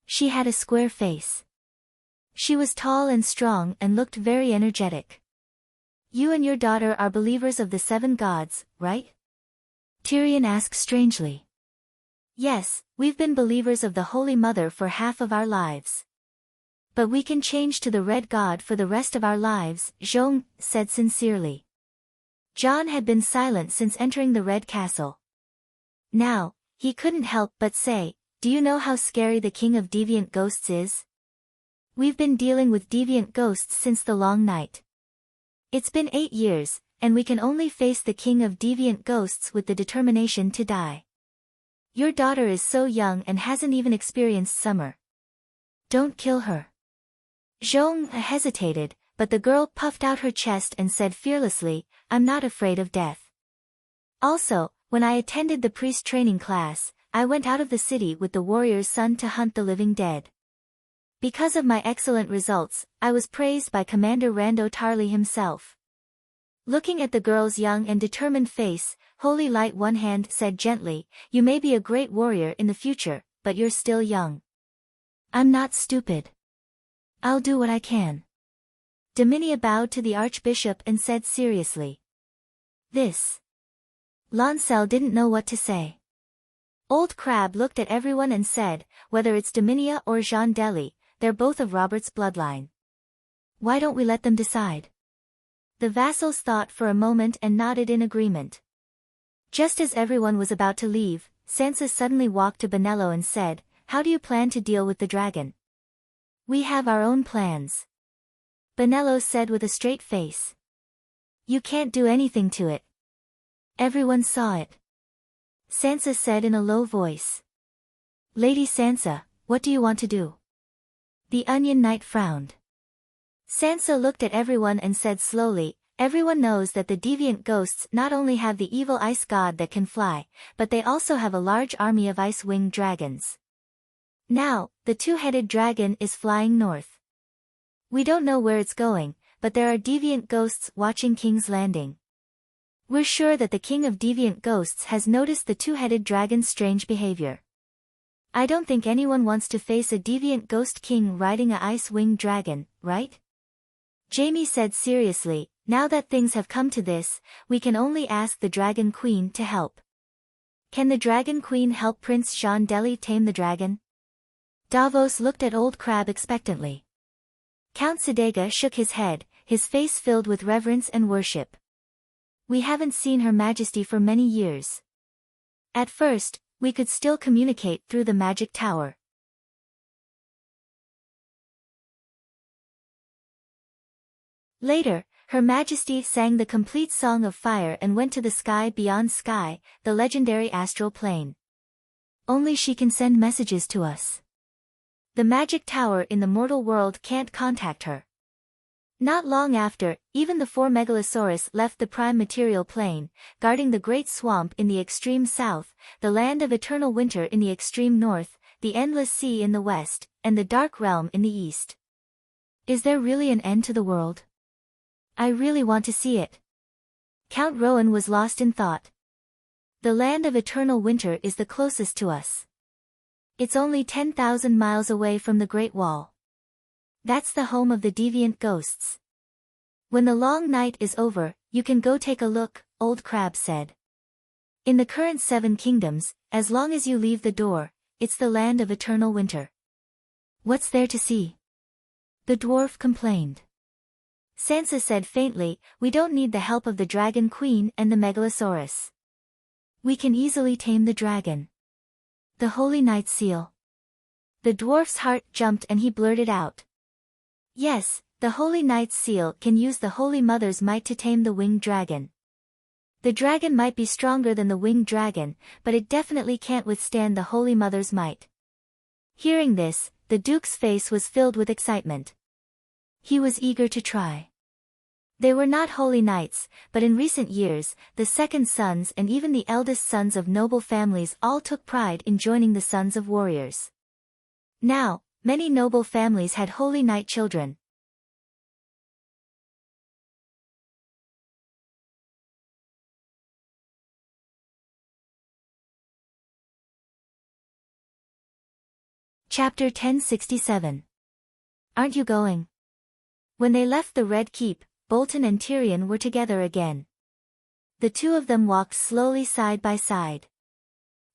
She had a square face. She was tall and strong and looked very energetic. You and your daughter are believers of the seven gods, right? Tyrion asked strangely. Yes, we've been believers of the Holy Mother for half of our lives. But we can change to the Red God for the rest of our lives, Zhong said sincerely. Jon had been silent since entering the Red Castle. Now, he couldn't help but say, Do you know how scary the King of Deviant Ghosts is? We've been dealing with deviant ghosts since the long night. It's been 8 years, and we can only face the King of Deviant Ghosts with the determination to die. Your daughter is so young and hasn't even experienced summer. Don't kill her. Zhong hesitated, but the girl puffed out her chest and said fearlessly, I'm not afraid of death. Also, when I attended the priest training class, I went out of the city with the warrior's son to hunt the living dead. Because of my excellent results, I was praised by Commander Rando Tarly himself. Looking at the girl's young and determined face, Holy Light One Hand said gently, You may be a great warrior in the future, but you're still young. I'm not stupid. I'll do what I can. Dominia bowed to the Archbishop and said seriously. This. Lancel didn't know what to say. Old Crab looked at everyone and said, Whether it's Dominia or Shondeli, they're both of Robert's bloodline. Why don't we let them decide? The vassals thought for a moment and nodded in agreement. Just as everyone was about to leave, Sansa suddenly walked to Benello and said, How do you plan to deal with the dragon? We have our own plans. Benello said with a straight face. You can't do anything to it. Everyone saw it. Sansa said in a low voice. Lady Sansa, what do you want to do? The Onion Knight frowned. Sansa looked at everyone and said slowly, Everyone knows that the deviant ghosts not only have the evil ice god that can fly, but they also have a large army of ice-winged dragons. Now, the two-headed dragon is flying north. We don't know where it's going, but there are deviant ghosts watching King's Landing. We're sure that the King of Deviant Ghosts has noticed the two-headed dragon's strange behavior. I don't think anyone wants to face a deviant ghost king riding a ice-winged dragon, right? Jaime said seriously, Now that things have come to this, we can only ask the Dragon Queen to help. Can the Dragon Queen help Prince Shondeli tame the dragon? Davos looked at Old Crab expectantly. Count Sedega shook his head, his face filled with reverence and worship. We haven't seen Her Majesty for many years. At first, we could still communicate through the magic tower. Later, Her Majesty sang the complete Song of Fire and went to the sky beyond sky, the legendary astral plane. Only she can send messages to us. The magic tower in the mortal world can't contact her. Not long after, even the 4 Megalosaurus left the prime material plane, guarding the great swamp in the extreme south, the land of eternal winter in the extreme north, the endless sea in the west, and the dark realm in the east. Is there really an end to the world? I really want to see it. Count Rowan was lost in thought. The land of eternal winter is the closest to us. It's only 10,000 miles away from the Great Wall. That's the home of the deviant ghosts. When the long night is over, you can go take a look, Old Crab said. In the current 7 kingdoms, as long as you leave the door, it's the land of eternal winter. What's there to see? The dwarf complained. Sansa said faintly, we don't need the help of the Dragon Queen and the Megalosaurus. We can easily tame the dragon. The Holy Night Seal. The dwarf's heart jumped and he blurted out. Yes, the Holy Knight's seal can use the Holy Mother's might to tame the winged dragon. The dragon might be stronger than the winged dragon, but it definitely can't withstand the Holy Mother's might. Hearing this, the Duke's face was filled with excitement. He was eager to try. They were not holy knights, but in recent years, the second sons and even the eldest sons of noble families all took pride in joining the sons of warriors. Now, many noble families had holy knight children. Chapter 1067. Aren't you going? When they left the Red Keep, Bolton and Tyrion were together again. The two of them walked slowly side by side.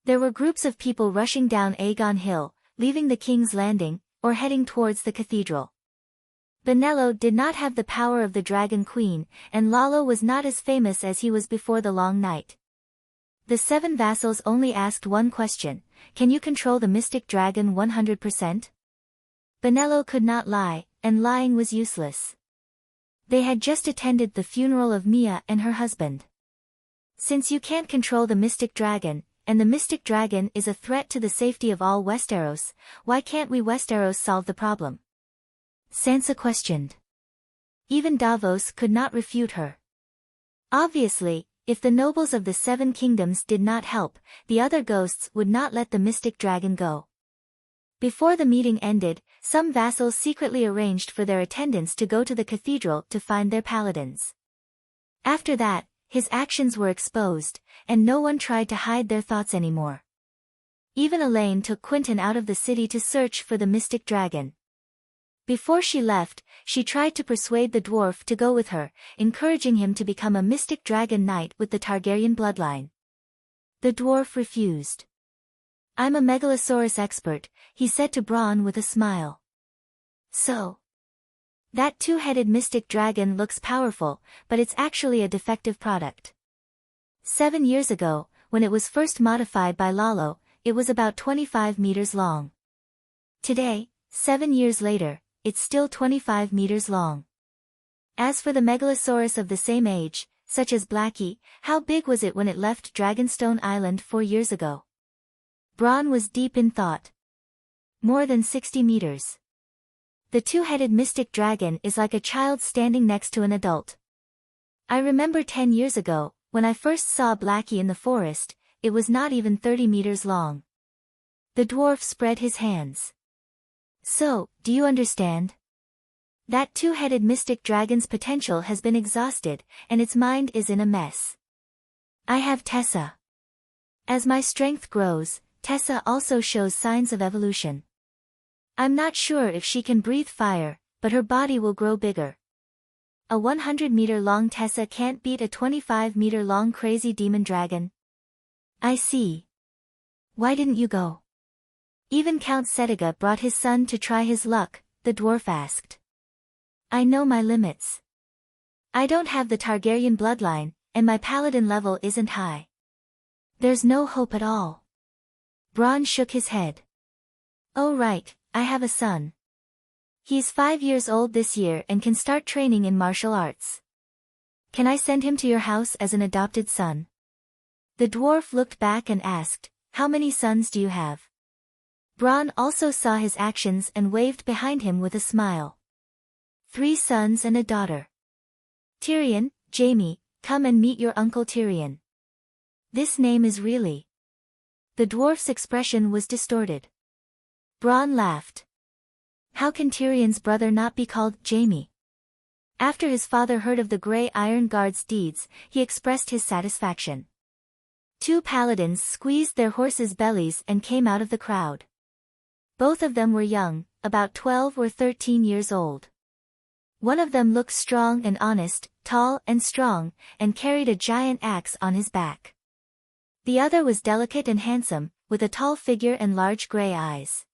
There were groups of people rushing down Aegon Hill, leaving the King's Landing, or heading towards the cathedral. Bonello did not have the power of the Dragon Queen, and Lalo was not as famous as he was before the long night. The 7 vassals only asked one question: can you control the mystic dragon 100%? Bonello could not lie, and lying was useless. They had just attended the funeral of Mia and her husband. Since you can't control the mystic dragon, and the mystic dragon is a threat to the safety of all Westeros, why can't we Westeros solve the problem? Sansa questioned. Even Davos could not refute her. Obviously, if the nobles of the 7 kingdoms did not help, the other ghosts would not let the mystic dragon go. Before the meeting ended, some vassals secretly arranged for their attendants to go to the cathedral to find their paladins. After that, his actions were exposed, and no one tried to hide their thoughts anymore. Even Elaine took Quentyn out of the city to search for the mystic dragon. Before she left, she tried to persuade the dwarf to go with her, encouraging him to become a mystic dragon knight with the Targaryen bloodline. The dwarf refused. I'm a Megalosaurus expert, he said to Bronn with a smile. So? That 2-headed mystic dragon looks powerful, but it's actually a defective product. 7 years ago, when it was first modified by Lalo, it was about 25 meters long. Today, 7 years later, it's still 25 meters long. As for the Megalosaurus of the same age, such as Blackie, how big was it when it left Dragonstone Island 4 years ago? Bronn was deep in thought. More than 60 meters. The 2-headed mystic dragon is like a child standing next to an adult. I remember 10 years ago, when I first saw Blackie in the forest, it was not even 30 meters long. The dwarf spread his hands. So, do you understand? That 2-headed mystic dragon's potential has been exhausted, and its mind is in a mess. I have Tessa. As my strength grows, Tessa also shows signs of evolution. I'm not sure if she can breathe fire, but her body will grow bigger. A 100-meter-long Tessa can't beat a 25-meter-long crazy demon dragon. I see. Why didn't you go? Even Count Settiga brought his son to try his luck, the dwarf asked. I know my limits. I don't have the Targaryen bloodline, and my paladin level isn't high. There's no hope at all. Bronn shook his head. Oh right, I have a son. He's 5 years old this year and can start training in martial arts. Can I send him to your house as an adopted son? The dwarf looked back and asked, how many sons do you have? Bronn also saw his actions and waved behind him with a smile. 3 sons and a daughter. Tyrion, Jaime, come and meet your uncle Tyrion. This name is really... The dwarf's expression was distorted. Bronn laughed. How can Tyrion's brother not be called Jaime? After his father heard of the Grey Iron Guard's deeds, he expressed his satisfaction. 2 paladins squeezed their horses' bellies and came out of the crowd. Both of them were young, about 12 or 13 years old. One of them looked strong and honest, tall and strong, and carried a giant axe on his back. The other was delicate and handsome, with a tall figure and large grey eyes.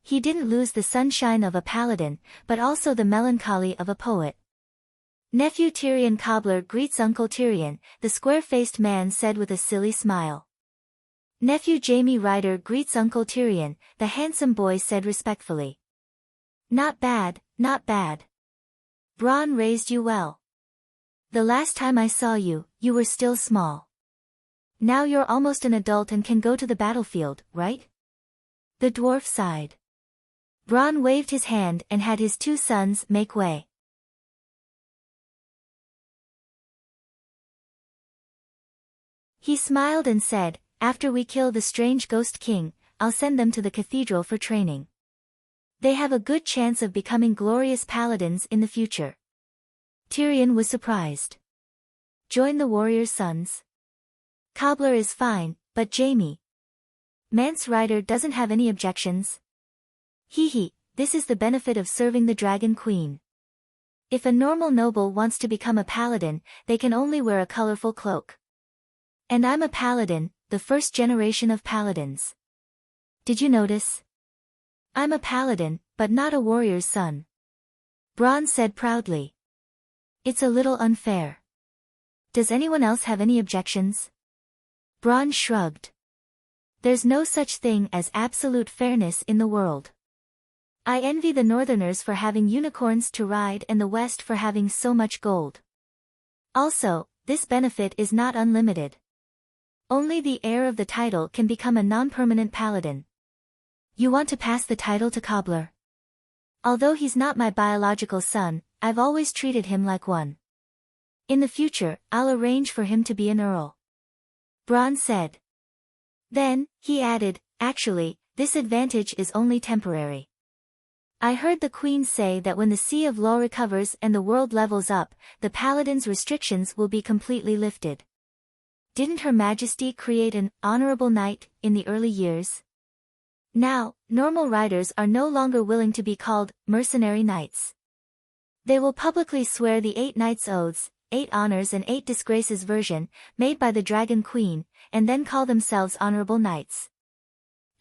He didn't lose the sunshine of a paladin, but also the melancholy of a poet. Nephew Tyrion Cobbler greets Uncle Tyrion, the square-faced man said with a silly smile. Nephew Jaime Ryder greets Uncle Tyrion, the handsome boy said respectfully. Not bad, not bad. Bronn raised you well. The last time I saw you, you were still small. Now you're almost an adult and can go to the battlefield, right? The dwarf sighed. Bronn waved his hand and had his 2 sons make way. He smiled and said, after we kill the strange ghost king, I'll send them to the cathedral for training. They have a good chance of becoming glorious paladins in the future. Tyrion was surprised. Join the warrior's sons? Cobbler is fine, but Jaime. Mance Ryder doesn't have any objections. Hee, this is the benefit of serving the Dragon Queen. If a normal noble wants to become a paladin, they can only wear a colorful cloak. And I'm a paladin, the first generation of paladins. Did you notice? I'm a paladin, but not a warrior's son. Bronn said proudly. It's a little unfair. Does anyone else have any objections? Bronn shrugged. There's no such thing as absolute fairness in the world. I envy the Northerners for having unicorns to ride and the West for having so much gold. Also, this benefit is not unlimited. Only the heir of the title can become a non-permanent paladin. You want to pass the title to Cobbler? Although he's not my biological son, I've always treated him like one. In the future, I'll arrange for him to be an earl. Bronn said. Then, he added, actually, this advantage is only temporary. I heard the Queen say that when the Sea of Law recovers and the world levels up, the paladin's restrictions will be completely lifted. Didn't Her Majesty create an honorable knight in the early years? Now, normal riders are no longer willing to be called mercenary knights. They will publicly swear the 8 knights' oaths, 8 honors and 8 disgraces version, made by the Dragon Queen, and then call themselves honorable knights.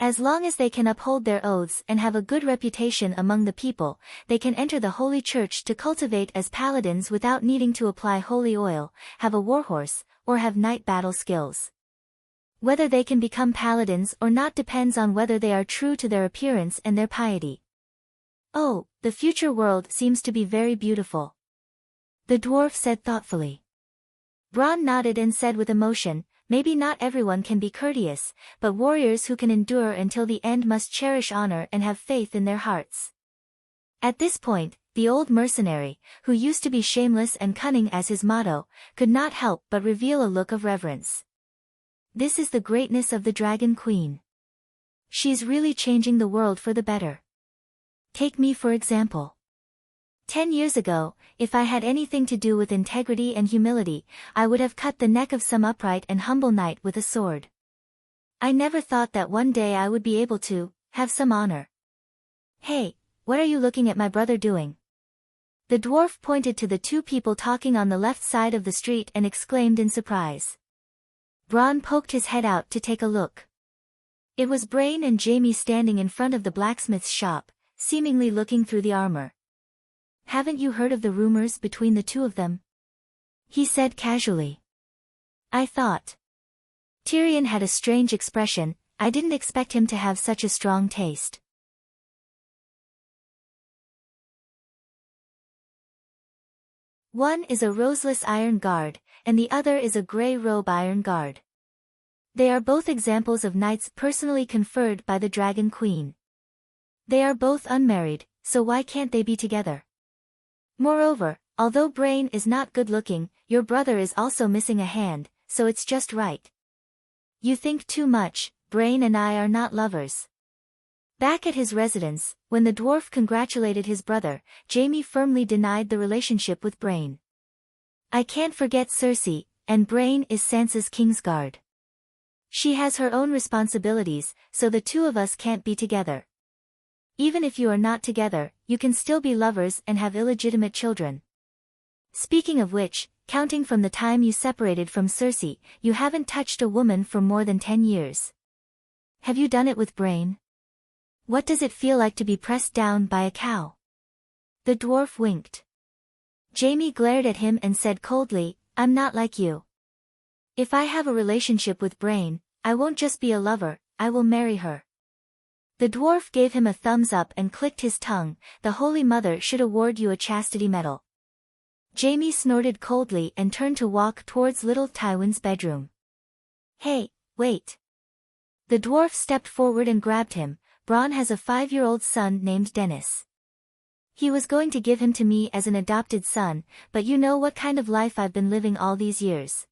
As long as they can uphold their oaths and have a good reputation among the people, they can enter the Holy Church to cultivate as paladins without needing to apply holy oil, have a warhorse, or have knight battle skills. Whether they can become paladins or not depends on whether they are true to their appearance and their piety. Oh, the future world seems to be very beautiful. The dwarf said thoughtfully. Bronn nodded and said with emotion, maybe not everyone can be courteous, but warriors who can endure until the end must cherish honor and have faith in their hearts. At this point, the old mercenary, who used to be shameless and cunning as his motto, could not help but reveal a look of reverence. This is the greatness of the Dragon Queen. She's really changing the world for the better. Take me for example. 10 years ago, if I had anything to do with integrity and humility, I would have cut the neck of some upright and humble knight with a sword. I never thought that one day I would be able to have some honor. Hey, what are you looking at my brother doing? The dwarf pointed to the 2 people talking on the left side of the street and exclaimed in surprise. Bronn poked his head out to take a look. It was Brain and Jaime standing in front of the blacksmith's shop, seemingly looking through the armor. Haven't you heard of the rumors between the 2 of them? He said casually. I thought. Tyrion had a strange expression, I didn't expect him to have such a strong taste. One is a roseless iron guard, and the other is a grey robe iron guard. They are both examples of knights personally conferred by the Dragon Queen. They are both unmarried, so why can't they be together? Moreover, although Brain is not good-looking, your brother is also missing a hand, so it's just right. You think too much, Brain and I are not lovers. Back at his residence, when the dwarf congratulated his brother, Jamie firmly denied the relationship with Brain. I can't forget Cersei, and Brain is Sansa's Kingsguard. She has her own responsibilities, so the two of us can't be together. Even if you are not together, you can still be lovers and have illegitimate children. Speaking of which, counting from the time you separated from Cersei, you haven't touched a woman for more than 10 years. Have you done it with Brain? What does it feel like to be pressed down by a cow? The dwarf winked. Jamie glared at him and said coldly, I'm not like you. If I have a relationship with Brain, I won't just be a lover, I will marry her. The dwarf gave him a thumbs up and clicked his tongue. The Holy Mother should award you a chastity medal. Jamie snorted coldly and turned to walk towards little Tywin's bedroom. Hey, wait. The dwarf stepped forward and grabbed him. Bronn has a 5-year-old son named Dennis. He was going to give him to me as an adopted son, but you know what kind of life I've been living all these years.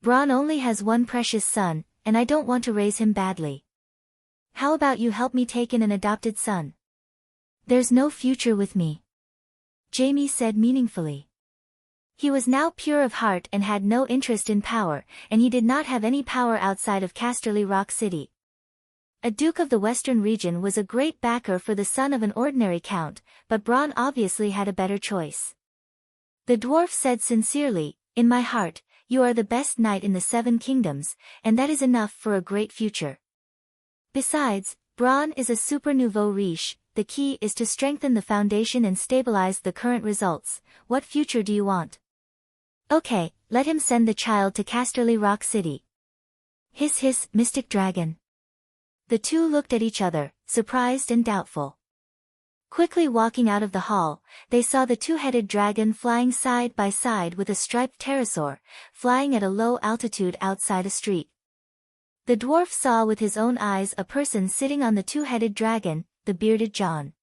Bronn only has one precious son, and I don't want to raise him badly. How about you help me take in an adopted son? There's no future with me. Jamie said meaningfully. He was now pure of heart and had no interest in power, and he did not have any power outside of Casterly Rock City. A duke of the western region was a great backer for the son of an ordinary count, but Bronn obviously had a better choice. The dwarf said sincerely, in my heart, you are the best knight in the 7 kingdoms, and that is enough for a great future. Besides, Bronn is a super nouveau riche. The key is to strengthen the foundation and stabilize the current results. What future do you want? Okay, let him send the child to Casterly Rock City. Hiss hiss, Mystic Dragon. The two looked at each other, surprised and doubtful. Quickly walking out of the hall, they saw the 2-headed dragon flying side by side with a striped pterosaur, flying at a low altitude outside a street. The dwarf saw with his own eyes a person sitting on the 2-headed dragon, the bearded John.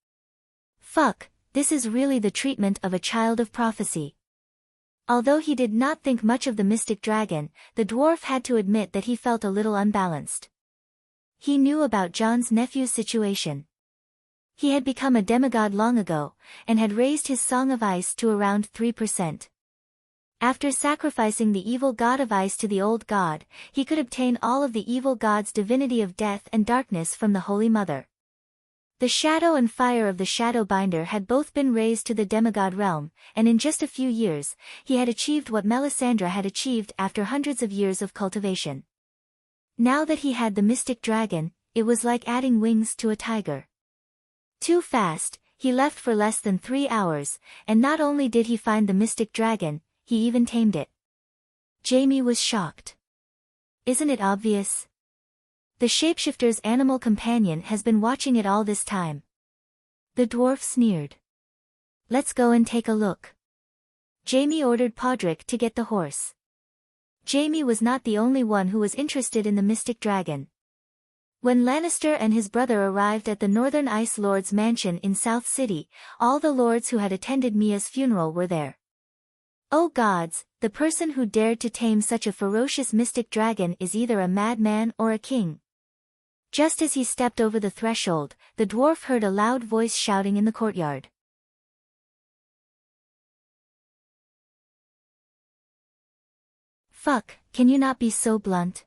Fuck, this is really the treatment of a child of prophecy. Although he did not think much of the mystic dragon, the dwarf had to admit that he felt a little unbalanced. He knew about John's nephew's situation. He had become a demigod long ago, and had raised his Song of Ice to around 3%. After sacrificing the evil god of ice to the old god, he could obtain all of the evil god's divinity of death and darkness from the Holy Mother. The shadow and fire of the Shadowbinder had both been raised to the demigod realm, and in just a few years, he had achieved what Melisandre had achieved after hundreds of years of cultivation. Now that he had the mystic dragon, it was like adding wings to a tiger. Too fast, he left for less than 3 hours, and not only did he find the mystic dragon, he even tamed it. Jamie was shocked. Isn't it obvious? The shapeshifter's animal companion has been watching it all this time. The dwarf sneered. Let's go and take a look. Jamie ordered Podrick to get the horse. Jamie was not the only one who was interested in the mystic dragon. When Lannister and his brother arrived at the Northern Ice Lord's mansion in South City, all the lords who had attended Mia's funeral were there. Oh gods, the person who dared to tame such a ferocious mystic dragon is either a madman or a king. Just as he stepped over the threshold, the dwarf heard a loud voice shouting in the courtyard. Fuck, can you not be so blunt?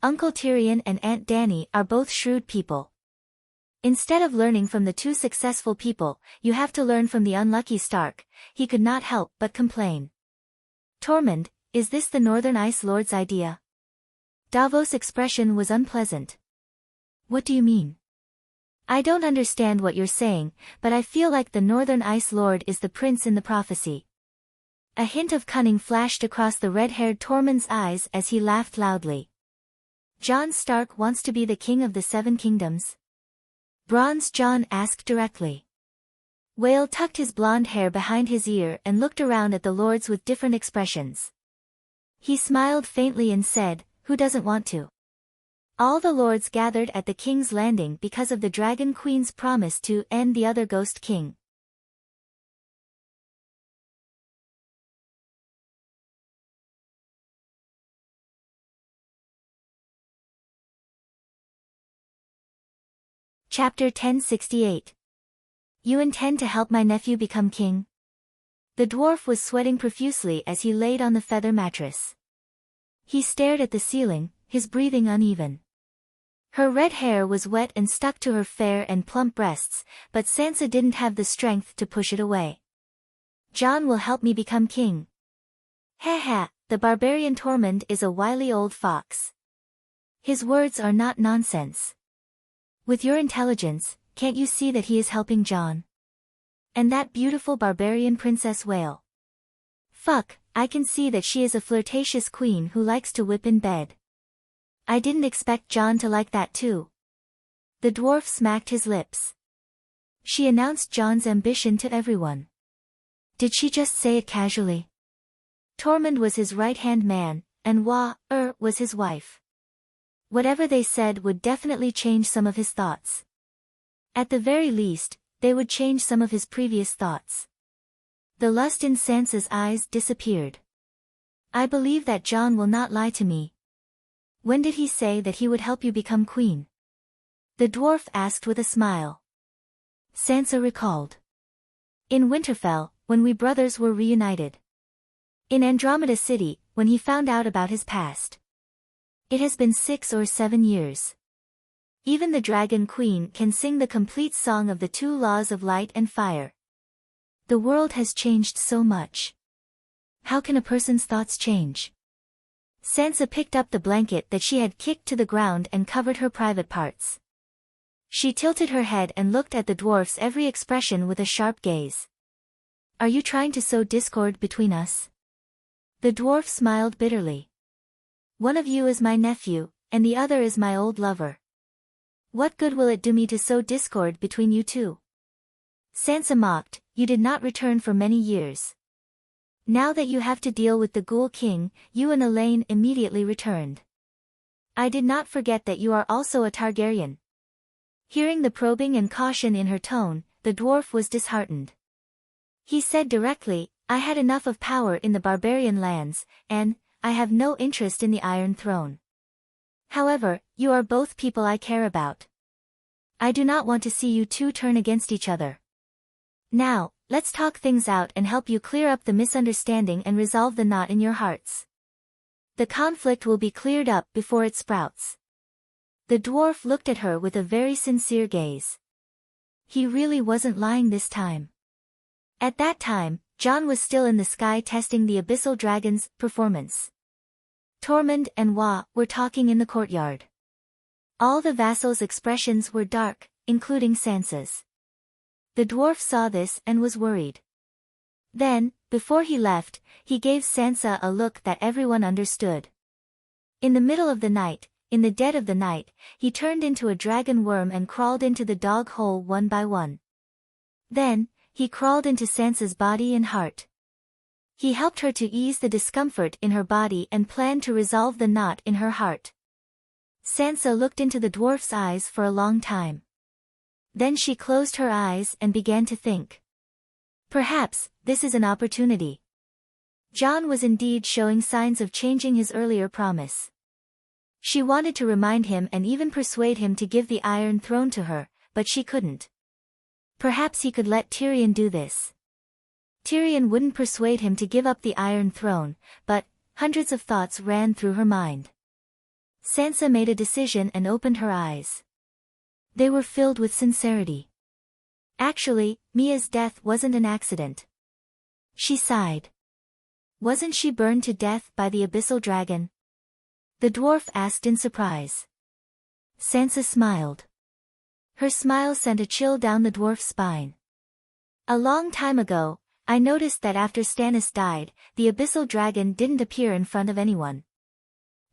Uncle Tyrion and Aunt Dany are both shrewd people. Instead of learning from the 2 successful people, you have to learn from the unlucky Stark. He could not help but complain. Tormund, is this the Northern Ice Lord's idea? Davos' expression was unpleasant. What do you mean? I don't understand what you're saying, but I feel like the Northern Ice Lord is the prince in the prophecy. A hint of cunning flashed across the red-haired Tormund's eyes as he laughed loudly. Jon Stark wants to be the king of the 7 kingdoms? Bronze John asked directly. Whale tucked his blonde hair behind his ear and looked around at the lords with different expressions. He smiled faintly and said, "Who doesn't want to?" All the lords gathered at the king's landing because of the Dragon Queen's promise to end the other Ghost King. Chapter 1068. You intend to help my nephew become king? The dwarf was sweating profusely as he laid on the feather mattress. He stared at the ceiling, his breathing uneven. Her red hair was wet and stuck to her fair and plump breasts, but Sansa didn't have the strength to push it away. Jon will help me become king. Ha, the barbarian Tormund is a wily old fox. His words are not nonsense. With your intelligence, can't you see that he is helping Jon? And that beautiful barbarian Princess Whale. Fuck, I can see that she is a flirtatious queen who likes to whip in bed. I didn't expect Jon to like that too. The dwarf smacked his lips. She announced Jon's ambition to everyone. Did she just say it casually? Tormund was his right-hand man, and was his wife. Whatever they said would definitely change some of his thoughts. At the very least, they would change some of his previous thoughts. The lust in Sansa's eyes disappeared. I believe that Jon will not lie to me. When did he say that he would help you become queen? The dwarf asked with a smile. Sansa recalled. In Winterfell, when we brothers were reunited. In Andromeda City, when he found out about his past. It has been 6 or 7 years. Even the Dragon Queen can sing the complete song of the 2 laws of light and fire. The world has changed so much. How can a person's thoughts change? Sansa picked up the blanket that she had kicked to the ground and covered her private parts. She tilted her head and looked at the dwarf's every expression with a sharp gaze. Are you trying to sow discord between us? The dwarf smiled bitterly. One of you is my nephew, and the other is my old lover. What good will it do me to sow discord between you two? Sansa mocked, you did not return for many years. Now that you have to deal with the Ghoul King, you and Elaine immediately returned. I did not forget that you are also a Targaryen. Hearing the probing and caution in her tone, the dwarf was disheartened. He said directly, I had enough of power in the barbarian lands, and I have no interest in the Iron Throne. However, you are both people I care about. I do not want to see you two turn against each other. Now, let's talk things out and help you clear up the misunderstanding and resolve the knot in your hearts. The conflict will be cleared up before it sprouts. The dwarf looked at her with a very sincere gaze. He really wasn't lying this time. At that time, Jon was still in the sky testing the Abyssal Dragon's performance. Tormund and were talking in the courtyard. All the vassals' expressions were dark, including Sansa's. The dwarf saw this and was worried. Then, before he left, he gave Sansa a look that everyone understood. In the middle of the night, in the dead of the night, he turned into a dragon worm and crawled into the dog hole one by one. Then, he crawled into Sansa's body and heart. He helped her to ease the discomfort in her body and planned to resolve the knot in her heart. Sansa looked into the dwarf's eyes for a long time. Then she closed her eyes and began to think. Perhaps, this is an opportunity. Jon was indeed showing signs of changing his earlier promise. She wanted to remind him and even persuade him to give the Iron Throne to her, but she couldn't. Perhaps he could let Tyrion do this. Tyrion wouldn't persuade him to give up the Iron Throne, but hundreds of thoughts ran through her mind. Sansa made a decision and opened her eyes. They were filled with sincerity. Actually, Mia's death wasn't an accident. She sighed. Wasn't she burned to death by the Abyssal Dragon? The dwarf asked in surprise. Sansa smiled. Her smile sent a chill down the dwarf's spine. A long time ago, I noticed that after Stannis died, the Abyssal Dragon didn't appear in front of anyone.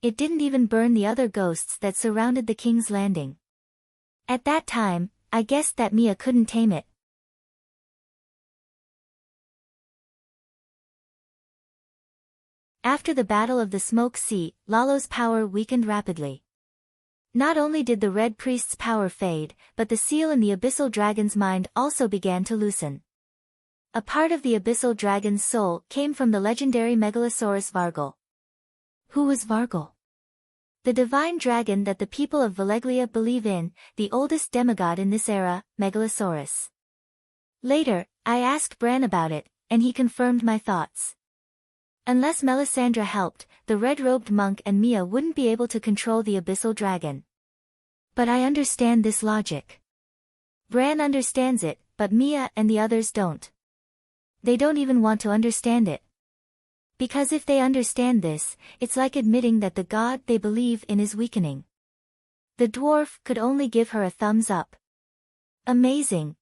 It didn't even burn the other ghosts that surrounded the King's Landing. At that time, I guessed that Mia couldn't tame it. After the Battle of the Smoke Sea, Lalo's power weakened rapidly. Not only did the Red Priest's power fade, but the seal in the Abyssal Dragon's mind also began to loosen. A part of the Abyssal Dragon's soul came from the legendary Megalosaurus Vargal. Who was Vargal? The divine dragon that the people of Valeglia believe in, the oldest demigod in this era, Megalosaurus. Later, I asked Bran about it, and he confirmed my thoughts. Unless Melisandre helped, the red-robed monk and Mia wouldn't be able to control the Abyssal Dragon. But I understand this logic. Bran understands it, but Mia and the others don't. They don't even want to understand it. Because if they understand this, it's like admitting that the god they believe in is weakening. The dwarf could only give her a thumbs up. Amazing.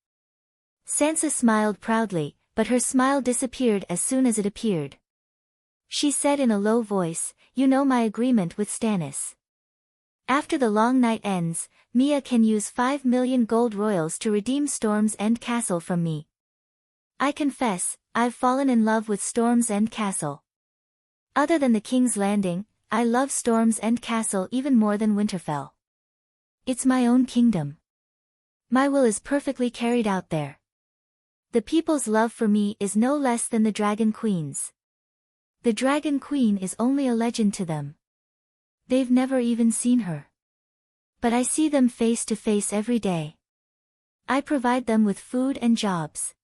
Sansa smiled proudly, but her smile disappeared as soon as it appeared. She said in a low voice, "You know my agreement with Stannis. After the long night ends, Mia can use 5 million gold royals to redeem Storm's End Castle from me. I confess, I've fallen in love with Storm's End Castle. Other than the King's Landing, I love Storm's End Castle even more than Winterfell. It's my own kingdom. My will is perfectly carried out there. The people's love for me is no less than the Dragon Queen's. The Dragon Queen is only a legend to them. They've never even seen her. But I see them face to face every day. I provide them with food and jobs.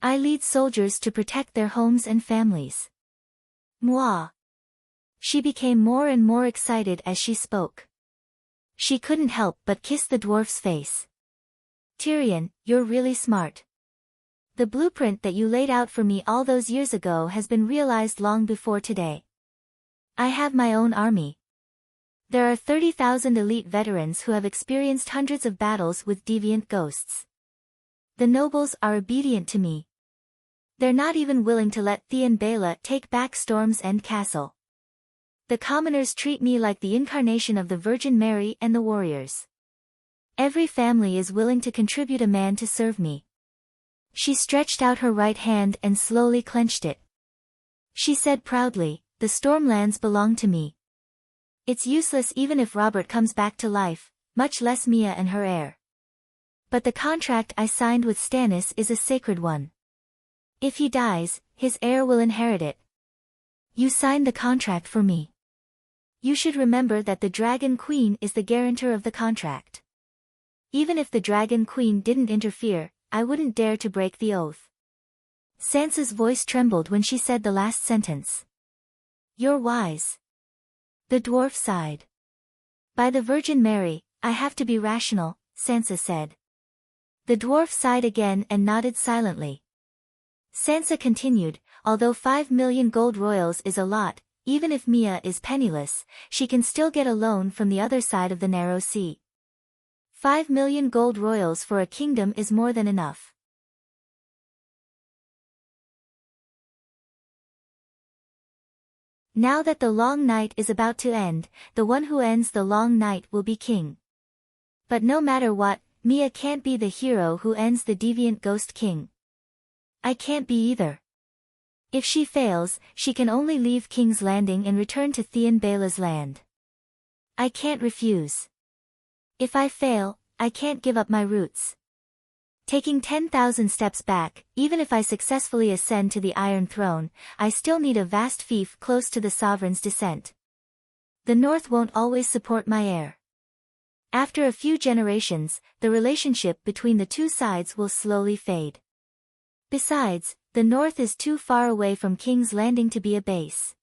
I lead soldiers to protect their homes and families. Moi." She became more and more excited as she spoke. She couldn't help but kiss the dwarf's face. "Tyrion, you're really smart. The blueprint that you laid out for me all those years ago has been realized long before today. I have my own army. There are 30,000 elite veterans who have experienced hundreds of battles with deviant ghosts. The nobles are obedient to me. They're not even willing to let Theon Baela take back Storm's End Castle. The commoners treat me like the incarnation of the Virgin Mary and the warriors. Every family is willing to contribute a man to serve me." She stretched out her right hand and slowly clenched it. She said proudly, "The Stormlands belong to me. It's useless even if Robert comes back to life, much less Mia and her heir. But the contract I signed with Stannis is a sacred one. If he dies, his heir will inherit it. You signed the contract for me. You should remember that the Dragon Queen is the guarantor of the contract. Even if the Dragon Queen didn't interfere, I wouldn't dare to break the oath." Sansa's voice trembled when she said the last sentence. "You're wise." The dwarf sighed. "By the Virgin Mary, I have to be rational," Sansa said. The dwarf sighed again and nodded silently. Sansa continued, "Although 5 million gold royals is a lot, even if Mia is penniless, she can still get a loan from the other side of the narrow sea. 5 million gold royals for a kingdom is more than enough." Now that the long night is about to end, the one who ends the long night will be king. But no matter what, Mia can't be the hero who ends the deviant ghost king. I can't be either. If she fails, she can only leave King's Landing and return to Theon Baela's land. I can't refuse. If I fail, I can't give up my roots. Taking 10,000 steps back, even if I successfully ascend to the Iron Throne, I still need a vast fief close to the sovereign's descent. The North won't always support my heir. After a few generations, the relationship between the two sides will slowly fade. Besides, the North is too far away from King's Landing to be a base.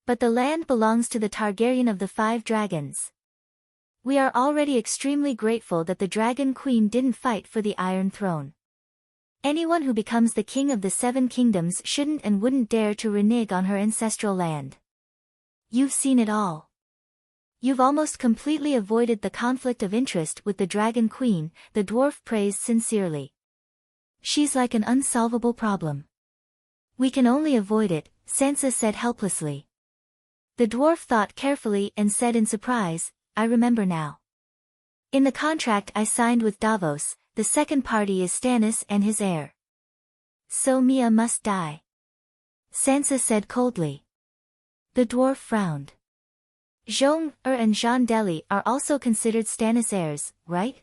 But the land belongs to the Targaryen of the 5 dragons. We are already extremely grateful that the Dragon Queen didn't fight for the Iron Throne. Anyone who becomes the king of the 7 kingdoms shouldn't and wouldn't dare to renege on her ancestral land. You've seen it all. You've almost completely avoided the conflict of interest with the Dragon Queen, the dwarf praised sincerely. She's like an unsolvable problem. We can only avoid it, Sansa said helplessly. The dwarf thought carefully and said in surprise, "I remember now. In the contract I signed with Davos, the second party is Stannis and his heir. So Mia must die." Sansa said coldly. The dwarf frowned. Zhong, and Jean Deli are also considered Stannis heirs, right?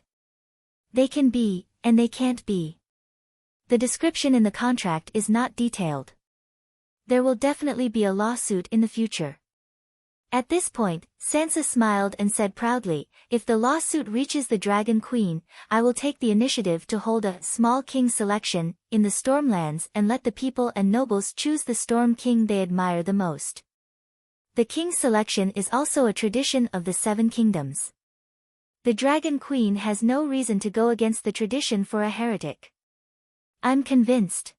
They can be, and they can't be. The description in the contract is not detailed. There will definitely be a lawsuit in the future. At this point, Sansa smiled and said proudly, if the lawsuit reaches the Dragon Queen, I will take the initiative to hold a small king selection in the Stormlands and let the people and nobles choose the Storm King they admire the most. The king selection is also a tradition of the Seven Kingdoms. The Dragon Queen has no reason to go against the tradition for a heretic. I'm convinced.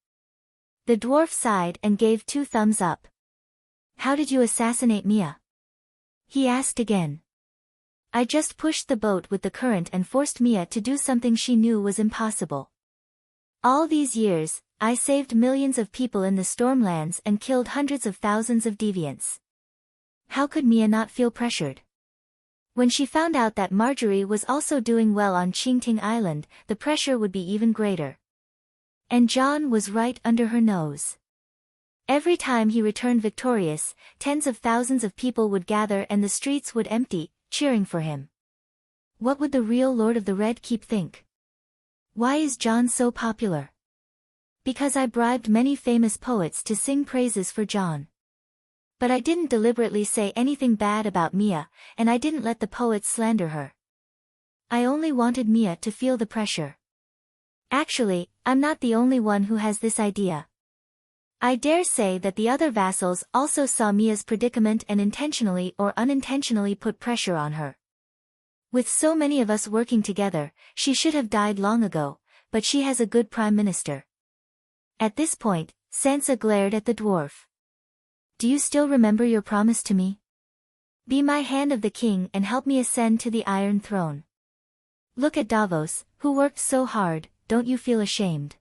The dwarf sighed and gave 2 thumbs up. How did you assassinate Mia? He asked again. I just pushed the boat with the current and forced Mia to do something she knew was impossible. All these years, I saved millions of people in the Stormlands and killed hundreds of thousands of deviants. How could Mia not feel pressured? When she found out that Marjorie was also doing well on Qingting Island, the pressure would be even greater. And Jon was right under her nose. Every time he returned victorious, tens of thousands of people would gather and the streets would empty, cheering for him. What would the real Lord of the Red Keep think? Why is Jon so popular? Because I bribed many famous poets to sing praises for Jon. But I didn't deliberately say anything bad about Mia, and I didn't let the poets slander her. I only wanted Mia to feel the pressure. Actually, I'm not the only one who has this idea. I dare say that the other vassals also saw Mia's predicament and intentionally or unintentionally put pressure on her. With so many of us working together, she should have died long ago, but she has a good prime minister. At this point, Sansa glared at the dwarf. Do you still remember your promise to me? Be my hand of the king and help me ascend to the Iron Throne. Look at Davos, who worked so hard, don't you feel ashamed?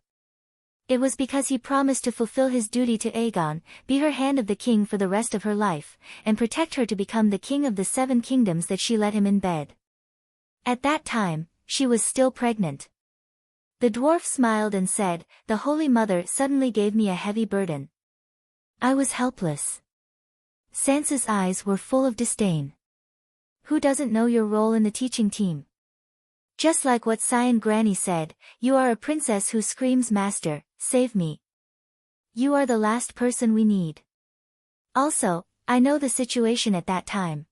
It was because he promised to fulfill his duty to Aegon, be her hand of the king for the rest of her life, and protect her to become the king of the 7 kingdoms that she let him in bed. At that time, she was still pregnant. The dwarf smiled and said, the Holy Mother suddenly gave me a heavy burden. I was helpless. Sansa's eyes were full of disdain. Who doesn't know your role in the teaching team? Just like what Cyan Granny said, you are a princess who screams master, save me. You are the last person we need. Also, I know the situation at that time.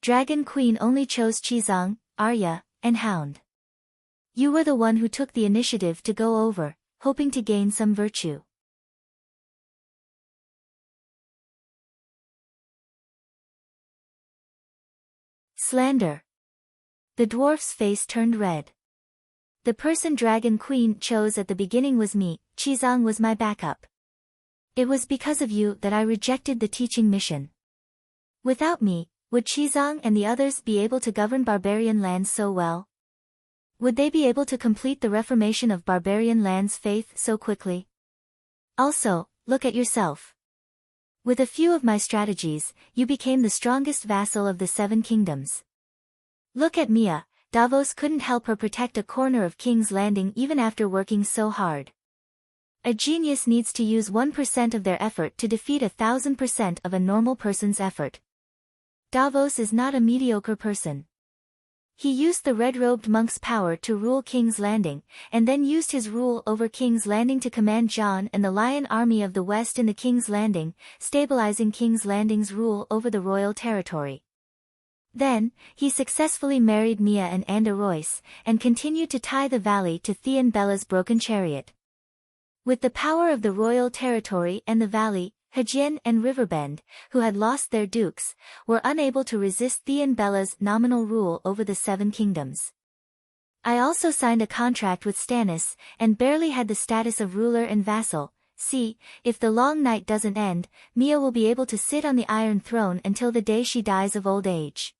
Dragon Queen only chose Chizang, Arya, and Hound. You were the one who took the initiative to go over, hoping to gain some virtue. Slander. The dwarf's face turned red. The person Dragon Queen chose at the beginning was me, Chizang was my backup. It was because of you that I rejected the teaching mission. Without me, would Chizang and the others be able to govern barbarian lands so well? Would they be able to complete the reformation of barbarian lands' faith so quickly? Also, look at yourself. With a few of my strategies, you became the strongest vassal of the 7 kingdoms. Look at Mia, Davos couldn't help her protect a corner of King's Landing even after working so hard. A genius needs to use 1% of their effort to defeat 1,000% of a normal person's effort. Davos is not a mediocre person. He used the red-robed monk's power to rule King's Landing, and then used his rule over King's Landing to command Jon and the Lion Army of the West in the King's Landing, stabilizing King's Landing's rule over the royal territory. Then, he successfully married Mia and Anda Royce, and continued to tie the valley to Theon Bella's broken chariot. With the power of the royal territory and the valley, Hajin and Riverbend, who had lost their dukes, were unable to resist Theon Bella's nominal rule over the 7 kingdoms. I also signed a contract with Stannis, and barely had the status of ruler and vassal. See, if the long night doesn't end, Mia will be able to sit on the Iron Throne until the day she dies of old age.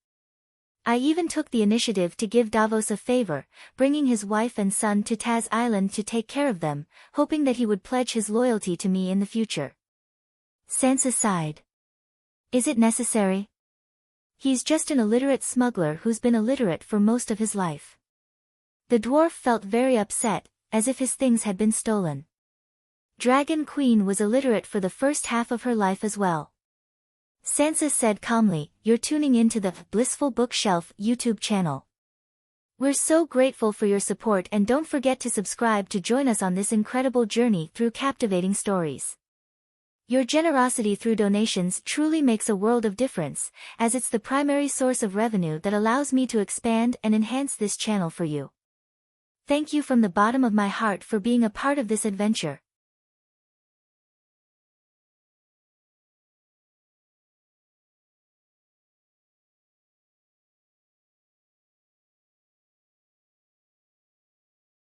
I even took the initiative to give Davos a favor, bringing his wife and son to Taz Island to take care of them, hoping that he would pledge his loyalty to me in the future. Sansa sighed. Is it necessary? He's just an illiterate smuggler who's been illiterate for most of his life. The dwarf felt very upset, as if his things had been stolen. Dragon Queen was illiterate for the first half of her life as well. Sansa said calmly, "You're tuning into the Blissful Bookshelf YouTube channel. We're so grateful for your support, and don't forget to subscribe to join us on this incredible journey through captivating stories. Your generosity through donations truly makes a world of difference, as it's the primary source of revenue that allows me to expand and enhance this channel for you. Thank you from the bottom of my heart for being a part of this adventure."